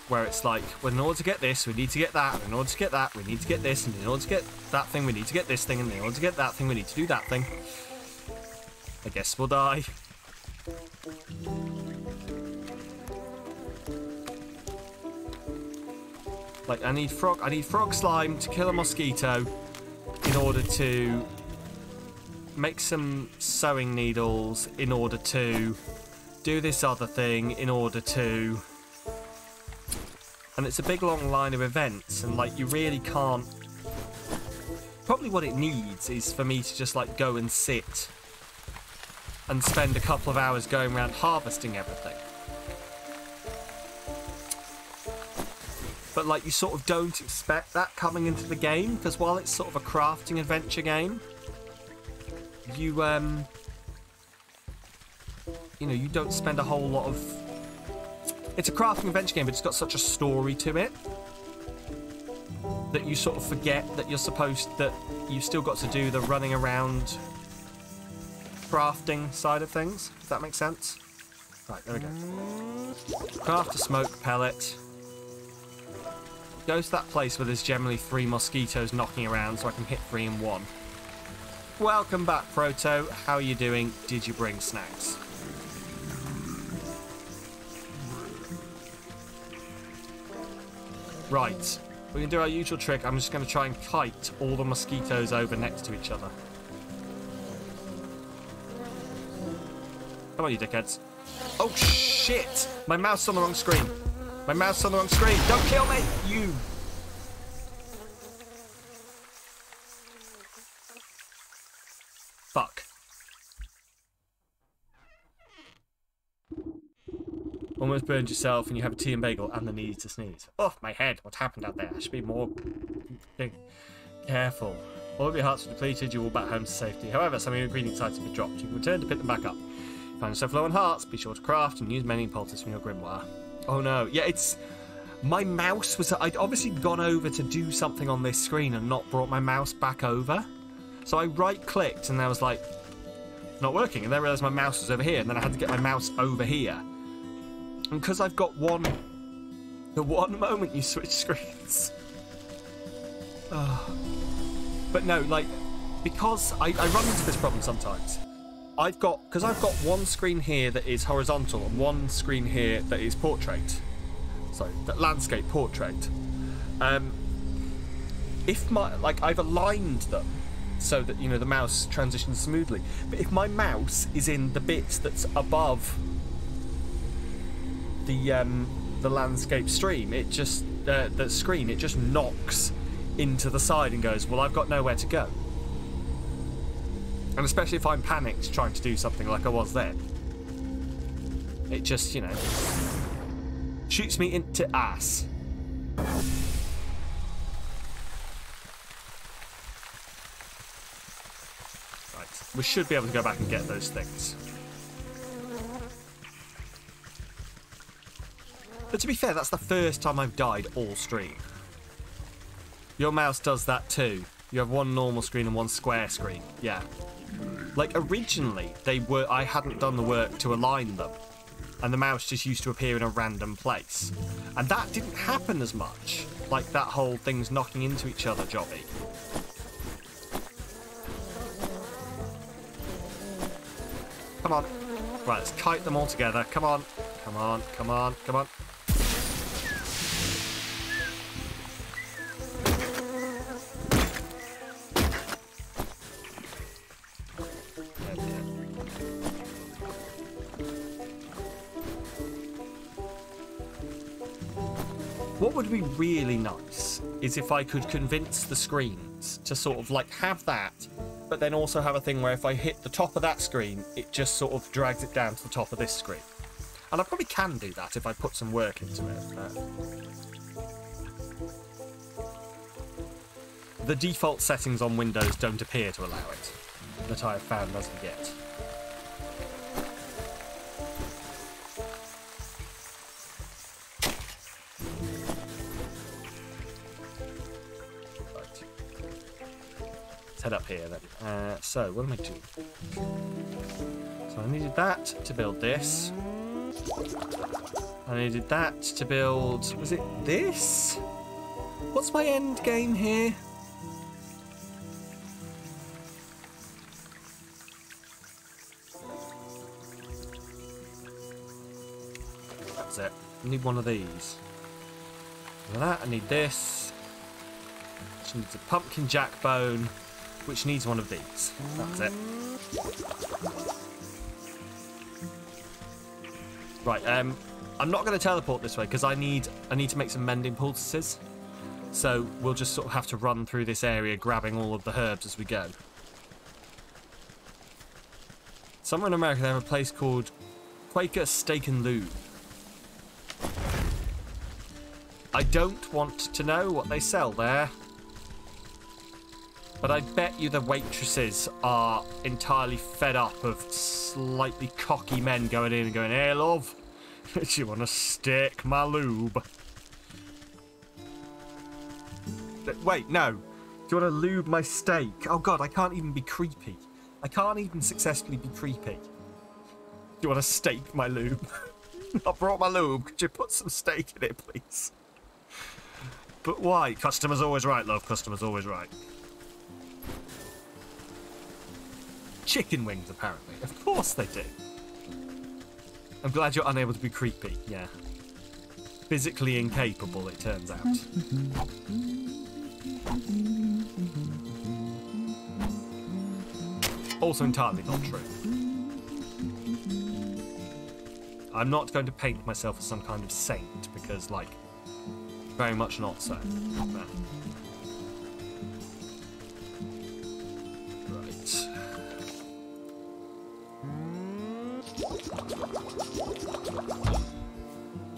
Where it's like, well, in order to get this, we need to get that, and in order to get that, we need to get this, and in order to get that thing, we need to get this thing, and in order to get that thing, we need to do that thing. I guess we'll die. Like, I need frog slime to kill a mosquito in order to make some sewing needles, in order to do this other thing, in order to... And it's a big long line of events, and like you really can't Probably what it needs is for me to just like go and sit and spend a couple of hours going around harvesting everything. But like you sort of don't expect that coming into the game, because while it's sort of a crafting adventure game, you you know, you don't spend a whole lot of... It's a crafting adventure game, but it's got such a story to it that you sort of forget that you're supposed... that you've still got to do the running around crafting side of things, if that makes sense. Right, there we go. Craft a smoke pellet. Go to that place where there's generally 3 mosquitoes knocking around so I can hit 3 in 1. Welcome back, Proto. How are you doing? Did you bring snacks? Right. We're going to do our usual trick. I'm just going to try and kite all the mosquitoes over next to each other. Come on, you dickheads. Oh, shit! My mouse is on the wrong screen. My mouse is on the wrong screen. Don't kill me, you... Fuck. Almost burned yourself and you have a tea and bagel and the need to sneeze. Oh, my head. What happened out there? I should be more... careful. All of your hearts are depleted. You will back home to safety. However, some of your ingredient items have been dropped. You can return to pick them back up. Find yourself low on hearts. Be sure to craft and use many poultices from your grimoire. Oh no. Yeah, it's... My mouse was... I'd obviously gone over to do something on this screen and not brought my mouse back over. So I right-clicked and I was like... Not working. And then I realised my mouse was over here. And then I had to get my mouse over here. And because I've got one... The one moment you switch screens... But no, like... Because I run into this problem sometimes. Because I've got one screen here that is horizontal and one screen here that is portrait. Sorry, that landscape portrait. If my... Like, I've aligned them so that, you know, the mouse transitions smoothly. But if my mouse is in the bit that's above... the landscape stream, it just the screen, it just knocks into the side and goes, well, I've got nowhere to go. And especially if I'm panicked trying to do something like I was then, it just, you know, shoots me into ass. Right, we should be able to go back and get those things. But to be fair, that's the first time I've died all stream. Your mouse does that too. You have one normal screen and one square screen. Yeah. Like, originally, I hadn't done the work to align them. And the mouse just used to appear in a random place. And that didn't happen as much. Like that whole things knocking into each other jobby. Come on. Right, let's kite them all together. Come on. Come on, come on, come on. What would be really nice is if I could convince the screens to sort of like have that, but then also have a thing where if I hit the top of that screen, it just sort of drags it down to the top of this screen. And I probably can do that if I put some work into it. The default settings on Windows don't appear to allow it, that I have found as of yet. Head up here then. So, what am I doing? So I needed that to build this. I needed that to build... Was it this? What's my end game here? That's it. I need one of these. For that, I need this. Which needs a pumpkin jack bone. Which needs one of these. That's it. Right, I'm not going to teleport this way because I need to make some mending poultices. So we'll just sort of have to run through this area grabbing all of the herbs as we go. Somewhere in America they have a place called Quaker Steak and Lube. I don't want to know what they sell there. But I bet you the waitresses are entirely fed up of slightly cocky men going in and going, "Hey, love, do you want a steak, my lube?" Wait, no. Do you want to lube my steak? Oh, God, I can't even be creepy. I can't even successfully be creepy. Do you want a steak, my lube? I brought my lube. Could you put some steak in it, please? But why? Customer's always right, love. Customer's always right. Chicken wings, apparently. Of course they do. I'm glad you're unable to be creepy, yeah. Physically incapable, it turns out. Also entirely not true. I'm not going to paint myself as some kind of saint, because, like, very much not so. No. Right.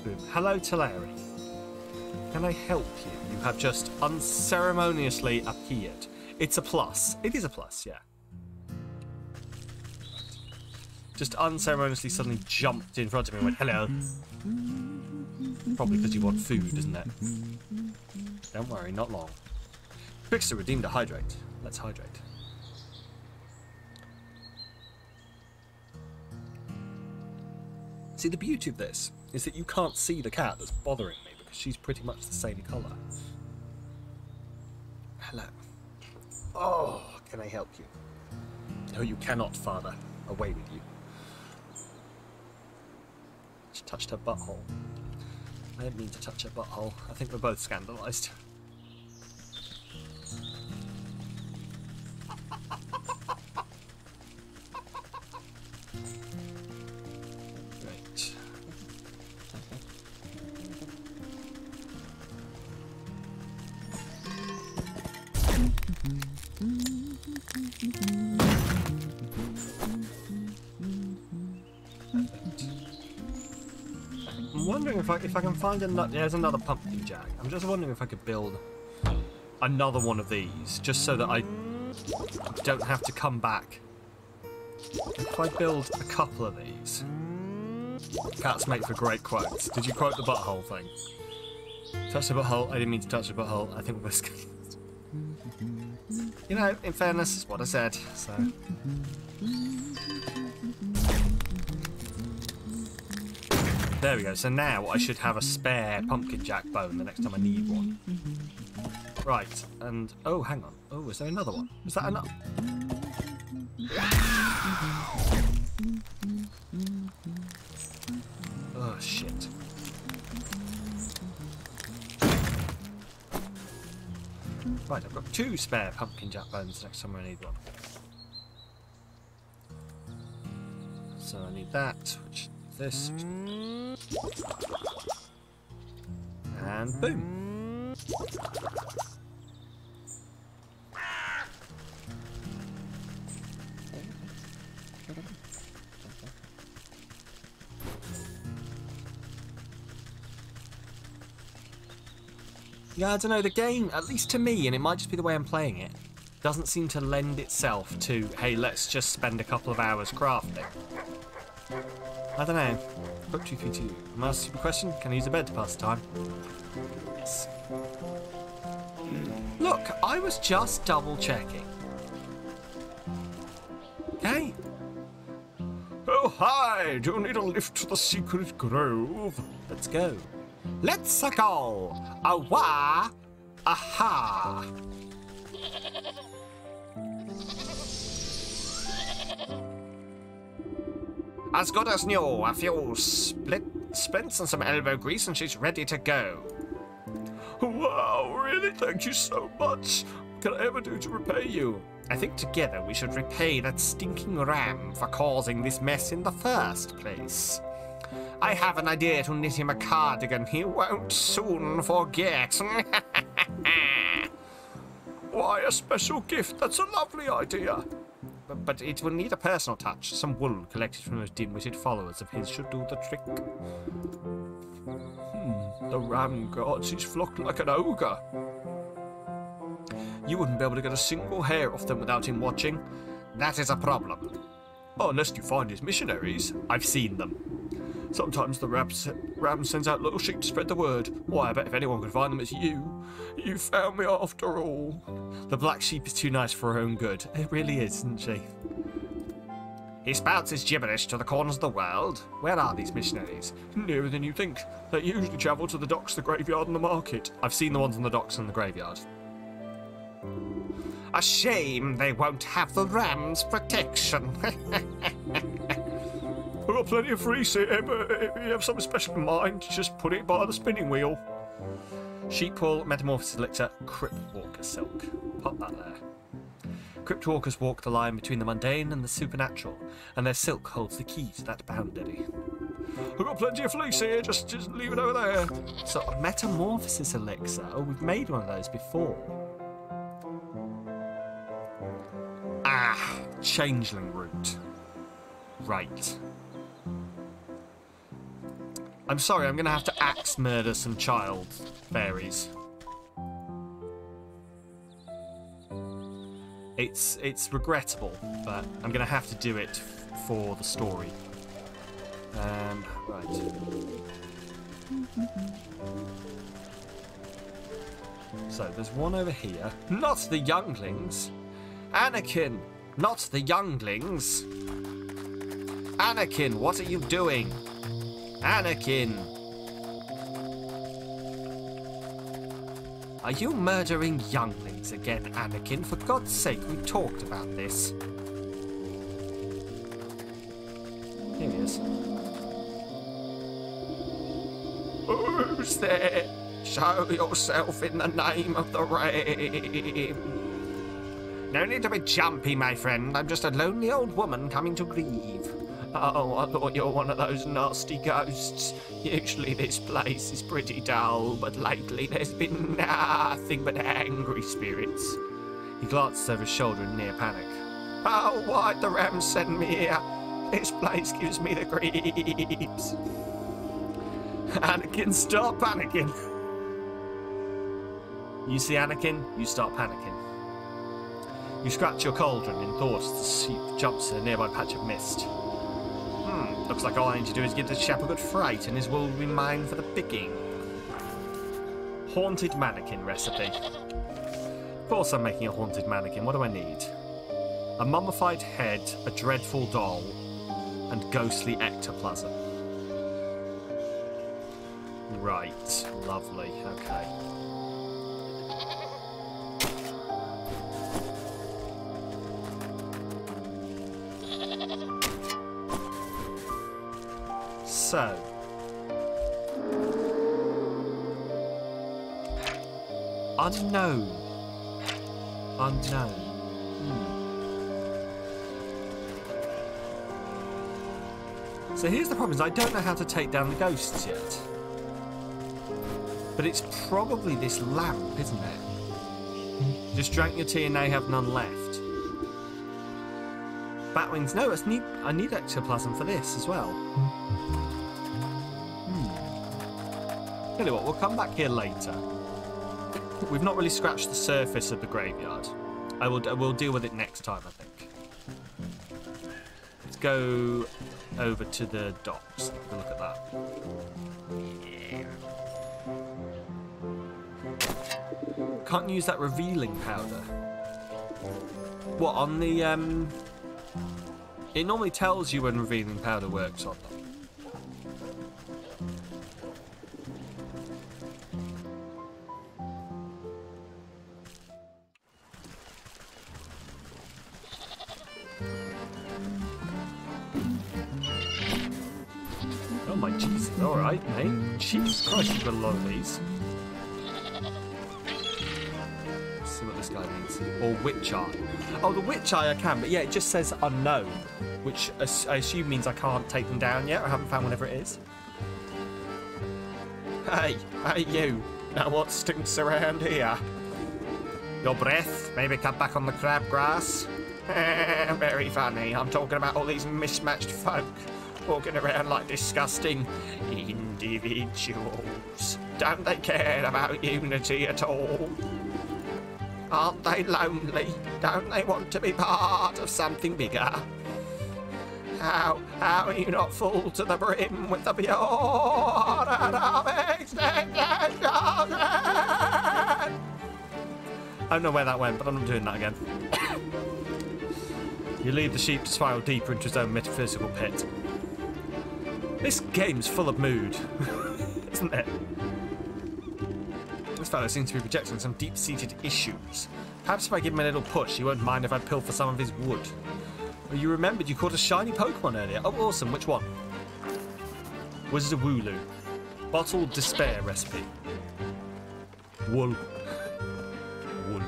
Boom. Hello, Teleri. Can I help you? You have just unceremoniously appeared. It's a plus. It is a plus, yeah. Just unceremoniously suddenly jumped in front of me and went, "Hello." Probably because you want food, isn't it? Don't worry, not long. Trickster redeemed a hydrate. Let's hydrate. See, the beauty of this is that you can't see the cat that's bothering me because she's pretty much the same colour. Hello. Oh, can I help you? No, you cannot, father. Away with you. She touched her butthole. I didn't mean to touch her butthole. I think we're both scandalised. Right. I'm wondering if I can find another. There's another pumpkin jack. I'm just wondering if I could build another one of these, just so that I don't have to come back. If I build a couple of these, cats make for great quotes. Did you quote the butthole thing? Touch the butthole. I didn't mean to touch the butthole. I think we're. You know, in fairness, it's what I said. So. There we go. So now I should have a spare pumpkin jack bone the next time I need one. Right, and oh, hang on. Oh, is there another one? Is that enough? Oh shit. Right, I've got 2 spare pumpkin jack bones next time I need one. So I need that, which is this. And boom. Yeah, I don't know, the game, at least to me, and it might just be the way I'm playing it, doesn't seem to lend itself to, hey, let's just spend a couple of hours crafting. I don't know. Book 232. I'm asked a stupid question. Can I use a bed to pass the time? Yes. Look, I was just double checking. Okay? Oh, hi! Do you need a lift to the secret grove? Let's go. Let's go! Awa! Aha! As good as new. A few splints and some elbow grease and she's ready to go. Wow, really? Thank you so much. What can I ever do to repay you? I think together we should repay that stinking ram for causing this mess in the first place. I have an idea to knit him a cardigan he won't soon forget. Why, a special gift? That's a lovely idea. But it will need a personal touch. Some wool collected from those dim-witted followers of his should do the trick. The ram guards his flock like an ogre. You wouldn't be able to get a single hair off them without him watching. That is a problem. Oh, unless you find his missionaries. I've seen them. Sometimes the ram sends out little sheep to spread the word. Why, I bet if anyone could find them, it's you. You found me after all. The black sheep is too nice for her own good. It really is, isn't she? He spouts his gibberish to the corners of the world. Where are these missionaries? Nearer than you think. They usually travel to the docks, the graveyard, and the market. I've seen the ones on the docks and the graveyard. A shame they won't have the ram's protection. We've got plenty of free here, but if you have something special in mind, just put it by the spinning wheel. Sheep wool, metamorphosis elixir, crypt walker silk. Pop that there. Crypt walkers walk the line between the mundane and the supernatural, and their silk holds the key to that boundary. We've got plenty of fleece here, just leave it over there. So, a metamorphosis elixir? Oh, we've made one of those before. Ah, changeling root. Right. I'm sorry, I'm going to have to axe murder some child fairies. It's regrettable, but I'm going to have to do it for the story. Right. So, there's one over here. Not the younglings! Anakin! Not the younglings! Anakin, what are you doing? Anakin! Are you murdering younglings again, Anakin? For God's sake, we talked about this. Here he is. Who's there? Show yourself in the name of the realm. No need to be jumpy, my friend. I'm just a lonely old woman coming to grieve. Oh, I thought you were one of those nasty ghosts. Usually this place is pretty dull, but lately there's been nothing but angry spirits. He glances over his shoulder in near panic. Oh, why'd the ram send me here? This place gives me the creeps. Anakin, stop panicking. You see Anakin, you start panicking. You scratch your cauldron in thought as the sheep jumps in a nearby patch of mist. Looks like all I need to do is give the chap a good fright and his wool will be mine for the picking. Haunted mannequin recipe. Of course I'm making a haunted mannequin. What do I need? A mummified head, a dreadful doll, and ghostly ectoplasm. Right. Lovely. Okay. So, unknown. So here's the problem, is I don't know how to take down the ghosts yet. But it's probably this lamp, isn't it? Just drank your tea and now you have none left. Batwings, no, I need ectoplasm for this as well. Tell you what, we'll come back here later. We've not really scratched the surface of the graveyard. We'll deal with it next time, I think. Let's go over to the docks. Have a look at that. Can't use that revealing powder. What, on the, It normally tells you when revealing powder works on them. Oh my Jesus, alright, mate. Jesus Christ, you've got a lot of these. Let's see what this guy needs. Or Witch Eye. Oh, the Witch Eye I can, but yeah, it just says unknown, which I assume means I can't take them down yet. I haven't found whatever it is. Hey, you. Now what stinks around here? Your breath? Maybe cut back on the crabgrass? Very funny. I'm talking about all these mismatched folk walking around like disgusting individuals. Don't they care about unity at all? Aren't they lonely? Don't they want to be part of something bigger? How are you not full to the brim with the pure of extinction? I don't know where that went, but I'm not doing that again. You lead the sheep to spiral deeper into his own metaphysical pit. This game's full of mood, isn't it? This fellow seems to be projecting some deep-seated issues. Perhaps if I give him a little push, he won't mind if I pilfer some of his wood. Well, you remembered you caught a shiny Pokemon earlier. Oh, awesome. Which one? Wizard of Wooloo. Bottled Despair recipe. Wool. Wool.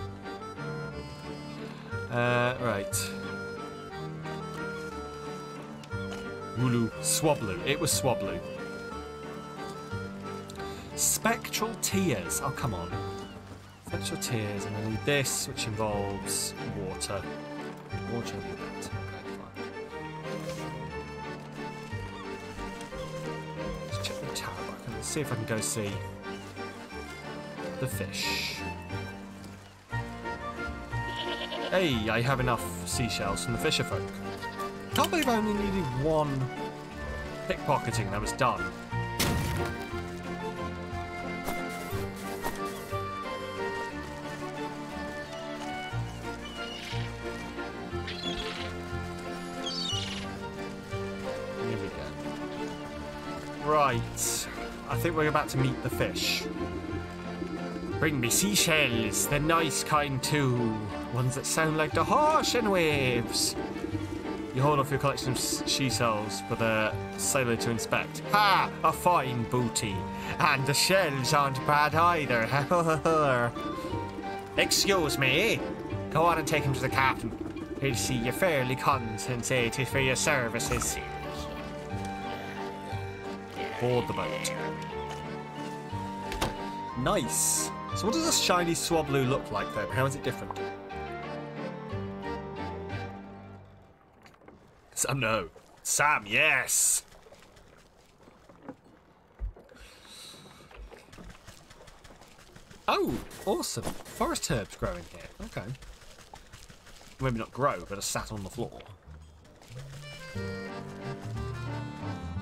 Right. Wooloo. Swablu. It was Swablu. Spectral Tears. Oh, come on. Spectral Tears, and I need this, which involves water. Water will be better. Let's check the tower. Let's see if I can go see the fish. Hey, I have enough seashells from the fisher folk. Can't believe I only needed one pickpocketing that was done. Here we go. Right. I think we're about to meet the fish. Bring me seashells, the nice kind too. Ones that sound like the ocean waves. You hold off your collection of seashells for the sailor to inspect. Ha! A fine booty. And the shells aren't bad either. Excuse me. Go on and take him to the captain. He'll see you fairly compensated for your services. Board the boat. Nice. So what does a shiny Swablu look like then? How is it different? Sam, no. Sam, yes! Oh, awesome. Forest herbs growing here. Okay. Maybe not grow, but are sat on the floor.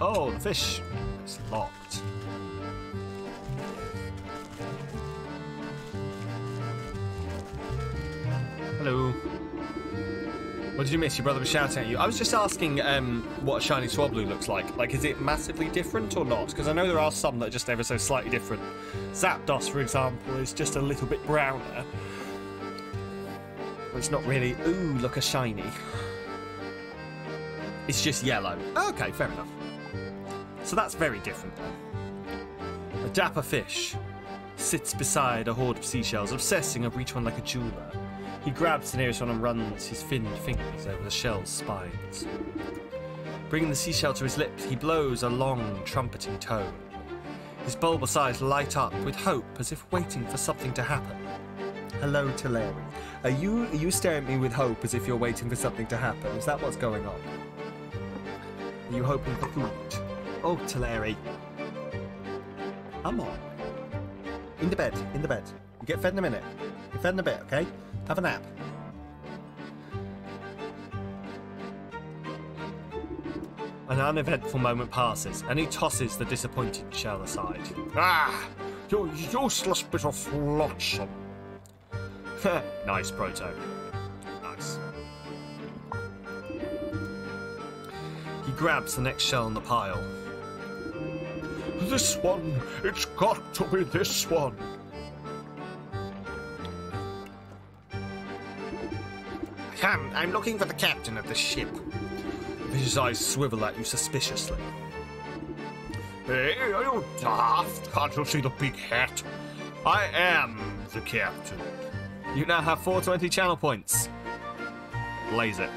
Oh, the fish. It's locked. Hello. What did you miss? Your brother was shouting at you. I was just asking what a shiny Swablu looks like. Like, is it massively different or not? Because I know there are some that are just ever so slightly different. Zapdos, for example, is just a little bit browner. It's not really, ooh, look a shiny. It's just yellow. Okay, fair enough. So that's very different then. A dapper fish sits beside a horde of seashells, obsessing over each one like a jeweler. He grabs the nearest one and runs his finned fingers over the shell's spines. Bringing the seashell to his lips, he blows a long, trumpeting tone. His bulbous eyes light up with hope, as if waiting for something to happen. Hello, Toiling. Are you staring at me with hope, as if you're waiting for something to happen? Is that what's going on? Are you hoping for food? Oh, Toiling. Come on. In the bed. You get fed in a minute. You're fed in a bit, okay? Have a nap. An uneventful moment passes, and he tosses the disappointed shell aside. Ah! You useless bit of flotsam. Nice, Proto. Nice. He grabs the next shell in the pile. This one! It's got to be this one! I'm looking for the captain of the ship. His eyes swivel at you suspiciously. Hey, are you daft? Can't you see the big hat? I am the captain. You now have 420 channel points. Blaze it.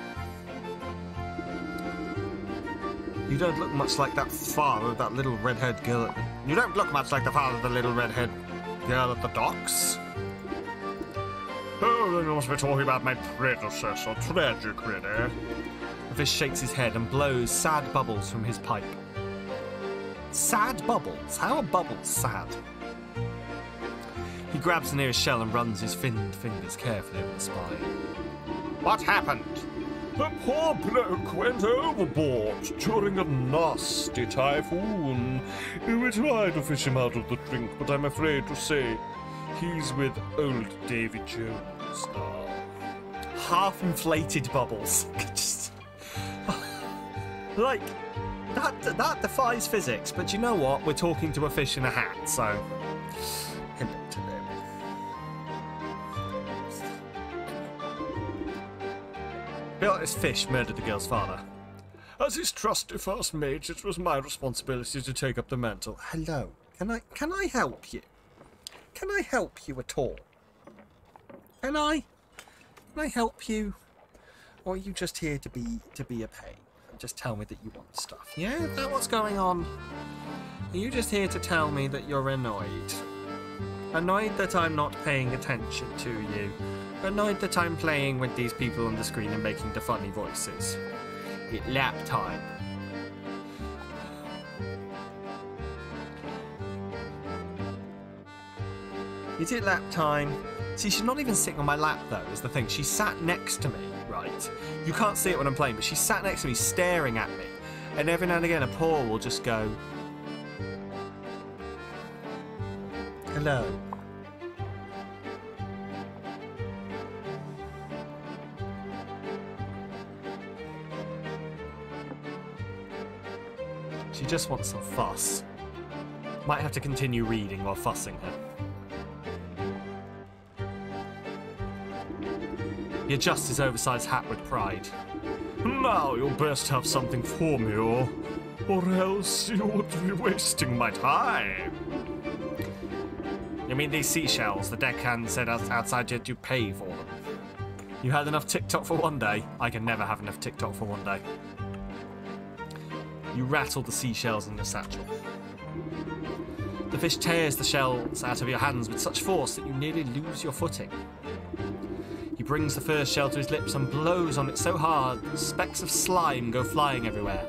don't look much like that father of that little red-haired girl at the... You don't look much like the father of the little red-haired girl at the docks. Oh, then you must be talking about my predecessor, tragic, really. The fish shakes his head and blows sad bubbles from his pipe. Sad bubbles? How are bubbles sad? He grabs the nearest shell and runs his finned fingers carefully over the spine. What happened? A poor bloke went overboard during a nasty typhoon. We tried to fish him out of the drink, but I'm afraid to say he's with old Davy Jones now. Half-inflated bubbles. Just... like, that defies physics, but you know what? We're talking to a fish in a hat, so... hello to them. I feel like this fish murdered the girl's father. As his trusty first mate, it was my responsibility to take up the mantle. Hello. Can I help you? Can I help you at all? Can I help you? Or are you just here to be a pain? Just tell me that you want stuff. Yeah, is that what's going on? Are you just here to tell me that you're annoyed? Annoyed that I'm not paying attention to you. Annoyed that I'm playing with these people on the screen and making the funny voices. It's lap time. Is it lap time? See, she's not even sitting on my lap, though, is the thing. She sat next to me, right? You can't see it when I'm playing, but she sat next to me, staring at me. And every now and again, a paw will just go... hello. She just wants some fuss. Might have to continue reading while fussing her. He adjusts his oversized hat with pride. Now you'll best have something for me, or else you would be wasting my time. You mean these seashells? The deckhand said outside you had to pay for them. You had enough TikTok for one day? I can never have enough TikTok for one day. You rattle the seashells in the satchel. The fish tears the shells out of your hands with such force that you nearly lose your footing. He brings the first shell to his lips and blows on it so hard that specks of slime go flying everywhere.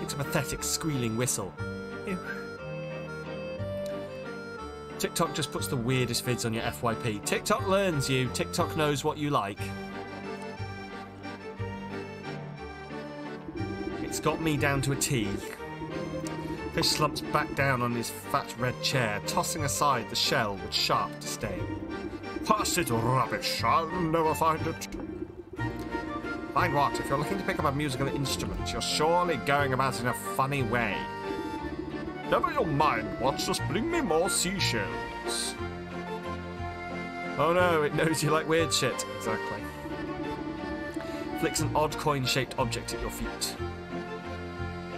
It's a pathetic squealing whistle. Ew. TikTok just puts the weirdest vids on your FYP. TikTok learns you. TikTok knows what you like. It's got me down to a T. Fish slumps back down on his fat red chair, tossing aside the shell with sharp disdain. Pass it, rubbish. I'll never find it. Find what? If you're looking to pick up a musical instrument, you're surely going about it in a funny way. Never you mind, Watch. Just bring me more seashells. Oh no, it knows you like weird shit. Exactly. Flicks an odd coin-shaped object at your feet.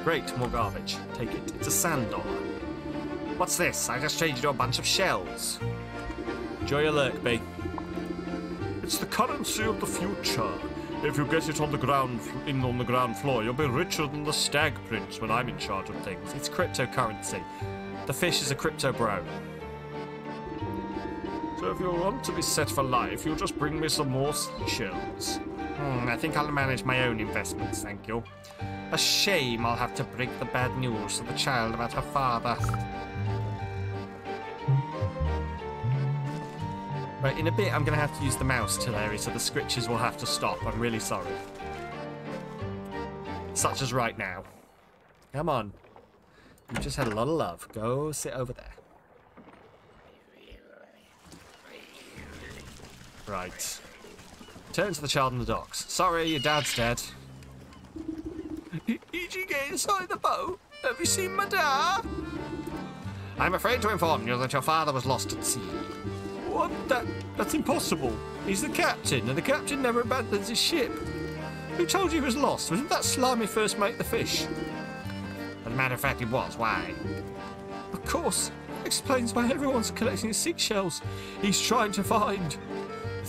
Great, more garbage. Take it. It's a sand dollar. What's this? I just changed you a bunch of shells. Enjoy your lurk, B. It's the currency of the future. If you get it on the ground floor, you'll be richer than the stag prince when I'm in charge of things. It's cryptocurrency. The fish is a crypto bro. So if you want to be set for life, you'll just bring me some more seashells. I think I'll manage my own investments, thank you. A shame I'll have to break the bad news to the child about her father. Right, in a bit I'm going to have to use the mouse to Larry, so the scritches will have to stop. I'm really sorry. Such as right now. Come on. You just had a lot of love. Go sit over there. Right. Turn to the child on the docks. Sorry, your dad's dead. Did you get inside the boat? Have you seen my dad? I'm afraid to inform you that your father was lost at sea. What? That's impossible. He's the captain, and the captain never abandons his ship. Who told you he was lost? Wasn't that slimy first mate the fish? As a matter of fact, it was. Why? Of course. Explains why everyone's collecting his seashells. He's trying to find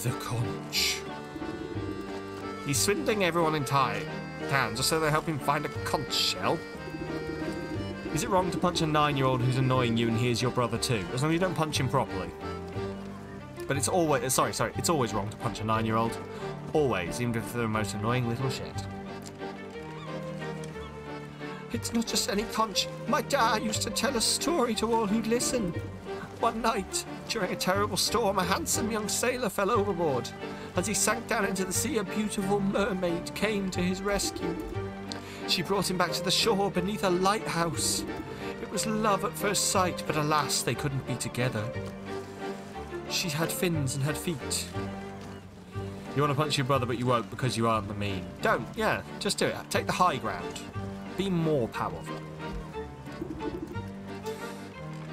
the conch. He's swindling everyone in time. town just so they help him find a conch shell? Is it wrong to punch a 9-year-old who's annoying you and he is your brother too, as long as you don't punch him properly? But it's always... Sorry. It's always wrong to punch a 9-year-old. Always, even if they're the most annoying little shit. It's not just any conch. My dad used to tell a story to all who'd listen. One night, during a terrible storm, a handsome young sailor fell overboard. As he sank down into the sea, a beautiful mermaid came to his rescue. She brought him back to the shore beneath a lighthouse. It was love at first sight, but alas, they couldn't be together. She had fins and had feet. You want to punch your brother, but you won't because you aren't the mean. Don't, yeah, just do it. Take the high ground. Be more powerful.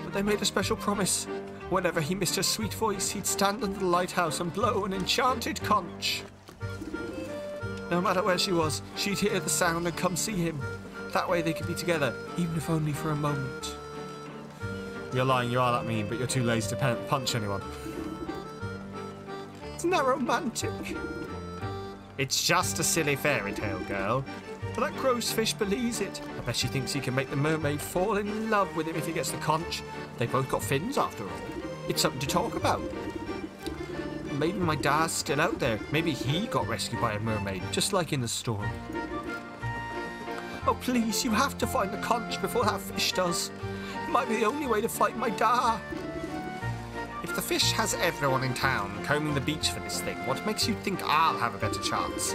But they made a special promise. Whenever he missed her sweet voice, he'd stand under the lighthouse and blow an enchanted conch. No matter where she was, she'd hear the sound and come see him. That way they could be together, even if only for a moment. You're lying, you are that mean, but you're too lazy to punch anyone. Isn't that romantic? It's just a silly fairy tale, girl. But that crow's fish believes it. I bet she thinks he can make the mermaid fall in love with him if he gets the conch. They've both got fins, after all. It's something to talk about. Maybe my dad's still out there. Maybe he got rescued by a mermaid, just like in the story. Oh, please, you have to find the conch before that fish does. It might be the only way to fight my dad. If the fish has everyone in town combing the beach for this thing, what makes you think I'll have a better chance?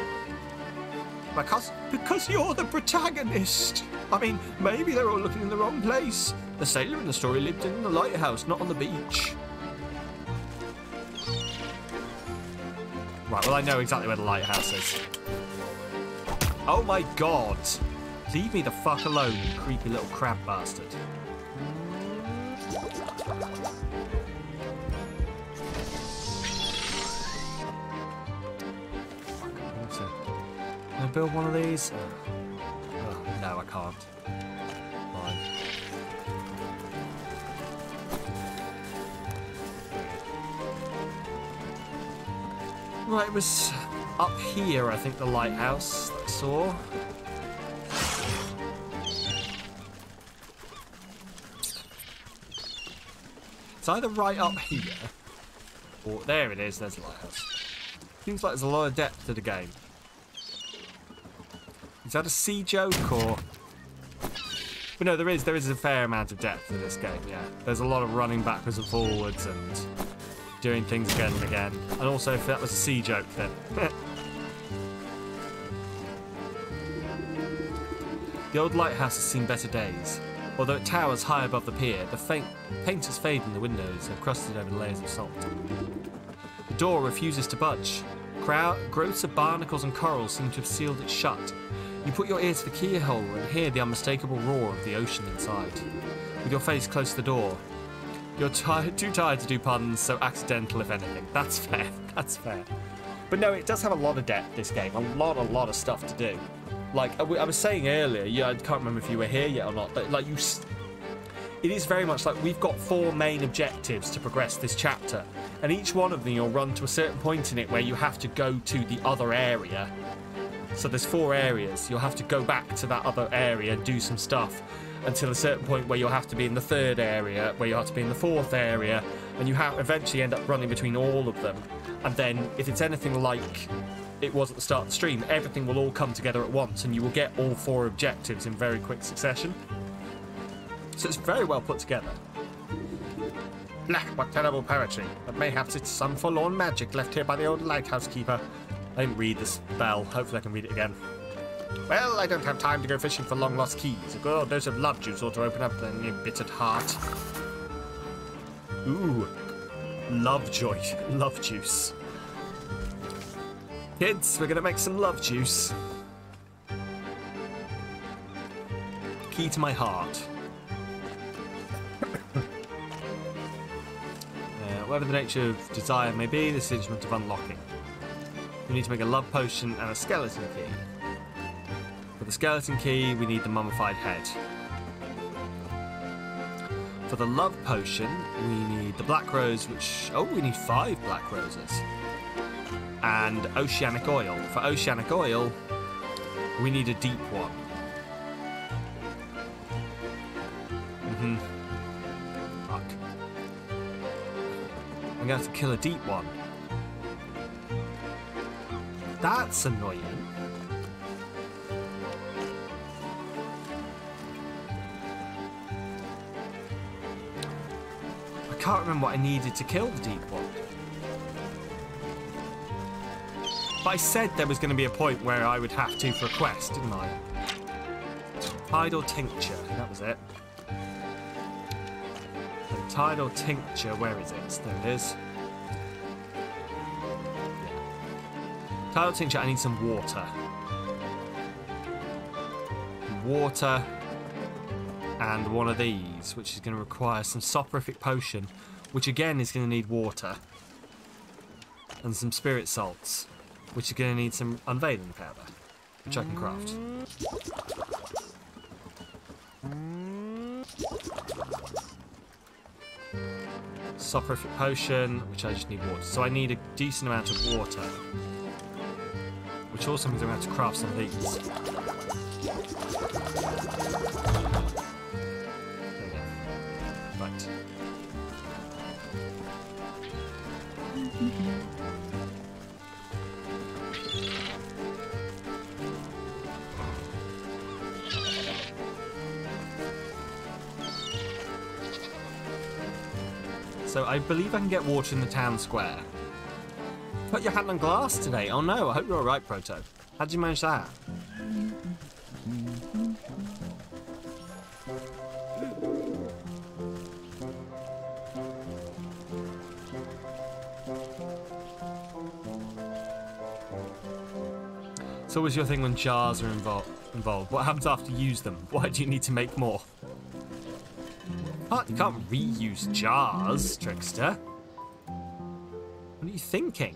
Because you're the protagonist. I mean, maybe they're all looking in the wrong place. The sailor in the story lived in the lighthouse, not on the beach. Right, well, I know exactly where the lighthouse is. Oh my god. Leave me the fuck alone, you creepy little crab bastard. Can I build one of these? Oh, no, I can't. Fine. Right, it was up here, I think, the lighthouse that I saw. It's either right up here, or there it is, there's the lighthouse. Seems like there's a lot of depth to the game. Is that a sea joke, or...? But no, there is a fair amount of depth to this game, yeah. There's a lot of running backwards and forwards and doing things again and again. And also, if that was a sea joke, then... The old lighthouse has seen better days. Although it towers high above the pier, the paint has faded in the windows and crusted over the layers of salt. The door refuses to budge. Growths of barnacles and corals seem to have sealed it shut. You put your ear to the keyhole and hear the unmistakable roar of the ocean inside. With your face close to the door. You're too tired to do puns, so accidental if anything. That's fair, that's fair. But no, it does have a lot of depth, this game. A lot of stuff to do. Like, I was saying earlier, yeah, I can't remember if you were here yet or not, but like it is very much like we've got 4 main objectives to progress this chapter. And each one of them you'll run to a certain point in it where you have to go to the other area. So there's 4 areas. You'll have to go back to that other area and do some stuff until a certain point where you'll have to be in the 3rd area, where you'll have to be in the 4th area, and you eventually end up running between all of them. And then if it's anything like it was at the start of the stream, everything will all come together at once and you will get all 4 objectives in very quick succession. So it's very well put together. Blah, what terrible poetry. But mayhaps it's some forlorn magic left here by the old lighthouse keeper. I didn't read the spell. Hopefully I can read it again. Well, I don't have time to go fishing for long-lost keys. A good old dose of love juice ought to open up the embittered heart. Ooh. Love joy. Love juice. Kids, we're going to make some love juice. Key to my heart. Whatever the nature of desire may be, this is the instrument of unlocking. We need to make a love potion and a skeleton key. For the skeleton key, we need the mummified head. For the love potion, we need the black rose, which... Oh, we need 5 black roses. And oceanic oil. For oceanic oil, We need a deep one. Fuck. I'm gonna have to kill a deep one. That's annoying. I can't remember what I needed to kill the deep one. But I said there was going to be a point where I would have to for a quest, didn't I? Tidal Tincture, that was it. The Tidal Tincture, where is it? There it is. Yeah. Tidal Tincture, I need some water. Water and one of these, which is going to require some Soporific Potion, which again is going to need water. And some Spirit Salts, which is going to need some Unveiling Powder, which I can craft. Soporific Potion, which I just need water. So I need a decent amount of water, which also means I'm going to have to craft some of these. There we go. Right. So I believe I can get water in the town square. Put your hand on glass today. Oh no, I hope you're alright, Proto. How did you manage that? So what was your thing when jars are involved? What happens after you use them? Why do you need to make more? You can't reuse jars, Trickster. What are you thinking?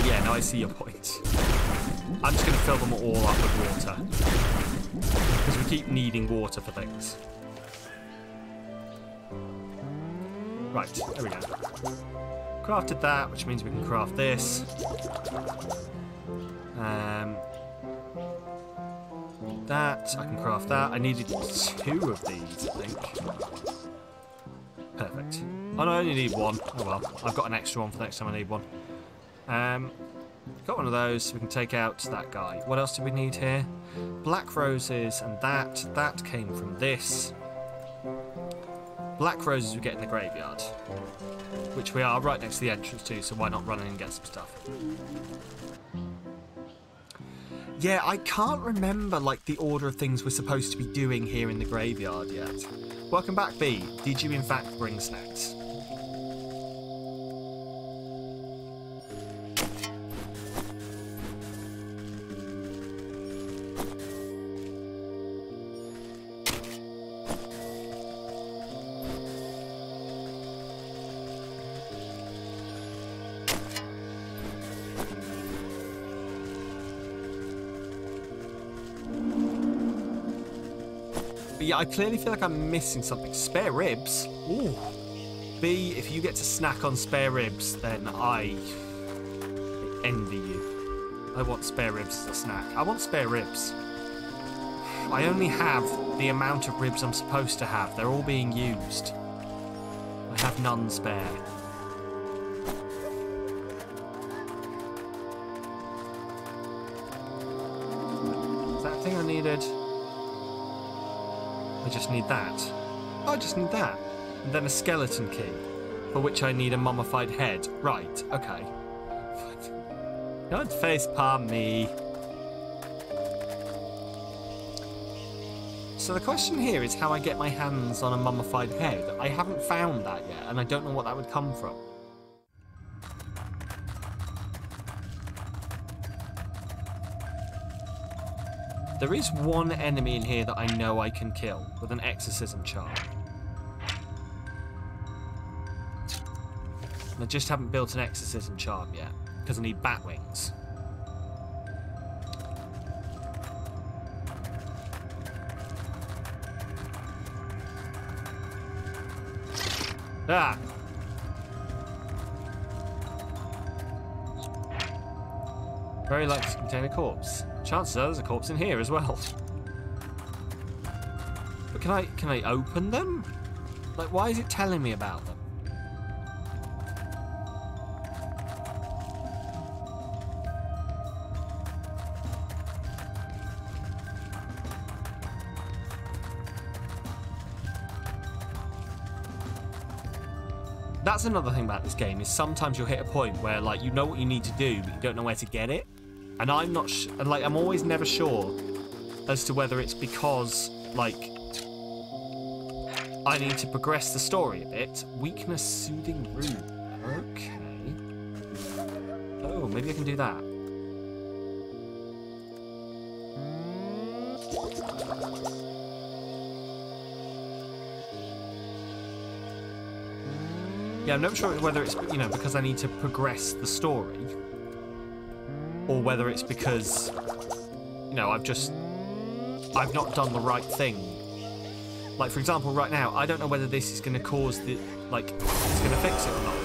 Yeah, no, I see your point. I'm just going to fill them all up with water. Because we keep needing water for things. Right, there we go. Crafted that, which means we can craft this. That, I can craft that. I needed 2 of these, I think. Perfect. Oh no, I only need 1. Oh well, I've got an extra one for the next time I need one. Got one of those, so we can take out that guy. What else do we need here? Black roses and that. That came from this. Black roses we get in the graveyard, which we are right next to the entrance too, so why not run in and get some stuff? Yeah, I can't remember like the order of things we're supposed to be doing here in the graveyard yet. Welcome back, B. Did you in fact bring snacks? But yeah, I clearly feel like I'm missing something. Spare ribs? Ooh. B, if you get to snack on spare ribs, then I envy you. I want spare ribs as a snack. I want spare ribs. I only have the amount of ribs I'm supposed to have. They're all being used. I have none spare. Is that the thing I needed? I just need that. Oh, I just need that. And then a skeleton key, for which I need a mummified head. Right, okay. Don't facepalm me. So the question here is how I get my hands on a mummified head. I haven't found that yet, and I don't know what that would come from. There is one enemy in here that I know I can kill with an exorcism charm. And I just haven't built an exorcism charm yet, because I need bat wings. Ah! Very likely to contain a corpse. Chances are there's a corpse in here as well. But can I open them? Like, why is it telling me about them? That's another thing about this game, is sometimes you'll hit a point where, like, you know what you need to do, but you don't know where to get it. And I'm not like, I'm always never sure as to whether it's because, like, I need to progress the story a bit. Weakness soothing room. Okay. Oh, maybe I can do that. Yeah, I'm not sure whether it's, you know, because I need to progress the story, or whether it's because, you know, I've not done the right thing. Like, for example, right now, I don't know whether this is going to cause the, like, it's going to fix it or not.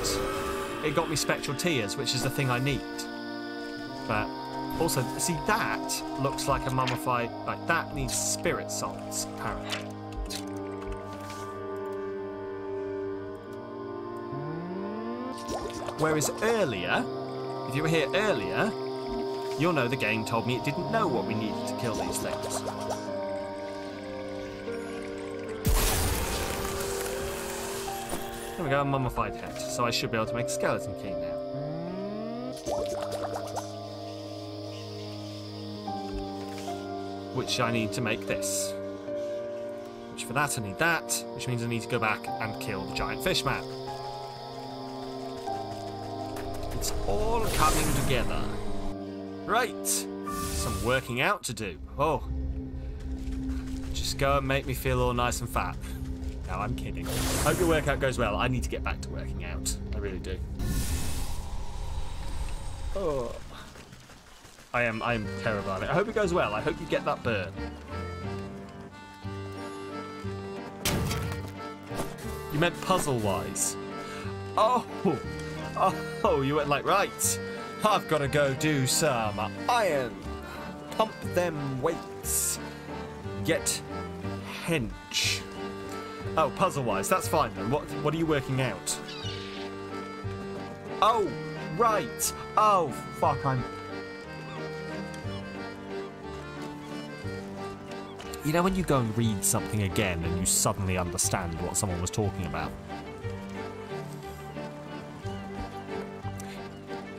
It got me spectral tears, which is the thing I need. But also, see, that looks like a mummified, like, that needs spirit salts, apparently. Whereas earlier, if you were here earlier, you'll know the game told me it didn't know what we needed to kill these things. There we go, a mummified head, so I should be able to make a skeleton key now. Which I need to make this. Which for that I need that, which means I need to go back and kill the giant fish man. It's all coming together. Right, some working out to do. Oh, just go and make me feel all nice and fat. No, I'm kidding. Hope your workout goes well. I need to get back to working out. I really do. Oh, I am terrible at it. I hope it goes well. I hope you get that burn. You meant puzzle-wise. Oh, you went like, right. I've got to go do some iron. Pump them weights. Get hench. Oh, puzzle-wise, that's fine then. What are you working out? Oh, right. Oh, fuck, You know when you go and read something again and you suddenly understand what someone was talking about?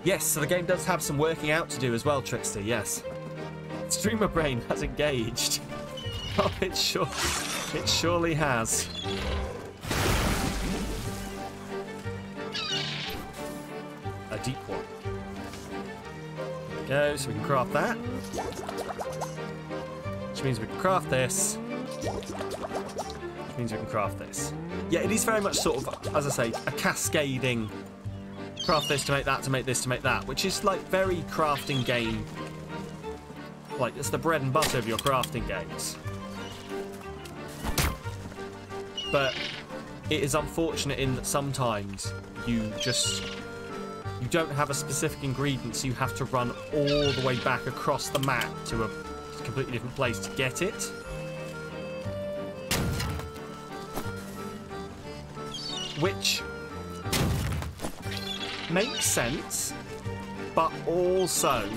Yes, so the game does have some working out to do as well, Trickster, yes. Streamer Brain has engaged. Oh, it surely has. A deep one. There we go, so we can craft that. Which means we can craft this. Which means we can craft this. Yeah, it is very much sort of, as I say, a cascading... Craft this to make that, to make this, to make that, which is like very crafting game. Like, it's the bread and butter of your crafting games. But it is unfortunate in that sometimes you don't have a specific ingredient, so you have to run all the way back across the map to a completely different place to get it. Which makes sense, but also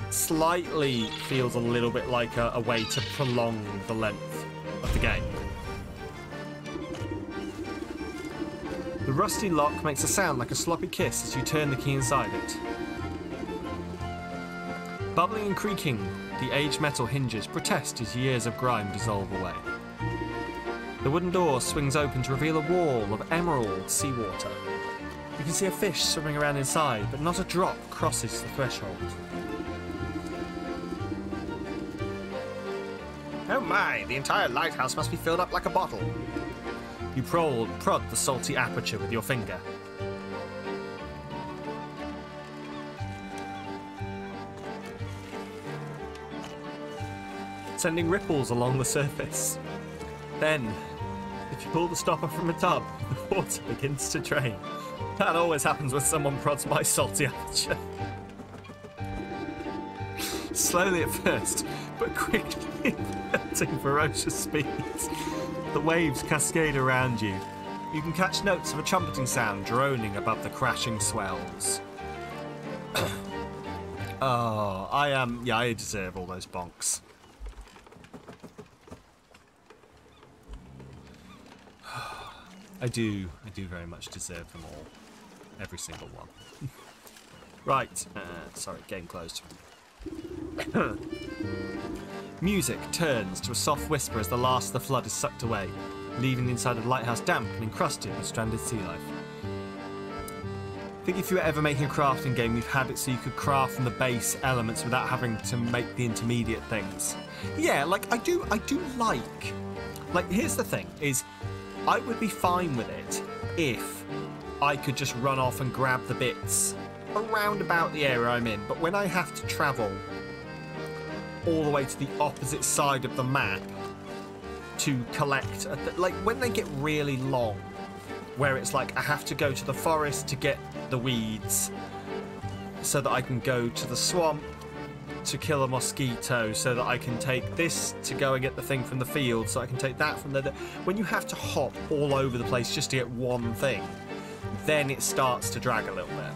slightly feels a little bit like a way to prolong the length of the game. The rusty lock makes a sound like a sloppy kiss as you turn the key inside it. Bubbling and creaking, the aged metal hinges protest as years of grime dissolve away. The wooden door swings open to reveal a wall of emerald seawater. You can see a fish swimming around inside, but not a drop crosses the threshold. Oh my, the entire lighthouse must be filled up like a bottle. You prod the salty aperture with your finger. Sending ripples along the surface. Then, if you pull the stopper from a tub, the water begins to drain. That always happens when someone prods my salty aperture. slowly at first, but quickly building ferocious speeds. The waves cascade around you. You can catch notes of a trumpeting sound droning above the crashing swells. Oh, I deserve all those bonks. I do very much deserve them all. Every single one. Right, sorry, game closed. Music turns to a soft whisper as the last of the flood is sucked away, leaving the inside of the lighthouse damp and encrusted with stranded sea life. I think if you were ever making a crafting game, you've had it so you could craft from the base elements without having to make the intermediate things. Yeah, like, I do like, here's the thing, is I would be fine with it if I could just run off and grab the bits around about the area I'm in, but when I have to travel all the way to the opposite side of the map to collect, like when they get really long, where it's like I have to go to the forest to get the weeds so that I can go to the swamp to kill a mosquito, so that I can take this to go and get the thing from the field, so I can take that from the... When you have to hop all over the place just to get one thing, then it starts to drag a little bit.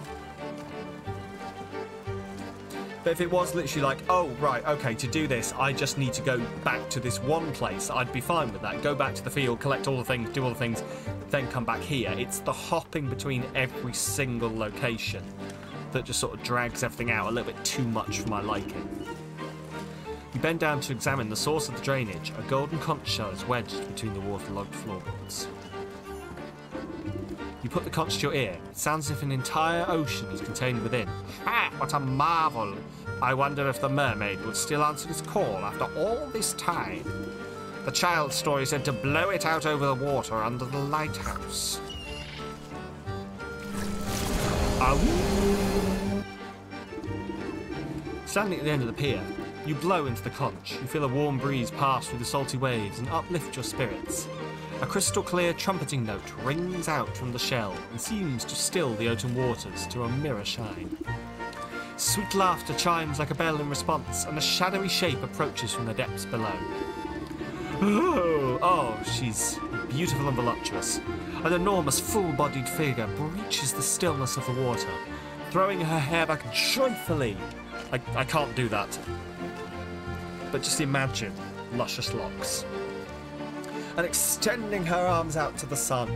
But if it was literally like, oh, right, okay, to do this, I just need to go back to this one place, I'd be fine with that. Go back to the field, collect all the things, do all the things, then come back here. It's the hopping between every single location that just sort of drags everything out a little bit too much for my liking. You bend down to examine the source of the drainage. A golden conch shell is wedged between the waterlogged floorboards. You put the conch to your ear. It sounds as if an entire ocean is contained within. Ah, what a marvel! I wonder if the mermaid would still answer his call after all this time. The child's story said to blow it out over the water under the lighthouse. Standing at the end of the pier, you blow into the conch. You feel a warm breeze pass through the salty waves and uplift your spirits. A crystal clear trumpeting note rings out from the shell and seems to still the autumn waters to a mirror shine. Sweet laughter chimes like a bell in response, and a shadowy shape approaches from the depths below. Oh, she's beautiful and voluptuous. An enormous, full-bodied figure breaches the stillness of the water, throwing her hair back joyfully. I can't do that. But just imagine luscious locks. And extending her arms out to the sun,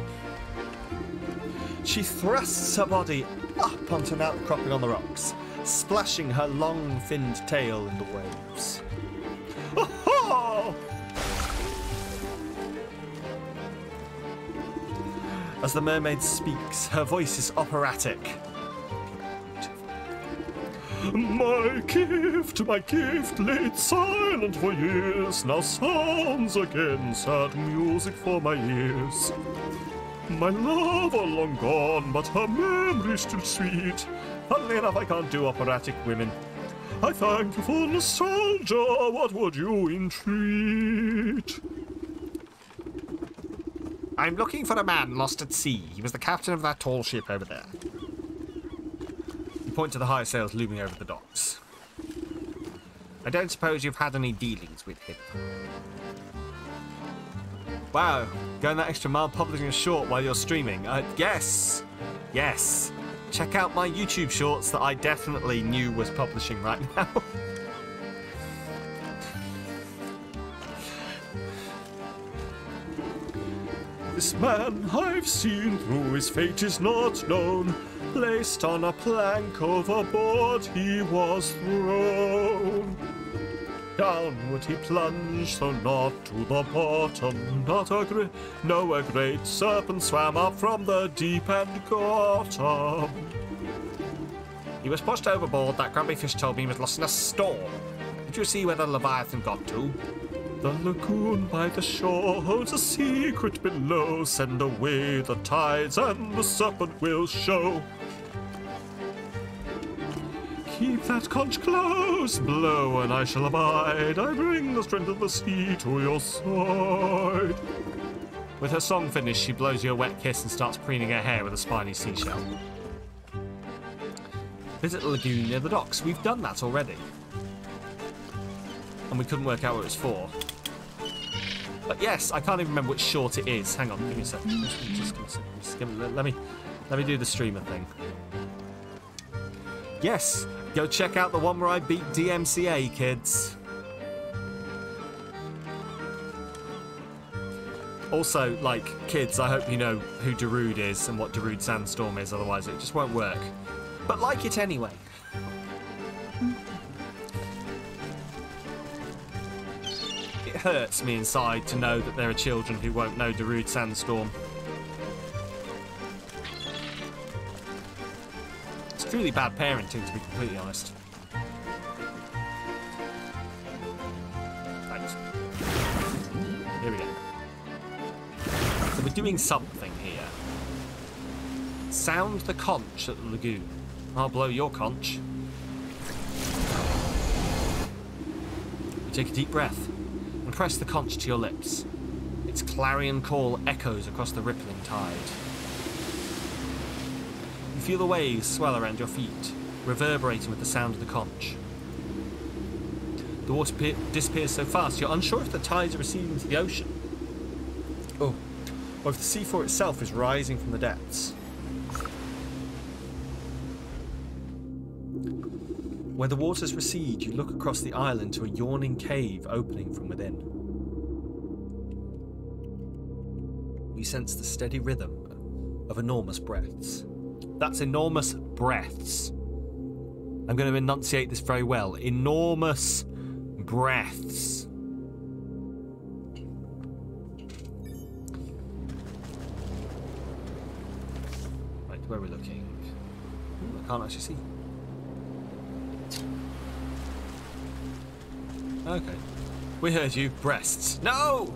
she thrusts her body up onto an outcropping on the rocks, splashing her long, finned tail in the waves. Oh! As the mermaid speaks, her voice is operatic. My gift, laid silent for years, now sounds again sad music for my ears. My lover long gone, but her memory still sweet. Funnily enough, I can't do operatic women. I thank you for nostalgia, what would you entreat? I'm looking for a man lost at sea. He was the captain of that tall ship over there. You point to the high sails looming over the docks. I don't suppose you've had any dealings with him. Wow, going that extra mile publishing a short while you're streaming. Yes. Check out my YouTube shorts that I definitely knew was publishing right now. This man I've seen through, his fate is not known. Placed on a plank overboard he was thrown. Downward he plunged, though not to the bottom. A great serpent swam up from the deep and got him. He was pushed overboard. That grumpy fish told me he was lost in a storm. Did you see where the Leviathan got to? The lagoon by the shore holds a secret below. Send away the tides and the serpent will show. Keep that conch close, blow and I shall abide. I bring the strength of the sea to your side. With her song finished, she blows you a wet kiss and starts preening her hair with a spiny seashell. Visit the lagoon near the docks. We've done that already. and we couldn't work out what it was for. But yes, I can't even remember which short it is. Hang on, give me a second. Let me do the streamer thing. Yes, go check out the one where I beat DMCA, kids. Also, like, kids, I hope you know who Darude is and what Darude Sandstorm is, otherwise it just won't work. But like it anyway. It hurts me inside to know that there are children who won't know Darude Sandstorm. It's truly bad parenting, to be completely honest. Thanks. Here we go. So we're doing something here. Sound the conch at the lagoon. I'll blow your conch. You take a deep breath and press the conch to your lips. Its clarion call echoes across the rippling tide. You feel the waves swell around your feet, reverberating with the sound of the conch. The water disappears so fast you're unsure if the tides are receding into the ocean. Oh. Or if the sea floor itself is rising from the depths. Where the waters recede, you look across the island to a yawning cave opening from within. You sense the steady rhythm of enormous breaths. That's enormous breaths. I'm going to enunciate this very well. Enormous breaths. Where are we looking? Ooh, I can't actually see. Okay. We heard you. Breasts. No!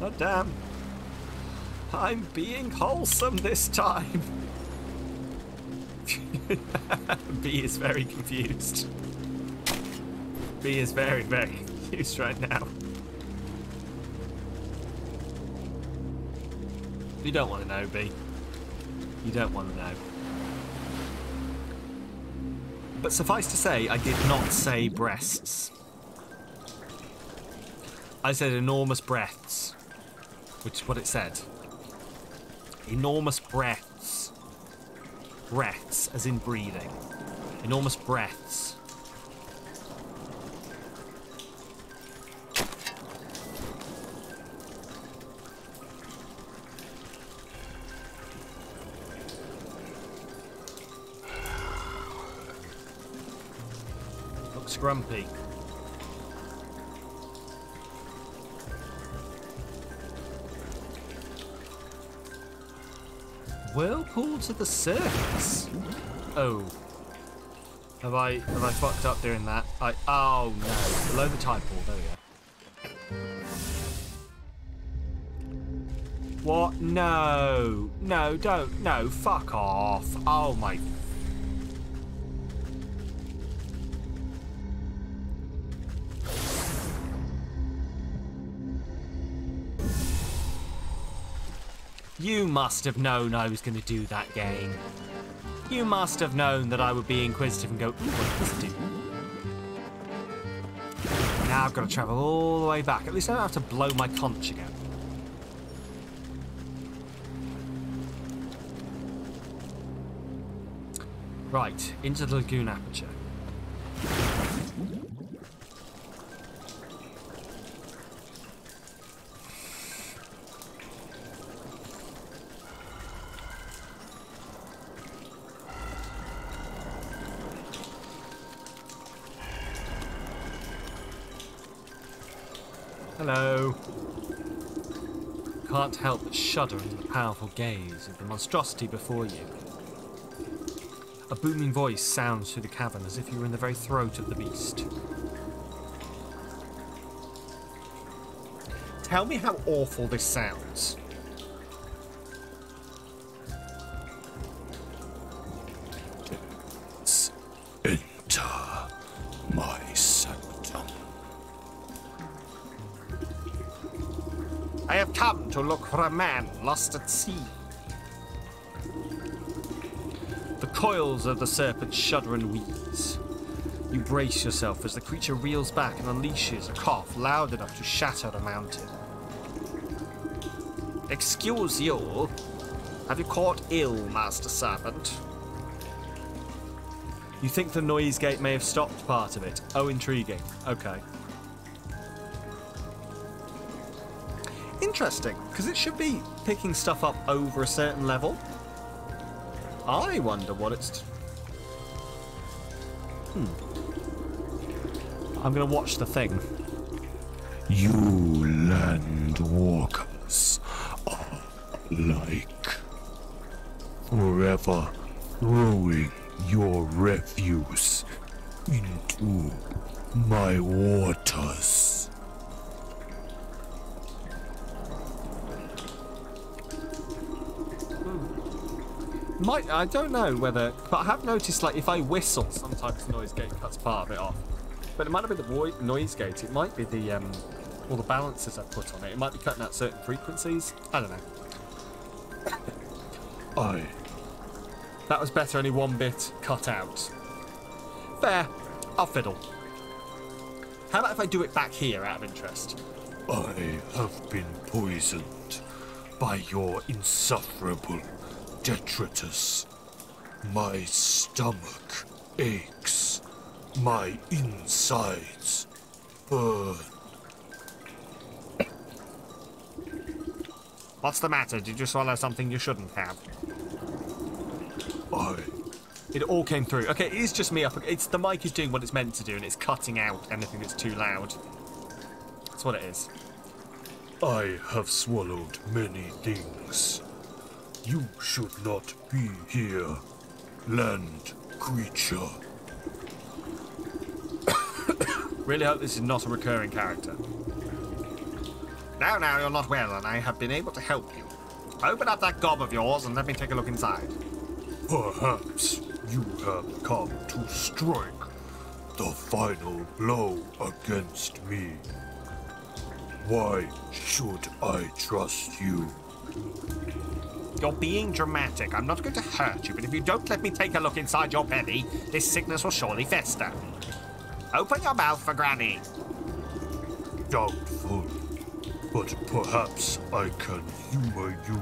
Oh, damn. I'm being wholesome this time. B is very confused. B is very, very confused right now. You don't want to know, B. You don't want to know. But suffice to say, I did not say breasts. I said enormous breaths, which is what it said. Enormous breaths. Breaths, as in breathing. Enormous breaths. Grumpy. Whirlpool to the surface. Oh. Have I fucked up doing that? Oh no. Below the tide pool, there we go. What? No. No, don't. No, fuck off. Oh my. You must have known I was going to do that game. You must have known that I would be inquisitive and go, ooh, what does it do? Now I've got to travel all the way back. At least I don't have to blow my conch again. Right, into the lagoon aperture. Hello. Can't help but shudder in the powerful gaze of the monstrosity before you. A booming voice sounds through the cavern as if you were in the very throat of the beast. Tell me how awful this sounds. Enter my sanctum. I have come to look for a man lost at sea. The The coils of the serpent shudder and wheeze. You brace yourself as the creature reels back and unleashes a cough loud enough to shatter the mountain. Excuse you. Have you caught ill, Master Serpent? You think the noise gate may have stopped part of it? Oh, intriguing. Okay. Interesting, because it should be picking stuff up over a certain level. I wonder what it's... I'm going to watch the thing. You land walkers are like forever throwing your refuse into my waters. I don't know whether, but I have noticed, like, if I whistle, sometimes the noise gate cuts part of it off. But it might not be the noise gate. It might be the all the balances I put on it. It might be cutting out certain frequencies. I don't know. That was better. Only one bit cut out. Fair. I'll fiddle. How about if I do it back here out of interest? I have been poisoned by your insufferable detritus. My stomach aches. My insides burn. What's the matter? Did you swallow something you shouldn't have? It all came through. Okay, it is just me up. It's the mic is doing what it's meant to do, and it's cutting out anything that's too loud. That's what it is. I have swallowed many things. You should not be here, land creature. Really hope this is not a recurring character. Now you're not well, and I have been able to help you. Open up that gob of yours and let me take a look inside. Perhaps you have come to strike the final blow against me. Why should I trust you? You're being dramatic. I'm not going to hurt you, but if you don't let me take a look inside your belly, this sickness will surely fester. Open your mouth for Granny. Doubtful, but perhaps I can humor you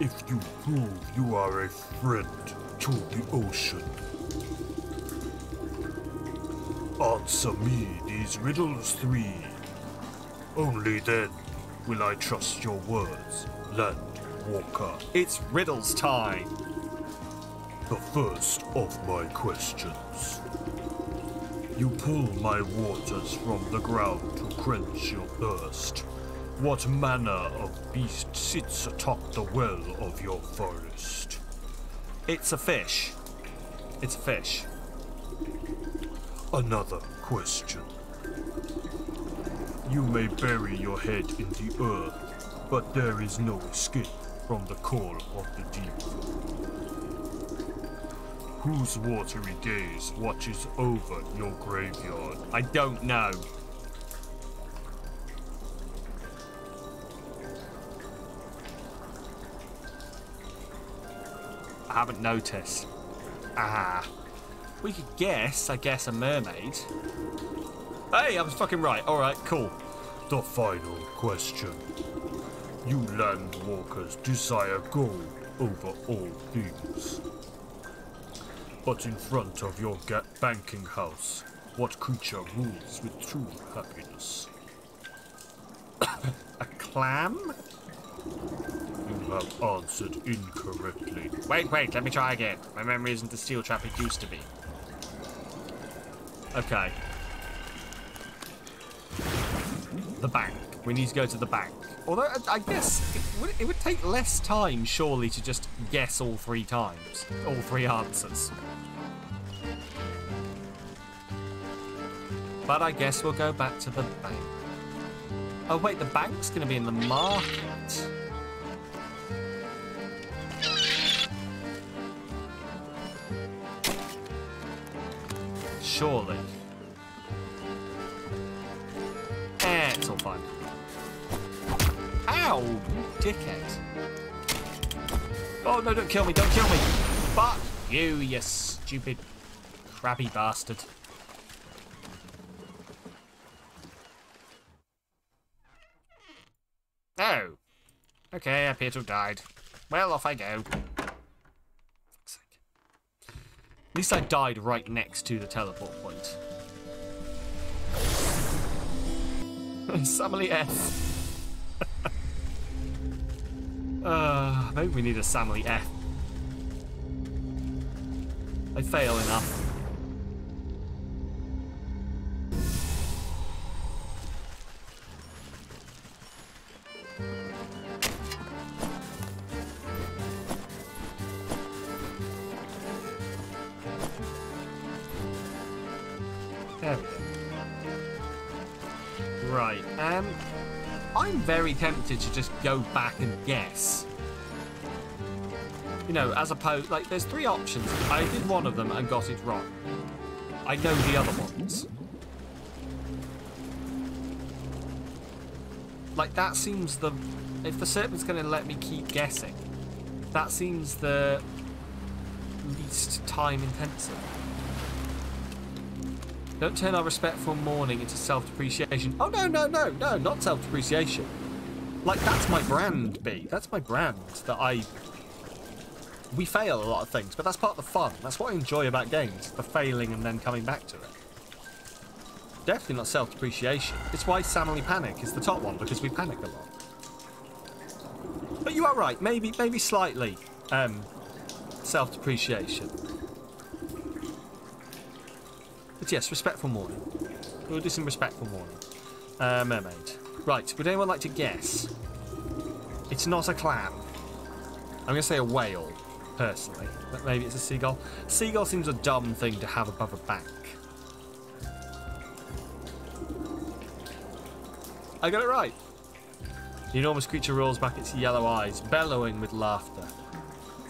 if you prove you are a friend to the ocean. Answer me these riddles 3. Only then will I trust your words, land walker. It's riddles time. The first of my questions. You pull my waters from the ground to quench your thirst. What manner of beast sits atop the well of your forest? It's a fish. It's a fish. Another question. You may bury your head in the earth, but there is no escape from the call of the deep. Whose watery gaze watches over your graveyard? I don't know. I haven't noticed. Ah. We could guess, I guess, a mermaid. Hey, I was fucking right. Alright, cool. The final question. You land walkers desire gold over all things. But in front of your banking house, what creature rules with true happiness? A clam? You have answered incorrectly. Wait, let me try again. My memory isn't the steel trap it used to be. Okay. The bank. We need to go to the bank. Although, I guess it would take less time, surely, to just guess all 3 times. All 3 answers. But I guess we'll go back to the bank. Oh, wait, the bank's going to be in the market. Surely. It's all fine. Ow, you dickhead. Oh, no, don't kill me, don't kill me. But You stupid, crabby bastard. Oh. Okay, I appear to have died. Well, off I go. At least I died right next to the teleport point. Samly F. Maybe we need a Samly F. I fail enough. There we go. Right, I'm very tempted to just go back and guess. You know, as opposed, like, there's three options. I did one of them and got it wrong. I know the other ones. Like, that seems the... If the serpent's going to let me keep guessing, that seems the least time intensive. Don't turn our respectful mourning into self-depreciation. Oh, no, not self-depreciation. Like, that's my brand, B. That's my brand, that we fail a lot of things, but that's part of the fun. That's what I enjoy about games, the failing and then coming back to it. Definitely not self-depreciation. It's why Samly Panic is the top one, because we panic a lot. But you are right, maybe slightly self-depreciation. But yes, respectful mourning. We'll do some respectful mourning. Mermaid. Right, would anyone like to guess? It's not a clam. I'm going to say a whale, personally. But maybe it's a seagull. Seagull seems a dumb thing to have above a bank. I got it right. The enormous creature rolls back its yellow eyes, bellowing with laughter.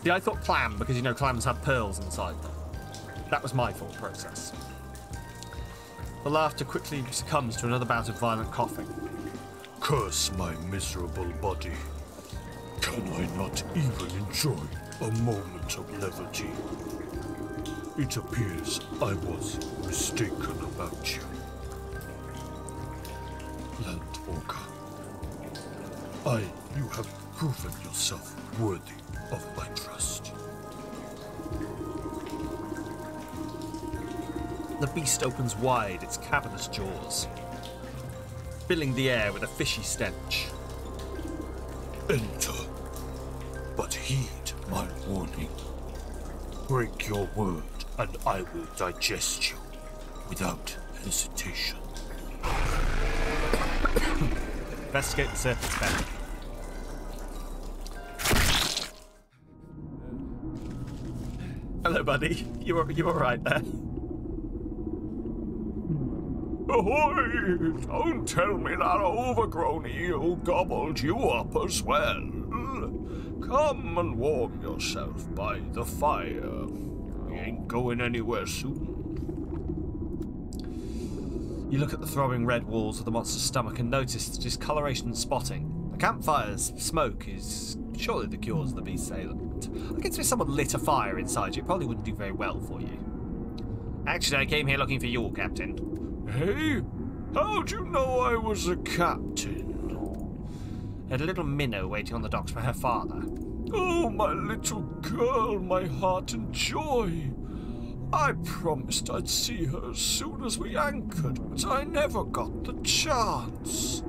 See, I thought clam because, you know, clams have pearls inside them. That was my thought process. The laughter quickly succumbs to another bout of violent coughing. Curse my miserable body. Can I not even enjoy a moment of levity? It appears I was mistaken about you. Landwalker, you have proven yourself worthy of my trust. The beast opens wide its cavernous jaws, filling the air with a fishy stench. Enter, but heed my warning. Break your word, and I will digest you without hesitation. Investigate the serpent's belly. Hello, buddy. You all right there? Ahoy! Don't tell me that overgrown eel gobbled you up as well. Come and warm yourself by the fire. We ain't going anywhere soon. You look at the throbbing red walls of the monster's stomach and notice the discoloration and spotting. The campfire's smoke is surely the cause of the beast's ailment. I guess if someone lit a fire inside you, it probably wouldn't do very well for you. Actually, I came here looking for you, Captain. Hey? How'd you know I was a captain? I had a little minnow waiting on the docks for her father. Oh, my little girl, my heart and joy. I promised I'd see her as soon as we anchored, but I never got the chance.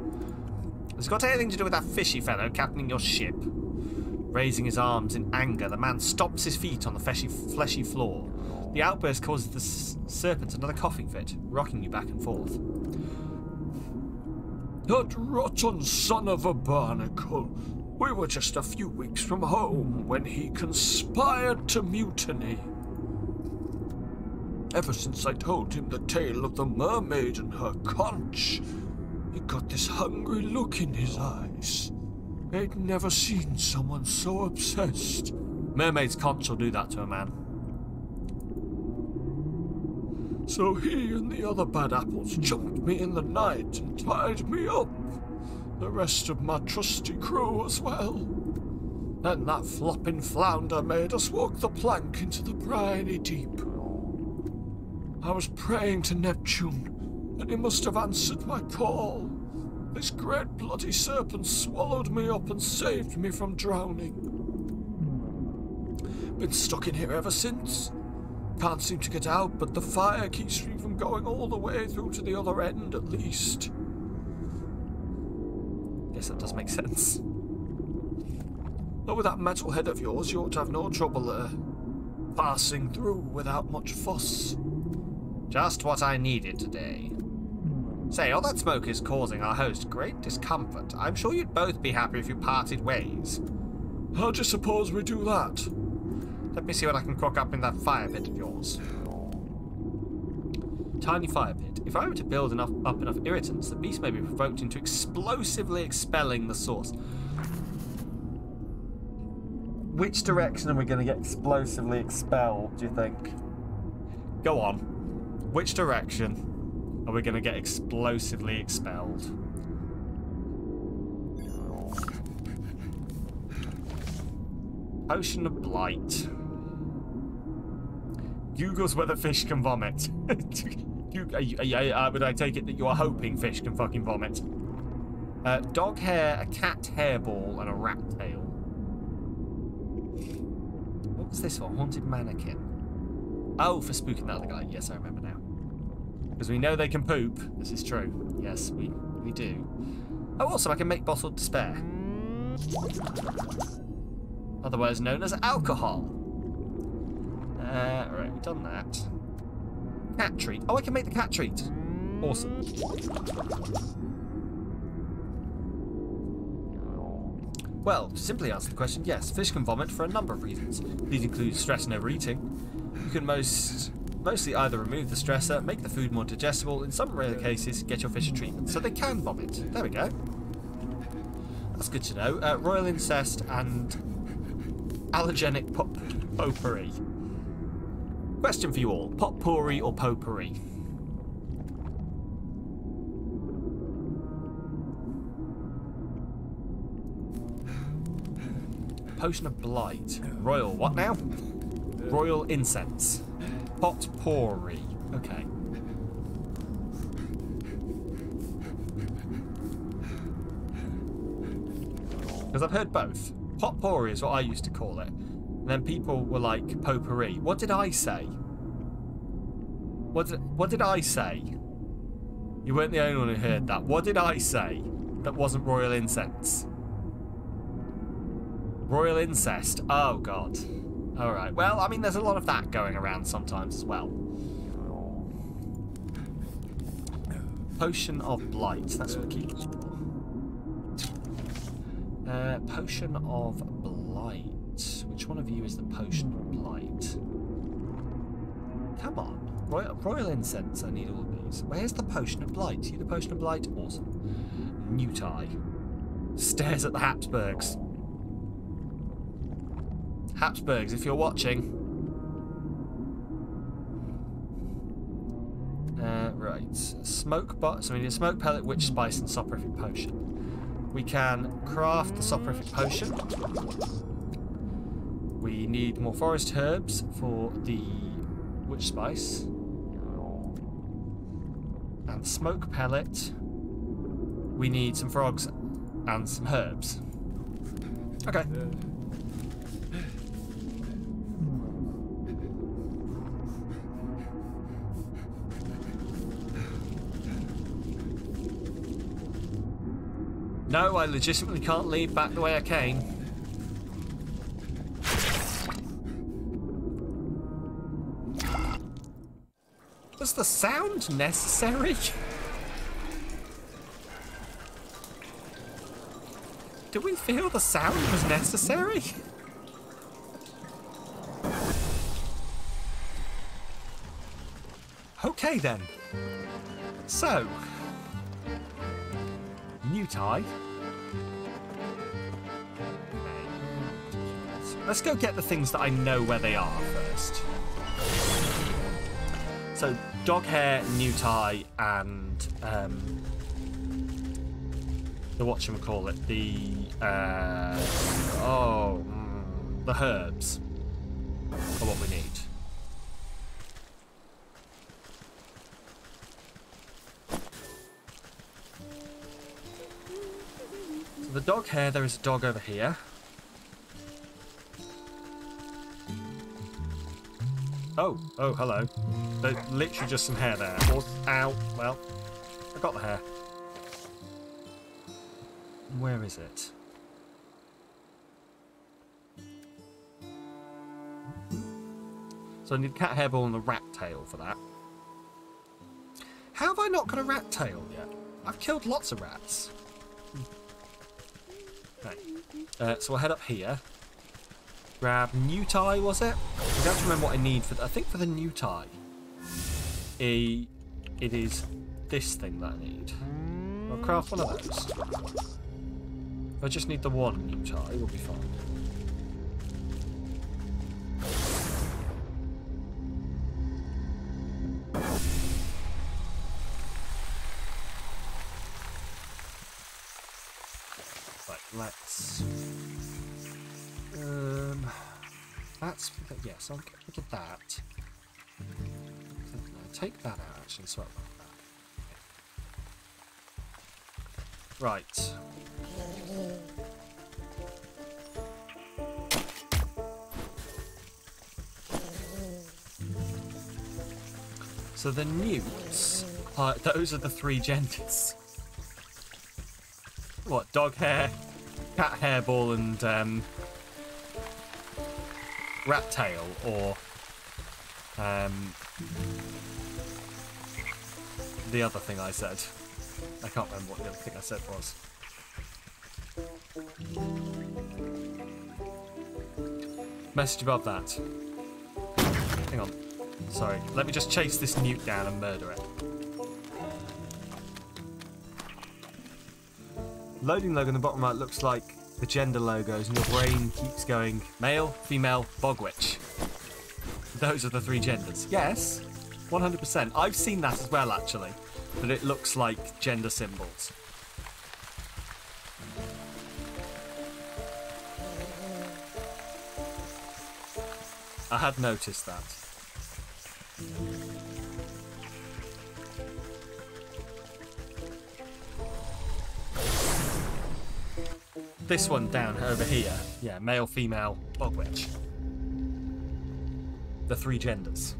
Has it got anything to do with that fishy fellow captaining your ship? Raising his arms in anger, the man stomps his feet on the fleshy floor. The outburst causes the serpent another coughing fit, rocking you back and forth. That rotten son of a barnacle. We were just a few weeks from home when he conspired to mutiny. Ever since I told him the tale of the mermaid and her conch, he got this hungry look in his eyes. I'd never seen someone so obsessed. Mermaid's conch will do that to a man. So he and the other bad apples jumped me in the night and tied me up. The rest of my trusty crew as well. Then that flopping flounder made us walk the plank into the briny deep. I was praying to Neptune, and he must have answered my call. This great bloody serpent swallowed me up and saved me from drowning. Been stuck in here ever since. Can't seem to get out, but the fire keeps me from going all the way through to the other end at least. Guess that does make sense. Though with that metal head of yours, you ought to have no trouble passing through without much fuss. Just what I needed today. Say, all that smoke is causing our host great discomfort. I'm sure you'd both be happy if you parted ways. How do you suppose we do that? Let me see what I can cook up in that fire pit of yours. Tiny fire pit. If I were to build up enough irritants, the beast may be provoked into explosively expelling the source. Which direction are we going to get explosively expelled, do you think? Go on. Which direction are we going to get explosively expelled? Potion of Blight. Google's whether fish can vomit. Would I take it that you are hoping fish can fucking vomit? Dog hair, a cat hairball, and a rat tail. What was this for? Haunted mannequin. Oh, for spooking the other guy. Yes, I remember now. Because we know they can poop. This is true. Yes, we do. Oh, also, I can make bottled despair. Otherwise known as alcohol. Right, we've done that. Cat treat. Oh, I can make the cat treat. Awesome. Well, to simply answer the question, yes, fish can vomit for a number of reasons. These include stress and overeating. You can mostly either remove the stressor, make the food more digestible, in some rare cases, get your fish a treatment. So they can vomit. There we go. That's good to know. Royal incest and allergenic potpourri. Question for you all. Potpourri or potpourri? Potion of Blight. Royal what now? Royal incense. Potpourri. Okay. Because I've heard both. Potpourri is what I used to call it. And then people were like, potpourri. What did I say? What did I say? You weren't the only one who heard that. What did I say that wasn't royal incense? Royal incest. Oh, God. Alright. Well, I mean, there's a lot of that going around sometimes as well. Potion of Blight. That's what the key is for. Potion of Blight. Which one of you is the Potion of Blight? Come on. Royal Incense. I need all of these. Where's the Potion of Blight? You the Potion of Blight? Awesome. New tie. Stares at the Habsburgs. Habsburgs, if you're watching. Right. Smoke bot. So we need a smoke pellet, witch spice, and soporific potion. We can craft the soporific potion. We need more forest herbs for the witch spice. And smoke pellet. We need some frogs and some herbs. Okay. No, I legitimately can't leave back the way I came. Was the sound necessary? Do we feel the sound was necessary? Okay then. So, new tie. Let's go get the things that I know where they are first. So, dog hair, new tie, and the whatchamacallit, the herbs are what we need. So the dog hair, there is a dog over here. Oh, hello. There's literally just some hair there. Or, ow, well, I got the hair. Where is it? So I need a cat hairball and a rat tail for that. How have I not got a rat tail yet? I've killed lots of rats. Okay. So I'll head up here. Grab new tie, was it? I don't remember what I need for. I think for the new tie, it is this thing that I need. I'll craft one of those. If I just need the one new tie, we'll be fine. Right, let's. That's yes. I'll look at that. No, take that out. Actually, swap that. Right. So the newts are those are the three genders. What? Dog hair, cat hairball, and rat tail, or the other thing I said. I can't remember what the other thing I said was. Message above that. Hang on. Sorry. Let me just chase this newt down and murder it. Loading logo in the bottom right looks like the gender logos, and your brain keeps going male, female, bogwitch. Those are the three genders. Yes, 100%. I've seen that as well, actually, but it looks like gender symbols. I had noticed that. This one down over here, yeah, male, female, bogwitch. The three genders.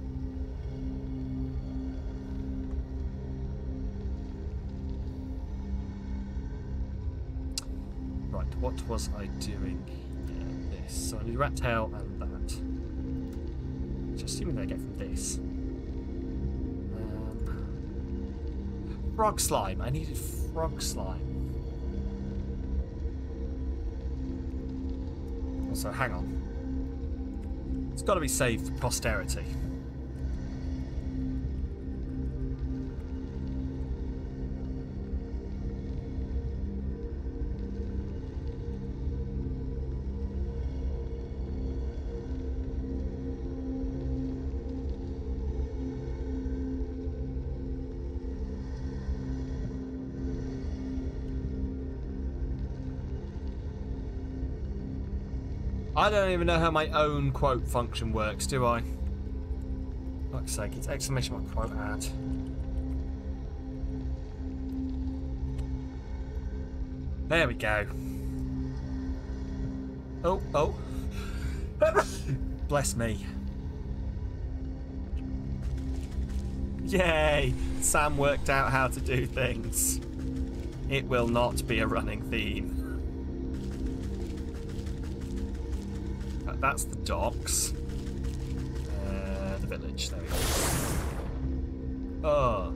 Right, what was I doing here? This. So I need rat tail and that. Just assuming that I get from this. Frog slime. I needed frog slime. Also, hang on. It's got to be saved for posterity. I don't even know how my own quote function works, do I? For fuck's sake, it's exclamation mark quote add. There we go. Oh, oh. Bless me. Yay! Sam worked out how to do things. It will not be a running theme. That's the docks. The village, there we go. Oh.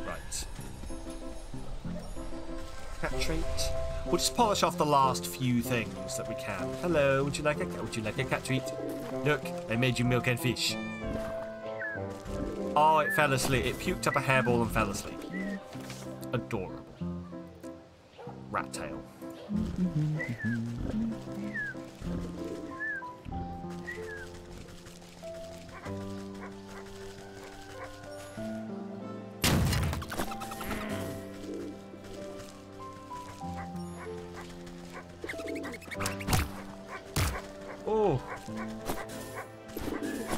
Right. Cat treat. We'll just polish off the last few things that we can. Hello, would you like a cat treat? Look, I made you milk and fish. Oh, it fell asleep. It puked up a hairball and fell asleep. Adorable. Rat tail. Oh.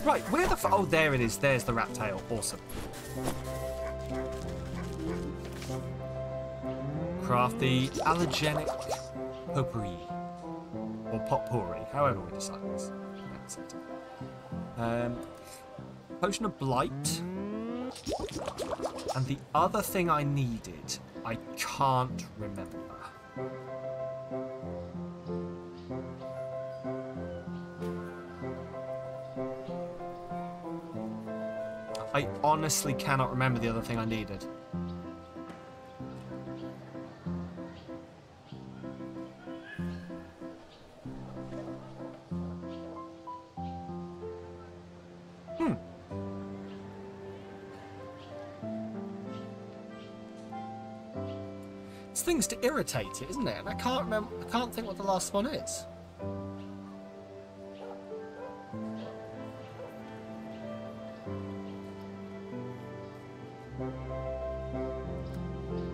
Right, where the oh, there it is. There's the rat tail. Awesome. Craft the allergenic potpourri. Or potpourri, however we decide this. That's it. Potion of blight. And the other thing I needed, I can't remember. I honestly cannot remember the other thing I needed. It's things to irritate it, isn't it? And I can't remember. I can't think what the last one is.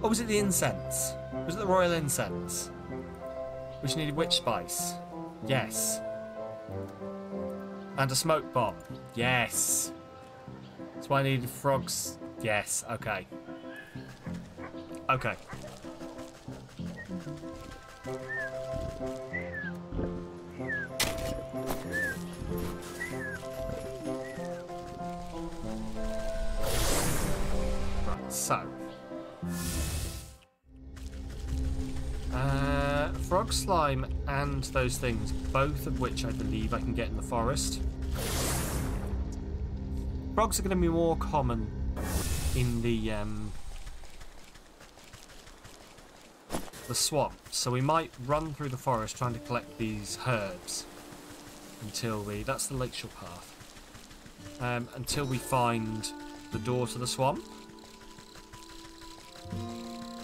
Or was it the incense? Was it the royal incense? Which needed witch spice? Yes. And a smoke bomb? Yes. That's why I needed frogs? Yes. Okay. Okay. Right, so. Frog slime and those things, both of which I believe I can get in the forest. Frogs are going to be more common in the swamp, so we might run through the forest trying to collect these herbs until we... That's the lakeshore path. Until we find the door to the swamp.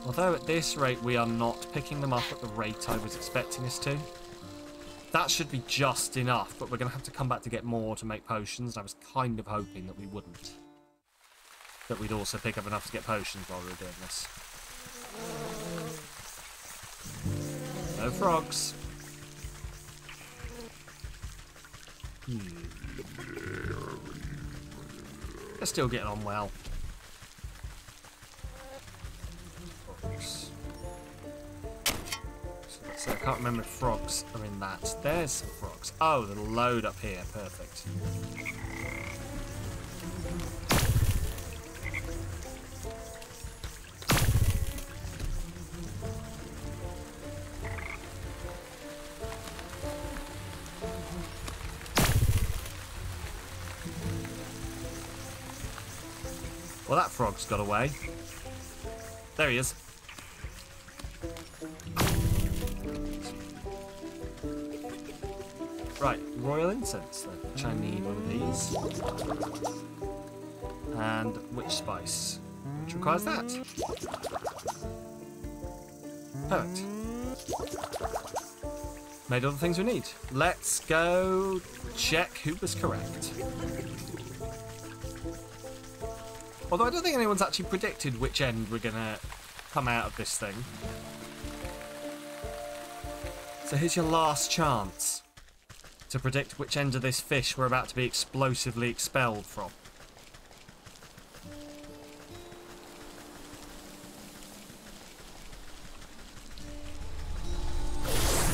Although at this rate we are not picking them up at the rate I was expecting us to. That should be just enough, but we're going to have to come back to get more to make potions. I was kind of hoping that we wouldn't. That we'd also pick up enough to get potions while we were doing this. No frogs. They're still getting on well. So I can't remember if frogs are in that. There's some frogs. Oh, there's a load up here. Perfect. Well, that frog's got away. There he is. Right, royal incense then, which I need one of these. And witch spice, which requires that. Perfect. Made all the things we need. Let's go check who was correct. Although I don't think anyone's actually predicted which end we're going to come out of this thing. So here's your last chance to predict which end of this fish we're about to be explosively expelled from.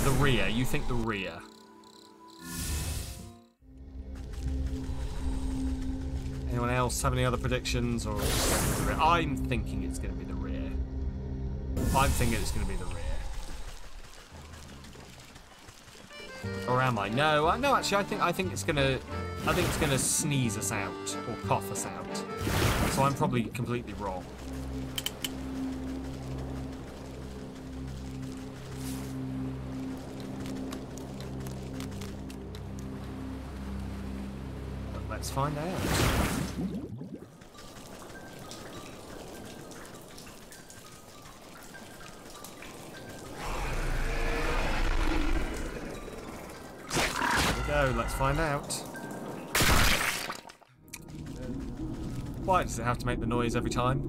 The rear. You think the rear. Anyone else have any other predictions? Or I'm thinking it's going to be the rear. I'm thinking it's going to be the rear. Or am I? No, no. Actually, I think it's gonna sneeze us out or cough us out. So I'm probably completely wrong. But let's find out. Let's find out. Why does it have to make the noise every time?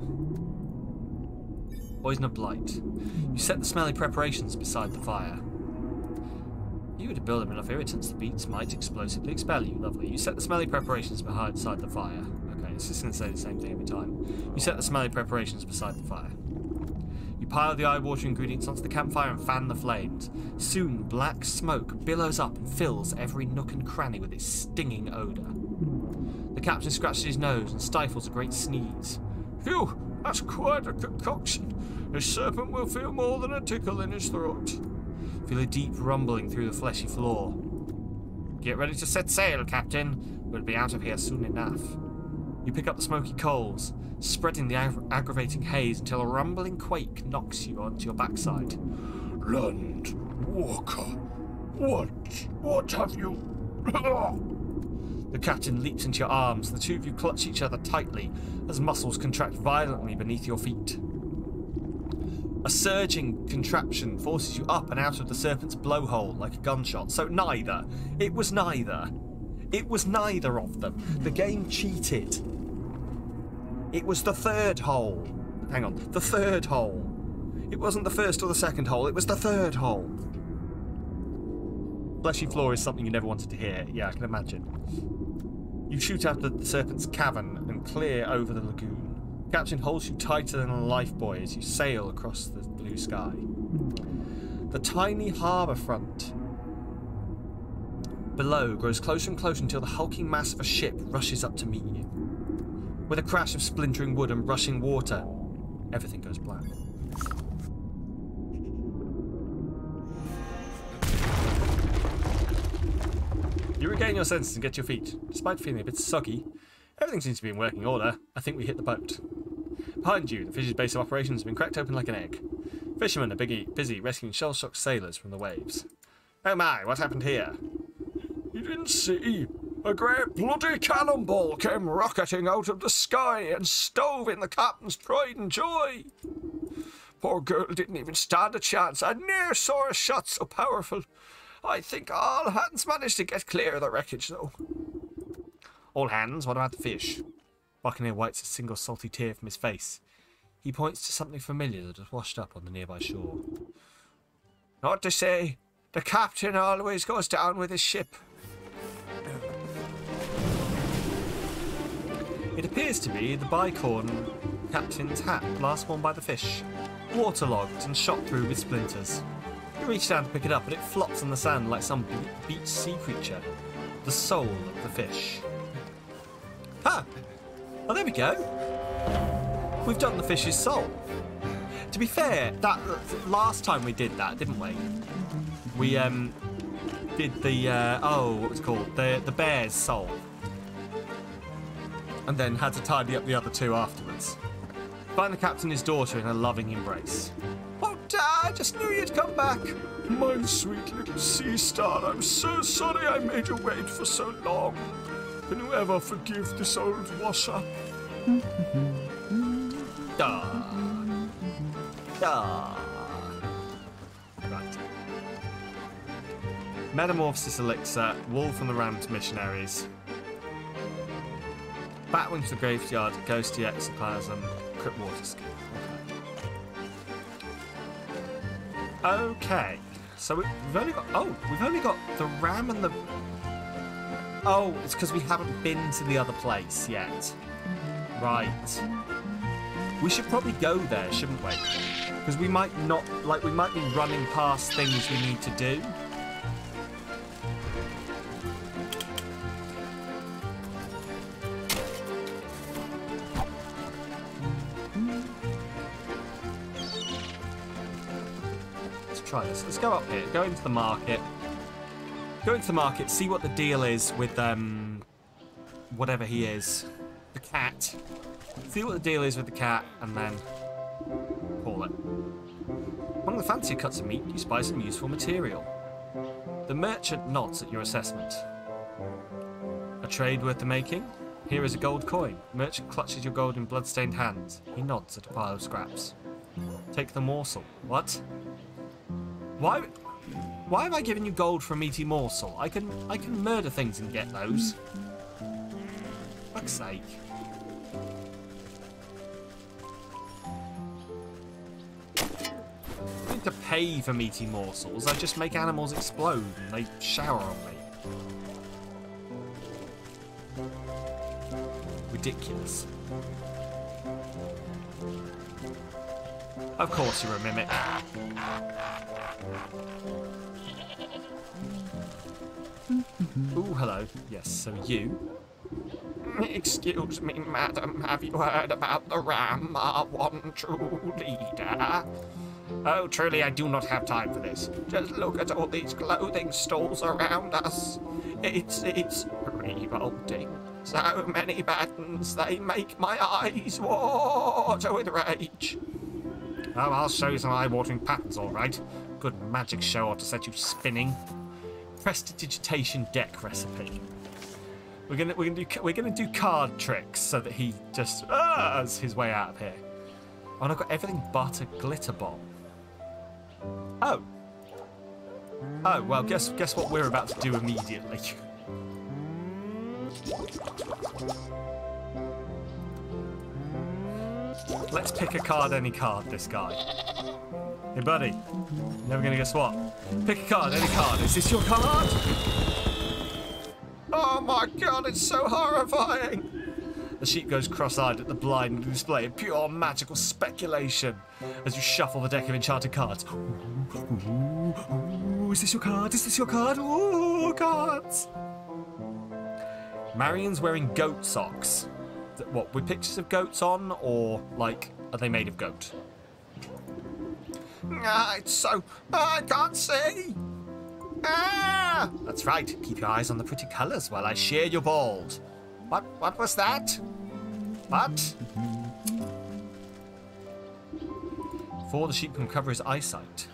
Poison of blight. You set the smelly preparations beside the fire. You were to build up enough irritants, the beats might explosively expel you. Lovely. You set the smelly preparations beside the fire. Okay, it's just going to say the same thing every time. You set the smelly preparations beside the fire. You pile the eye-watering ingredients onto the campfire and fan the flames. Soon, black smoke billows up and fills every nook and cranny with its stinging odour. The captain scratches his nose and stifles a great sneeze. Phew, that's quite a concoction. This serpent will feel more than a tickle in his throat. Feel a deep rumbling through the fleshy floor. Get ready to set sail, Captain. We'll be out of here soon enough. You pick up the smoky coals, spreading the aggravating haze until a rumbling quake knocks you onto your backside. Land Walker, what have you... The captain leaps into your arms. The two of you clutch each other tightly as muscles contract violently beneath your feet. A surging contraption forces you up and out of the serpent's blowhole like a gunshot. So neither. It was neither. It was neither of them. The game cheated. It was the third hole. Hang on. The third hole. It wasn't the first or the second hole. It was the third hole. Fleshy floor is something you never wanted to hear. Yeah, I can imagine. You shoot out the serpent's cavern and clear over the lagoon. The captain holds you tighter than a lifebuoy as you sail across the blue sky. The tiny harbour front below grows closer and closer until the hulking mass of a ship rushes up to meet you. With a crash of splintering wood and rushing water, everything goes black. You regain your senses and get to your feet. Despite feeling a bit soggy, everything seems to be in working order. I think we hit the boat. Behind you, the fish's base of operations has been cracked open like an egg. Fishermen are busy rescuing shell-shocked sailors from the waves. Oh my, what happened here? You didn't see? A great bloody cannonball came rocketing out of the sky and stove in the captain's pride and joy. Poor girl didn't even stand a chance. I near saw a shot so powerful. I think all hands managed to get clear of the wreckage, though. All hands? What about the fish? Buccaneer wipes a single salty tear from his face. He points to something familiar that has washed up on the nearby shore. Not to say, the captain always goes down with his ship. It appears to be the bicorn captain's hat, last worn by the fish, waterlogged and shot through with splinters. You reach down to pick it up, but it flops on the sand like some beached sea creature. The soul of the fish. Huh! Oh, there we go. We've done the fish's soul. To be fair, that last time we did that, didn't we? We did the what was it called? The bear's soul, and then had to tidy up the other two afterwards. Find the captain and his daughter in a loving embrace. Oh, Dad, I just knew you'd come back. My sweet little sea star, I'm so sorry I made you wait for so long. Can you ever forgive this old wash-up? Right. Metamorphosis elixir, wool from the rammed missionaries. Batwing to the graveyard, ghosty ectoplasm, crypt water skin. Okay. So we've only got the ram and the... Oh, it's because we haven't been to the other place yet. Right. We should probably go there, shouldn't we? Because we might not, we might be running past things we need to do. Let's try this. Let's go up here, go into the market. Go into the market, see what the deal is with, whatever he is. The cat. See what the deal is with the cat, and then call it. Among the fancier cuts of meat, you spy some useful material. The merchant nods at your assessment. A trade worth the making? Here is a gold coin. The merchant clutches your gold in blood-stained hands. He nods at a pile of scraps. Take the morsel. What? Why have I given you gold for a meaty morsel? I can murder things and get those. Fuck's sake. to pay for meaty morsels. I just make animals explode and they shower on me. Ridiculous. Of course you're a mimic. Ooh, hello. Yes, so you... Excuse me, madam, have you heard about the ram, our one true leader? Oh, truly, I do not have time for this. Just look at all these clothing stalls around us. It's revolting. So many buttons, they make my eyes water with rage. Oh, I'll show you some eye-watering patterns, all right. Good magic show ought to set you spinning. Prestidigitation deck recipe. We're gonna do card tricks so that he just his way out of here. Oh, and I've got everything but a glitter bomb. Oh. Oh, well, guess what we're about to do immediately. Let's pick a card, any card, this guy. Hey, buddy. Never gonna guess what? Pick a card, any card. Is this your card? Oh my god, it's so horrifying! The sheep goes cross-eyed at the blind display of pure magical speculation as you shuffle the deck of enchanted cards. Ooh, is this your card? Is this your card? Ooh, cards! Marion's wearing goat socks. What, with pictures of goats on, or, like, are they made of goat? It's so... I can't see! Ah! That's right. Keep your eyes on the pretty colours while I shear your bald. What was that? What? Before the sheep can cover his eyesight,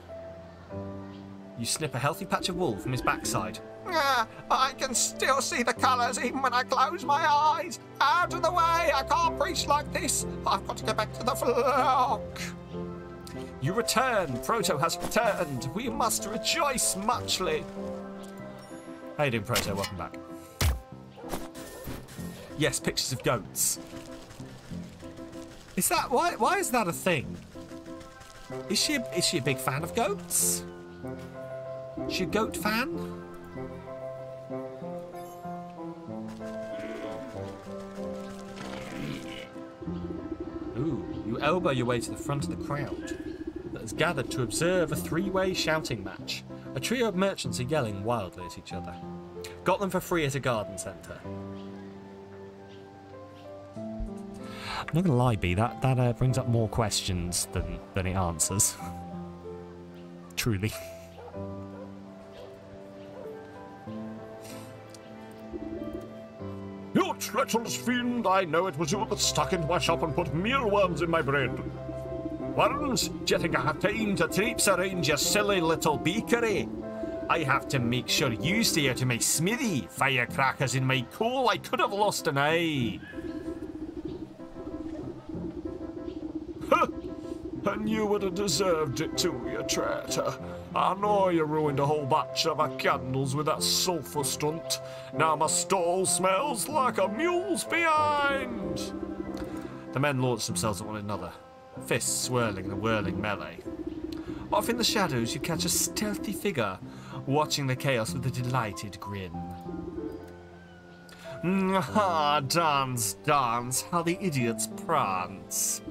you snip a healthy patch of wool from his backside. I can still see the colours even when I close my eyes. Out of the way! I can't preach like this. I've got to get back to the flock. You return! Proto has returned! We must rejoice muchly! How you doing, Proto? Welcome back. Yes, pictures of goats. Is that... Why is that a thing? Is she a big fan of goats? Is she a goat fan? Ooh, you elbow your way to the front of the crowd that has gathered to observe a three-way shouting match. A trio of merchants are yelling wildly at each other. Got them for free at a garden centre. I'm not gonna lie, B, that brings up more questions than it answers. Truly. You treacherous fiend, I know it was you that stuck into my shop and put mealworms in my bread. Worms, do you think I have time to traipse around your silly little bakery? I have to make sure you stay out of my smithy. Firecrackers in my coal, I could have lost an eye. And you would have deserved it too, you traitor. I know you ruined a whole batch of our candles with that sulphur stunt. Now my stall smells like a mule's behind. The men launch themselves at one another, fists swirling in a whirling melee. Off in the shadows, you catch a stealthy figure watching the chaos with a delighted grin. Dance, dance, how the idiots prance.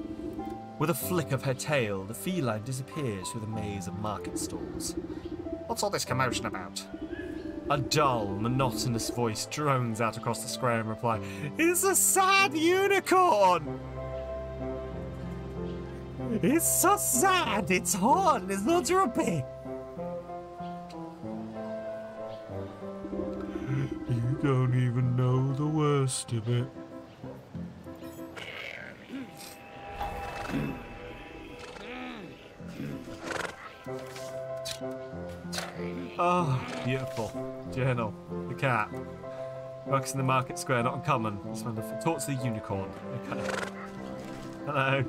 With a flick of her tail, the feline disappears through the maze of market stalls. What's all this commotion about? A dull, monotonous voice drones out across the square in reply. It's a sad unicorn! It's so sad, its horn is not droopy. You don't even know the worst of it. Oh, beautiful. Journal. The cat. Works in the market square, not uncommon. It's wonderful. Talks to the unicorn. Okay. Hello.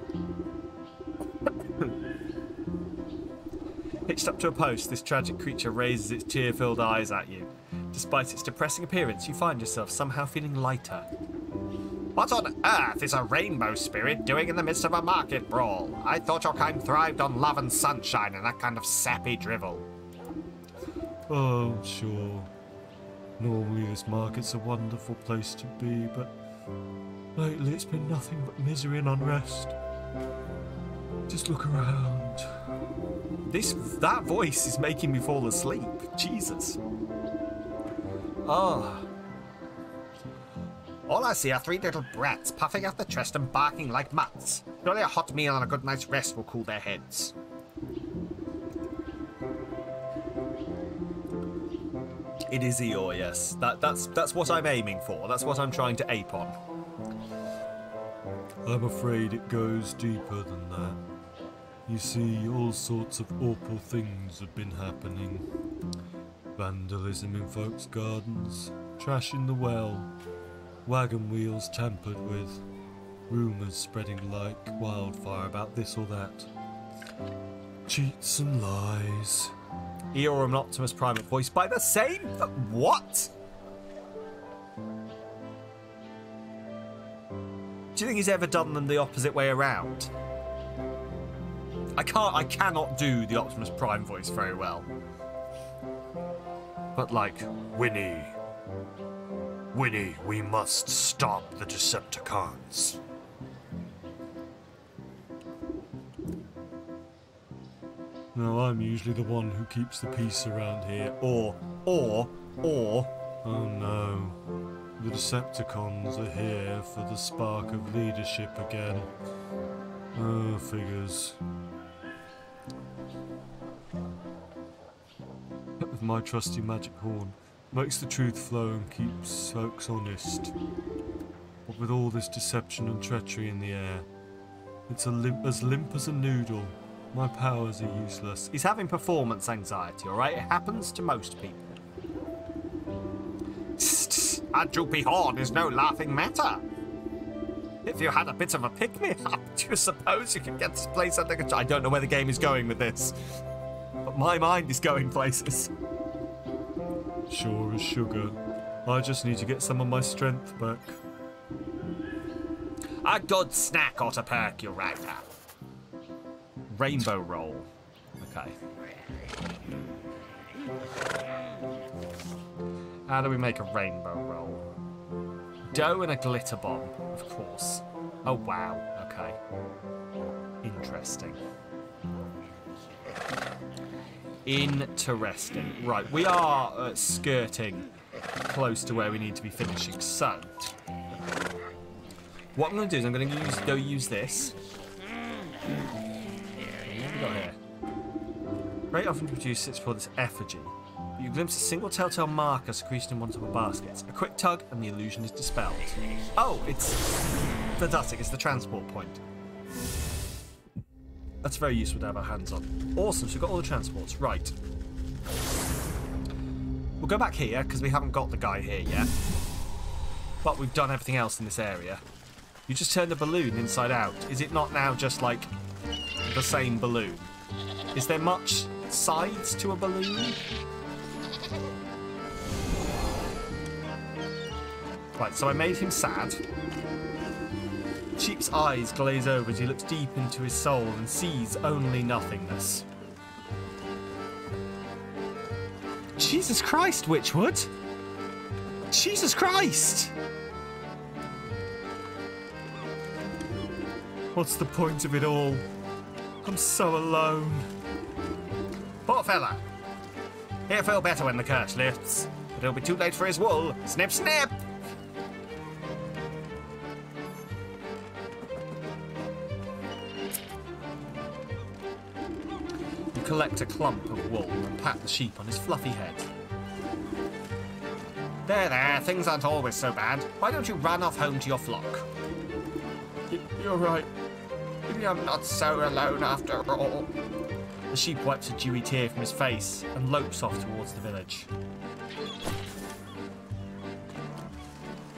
Hitched up to a post, this tragic creature raises its tear-filled eyes at you. Despite its depressing appearance, you find yourself somehow feeling lighter. What on earth is a rainbow spirit doing in the midst of a market brawl? I thought your kind thrived on love and sunshine and that kind of sappy drivel. Oh, sure. Normally this market's a wonderful place to be, but lately it's been nothing but misery and unrest. Just look around. That voice is making me fall asleep. Jesus. Ah. All I see are three little brats puffing out the chest and barking like mutts. Surely a hot meal and a good night's rest will cool their heads. It is Eeyore, yes. That's what I'm aiming for. That's what I'm trying to ape on. I'm afraid it goes deeper than that. You see, all sorts of awful things have been happening. Vandalism in folks' gardens, trash in the well, wagon wheels tampered with, rumours spreading like wildfire about this or that. Cheats and lies. Eeyore and Optimus Prime voiced by the same... What? Do you think he's ever done them the opposite way around? I cannot do the Optimus Prime voice very well. But like... Winnie, we must stop the Decepticons. No, I'm usually the one who keeps the peace around here. Or... Oh no. The Decepticons are here for the spark of leadership again. Oh, figures. With my trusty magic horn, makes the truth flow and keeps folks honest. But with all this deception and treachery in the air, it's as limp as a noodle. My powers are useless. He's having performance anxiety, alright? It happens to most people. A droopy horn is no laughing matter. If you had a bit of a pick-me-up, do you suppose you could get this place under control? I don't know where the game is going with this, but my mind is going places. Sure as sugar. I just need to get some of my strength back. A good snack ought to perk you right up. Rainbow roll. Okay. How do we make a rainbow roll? Dough and a glitter bomb, of course. Oh, wow. Okay. Interesting. Interesting. Right, we are skirting close to where we need to be finishing. So, what I'm going to do is I'm going to go use this. What have we got here? Very often produced sits for this effigy. You glimpse a single telltale marker secreted in one of the baskets. A quick tug and the illusion is dispelled. Oh, it's fantastic. It's the transport point. That's very useful to have our hands on. Awesome, so we've got all the transports. Right. We'll go back here, because we haven't got the guy here yet. But we've done everything else in this area. You just turn the balloon inside out. Is it not now just like the same balloon? Is there much sides to a balloon? Right, so I made him sad. Sheep's eyes glaze over as he looks deep into his soul and sees only nothingness. Jesus Christ, Wytchwood! Jesus Christ! What's the point of it all? I'm so alone. Poor fella. He'll feel better when the curse lifts, but it'll be too late for his wool. Snip, snip! You collect a clump of wool and pat the sheep on his fluffy head. There, things aren't always so bad. Why don't you run off home to your flock? You're right. Maybe I'm not so alone after all. The sheep wipes a dewy tear from his face and lopes off towards the village.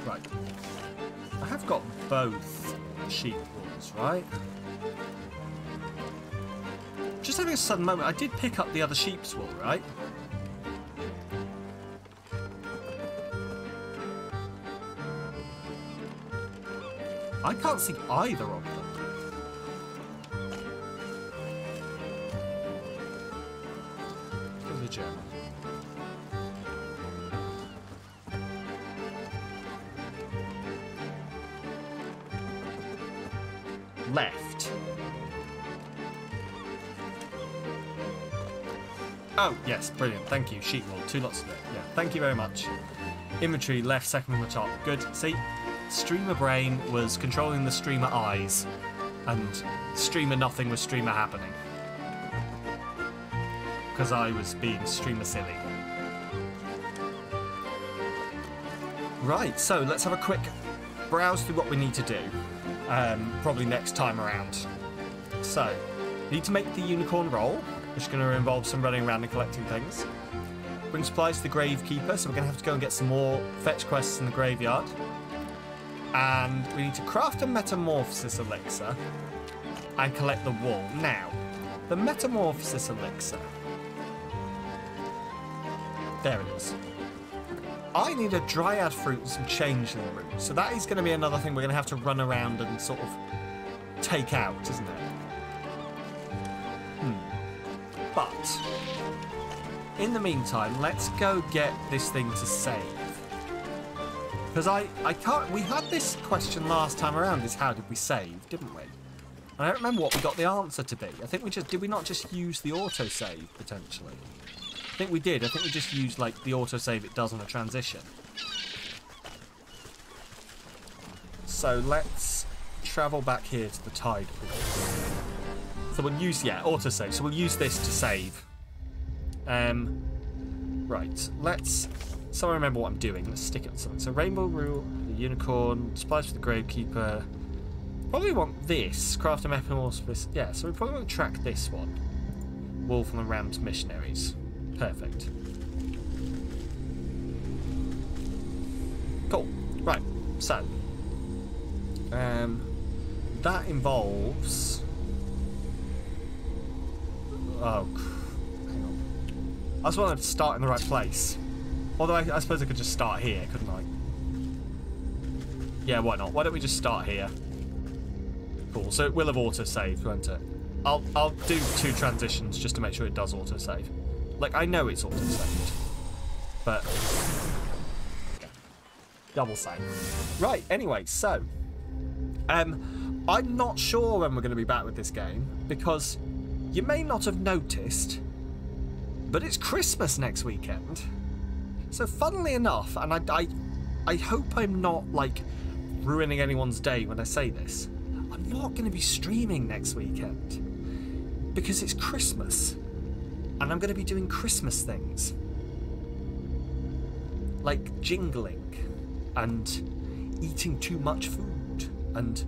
Right. I have got both sheep wools, right? Just having a sudden moment, I did pick up the other sheep's wool, right? I can't see either of them. There's a German. Left. Oh, yes, brilliant. Thank you. Sheet wall. 2 lots of it. Yeah, thank you very much. Inventory, left, second from the top. Good. See? Streamer brain was controlling the streamer eyes, and streamer nothing was streamer happening. Because I was being streamer silly. Right, so let's have a quick browse through what we need to do. Probably next time around. So, need to make the unicorn roll, which is going to involve some running around and collecting things. Bring supplies to the gravekeeper, so we're going to have to go and get some more fetch quests in the graveyard. And we need to craft a metamorphosis elixir and collect the wool. Now, the metamorphosis elixir. There it is. I need a dryad fruit and some changeling root. So that is going to be another thing we're going to have to run around and sort of take out, isn't it? But in the meantime, let's go get this thing to save. Because I can't... We had this question last time around, is how did we save, didn't we? I don't remember what we got the answer to be. I think we just... Did we not just use the autosave, potentially? I think we did. I think we just used, like, the autosave it does on a transition. So let's travel back here to the tide pool. So we'll use... Yeah, autosave. So we'll use this to save. Right. Let's... So I remember what I'm doing. Let's stick it on something. So rainbow rule, the unicorn, supplies for the gravekeeper. Probably want this. Craft a metamorphosis. Yeah, so we probably want to track this one. Wool from the Ram's missionaries. Perfect. Cool. Right. So. That involves... Oh, hang on. I just wanted to start in the right place. Although I suppose I could just start here, couldn't I? Yeah, why not? Why don't we just start here? Cool. So it will have auto-saved, won't it? I'll do 2 transitions just to make sure it does auto-save. Like, I know it's auto-saved. But... yeah. Double save. Right, anyway, so... I'm not sure when we're going to be back with this game, because you may not have noticed, but it's Christmas next weekend. So funnily enough, and I hope I'm not, like, ruining anyone's day when I say this, I'm not going to be streaming next weekend. Because it's Christmas. And I'm going to be doing Christmas things. Like jingling. And eating too much food. And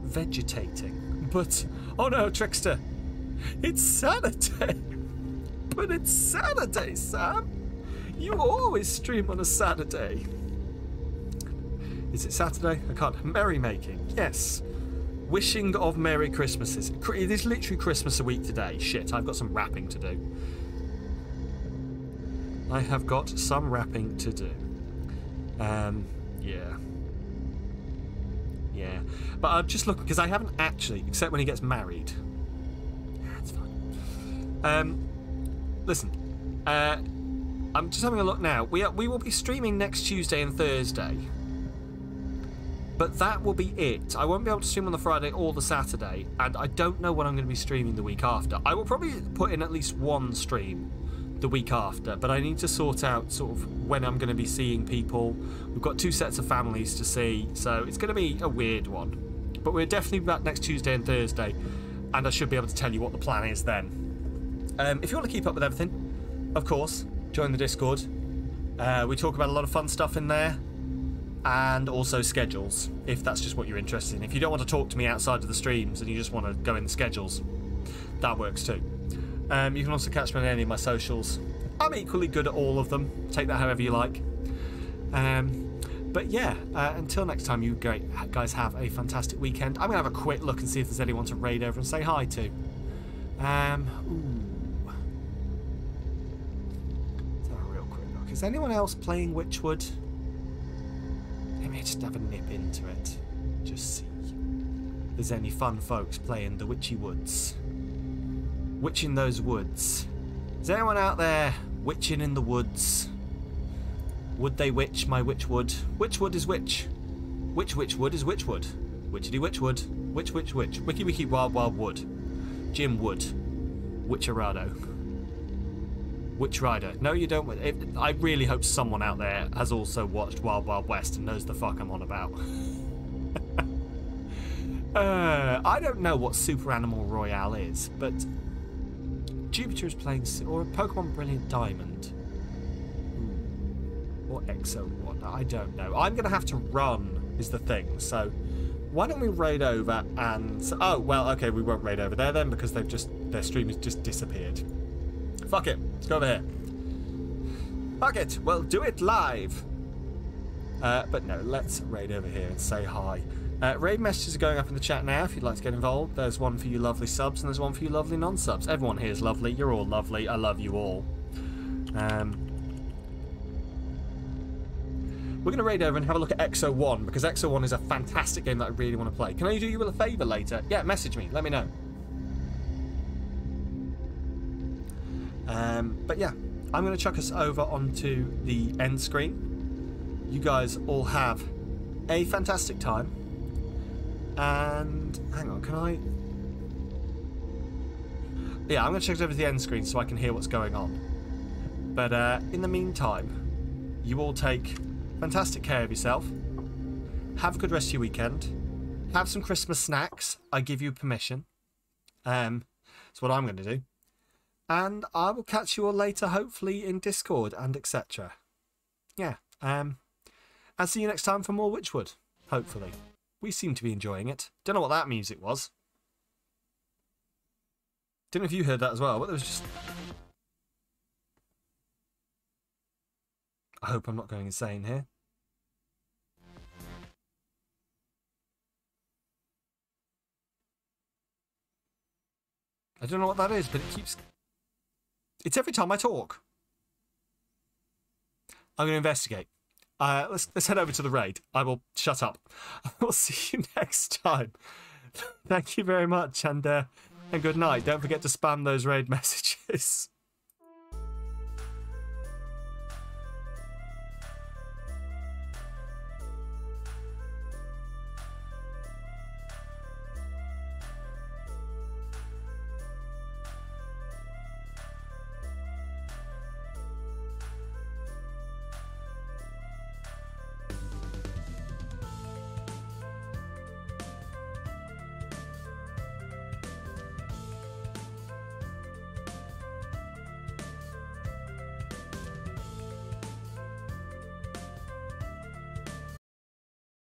vegetating. But, oh no, Trickster. It's Saturday. But it's Saturday, Sam. You always stream on a Saturday. Is it Saturday? I can't. Merrymaking. Yes. Wishing of Merry Christmases. It is literally Christmas a week today. Shit, I've got some wrapping to do. I have got some wrapping to do. Yeah. Yeah. But I'm just looking, because I haven't actually, except when he gets married. That's fine. Listen. I'm just having a look now. We will be streaming next Tuesday and Thursday. But that will be it. I won't be able to stream on the Friday or the Saturday, and I don't know when I'm going to be streaming the week after. I will probably put in at least one stream the week after, but I need to sort out sort of when I'm going to be seeing people. We've got 2 sets of families to see, so it's going to be a weird one. But we're definitely back next Tuesday and Thursday, and I should be able to tell you what the plan is then. If you want to keep up with everything, of course, join the Discord. We talk about a lot of fun stuff in there. And also schedules, if that's just what you're interested in. If you don't want to talk to me outside of the streams and you just want to go in the schedules, that works too. You can also catch me on any of my socials. I'm equally good at all of them. Take that however you like. But yeah, until next time, you guys have a fantastic weekend. I'm going to have a quick look and see if there's anyone to raid over and say hi to. Let's have a real quick look. Is anyone else playing Wytchwood? Maybe I just have a nip into it. just see if there's any fun folks playing the witchy woods. Witching those woods. Is anyone out there witching in the woods? Would they witch my Wytchwood? Wytchwood is witch. Wytchwood is Wytchwood. Witchity Wytchwood. Witch. Wiki wild wood. Jim Wood. Witcherado. Witch Rider. No, you don't. I really hope someone out there has also watched Wild Wild West and knows the fuck I'm on about. I don't know what Super Animal Royale is, but Jupiter is playing, or Pokemon Brilliant Diamond, or Exo One. I don't know. I'm gonna have to run, is the thing. So why don't we raid over and? Oh well, okay, we won't raid over there then because their stream has just disappeared. Fuck it. Let's go over here. Fuck it. We'll do it live. But no, let's raid over here and say hi. Raid messages are going up in the chat now if you'd like to get involved. There's one for you lovely subs and there's one for you lovely non-subs. Everyone here is lovely. You're all lovely. I love you all. We're going to raid over and have a look at Exo 1 because Exo 1 is a fantastic game that I really want to play. Can I do you a favour later? Yeah, message me. Let me know. But yeah, I'm going to chuck us over onto the end screen. You guys all have a fantastic time. And hang on, can I? Yeah, I'm going to check it over to the end screen so I can hear what's going on. But in the meantime, you all take fantastic care of yourself. Have a good rest of your weekend. Have some Christmas snacks. I give you permission. That's what I'm going to do. And I will catch you all later, hopefully in Discord and etc. Yeah. And see you next time for more Wytchwood. Hopefully. We seem to be enjoying it. Don't know what that music was. Don't know if you heard that as well, but there was just... I hope I'm not going insane here. I don't know what that is, but it keeps... It's every time I talk. I'm going to investigate. Let's head over to the raid. I will shut up. I will see you next time. Thank you very much, and good night. Don't forget to spam those raid messages.